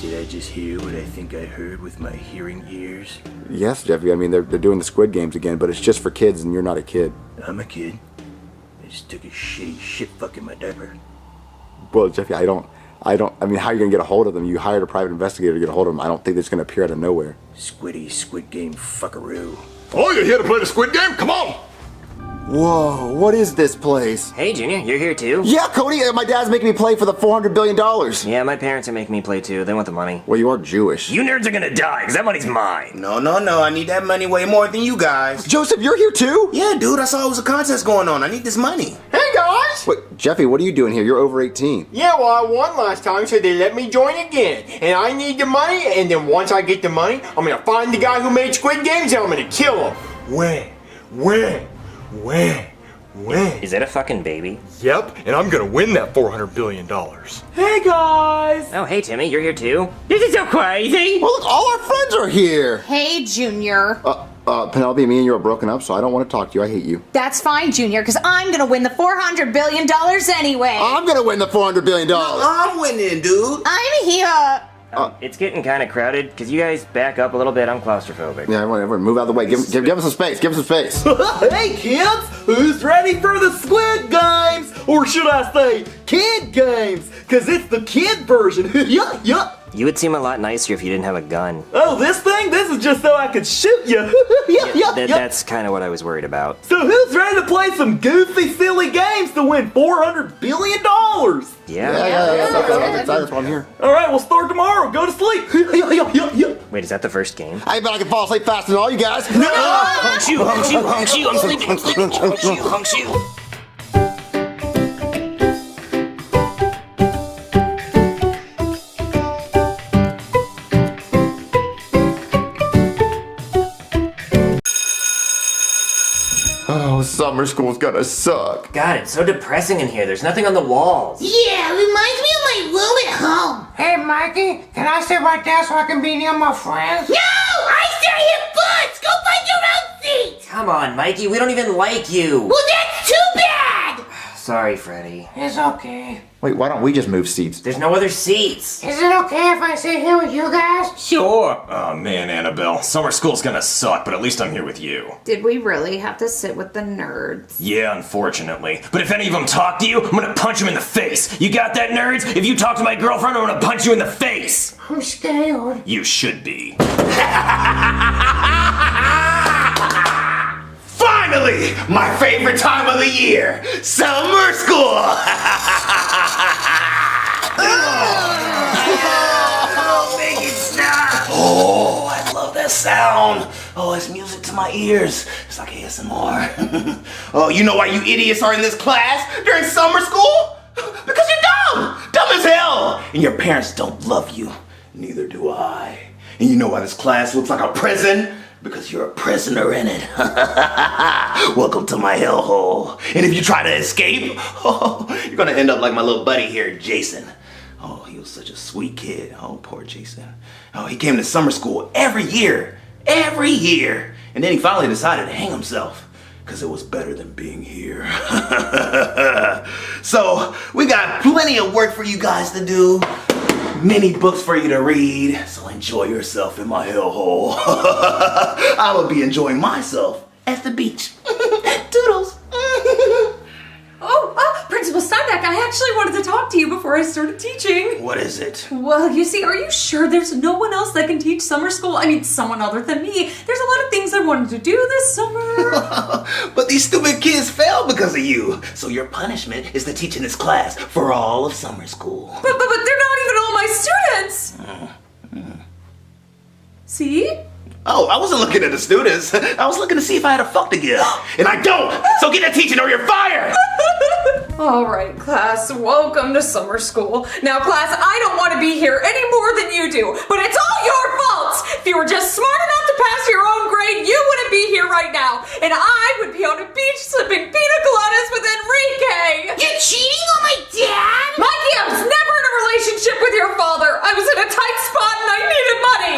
Did I just hear what I think I heard with my hearing ears? Yes, Jeffy, I mean, they're doing the Squid Games again, but it's just for kids and you're not a kid. I'm a kid. I just took a shitty shit fuck in my diaper. Well, Jeffy, I mean, how are you going to get a hold of them? You hired a private investigator to get a hold of them. I don't think it's going to appear out of nowhere. Squid Game fuckaroo. Oh, you're here to play the Squid Game? Come on! Whoa, what is this place? Hey, Junior, you're here too? Yeah, Cody, my dad's making me play for the $400 billion. Yeah, my parents are making me play too. They want the money. Well, you are Jewish. You nerds are gonna die, because that money's mine. No, I need that money way more than you guys. Joseph, you're here too? Yeah, dude, I saw it was a contest going on. I need this money. Hey, guys! What, Jeffy, what are you doing here? You're over 18. Yeah, well, I won last time, so they let me join again. And I need the money, and then once I get the money, I'm gonna find the guy who made Squid Games, and I'm gonna kill him. When? Is that a fucking baby? Yep, and I'm gonna win that $400 billion. Hey guys! Oh, hey Timmy, you're here too? This is so crazy! Well, look, all our friends are here. Hey, Junior. Penelope, me and you are broken up, so I don't want to talk to you. I hate you. That's fine, Junior, because I'm gonna win the $400 billion anyway. I'm gonna win the $400 billion. I'm winning, dude. I'm here. It's getting kind of crowded. Could you guys back up a little bit? I'm claustrophobic. Yeah, whatever. Move out of the way. Give him some space. Give him some space. Hey kids, who's ready for the Squid Games? Or should I say, Kid Games? Cause it's the kid version. Yup. You would seem a lot nicer if you didn't have a gun. Oh, this thing? This is just so I could shoot you. That's kind of what I was worried about. So who's ready to play some goofy, silly games to win $400 billion? Yeah. That's why I'm here. All right, we'll start tomorrow. Go to sleep. Wait, is that the first game? I bet I can fall asleep faster than all you guys. Hunks you, I'm sleeping, hunks you. Oh, summer school's gonna suck. God, it's so depressing in here. There's nothing on the walls. Yeah, reminds me of my room at home. Hey, Mikey, can I sit right there so I can be near my friends? No! I stay here first! Go find your own seat! Come on, Mikey. We don't even like you. Well, that's too bad! Sorry, Freddy. It's okay. Wait, why don't we just move seats? There's no other seats. Is it okay if I sit here with you guys? Sure. Oh man, Annabelle, summer school's gonna suck, but at least I'm here with you. Did we really have to sit with the nerds? Yeah, unfortunately. But if any of them talk to you, I'm gonna punch them in the face. You got that, nerds? If you talk to my girlfriend, I'm gonna punch you in the face. I'm scared. You should be. Finally, my favorite time of the year, summer school. Oh, make it stop! Oh, I love that sound. Oh, it's music to my ears. It's like ASMR. Oh, you know why you idiots are in this class during summer school? Because you're dumb! Dumb as hell! And your parents don't love you. Neither do I. And you know why this class looks like a prison? Because you're a prisoner in it. Welcome to my hellhole. And if you try to escape, you're gonna end up like my little buddy here, Jason. Oh, he was such a sweet kid. Oh, poor Jason. Oh, he came to summer school every year. And then he finally decided to hang himself. Because it was better than being here. So, we got plenty of work for you guys to do. Many books for you to read, so enjoy yourself in my hellhole. I will be enjoying myself at the beach. Doodles. Principal Steinbeck, I actually wanted to talk to you before I started teaching. What is it? Well, you see, are you sure there's no one else that can teach summer school? I mean, someone other than me. There's a lot of things I wanted to do this summer. But these stupid kids failed because of you. So your punishment is to teach in this class for all of summer school. But they're not even all my students. See? Oh, I wasn't looking at the students. I was looking to see if I had a fuck to give. And I don't! So get to teaching or you're fired! All right, class, welcome to summer school. Now, class, I don't want to be here any more than you do, but it's all your faults. If you were just smart enough to pass your own grade, you wouldn't be here right now, and I would be on a beach sipping pina coladas with Enrique. You're cheating on my dad? Mikey, I was never in a relationship with your father. I was in a tight spot and I needed money.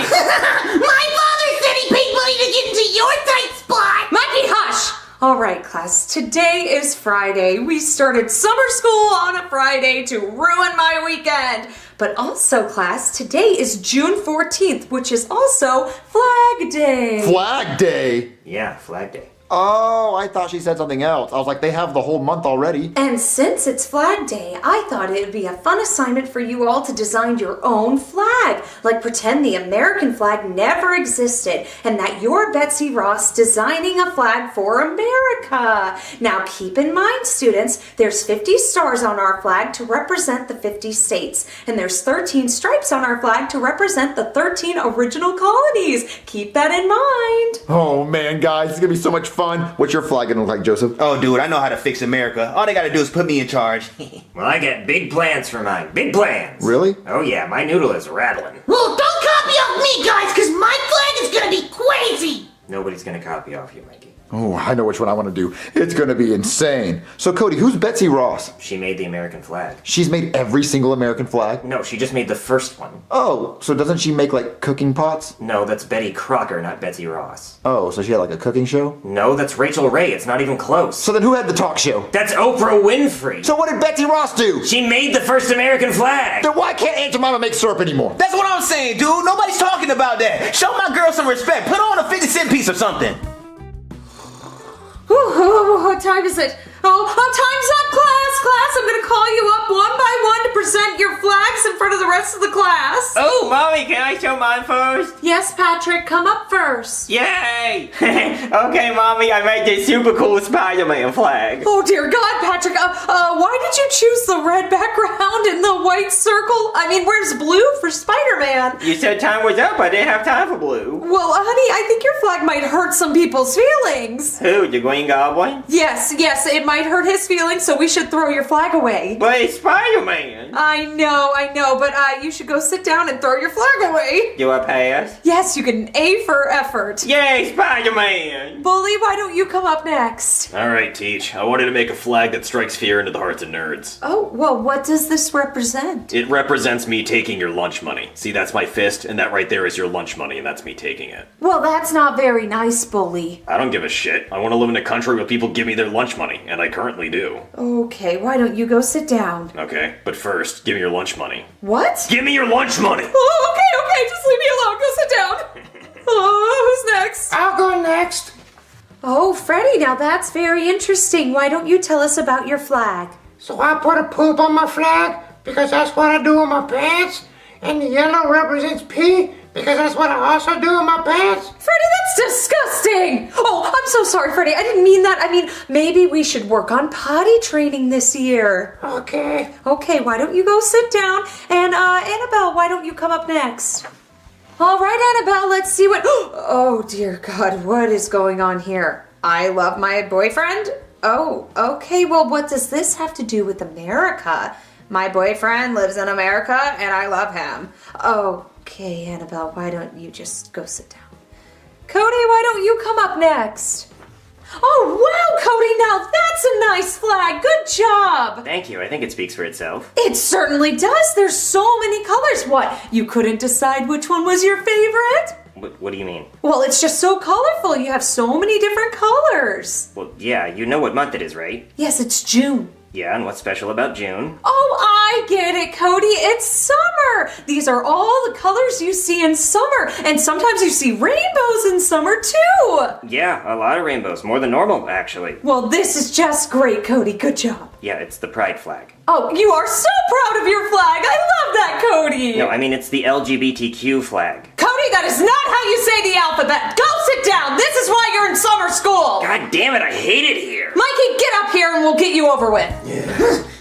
My father said he paid money to get into your tight spot. Mikey, hush. All right, class, today is Friday. We started summer school on a Friday to ruin my weekend. But also, class, today is June 14th, which is also Flag Day. Flag Day? Yeah, Flag Day. Oh, I thought she said something else. I was like, they have the whole month already. And since it's Flag Day, I thought it would be a fun assignment for you all to design your own flag. Like pretend the American flag never existed and that you're Betsy Ross designing a flag for America. Now keep in mind, students, there's 50 stars on our flag to represent the 50 states. And there's 13 stripes on our flag to represent the 13 original colonies. Keep that in mind. Oh man, guys, it's gonna be so much fun. What's your flag gonna look like, Joseph? Oh, dude, I know how to fix America. All they gotta do is put me in charge. Well, I got big plans for mine. Big plans. Really? Oh yeah, my noodle is rattling. Well, don't copy off me, guys, because my flag is gonna be crazy. Nobody's gonna copy off you, Mikey. Oh, I know which one I want to do. It's going to be insane. So, Cody, who's Betsy Ross? She made the American flag. She's made every single American flag? No, she just made the first one. Oh, so doesn't she make, like, cooking pots? No, that's Betty Crocker, not Betsy Ross. Oh, so she had, like, a cooking show? No, that's Rachel Ray. It's not even close. So then who had the talk show? That's Oprah Winfrey. So what did Betsy Ross do? She made the first American flag. Then why can't Aunt Jemima make syrup anymore? That's what I'm saying, dude. Nobody's talking about that. Show my girl some respect. Put on a 50-cent piece or something. What time is it? Time's up, class! I'm gonna call you up one by one to present your flags in front of the rest of the class. Oh, Mommy, can I show mine first? Yes, Patrick, come up first. Yay! Okay, Mommy, I made this super cool Spider-Man flag. Oh, dear God, Patrick, why did you choose the red background and the white circle? I mean, where's blue for Spider-Man? You said time was up. I didn't have time for blue. Well, honey, I think your flag might hurt some people's feelings. Who, the Green Goblin? Yes, it might hurt his feelings, so we should throw your flag away. But it's Spider-Man. I know, but you should go sit down and throw your flag away. Do I pass? Yes, you get an A for effort. Yay, Spider-Man! Bully, why don't you come up next? Alright, Teach. I wanted to make a flag that strikes fear into the hearts of nerds. Oh, well, what does this represent? It represents me taking your lunch money. See, that's my fist, and that right there is your lunch money, and that's me taking it. Well, that's not very nice, Bully. I don't give a shit. I want to live in a country where people give me their lunch money, and I currently do. Okay, why don't you go sit down? Okay, but first, give me your lunch money. What? Give me your lunch money! Oh, okay, just leave me alone. Go sit down. Oh, who's next? I'll go next. Oh, Freddie, now that's very interesting. Why don't you tell us about your flag? So I put a poop on my flag because that's what I do with my pants. And the yellow represents pee because that's what I also do with my pants. Freddie, that's disgusting! Oh, I'm so sorry, Freddie. I didn't mean that. I mean, maybe we should work on potty training this year. Okay. Okay, why don't you go sit down? And, Annabelle, why don't you come up next? All right, Annabelle, let's see what... Oh, dear God, what is going on here? I love my boyfriend? Oh, okay, well, what does this have to do with America? My boyfriend lives in America, and I love him. Okay, Annabelle, why don't you just go sit down? Cody, why don't you come up next? Oh, wow, Cody, now that's a nice flag. Good job. Thank you. I think it speaks for itself. It certainly does. There's so many colors. What, you couldn't decide which one was your favorite? What do you mean? Well, it's just so colorful. You have so many different colors. Well, yeah, you know what month it is, right? Yes, it's June. Yeah, and what's special about June? Oh, I get it, Cody. It's summer. These are all the colors you see in summer. And sometimes you see rainbows in summer, too. Yeah, a lot of rainbows. More than normal, actually. Well, this is just great, Cody. Good job. Yeah, it's the pride flag. Oh, you are so proud of your flag. I love that, Cody. No, I mean, it's the LGBTQ flag. Cody, that is not how you say the alphabet. Go sit down. This is why you're in summer school. God damn it, I hate it here. Mikey, get up here and we'll get you over with.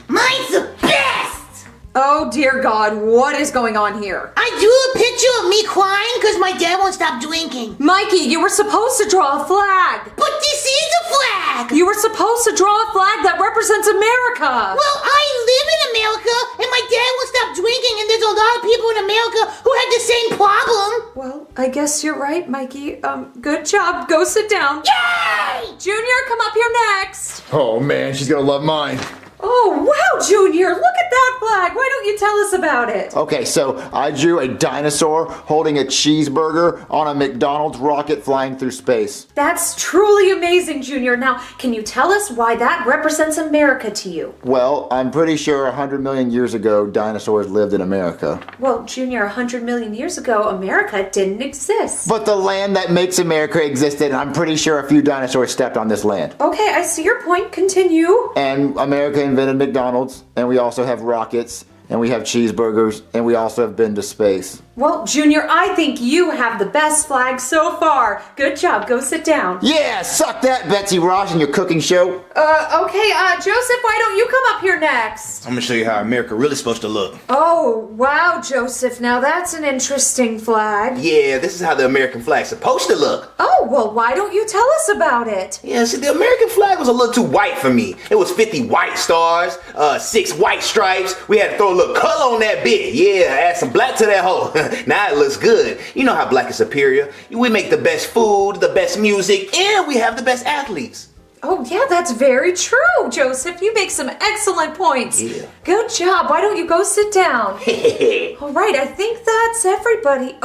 Mine's the best. Oh, dear God, what is going on here? I drew a picture of me crying because my dad won't stop drinking. Mikey, you were supposed to draw a flag. But this is a flag. You were supposed to draw a flag that represents America. Well, I live in America, and my dad won't stop drinking, and there's a lot of people in America who have the same problem. Well, I guess you're right, Mikey. Good job. Go sit down. Yay! Junior, come up here next. Oh, man, she's gonna love mine. Oh, wow, Junior, look at that flag. Why don't you tell us about it? Okay, so I drew a dinosaur holding a cheeseburger on a McDonald's rocket flying through space. That's truly amazing, Junior. Now, can you tell us why that represents America to you? Well, I'm pretty sure 100 million years ago, dinosaurs lived in America. Well, Junior, 100 million years ago, America didn't exist. But the land that makes America existed, and I'm pretty sure a few dinosaurs stepped on this land. Okay, I see your point. Continue. And America invented McDonald's, and we also have rockets, and we have cheeseburgers, and we also have been to space. Well, Junior, I think you have the best flag so far. Good job. Go sit down. Yeah, suck that, Betsy Ross, and your cooking show. Okay, Joseph, why don't you come up here next? I'm gonna show you how America really supposed to look. Oh, wow, Joseph. Now that's an interesting flag. Yeah, this is how the American flag's supposed to look. Oh, Oh, well, why don't you tell us about it? Yeah, see, the American flag was a little too white for me. It was 50 white stars, 6 white stripes. We had to throw a little color on that bit. Yeah, add some black to that hoe. Now it looks good. You know how black is superior. We make the best food, the best music, and we have the best athletes. Oh, yeah, that's very true, Joseph. You make some excellent points. Yeah. Good job. Why don't you go sit down? All right, I think that's everybody.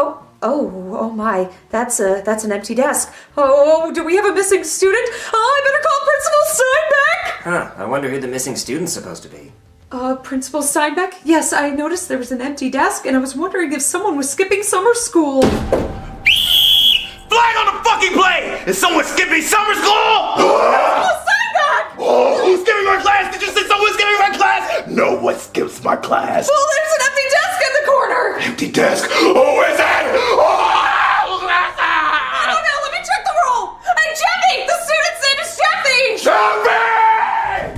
Oh my, that's an empty desk. Oh, do we have a missing student? Oh, I better call Principal Steinbeck. Huh, I wonder who the missing student's supposed to be. Principal Steinbeck? Yes, I noticed there was an empty desk, and I was wondering if someone was skipping summer school. Flag on the fucking play! Is someone skipping summer school? Steinbeck! Oh, who's skipping my class? Did you say someone's skipping my class? No one skips my class. Well, there's an empty desk in the corner. Empty desk? Who is it? I don't know. Let me check the roll. Hey, Jeffy! The student's name is Jeffy! Jeffy!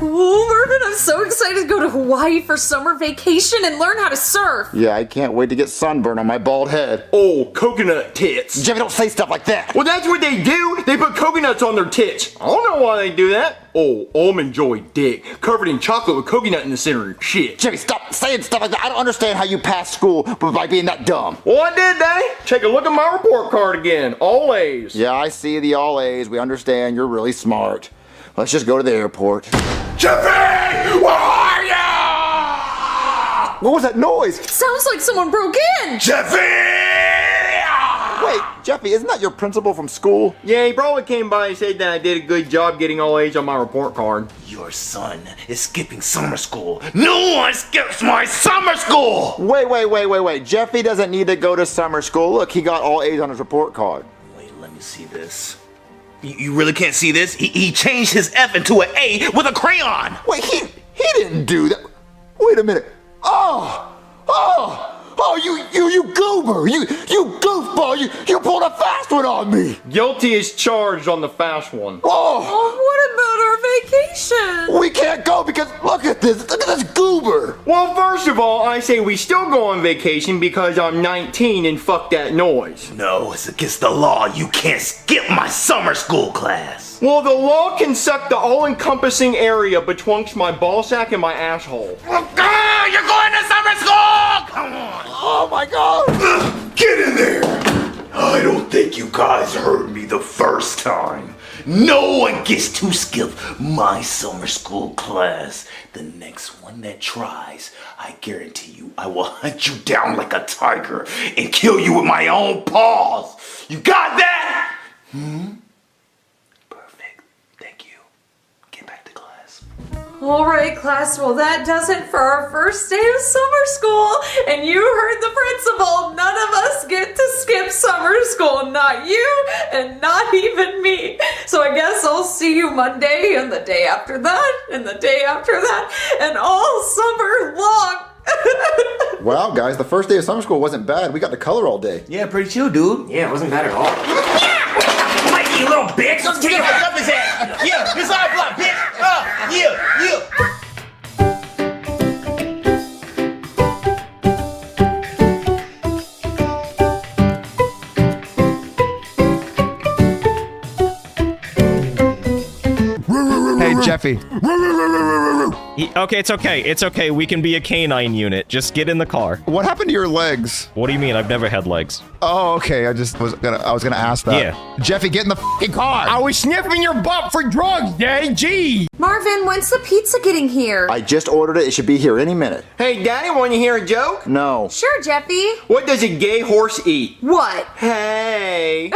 Oh, Mervin, I'm so excited to go to Hawaii for summer vacation and learn how to surf. Yeah, I can't wait to get sunburn on my bald head. Oh, coconut tits. Jeffy, don't say stuff like that. Well, that's what they do. They put coconuts on their tits. I don't know why they do that. Oh, almond joy dick, covered in chocolate with coconut in the center. Shit. Jeffy, stop saying stuff like that. I don't understand how you passed school by being that dumb. Well, I did, Daddy. Take a look at my report card again. All A's. Yeah, I see the all A's. We understand you're really smart. Let's just go to the airport. Jeffy! Where are you? What was that noise? Sounds like someone broke in. Jeffy! Wait, Jeffy, isn't that your principal from school? Yeah, he probably came by and said that I did a good job getting all A's on my report card. Your son is skipping summer school. No one skips my summer school! Wait. Jeffy doesn't need to go to summer school. Look, he got all A's on his report card. Wait, let me see this. You really can't see this? He changed his F into an A with a crayon! Wait, he didn't do that. Wait a minute. Oh, you goober! You goofball! You pulled a fast one on me! Guilty as charged on the fast one. Oh! What about our vacation? We can't go because look at this goober! Well, first of all, I say we still go on vacation because I'm 19 and fuck that noise. No, it's against the law. You can't skip my summer school class. Well, the law can suck the all-encompassing area betwixt my ballsack and my asshole. You're going to summer school! Come on! Oh my god! Get in there! I don't think you guys heard me the first time. No one gets to skip my summer school class. The next one that tries, I guarantee you, I will hunt you down like a tiger and kill you with my own paws. You got that? Perfect. Thank you. Get back to class. All right, class. Well, that does it for our first day of summer school. And you heard the principal. None of us get to skip summer school. Not you and not even me. So I guess I'll see you Monday and the day after that and the day after that and all summer long. Wow, guys, the first day of summer school wasn't bad. We got to color all day. Yeah, pretty chill, dude. Yeah, it wasn't bad at all. Mikey, you little bitch! Let's take it up his ass! Yeah, it's our block, bitch! Yeah! Hey, Jeffy. Okay, it's okay. We can be a canine unit. Just get in the car. What happened to your legs? What do you mean? I've never had legs. Oh, okay. I was gonna ask that. Yeah. Jeffy, get in the fucking car. I was sniffing your butt for drugs, Daddy. Gee. Marvin, when's the pizza getting here? I just ordered it. It should be here any minute. Hey, Daddy, want to hear a joke? No. Sure, Jeffy. What does a gay horse eat? What? Hey.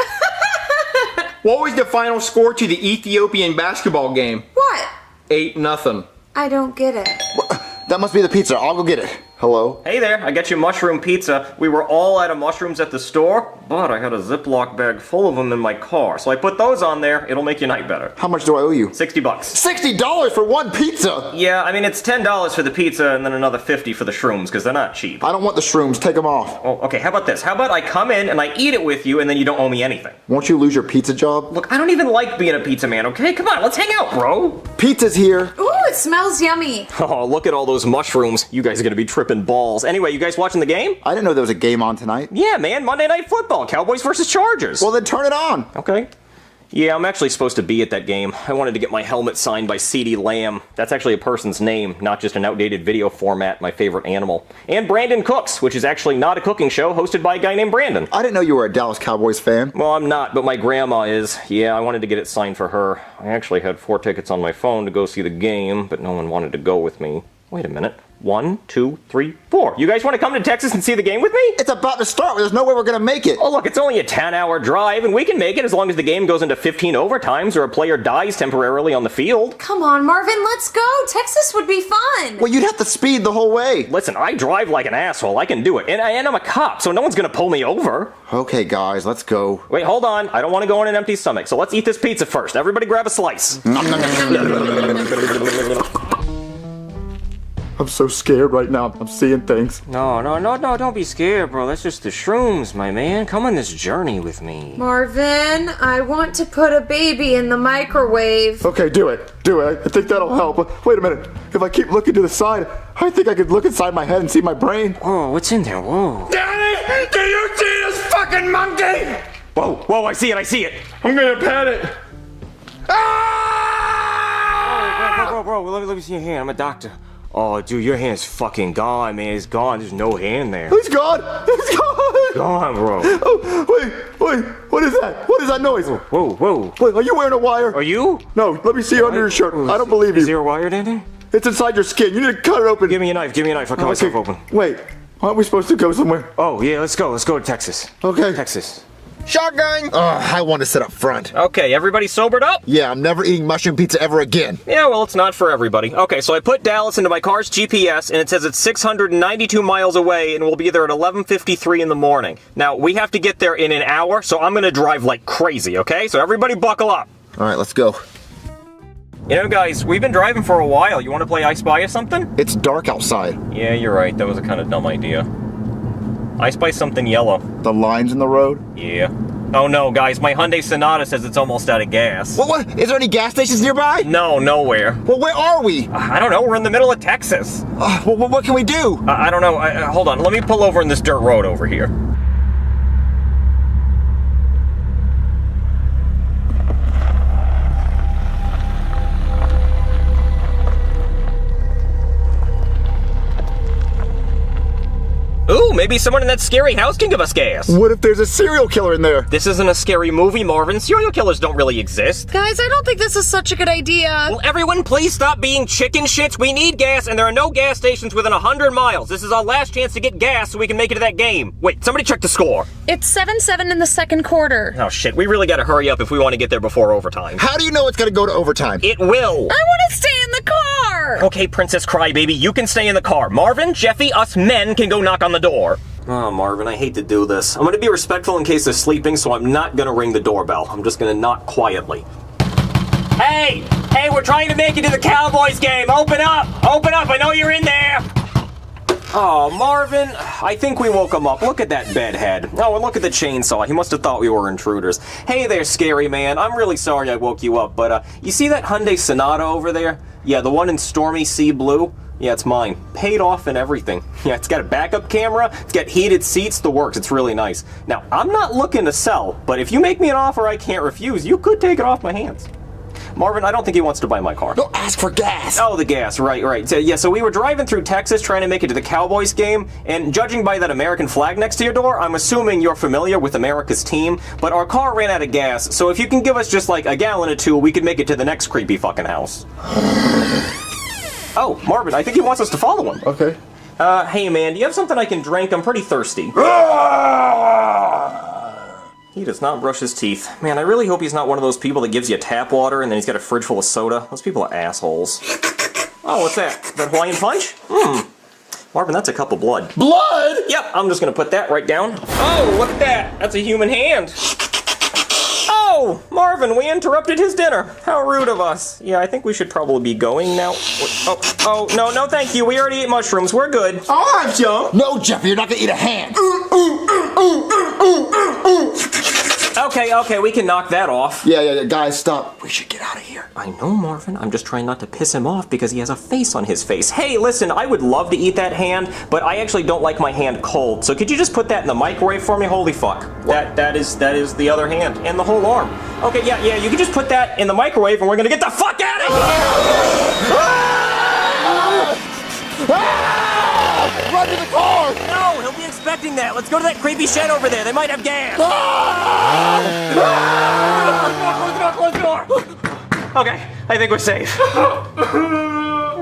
What was the final score to the Ethiopian basketball game? What? 8-0. I don't get it. That must be the pizza. I'll go get it. Hello? Hey there, I got you mushroom pizza. We were all out of mushrooms at the store, but I had a Ziploc bag full of them in my car. So I put those on there. It'll make your night better. How much do I owe you? $60. $60 for one pizza? Yeah, I mean, it's $10 for the pizza and then another $50 for the shrooms, because they're not cheap. I don't want the shrooms. Take them off. Oh, okay, how about this? How about I come in and I eat it with you and then you don't owe me anything? Won't you lose your pizza job? Look, I don't even like being a pizza man, okay? Come on, let's hang out, bro. Pizza's here. Ooh, it smells yummy. Oh, look at all those mushrooms. You guys are gonna be tripping balls. Anyway, you guys watching the game? I didn't know there was a game on tonight. Yeah, man, Monday Night Football. Cowboys versus Chargers. Well, then turn it on. Okay. Yeah, I'm actually supposed to be at that game. I wanted to get my helmet signed by C.D. Lamb. That's actually a person's name, not just an outdated video format, my favorite animal. And Brandon Cooks, which is actually not a cooking show hosted by a guy named Brandon. I didn't know you were a Dallas Cowboys fan. Well, I'm not, but my grandma is. Yeah, I wanted to get it signed for her. I actually had 4 tickets on my phone to go see the game, but no one wanted to go with me. Wait a minute. 1, 2, 3, 4. You guys want to come to Texas and see the game with me? It's about to start. There's no way we're going to make it. Oh, look, it's only a 10-hour drive, and we can make it as long as the game goes into 15 overtimes or a player dies temporarily on the field. Come on, Marvin, let's go. Texas would be fun. Well, you'd have to speed the whole way. Listen, I drive like an asshole. I can do it. And I'm a cop, so no one's going to pull me over. Okay, guys, let's go. Wait, hold on. I don't want to go on an empty stomach, so let's eat this pizza first. Everybody grab a slice. I'm so scared right now. I'm seeing things. No, don't be scared, bro. That's just the shrooms, my man. Come on this journey with me. Marvin, I want to put a baby in the microwave. Okay, do it. Do it. I think that'll help. Wait a minute. If I keep looking to the side, I think I could look inside my head and see my brain. Whoa, what's in there? Whoa. Daddy, do you see this fucking monkey? Whoa, I see it. I'm gonna pet it. Bro, let me see your hand. I'm a doctor. Oh, dude, your hand's fucking gone, man. It's gone. There's no hand there. He's gone. He's gone. Gone, bro. Oh, wait. What is that? What is that noise? Whoa. Wait, are you wearing a wire? Are you? No, let me see under your shirt. I don't believe you. Is there a wire in there? It's inside your skin. You need to cut it open. Give me a knife. I'll cut myself open. Wait, aren't we supposed to go somewhere? Oh, yeah, let's go. Let's go to Texas. Okay. Texas. Shotgun! I want to sit up front. Okay, everybody sobered up? Yeah, I'm never eating mushroom pizza ever again. Yeah, well, it's not for everybody. Okay, so I put Dallas into my car's GPS, and it says it's 692 miles away, and we'll be there at 11:53 in the morning. Now, we have to get there in an hour, so I'm gonna drive like crazy, okay? So everybody buckle up. All right, let's go. You know, guys, we've been driving for a while. You want to play I Spy or something? It's dark outside. Yeah, you're right. That was a kind of dumb idea. I Spy something yellow. The lines in the road? Yeah. Oh no, guys, my Hyundai Sonata says it's almost out of gas. What? Is there any gas stations nearby? No, nowhere. Well, where are we? I don't know. We're in the middle of Texas. Well, what can we do? I don't know. Hold on. Let me pull over in this dirt road over here. Ooh, maybe someone in that scary house can give us gas. What if there's a serial killer in there? This isn't a scary movie, Marvin. Serial killers don't really exist. Guys, I don't think this is such a good idea. Will everyone please stop being chicken shits? We need gas, and there are no gas stations within 100 miles. This is our last chance to get gas so we can make it to that game. Wait, somebody check the score. It's 7-7 in the second quarter. Oh shit, we really gotta hurry up if we want to get there before overtime. How do you know it's gonna go to overtime? It will. I want to stay in the car. Okay, Princess Crybaby, you can stay in the car. Marvin, Jeffy, us men can go knock on the door. Oh, Marvin, I hate to do this. I'm gonna be respectful in case they're sleeping, so I'm not gonna ring the doorbell. I'm just gonna knock quietly. Hey, we're trying to make it to the Cowboys game. Open up, I know you're in there. Oh, Marvin, I think we woke him up. Look at that bedhead. Oh, and look at the chainsaw. He must have thought we were intruders. Hey there, scary man. I'm really sorry I woke you up, but you see that Hyundai Sonata over there? Yeah, the one in stormy sea blue? Yeah, it's mine. Paid off and everything. Yeah, it's got a backup camera, it's got heated seats, the works. It's really nice. Now, I'm not looking to sell, but if you make me an offer I can't refuse, you could take it off my hands. Marvin, I don't think he wants to buy my car. No, ask for gas. Oh, the gas, right. So we were driving through Texas trying to make it to the Cowboys game, and judging by that American flag next to your door, I'm assuming you're familiar with America's team, but our car ran out of gas, so if you can give us just like a gallon or two, we could make it to the next creepy fucking house. Oh, Marvin, I think he wants us to follow him. Okay. Hey man, do you have something I can drink? I'm pretty thirsty. He does not brush his teeth. Man, I really hope he's not one of those people that gives you tap water and then he's got a fridge full of soda. Those people are assholes. Oh, what's that? That Hawaiian punch? Marvin, that's a cup of blood. Blood? Yep, I'm just gonna put that right down. Oh, look at that. That's a human hand. Oh, Marvin, we interrupted his dinner. How rude of us. Yeah, I think we should probably be going now. Oh, no, thank you. We already ate mushrooms. We're good. I'll have some. No, Jeffy, you're not gonna eat a hand. Okay, we can knock that off. Yeah, guys, stop. We should get out of here. I know, Marvin. I'm just trying not to piss him off because he has a face on his face. Hey, listen, I would love to eat that hand, but I actually don't like my hand cold. So could you just put that in the microwave for me? Holy fuck. That is the other hand and the whole arm. Okay, yeah, you can just put that in the microwave and we're gonna get the fuck out of here! Run to the car! No, he'll be expecting that. Let's go to that creepy shed over there. They might have gas. Close the door. Okay, I think we're safe.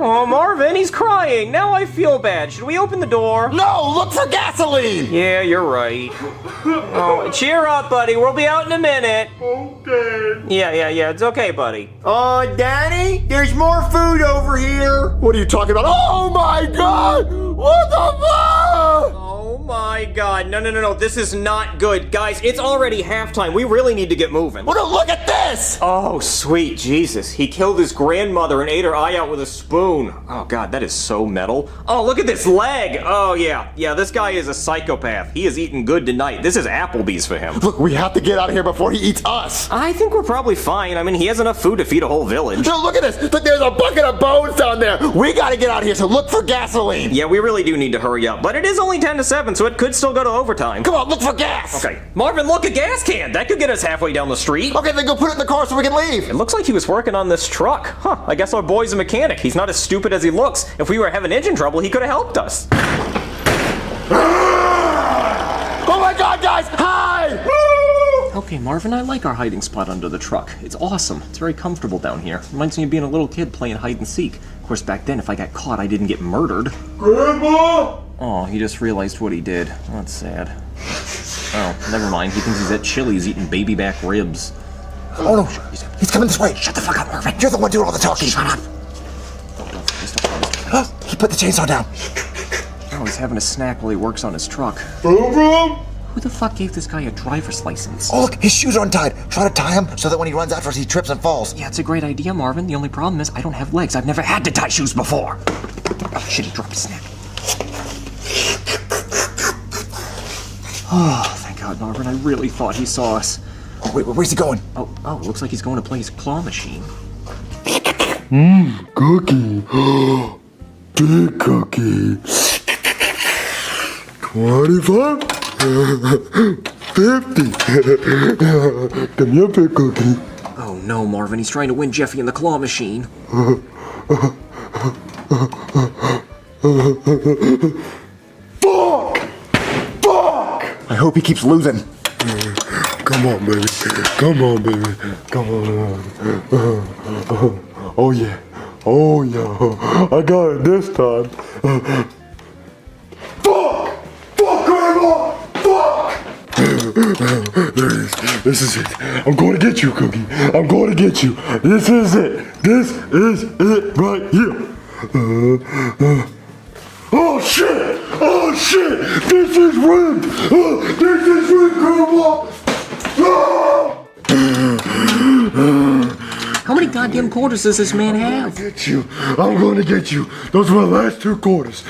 Oh, Marvin, he's crying. Now I feel bad. Should we open the door? No, look for gasoline! Yeah, you're right. Oh, cheer up, buddy. We'll be out in a minute. Okay. Yeah, it's okay, buddy. Daddy, there's more food over here. What are you talking about? Oh my god! What the fuck? Oh my god. No. This is not good. Guys, it's already halftime. We really need to get moving. Well, look at this! Oh, sweet Jesus. He killed his grandmother and ate her eye out with a spoon. Oh god, that is so metal. Oh, look at this leg. Oh yeah, this guy is a psychopath. He is eating good tonight. This is Applebee's for him. Look, we have to get out of here before he eats us. I think we're probably fine. I mean, he has enough food to feed a whole village. No, look at this. Look, there's a bucket of bones down there. We gotta get out of here, so look for gasoline. Yeah, we really do need to hurry up. But it is only 10 to 7, so it could still go to overtime. Come on, look for gas. Okay. Marvin, look, a gas can. That could get us halfway down the street. Okay, then go put it in the car so we can leave. It looks like he was working on this truck. Huh, I guess our boy's a mechanic. He's not as stupid as he looks. If we were having engine trouble, he could have helped us. Oh my god, guys, hide! Okay, Marvin, I like our hiding spot under the truck. It's awesome. It's very comfortable down here. Reminds me of being a little kid playing hide and seek. Of course, back then, if I got caught, I didn't get murdered. Grandma! Oh, he just realized what he did. Oh, that's sad. Oh, never mind. He thinks he's at Chili's eating baby back ribs. Oh no, he's coming this way. Shut the fuck up, Marvin. You're the one doing all the talking. Shut up. He put the chainsaw down. Oh, he's having a snack while he works on his truck. Vroom, vroom. Who the fuck gave this guy a driver's license? Oh look, his shoes are untied. Try to tie him so that when he runs after us, he trips and falls. Yeah, it's a great idea, Marvin. The only problem is I don't have legs. I've never had to tie shoes before. Oh, shit, he dropped his snack. Oh, thank God, Marvin. I really thought he saw us. Oh, wait, where's he going? Oh, looks like he's going to play his claw machine. Cookie. Big cookie. 25? 50. Give me a big cookie. Oh no, Marvin. He's trying to win Jeffy in the claw machine. Fuck! I hope he keeps losing. Come on, baby. Come on, baby. Come on. Oh, yeah. Oh, yeah. I got it this time. Fuck! Fuck, Grandma! Fuck! There it is. This is it. I'm going to get you, Cookie. I'm going to get you. This is it. This is it right here. Oh, shit! Oh, shit! This is rigged! This is rigged, Grandma! How many goddamn quarters does this man have? Get you. I'm going to get you. Those are my last 2 quarters.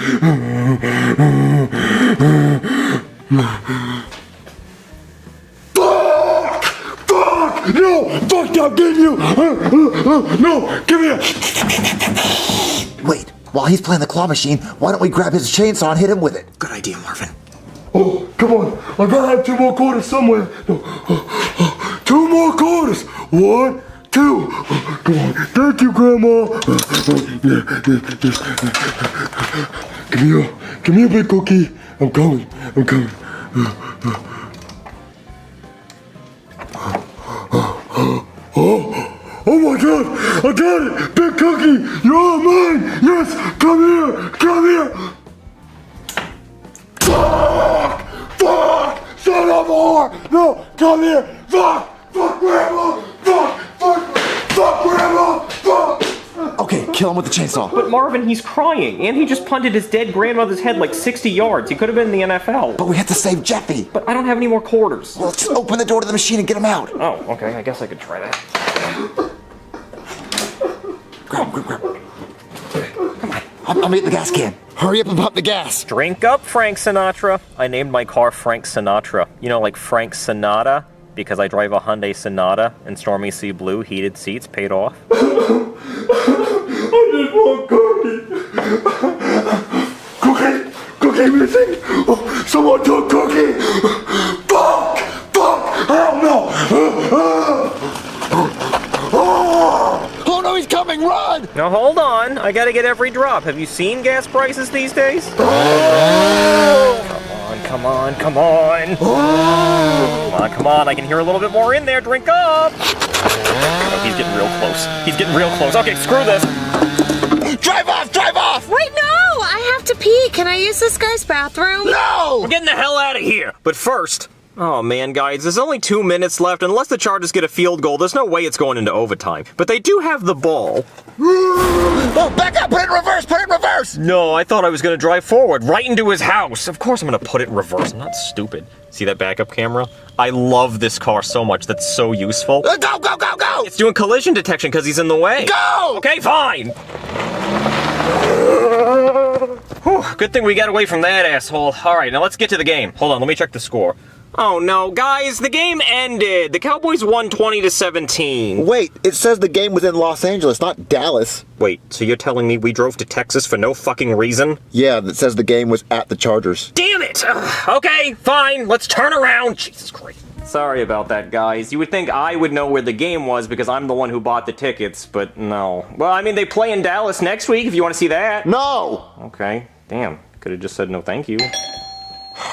Fuck! Fuck! No! Fuck! I'm getting you! No! Give me a... Wait, while he's playing the claw machine, why don't we grab his chainsaw and hit him with it? Good idea, Marvin. Oh, come on. I gotta have 2 more quarters somewhere. No. 2 more quarters. 1, 2. Come on. Thank you, Grandma. Give me a big cookie. I'm coming. Oh my God! I got it! Big cookie! You're mine! Yes! Come here! Fuck! Son of a whore! No! Come here! Fuck! Grandma! Fuck, Grandma! Fuck! Okay, kill him with the chainsaw. But Marvin, he's crying, and he just punted his dead grandmother's head like 60 yards. He could have been in the NFL. But we have to save Jeffy. But I don't have any more quarters. Well, just open the door to the machine and get him out. Oh, okay. I guess I could try that. Grab. Come on. I'll meet the gas can. Hurry up and pump the gas. Drink up, Frank Sinatra. I named my car Frank Sinatra. You know, like Frank Sinatra. Because I drive a Hyundai Sonata and Stormy Sea Blue heated seats paid off. I just want cookie. Cookie missing. Oh, someone took cookie. Fuck. Hell no. Oh no, he's coming. Run. Now hold on. I gotta get every drop. Have you seen gas prices these days? Come on. Come on. I can hear a little bit more in there. Drink up. Oh, he's getting real close. Okay, screw this. Drive off! Wait, no! I have to pee. Can I use this guy's bathroom? No! We're getting the hell out of here. But first, oh man, guys, there's only 2 minutes left. Unless the Chargers get a field goal, there's no way it's going into overtime. But they do have the ball. Oh, back up! Put it in reverse! No, I thought I was going to drive forward, right into his house. Of course I'm going to put it in reverse. I'm not stupid. See that backup camera? I love this car so much. That's so useful. Go! It's doing collision detection because he's in the way. Go! Okay, fine. Whew, good thing we got away from that asshole. All right, now let's get to the game. Hold on, let me check the score. Oh no, guys, the game ended. The Cowboys won 20-17. Wait, it says the game was in Los Angeles, not Dallas. Wait, so you're telling me we drove to Texas for no fucking reason? Yeah, that says the game was at the Chargers. Damn it! Okay, fine, let's turn around. Jesus Christ. Sorry about that, guys. You would think I would know where the game was because I'm the one who bought the tickets, but no. Well, I mean, they play in Dallas next week if you want to see that. No! Okay, damn. Could have just said no thank you.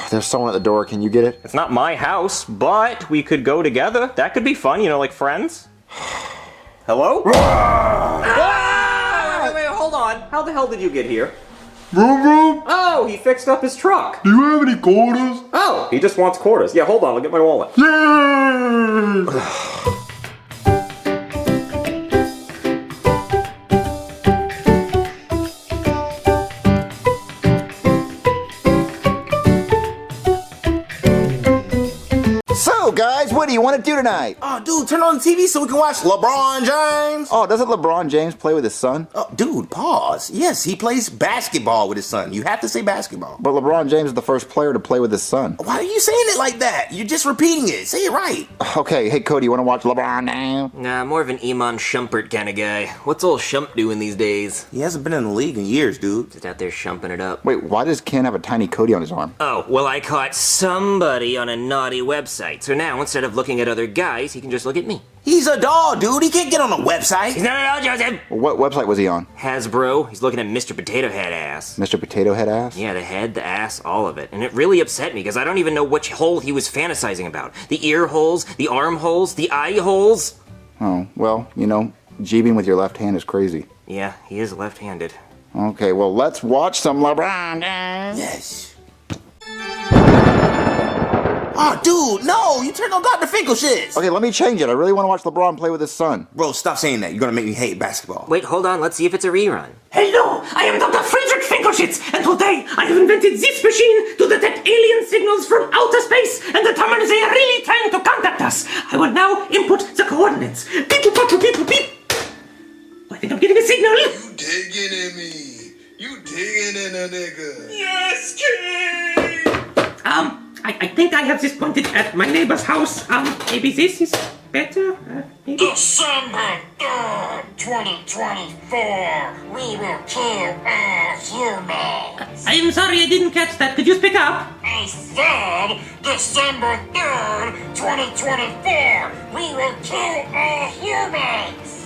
There's someone at the door. Can you get it? It's not my house, but we could go together. That could be fun, you know, like friends. Hello? Wait, hold on. How the hell did you get here? Vroom. Oh, he fixed up his truck. Do you have any quarters? Oh, he just wants quarters. Yeah, hold on, I'll get my wallet. Yay! So, guys, what do you want to do tonight? Oh, dude, turn on the TV so we can watch LeBron James. Oh, doesn't LeBron James play with his son? Oh, dude, pause. Yes, he plays basketball with his son. You have to say basketball. But LeBron James is the first player to play with his son. Why are you saying it like that? You're just repeating it. Say it right. Okay, hey, Cody, you want to watch LeBron now? Nah, more of an Iman Shumpert kind of guy. What's old Shump doing these days? He hasn't been in the league in years, dude. Just out there shumping it up. Wait, why does Ken have a tiny Cody on his arm? Oh, well, I caught somebody on a naughty website. So now, instead of looking at other guys, he can just look at me. He's a doll, dude. He can't get on a website. He's not at all, Joseph. What website was he on? Hasbro. He's looking at Mr. Potato Head ass. Mr. Potato Head ass? Yeah, the head, the ass, all of it. And it really upset me because I don't even know which hole he was fantasizing about. The ear holes, the arm holes, the eye holes. Oh, well, you know, jeebing with your left hand is crazy. Yeah, he is left-handed. Okay, well, let's watch some LeBron. Yes. Oh, dude, no! You turned on Dr. Finkel shit! Okay, let me change it. I really want to watch LeBron play with his son. Bro, stop saying that. You're gonna make me hate basketball. Wait, hold on. Let's see if it's a rerun. Hello, I am Dr. Friedrich Finkelschitz, and today I have invented this machine to detect alien signals from outer space and determine if they are really trying to contact us. I will now input the coordinates. Beep, beep, beep, beep, beep. I think I'm getting a signal. You digging in me. You digging in a nigga. Yes, kid! I think I have this pointed at my neighbor's house. Maybe this is better? Maybe? December 3rd, 2024. We will kill all humans. I'm sorry, I didn't catch that. Could you speak up? I said December 3rd, 2024. We will kill all humans.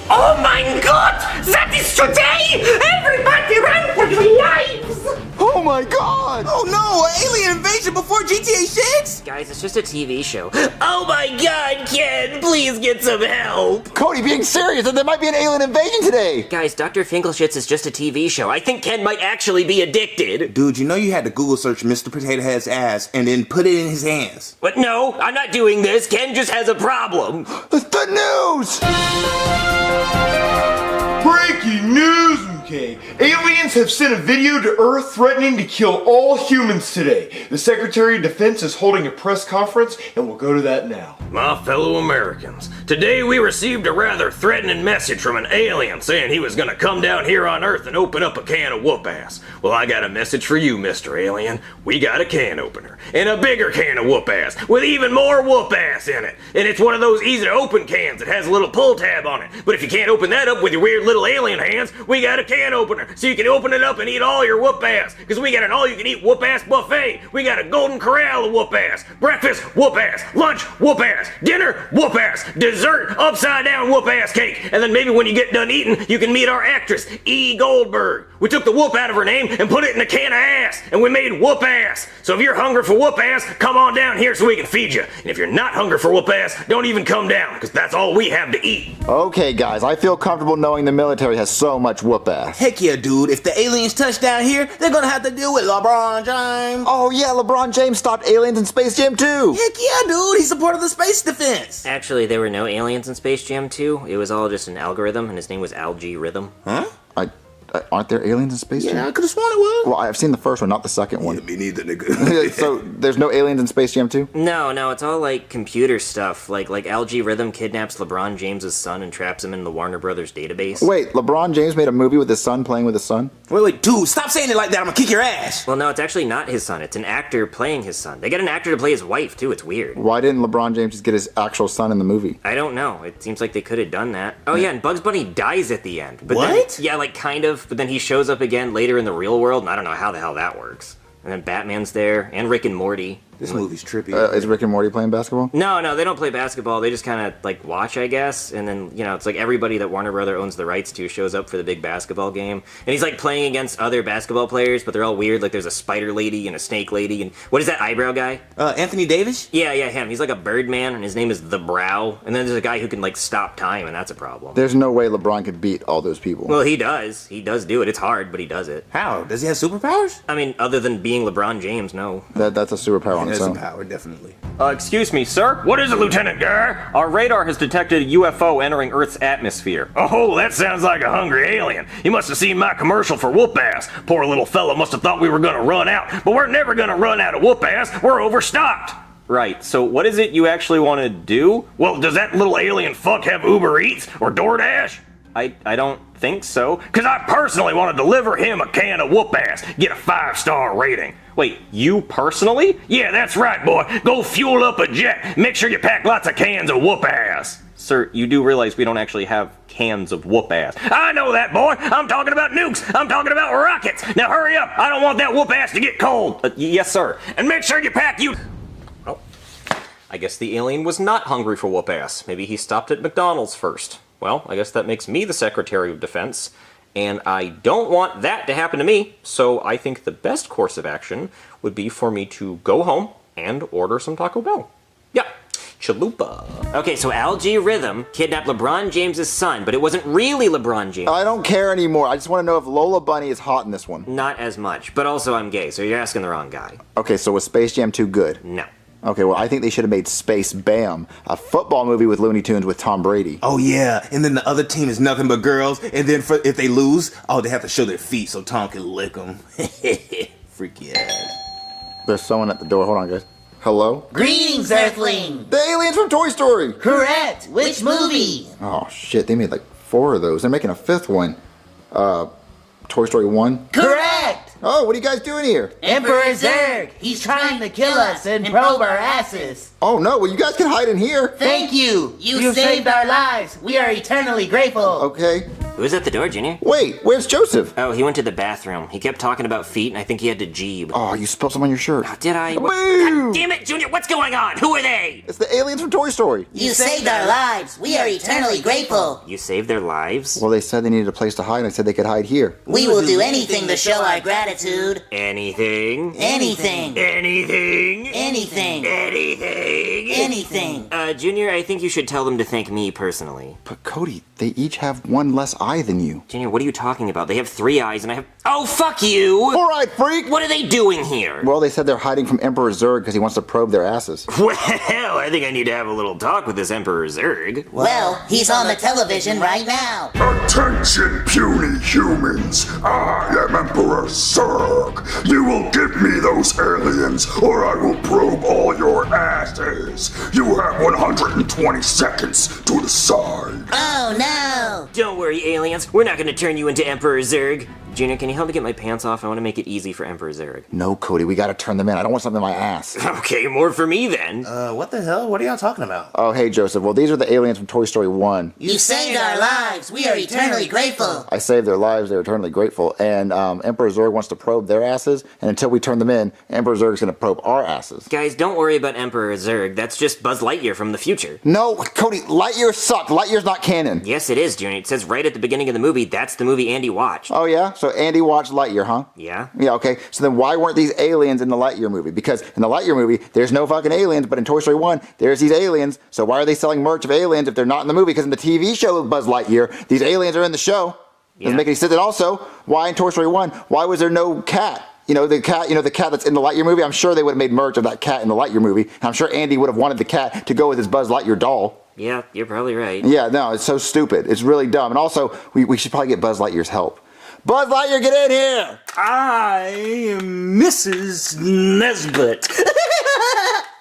Oh my god! That is today! Everybody run for your lives! Oh my god! Oh no! Alien invasion before GTA 6? Guys, it's just a TV show. Oh my god, Ken! Please get some help! Cody, being serious, there might be an alien invasion today! Guys, Dr. Finkelschitz is just a TV show. I think Ken might actually be addicted. Dude, you know you had to Google search Mr. Potato Head's ass and then put it in his hands. But no, I'm not doing this. Ken just has a problem. It's the news! Breaking news and Okay, aliens have sent a video to Earth threatening to kill all humans today. The Secretary of Defense is holding a press conference, and we'll go to that now. My fellow Americans, today we received a rather threatening message from an alien saying he was gonna come down here on Earth and open up a can of whoop-ass. Well, I got a message for you, Mr. Alien. We got a can opener, and a bigger can of whoop-ass, with even more whoop-ass in it. And it's one of those easy-to-open cans that has a little pull tab on it. But if you can't open that up with your weird little alien hands, we got a can opener, so you can open it up and eat all your whoop-ass. Because we got an all-you-can-eat whoop-ass buffet. We got a golden corral of whoop-ass. Breakfast, whoop-ass. Lunch, whoop-ass. Dinner, whoop-ass. Dessert, upside-down whoop-ass cake. And then maybe when you get done eating, you can meet our actress, E. Goldberg. We took the whoop out of her name and put it in a can of ass, and we made whoop-ass. So if you're hungry for whoop-ass, come on down here so we can feed you. And if you're not hungry for whoop-ass, don't even come down, because that's all we have to eat. Okay, guys, I feel comfortable knowing the military has so much whoop-ass. Heck yeah, dude. If the aliens touch down here, they're gonna have to deal with LeBron James. Oh yeah, LeBron James stopped aliens in Space Jam 2. Heck yeah, dude. He's a part of the space defense. Actually, there were no aliens in Space Jam 2. It was all just an algorithm, and his name was Algae Rhythm. Huh? Aren't there aliens in Space Jam? Yeah, I could have sworn it was. Well, I've seen the first one, not the second one. Yeah, me neither, nigga. So there's no aliens in Space Jam 2? No, it's all like computer stuff. Like Algae Rhythm kidnaps LeBron James's son and traps him in the Warner Brothers database. Wait, LeBron James made a movie with his son playing with his son? Wait, dude, stop saying it like that. I'm gonna kick your ass. Well, no, it's actually not his son. It's an actor playing his son. They got an actor to play his wife, too. It's weird. Why didn't LeBron James just get his actual son in the movie? I don't know. It seems like they could have done that. Oh, yeah, and Bugs Bunny dies at the end. But what? Then, yeah, like kind of. But then he shows up again later in the real world, and I don't know how the hell that works. And then Batman's there, and Rick and Morty. This movie's trippy. Is Rick and Morty playing basketball? No, they don't play basketball. They just kind of like watch, I guess. And then, it's like everybody that Warner Brother owns the rights to shows up for the big basketball game. And he's like playing against other basketball players, but they're all weird. Like there's a spider lady and a snake lady. And what is that eyebrow guy? Anthony Davis? Yeah, him. He's like a bird man, and his name is The Brow. And then there's a guy who can like stop time, and that's a problem. There's no way LeBron could beat all those people. Well, he does. He does do it. It's hard, but he does it. How? Does he have superpowers? I mean, other than being LeBron James, no. That's a superpower on its own. That's a power, definitely. Excuse me, sir? What is it, Lieutenant Gar? Our radar has detected a UFO entering Earth's atmosphere. Oh, that sounds like a hungry alien. He must have seen my commercial for whoop-ass. Poor little fella must have thought we were gonna run out. But we're never gonna run out of whoop-ass. We're overstocked. Right, so what is it you actually want to do? Well, does that little alien fuck have Uber Eats or DoorDash? I don't think so. Because I personally want to deliver him a can of whoop-ass. Get a 5-star rating. Wait, you personally? Yeah, that's right, boy. Go fuel up a jet. Make sure you pack lots of cans of whoop-ass. Sir, you do realize we don't actually have cans of whoop-ass. I know that, boy. I'm talking about nukes. I'm talking about rockets. Now hurry up. I don't want that whoop-ass to get cold. Yes, sir. And make sure you pack you... Oh, I guess the alien was not hungry for whoop-ass. Maybe he stopped at McDonald's first. Well, I guess that makes me the Secretary of Defense, and I don't want that to happen to me, so I think the best course of action would be for me to go home and order some Taco Bell. Yeah, chalupa. Okay, so Algae Rhythm kidnapped LeBron James's son, but it wasn't really LeBron James. I don't care anymore. I just want to know if Lola Bunny is hot in this one. Not as much, but also I'm gay, so you're asking the wrong guy. Okay, so was Space Jam 2 good? No. Okay, well, I think they should have made Space Bam, a football movie with Looney Tunes with Tom Brady. Oh, yeah. And then the other team is nothing but girls. And then if they lose, they have to show their feet so Tom can lick them. Freaky ass. There's someone at the door. Hold on, guys. Hello? Greetings, Earthling! The aliens from Toy Story! Correct! Which movie? Oh, shit. They made like 4 of those. They're making a 5th one. Toy Story 1? Correct! Oh, what are you guys doing here? Emperor Zurg! He's trying to kill us and probe our asses! Oh no, well you guys can hide in here. Thank you! You saved our lives! We are eternally grateful! Okay. Who's at the door, Junior? Wait, where's Joseph? Oh, he went to the bathroom. He kept talking about feet, and I think he had to jeeb. Oh, you spilled some on your shirt. Oh, did I? God damn it, Junior! What's going on? Who are they? It's the aliens from Toy Story. You saved our lives! We are eternally grateful! You saved their lives? Well, they said they needed a place to hide, and I said they could hide here. We will do anything to show our gratitude. Anything? Anything. Anything. Anything. Anything. Anything. Junior, I think you should tell them to thank me personally. But Cody, they each have one less eye than you. Junior, what are you talking about? They have 3 eyes and I have... Oh, fuck you! All right, freak! What are they doing here? Well, they said they're hiding from Emperor Zurg because he wants to probe their asses. Well, I think I need to have a little talk with this Emperor Zurg. Well, he's on the television right now. Attention, puny humans! I am Emperor Zurg! You will give me those aliens, or I will probe all your asses! You have 120 seconds to decide. Oh no! Don't worry, aliens. We're not gonna turn you into Emperor Zurg. Junior, can you help me get my pants off? I want to make it easy for Emperor Zurg. No, Cody, we gotta turn them in. I don't want something in my ass. Okay, more for me then. What the hell? What are y'all talking about? Oh, hey, Joseph. Well, these are the aliens from Toy Story 1. You saved our lives. We are eternally grateful. I saved their lives. They're eternally grateful. And Emperor Zurg wants to probe their asses. And until we turn them in, Emperor Zurg's gonna probe our asses. Guys, don't worry about Emperor Zurg. That's just Buzz Lightyear from the future. No, Cody, Lightyear sucked. Lightyear's not canon. Yes, it is, Junior. It says right at the beginning of the movie, that's the movie Andy watched. Oh, yeah? So Andy watched Lightyear, huh? Yeah. Yeah, okay. So then why weren't these aliens in the Lightyear movie? Because in the Lightyear movie, there's no fucking aliens, but in Toy Story 1, there's these aliens. So why are they selling merch of aliens if they're not in the movie? Because in the TV show of Buzz Lightyear, these aliens are in the show. Doesn't make any sense. And also, why in Toy Story 1, why was there no cat? The cat that's in the Lightyear movie, I'm sure they would have made merch of that cat in the Lightyear movie. And I'm sure Andy would have wanted the cat to go with his Buzz Lightyear doll. Yeah, you're probably right. Yeah, no, it's so stupid. It's really dumb. And also, we should probably get Buzz Lightyear's help. Buzz Lightyear, get in here! I am Mrs. Nesbitt.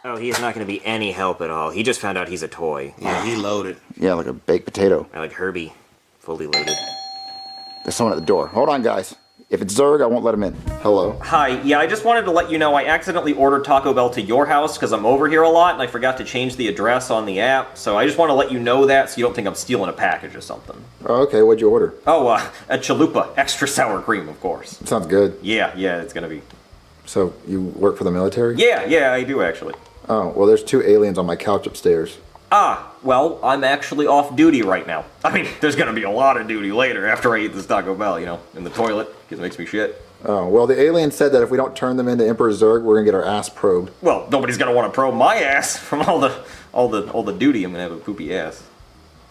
Oh, he is not going to be any help at all. He just found out he's a toy. Yeah, he loaded. Yeah, like a baked potato. I like Herbie, fully loaded. There's someone at the door. Hold on, guys. If it's Zurg, I won't let him in. Hello. Hi, yeah, I just wanted to let you know I accidentally ordered Taco Bell to your house because I'm over here a lot and I forgot to change the address on the app, so I just want to let you know that so you don't think I'm stealing a package or something. Oh, okay, what'd you order? Oh, a chalupa, extra sour cream, of course. It sounds good. Yeah, it's gonna be. So, you work for the military? Yeah, I do actually. Oh, well, there's 2 aliens on my couch upstairs. Ah, well, I'm actually off duty right now. I mean, there's gonna be a lot of duty later after I eat this Taco Bell, in the toilet, because it makes me shit. Oh, well, the alien said that if we don't turn them into Emperor Zurg, we're gonna get our ass probed. Well, nobody's gonna want to probe my ass from all the duty. I'm gonna have a poopy ass.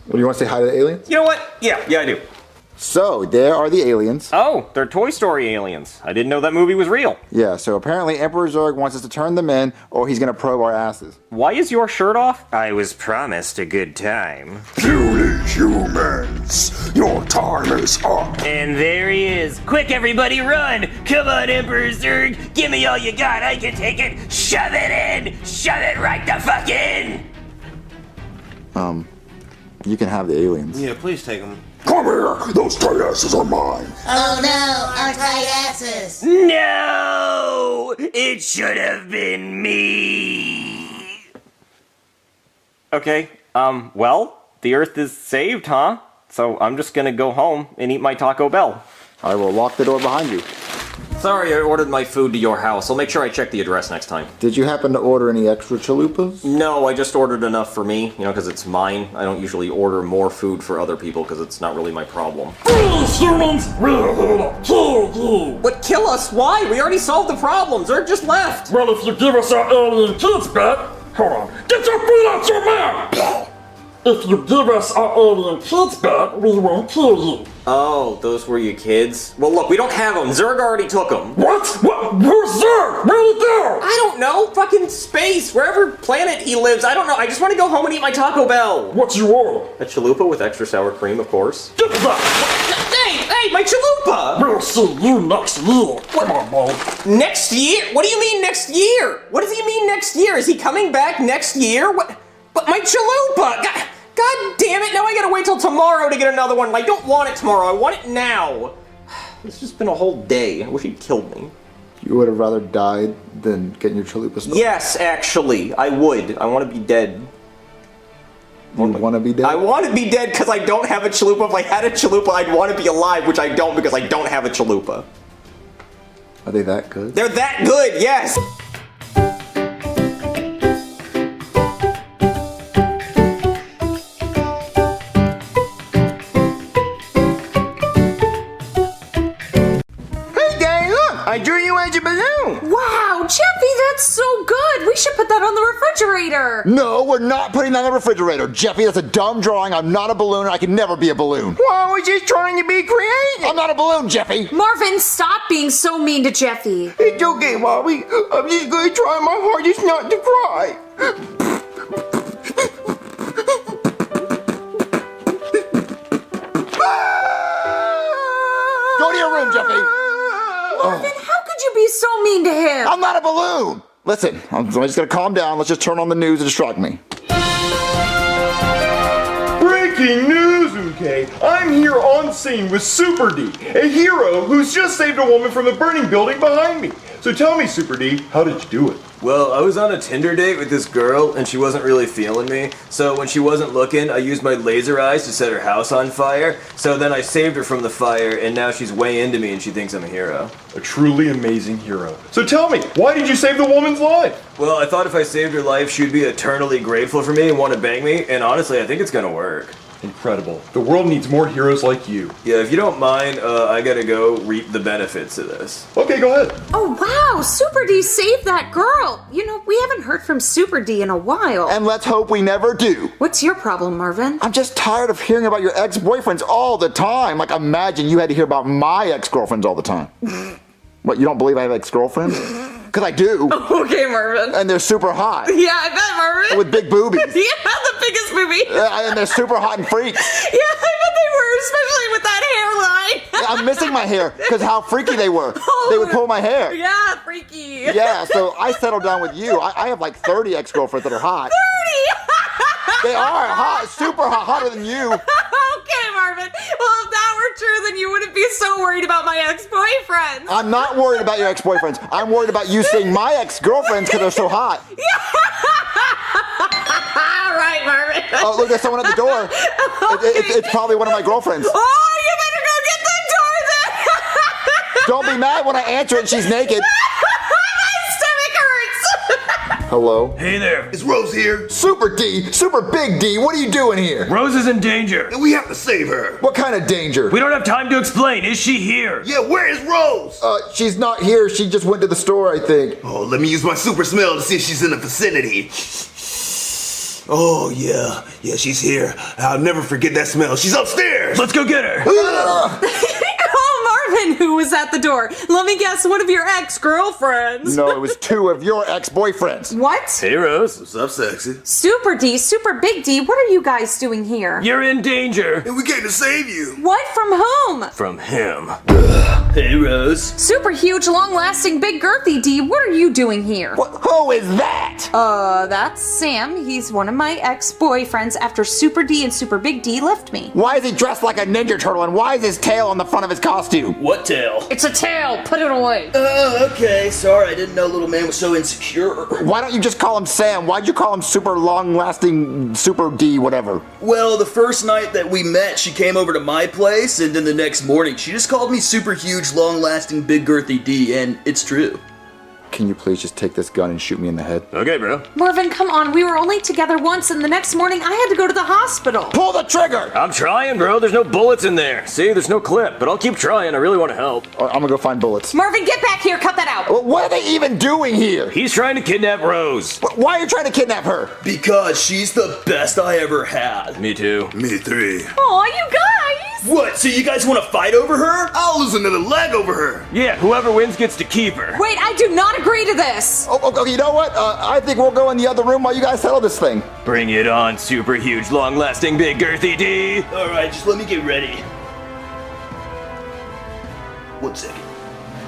Well, do you want to say hi to the aliens? You know what? Yeah, I do. So, there are the aliens. Oh, they're Toy Story aliens. I didn't know that movie was real. Yeah, so apparently Emperor Zurg wants us to turn them in, or he's gonna probe our asses. Why is your shirt off? I was promised a good time. Puny humans, your time is up. And there he is. Quick, everybody, run! Come on, Emperor Zurg. Give me all you got. I can take it. Shove it in. Shove it right the fuck in. You can have the aliens. Yeah, please take them. Come here, those tight asses are mine. Oh no, our tight asses. No! It should have been me. Okay, well, the Earth is saved, huh? So I'm just gonna go home and eat my Taco Bell. I will lock the door behind you. Sorry, I ordered my food to your house. I'll make sure I check the address next time. Did you happen to order any extra chalupas? No, I just ordered enough for me, because it's mine. I don't usually order more food for other people because it's not really my problem. Humans, we're here to kill you. But kill us? Why? We already solved the problems. They're just left. Well, if you give us our alien kids back, hold on, get your feet out your mouth! If you give us our alien kids back, we won't kill you. Oh, those were your kids? Well, look, we don't have them. Zurg already took them. What? Where's Zurg? Where'd he go? I don't know. Fucking space. Wherever planet he lives. I don't know. I just want to go home and eat my Taco Bell. What you order? A chalupa with extra sour cream, of course. Get that! Hey, my chalupa! We'll see you next year. Come on, boy. Next year? What do you mean next year? What does he mean next year? Is he coming back next year? What? But my chalupa! God damn it, now I gotta wait till tomorrow to get another one. I don't want it tomorrow, I want it now. It's just been a whole day. I wish he'd killed me. You would have rather died than getting your chalupa stolen? Yes, actually, I would. I want to be dead. You want to be dead? I want to be dead because I don't have a chalupa. If I had a chalupa, I'd want to be alive, which I don't because I don't have a chalupa. Are they that good? They're that good, yes! I drew you as a balloon. Wow, Jeffy, that's so good. We should put that on the refrigerator. refrigerator. No, we're not putting that in the refrigerator. Jeffy, that's a dumb drawing. I'm not a balloon, and I can never be a balloon. Well, I was just trying to be creative. I'm not a balloon, Jeffy. Marvin, stop being so mean to Jeffy. It's okay, Bobby. I'm just going to try my hardest not to cry. Go to your room, Jeffy. Marvin, how could you be so mean to him? I'm not a balloon. Listen, I'm just going to calm down. Let's just turn on the news and distract me. Breaking news, okay? I'm here on scene with Super D, a hero who's just saved a woman from the burning building behind me. So tell me, Super D, how did you do it? Well, I was on a Tinder date with this girl, and she wasn't really feeling me. So when she wasn't looking, I used my laser eyes to set her house on fire. So then I saved her from the fire, and now she's way into me, and she thinks I'm a hero. A truly amazing hero. So tell me, why did you save the woman's life? Well, I thought if I saved her life, she'd be eternally grateful for me and want to bang me, and honestly, I think it's gonna work. Incredible. The world needs more heroes like you. Yeah, if you don't mind, I gotta go reap the benefits of this. Okay, go ahead. Oh, wow, Super D saved that girl. You know, we haven't heard from Super D in a while. And let's hope we never do. What's your problem, Marvin? I'm just tired of hearing about your ex-boyfriends all the time. Like, imagine you had to hear about my ex-girlfriends all the time. What, you don't believe I have ex-girlfriends? Because I do. Okay, Marvin. And they're super hot. Yeah, I bet, Marvin. With big boobies. Yeah, the biggest boobies. And they're super hot and freaks. Yeah, I bet they were, especially with that hairline. I'm missing my hair because how freaky they were. They would pull my hair. Yeah, freaky. Yeah, so I settled down with you. I have like 30 ex-girlfriends that are hot. 30? They are hot, super hot, hotter than you. Okay, Marvin. Well, if that were true, then you wouldn't be so worried about my ex-boyfriends. I'm not worried about your ex-boyfriends. I'm worried about you seeing my ex-girlfriends because they're so hot. All right, Marvin. Oh, look, there's someone at the door. It's probably one of my girlfriends. Oh, you better go get the door then. Don't be mad when I answer and she's naked. My stomach hurts. Hello? Hey there. Is Rose here? Super D, super big D, what are you doing here? Rose is in danger. And we have to save her. What kind of danger? We don't have time to explain. Is she here? Yeah, where is Rose? She's not here. She just went to the store, I think. Oh, let me use my super smell to see if she's in the vicinity. Oh, yeah. Yeah, she's here. I'll never forget that smell. She's upstairs. Let's go get her. Oh, Marvin, who was at the door? Let me guess, one of your ex-girlfriends. No, it was two of your ex-boyfriends. What? Hey, Rose. What's up, sexy? Super D, Super Big D, what are you guys doing here? You're in danger. And we came to save you. What? From whom? From him. Hey, Rose. Super huge, long-lasting, big girthy D, what are you doing here? Who is that? That's Sam. He's one of my ex-boyfriends after Super D and Super Big D left me. Why is he dressed like a Ninja Turtle and why is his tail on the front of his costume? What tail? It's a tail. Put it away. Okay. Sorry, I didn't know little man was so insecure. Why don't you just call him Sam? Why'd you call him super long-lasting Super D whatever? Well, the first night that we met, she came over to my place, and then the next morning, she just called me super huge, long-lasting, big girthy D, and it's true. Can you please just take this gun and shoot me in the head? Okay, bro. Marvin, come on. We were only together once, and the next morning I had to go to the hospital. Pull the trigger! I'm trying, bro. There's no bullets in there. See, there's no clip, but I'll keep trying. I really want to help. I'm gonna go find bullets. Marvin, get back here. Cut that out. What are they even doing here? He's trying to kidnap Rose. Why are you trying to kidnap her? Because she's the best I ever had. Me too. Me three. Aw, you guys. What, so you guys want to fight over her? I'll lose another leg over her. Yeah, whoever wins gets to keep her. Wait, I do not agree to this. Okay, you know what? I think we'll go in the other room while you guys settle this thing. Bring it on, super huge, long-lasting, big girthy D. Alright, just let me get ready. 1 second.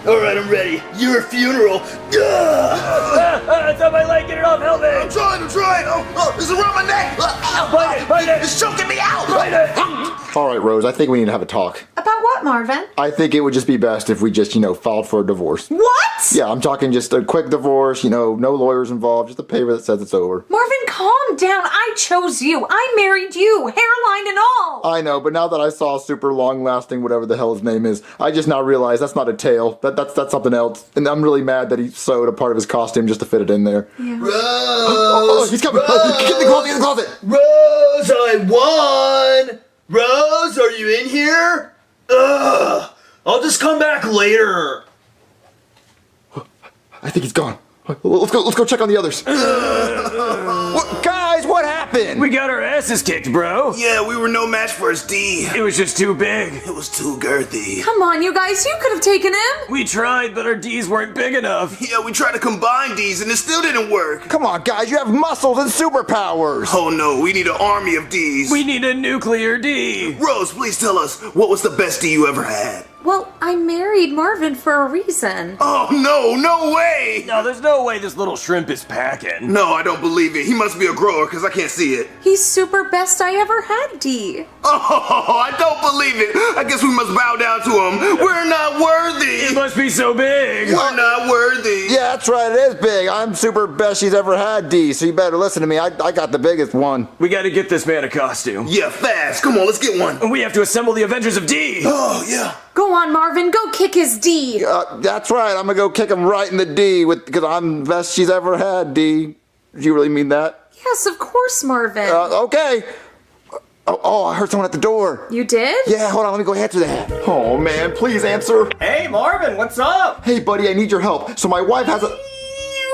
Alright, I'm ready. Your funeral. It's on my leg. Get it off. Help me. I'm trying. Oh, it's around my neck. Bite it. It's choking me out. Bite it. All right, Rose, I think we need to have a talk. About what, Marvin? I think it would just be best if we just, filed for a divorce. What? Yeah, I'm talking just a quick divorce, no lawyers involved, just a paper that says it's over. Marvin, calm down. I chose you. I married you, hairline and all. I know, but now that I saw super long-lasting, whatever the hell his name is, I just now realize that's not a tail. That's something else. And I'm really mad that he sewed a part of his costume just to fit it in there. Yeah. Rose. Oh, he's coming. Rose, Get in the closet. Rose, I won. Rose, are you in here? Ugh. I'll just come back later. I think he's gone. Let's go check on the others. Guys, what happened? We got our asses kicked, bro. Yeah, we were no match for his D. It was just too big. It was too girthy. Come on, you guys, you could have taken him. We tried, but our D's weren't big enough. Yeah, we tried to combine D's and it still didn't work. Come on, guys, you have muscles and superpowers. Oh no, we need an army of D's. We need a nuclear D. Rose, please tell us, what was the best D you ever had? Well, I married Marvin for a reason. Oh no way! No, there's no way this little shrimp is packing. No, I don't believe it. He must be a grower because I can't see it. He's super best I ever had, D. Oh, I don't believe it. I guess we must bow down to him. We're not worthy. It must be so big. We're not worthy. Yeah, that's right, it is big. I'm super best she's ever had, D, so you better listen to me. I got the biggest one. We gotta get this man a costume. Yeah, fast. Come on, let's get one. And we have to assemble the Avengers of D. Oh, yeah. Go on, Marvin, go kick his D. That's right, I'm gonna go kick him right in the D because I'm the best she's ever had, D. Do you really mean that? Yes, of course, Marvin. Okay. Oh, I heard someone at the door. You did? Yeah, hold on, let me go answer that. Oh man, please answer. Hey, Marvin, what's up? Hey buddy, I need your help. So my wife has a...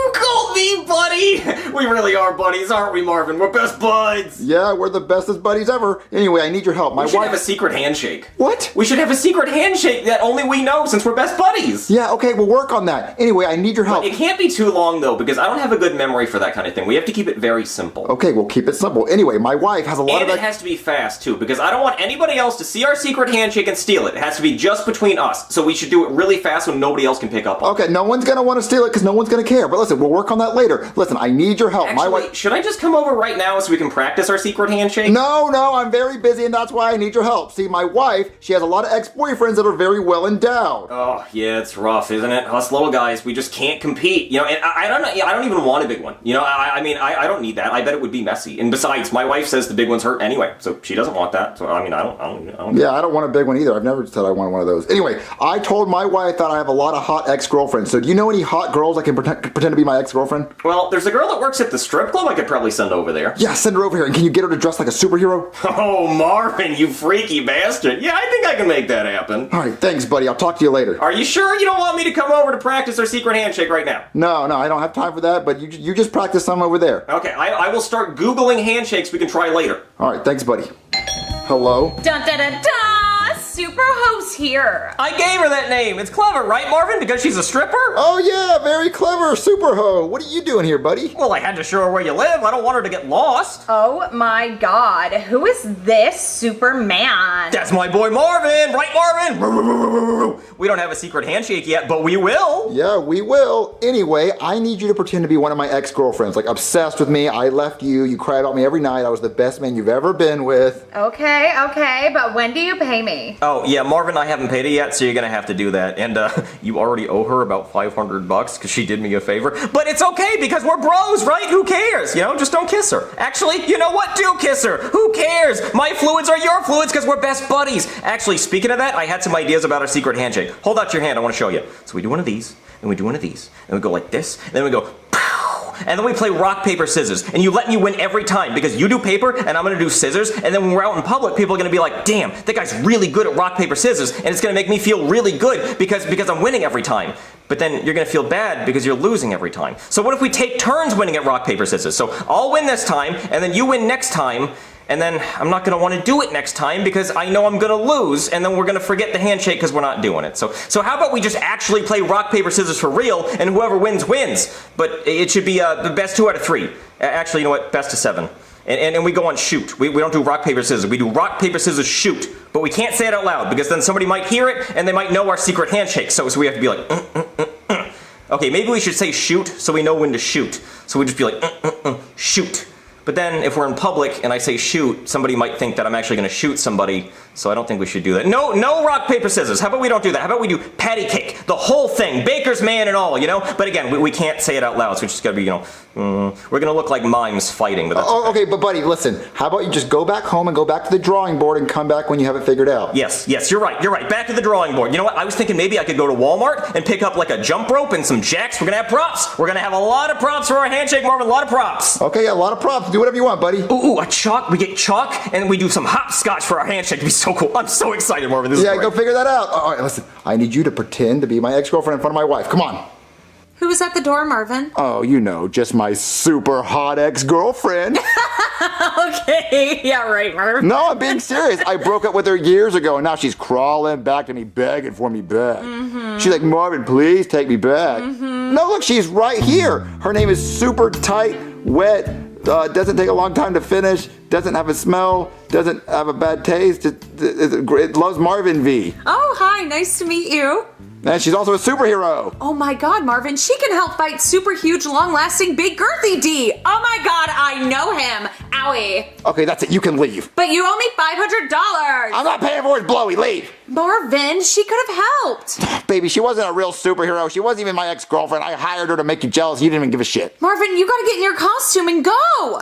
You called me buddy? We really are buddies, aren't we, Marvin? We're best buds. Yeah, we're the bestest buddies ever. Anyway, I need your help. My We should wife... have a secret handshake. What? We should have a secret handshake that only we know since we're best buddies. Yeah, okay, we'll work on that. Anyway, I need your help. But it can't be too long, though, because I don't have a good memory for that kind of thing. We have to keep it very simple. Okay, we'll keep it simple. Anyway, my wife has a lot And of... it has to be fast, too, because I don't want anybody else to see our secret handshake and steal it. It has to be just between us, so we should do it really fast so nobody else can pick up on it. Okay, no one's gonna want to steal it because no one's gonna care. But listen, we'll work on that later. Listen, I need your help. Actually, my wife... should I just come over right now so we can practice our secret handshake? No, I'm very busy and that's why I need your help. See, my wife, she has a lot of ex-boyfriends that are very well endowed. Oh, yeah, it's rough, isn't it? Us little guys, we just can't compete. You know, and I don't know. I don't even want a big one. You know, I mean, I don't need that. I bet it would be messy. And besides, my wife says the big ones hurt anyway, so she doesn't want that. So I mean, I don't. Yeah, I don't want a big one either. I've never said I want one of those. Anyway, I told my wife that I have a lot of hot ex-girlfriends. So do you know any hot girls that can pretend to be my ex-girlfriend? Well, there's a girl that works at the strip club I could probably send over there. Yeah, send her over here. And can you get her to dress like a superhero? Oh, Marvin, you freaky bastard. Yeah, I think I can make that happen. All right, thanks, buddy. I'll talk to you later. Are you sure you don't want me to come over to practice our secret handshake right now? No, I don't have time for that, but you just practice some over there. Okay, I will start Googling handshakes we can try later. All right, thanks, buddy. Hello? Dun da da da! Super host here. I gave her that name. It's clever, right, Marvin? Because she's a stripper? Oh, yeah, very clever. Super ho. What are you doing here, buddy? Well, I had to show her where you live. I don't want her to get lost. Oh my god, who is this Superman? That's my boy Marvin, right, Marvin? We don't have a secret handshake yet, but we will. Yeah, we will. Anyway, I need you to pretend to be one of my ex-girlfriends, like obsessed with me. I left you. You cried about me every night. I was the best man you've ever been with. Okay, but when do you pay me? Oh, yeah, Marvin, I haven't paid it yet, so you're gonna have to do that. And you already owe her about $500 because she did me a favor. But it's okay because we're bros, right? Who cares? You know, just don't kiss her. Actually, you know what? Do kiss her. Who cares? My fluids are your fluids because we're best buddies. Actually, speaking of that, I had some ideas about our secret handshake. Hold out your hand, I want to show you. So we do one of these, and we do one of these, and we go like this, and then we go pow, and then we play rock, paper, scissors. And you let me win every time because you do paper and I'm gonna do scissors. And then when we're out in public, people are gonna be like, damn, that guy's really good at rock, paper, scissors. And it's gonna make me feel really good because I'm winning every time. But then you're gonna feel bad because you're losing every time. So what if we take turns winning at rock, paper, scissors? So I'll win this time and then you win next time. And then I'm not gonna wanna do it next time because I know I'm gonna lose and then we're gonna forget the handshake because we're not doing it. So how about we just actually play rock, paper, scissors for real and whoever wins, wins. But it should be the best 2 out of 3. Actually, you know what, best of 7. And we go on shoot. We don't do rock, paper, scissors. We do rock, paper, scissors, shoot. But we can't say it out loud because then somebody might hear it and they might know our secret handshake. So we have to be like, Okay, maybe we should say shoot so we know when to shoot. So we just be like, shoot. But then if we're in public and I say shoot, somebody might think that I'm actually gonna shoot somebody, so I don't think we should do that. No rock, paper, scissors. How about we don't do that? How about we do patty cake, the whole thing, baker's man and all, you know? But again, we can't say it out loud, so it's just gotta be, you know, we're gonna look like mimes fighting, but that's okay, but buddy, listen, how about you just go back home and go back to the drawing board and come back when you have it figured out? Yes, you're right. Back to the drawing board. You know what? I was thinking maybe I could go to Walmart and pick up like a jump rope and some jacks. We're gonna have props. We're gonna have a lot of props for our handshake, Marvin, a lot of props. Okay, a lot of props. Do whatever you want, buddy. Ooh, a chalk. We get chalk and we do some hopscotch for our handshake. It'd be so cool. I'm so excited, Marvin. This is yeah, great. go figure that out. All right, listen, I need you to pretend to be my ex-girlfriend in front of my wife. Come on. Who was at the door, Marvin? Oh, you know, just my super hot ex-girlfriend. Okay, yeah, right, Marvin. No, I'm being serious. I broke up with her years ago, and now she's crawling back to me, begging for me back. She's like, Marvin, please take me back. No, look, she's right here. Her name is Super Tight, Wet, doesn't take a long time to finish, doesn't have a smell, doesn't have a bad taste, it loves Marvin V. Oh, hi, nice to meet you. And she's also a superhero. Oh my god, Marvin, she can help fight super huge, long-lasting, big girthy D. Oh my god, I know him. Owie. Okay, that's it, you can leave. But you owe me $500. I'm not paying for his blowy, leave. Marvin, she could have helped. Baby, she wasn't a real superhero. She wasn't even my ex-girlfriend. I hired her to make you jealous. You didn't even give a shit. Marvin, you gotta get in your costume and go.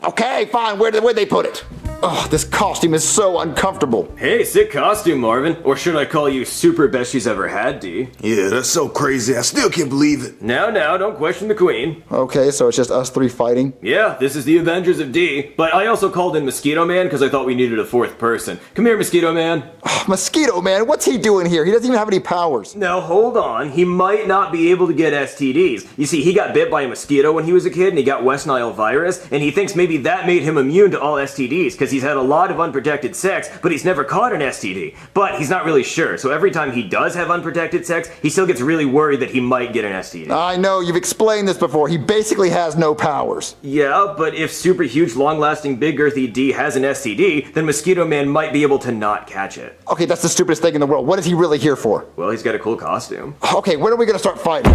Okay, fine. Where'd they put it? Oh, this costume is so uncomfortable. Hey, sick costume, Marvin. Or should I call you super best she's ever had, D? Yeah, that's so crazy. I still can't believe it. Now, don't question the queen. Okay, so it's just us three fighting? Yeah, this is the Avengers of D. But I also called in Mosquito Man because I thought we needed a fourth person. Come here, Mosquito Man. Oh, Mosquito Man, what's he doing here? He doesn't even have any powers. Now, hold on. He might not be able to get STDs. You see, he got bit by a mosquito when he was a kid, and he got West Nile virus, and he thinks maybe that made him immune to all STDs because he's had a lot of unprotected sex, but he's never caught an STD. But he's not really sure, so every time he does have unprotected sex, he still gets really worried that he might get an STD. I know, you've explained this before. He basically has no powers. Yeah, but if super huge, long-lasting, big girthy D has an STD, then Mosquito Man might be able to not catch it. Okay, that's the stupidest thing in the world. What is he really here for? Well, he's got a cool costume. Okay, when are we gonna start fighting?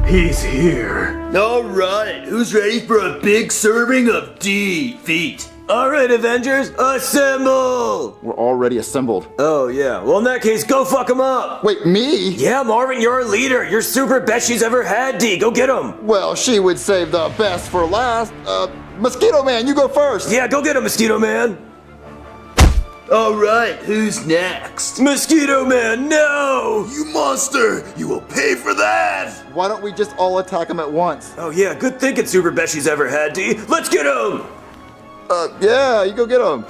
He's here. Alright, who's ready for a big serving of D feet? Alright, Avengers, assemble! We're already assembled. Oh, yeah. Well, in that case, go fuck him up! Wait, me? Yeah, Marvin, you're our leader. You're super best she's ever had, D. Go get him! Well, she would save the best for last. Mosquito Man, you go first! Yeah, go get him, Mosquito Man! Alright, who's next? Mosquito Man, no! You monster! You will pay for that! Why don't we just all attack him at once? Oh, yeah, good thinking, super best she's ever had, D. Let's get him! Yeah, you go get him.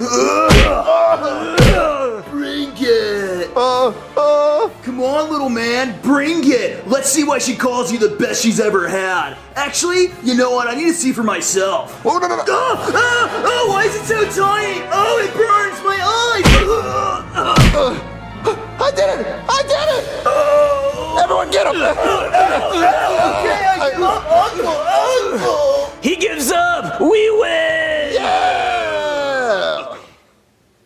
Bring it! Come on, little man, bring it! Let's see why she calls you the best she's ever had. Actually, you know what? I need to see for myself. Oh, no. Oh, why is it so tiny? Oh, it burns my eyes! I did it! Everyone get him! Okay, Uncle! He gives up! We win! Yeah!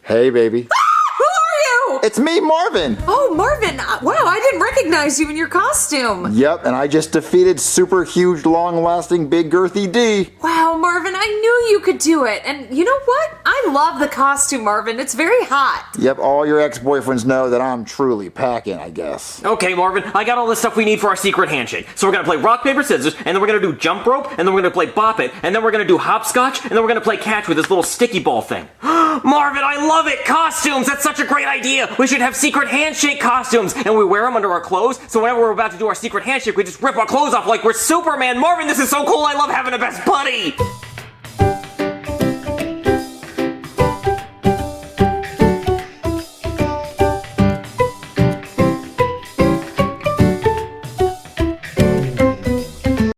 Hey, baby. Who are you? It's me, Marvin. Oh, Marvin. Wow, I didn't recognize you in your costume. Yep, and I just defeated super huge, long-lasting, big girthy D. Wow, Marvin, I knew you could do it. And you know what? I love the costume, Marvin. It's very hot. Yep, all your ex-boyfriends know that I'm truly packing, I guess. Okay, Marvin, I got all the stuff we need for our secret handshake. So we're gonna play rock, paper, scissors, and then we're gonna do jump rope, and then we're gonna play bop it, and then we're gonna do hopscotch, and then we're gonna play catch with this little sticky ball thing. Marvin, I love it! Costumes! That's such a great idea! We should have secret handshake costumes, and we wear them under our clothes, so whenever we're about to do our secret handshake, we just rip our clothes off like we're Superman. Marvin, this is so cool! I love having a best buddy!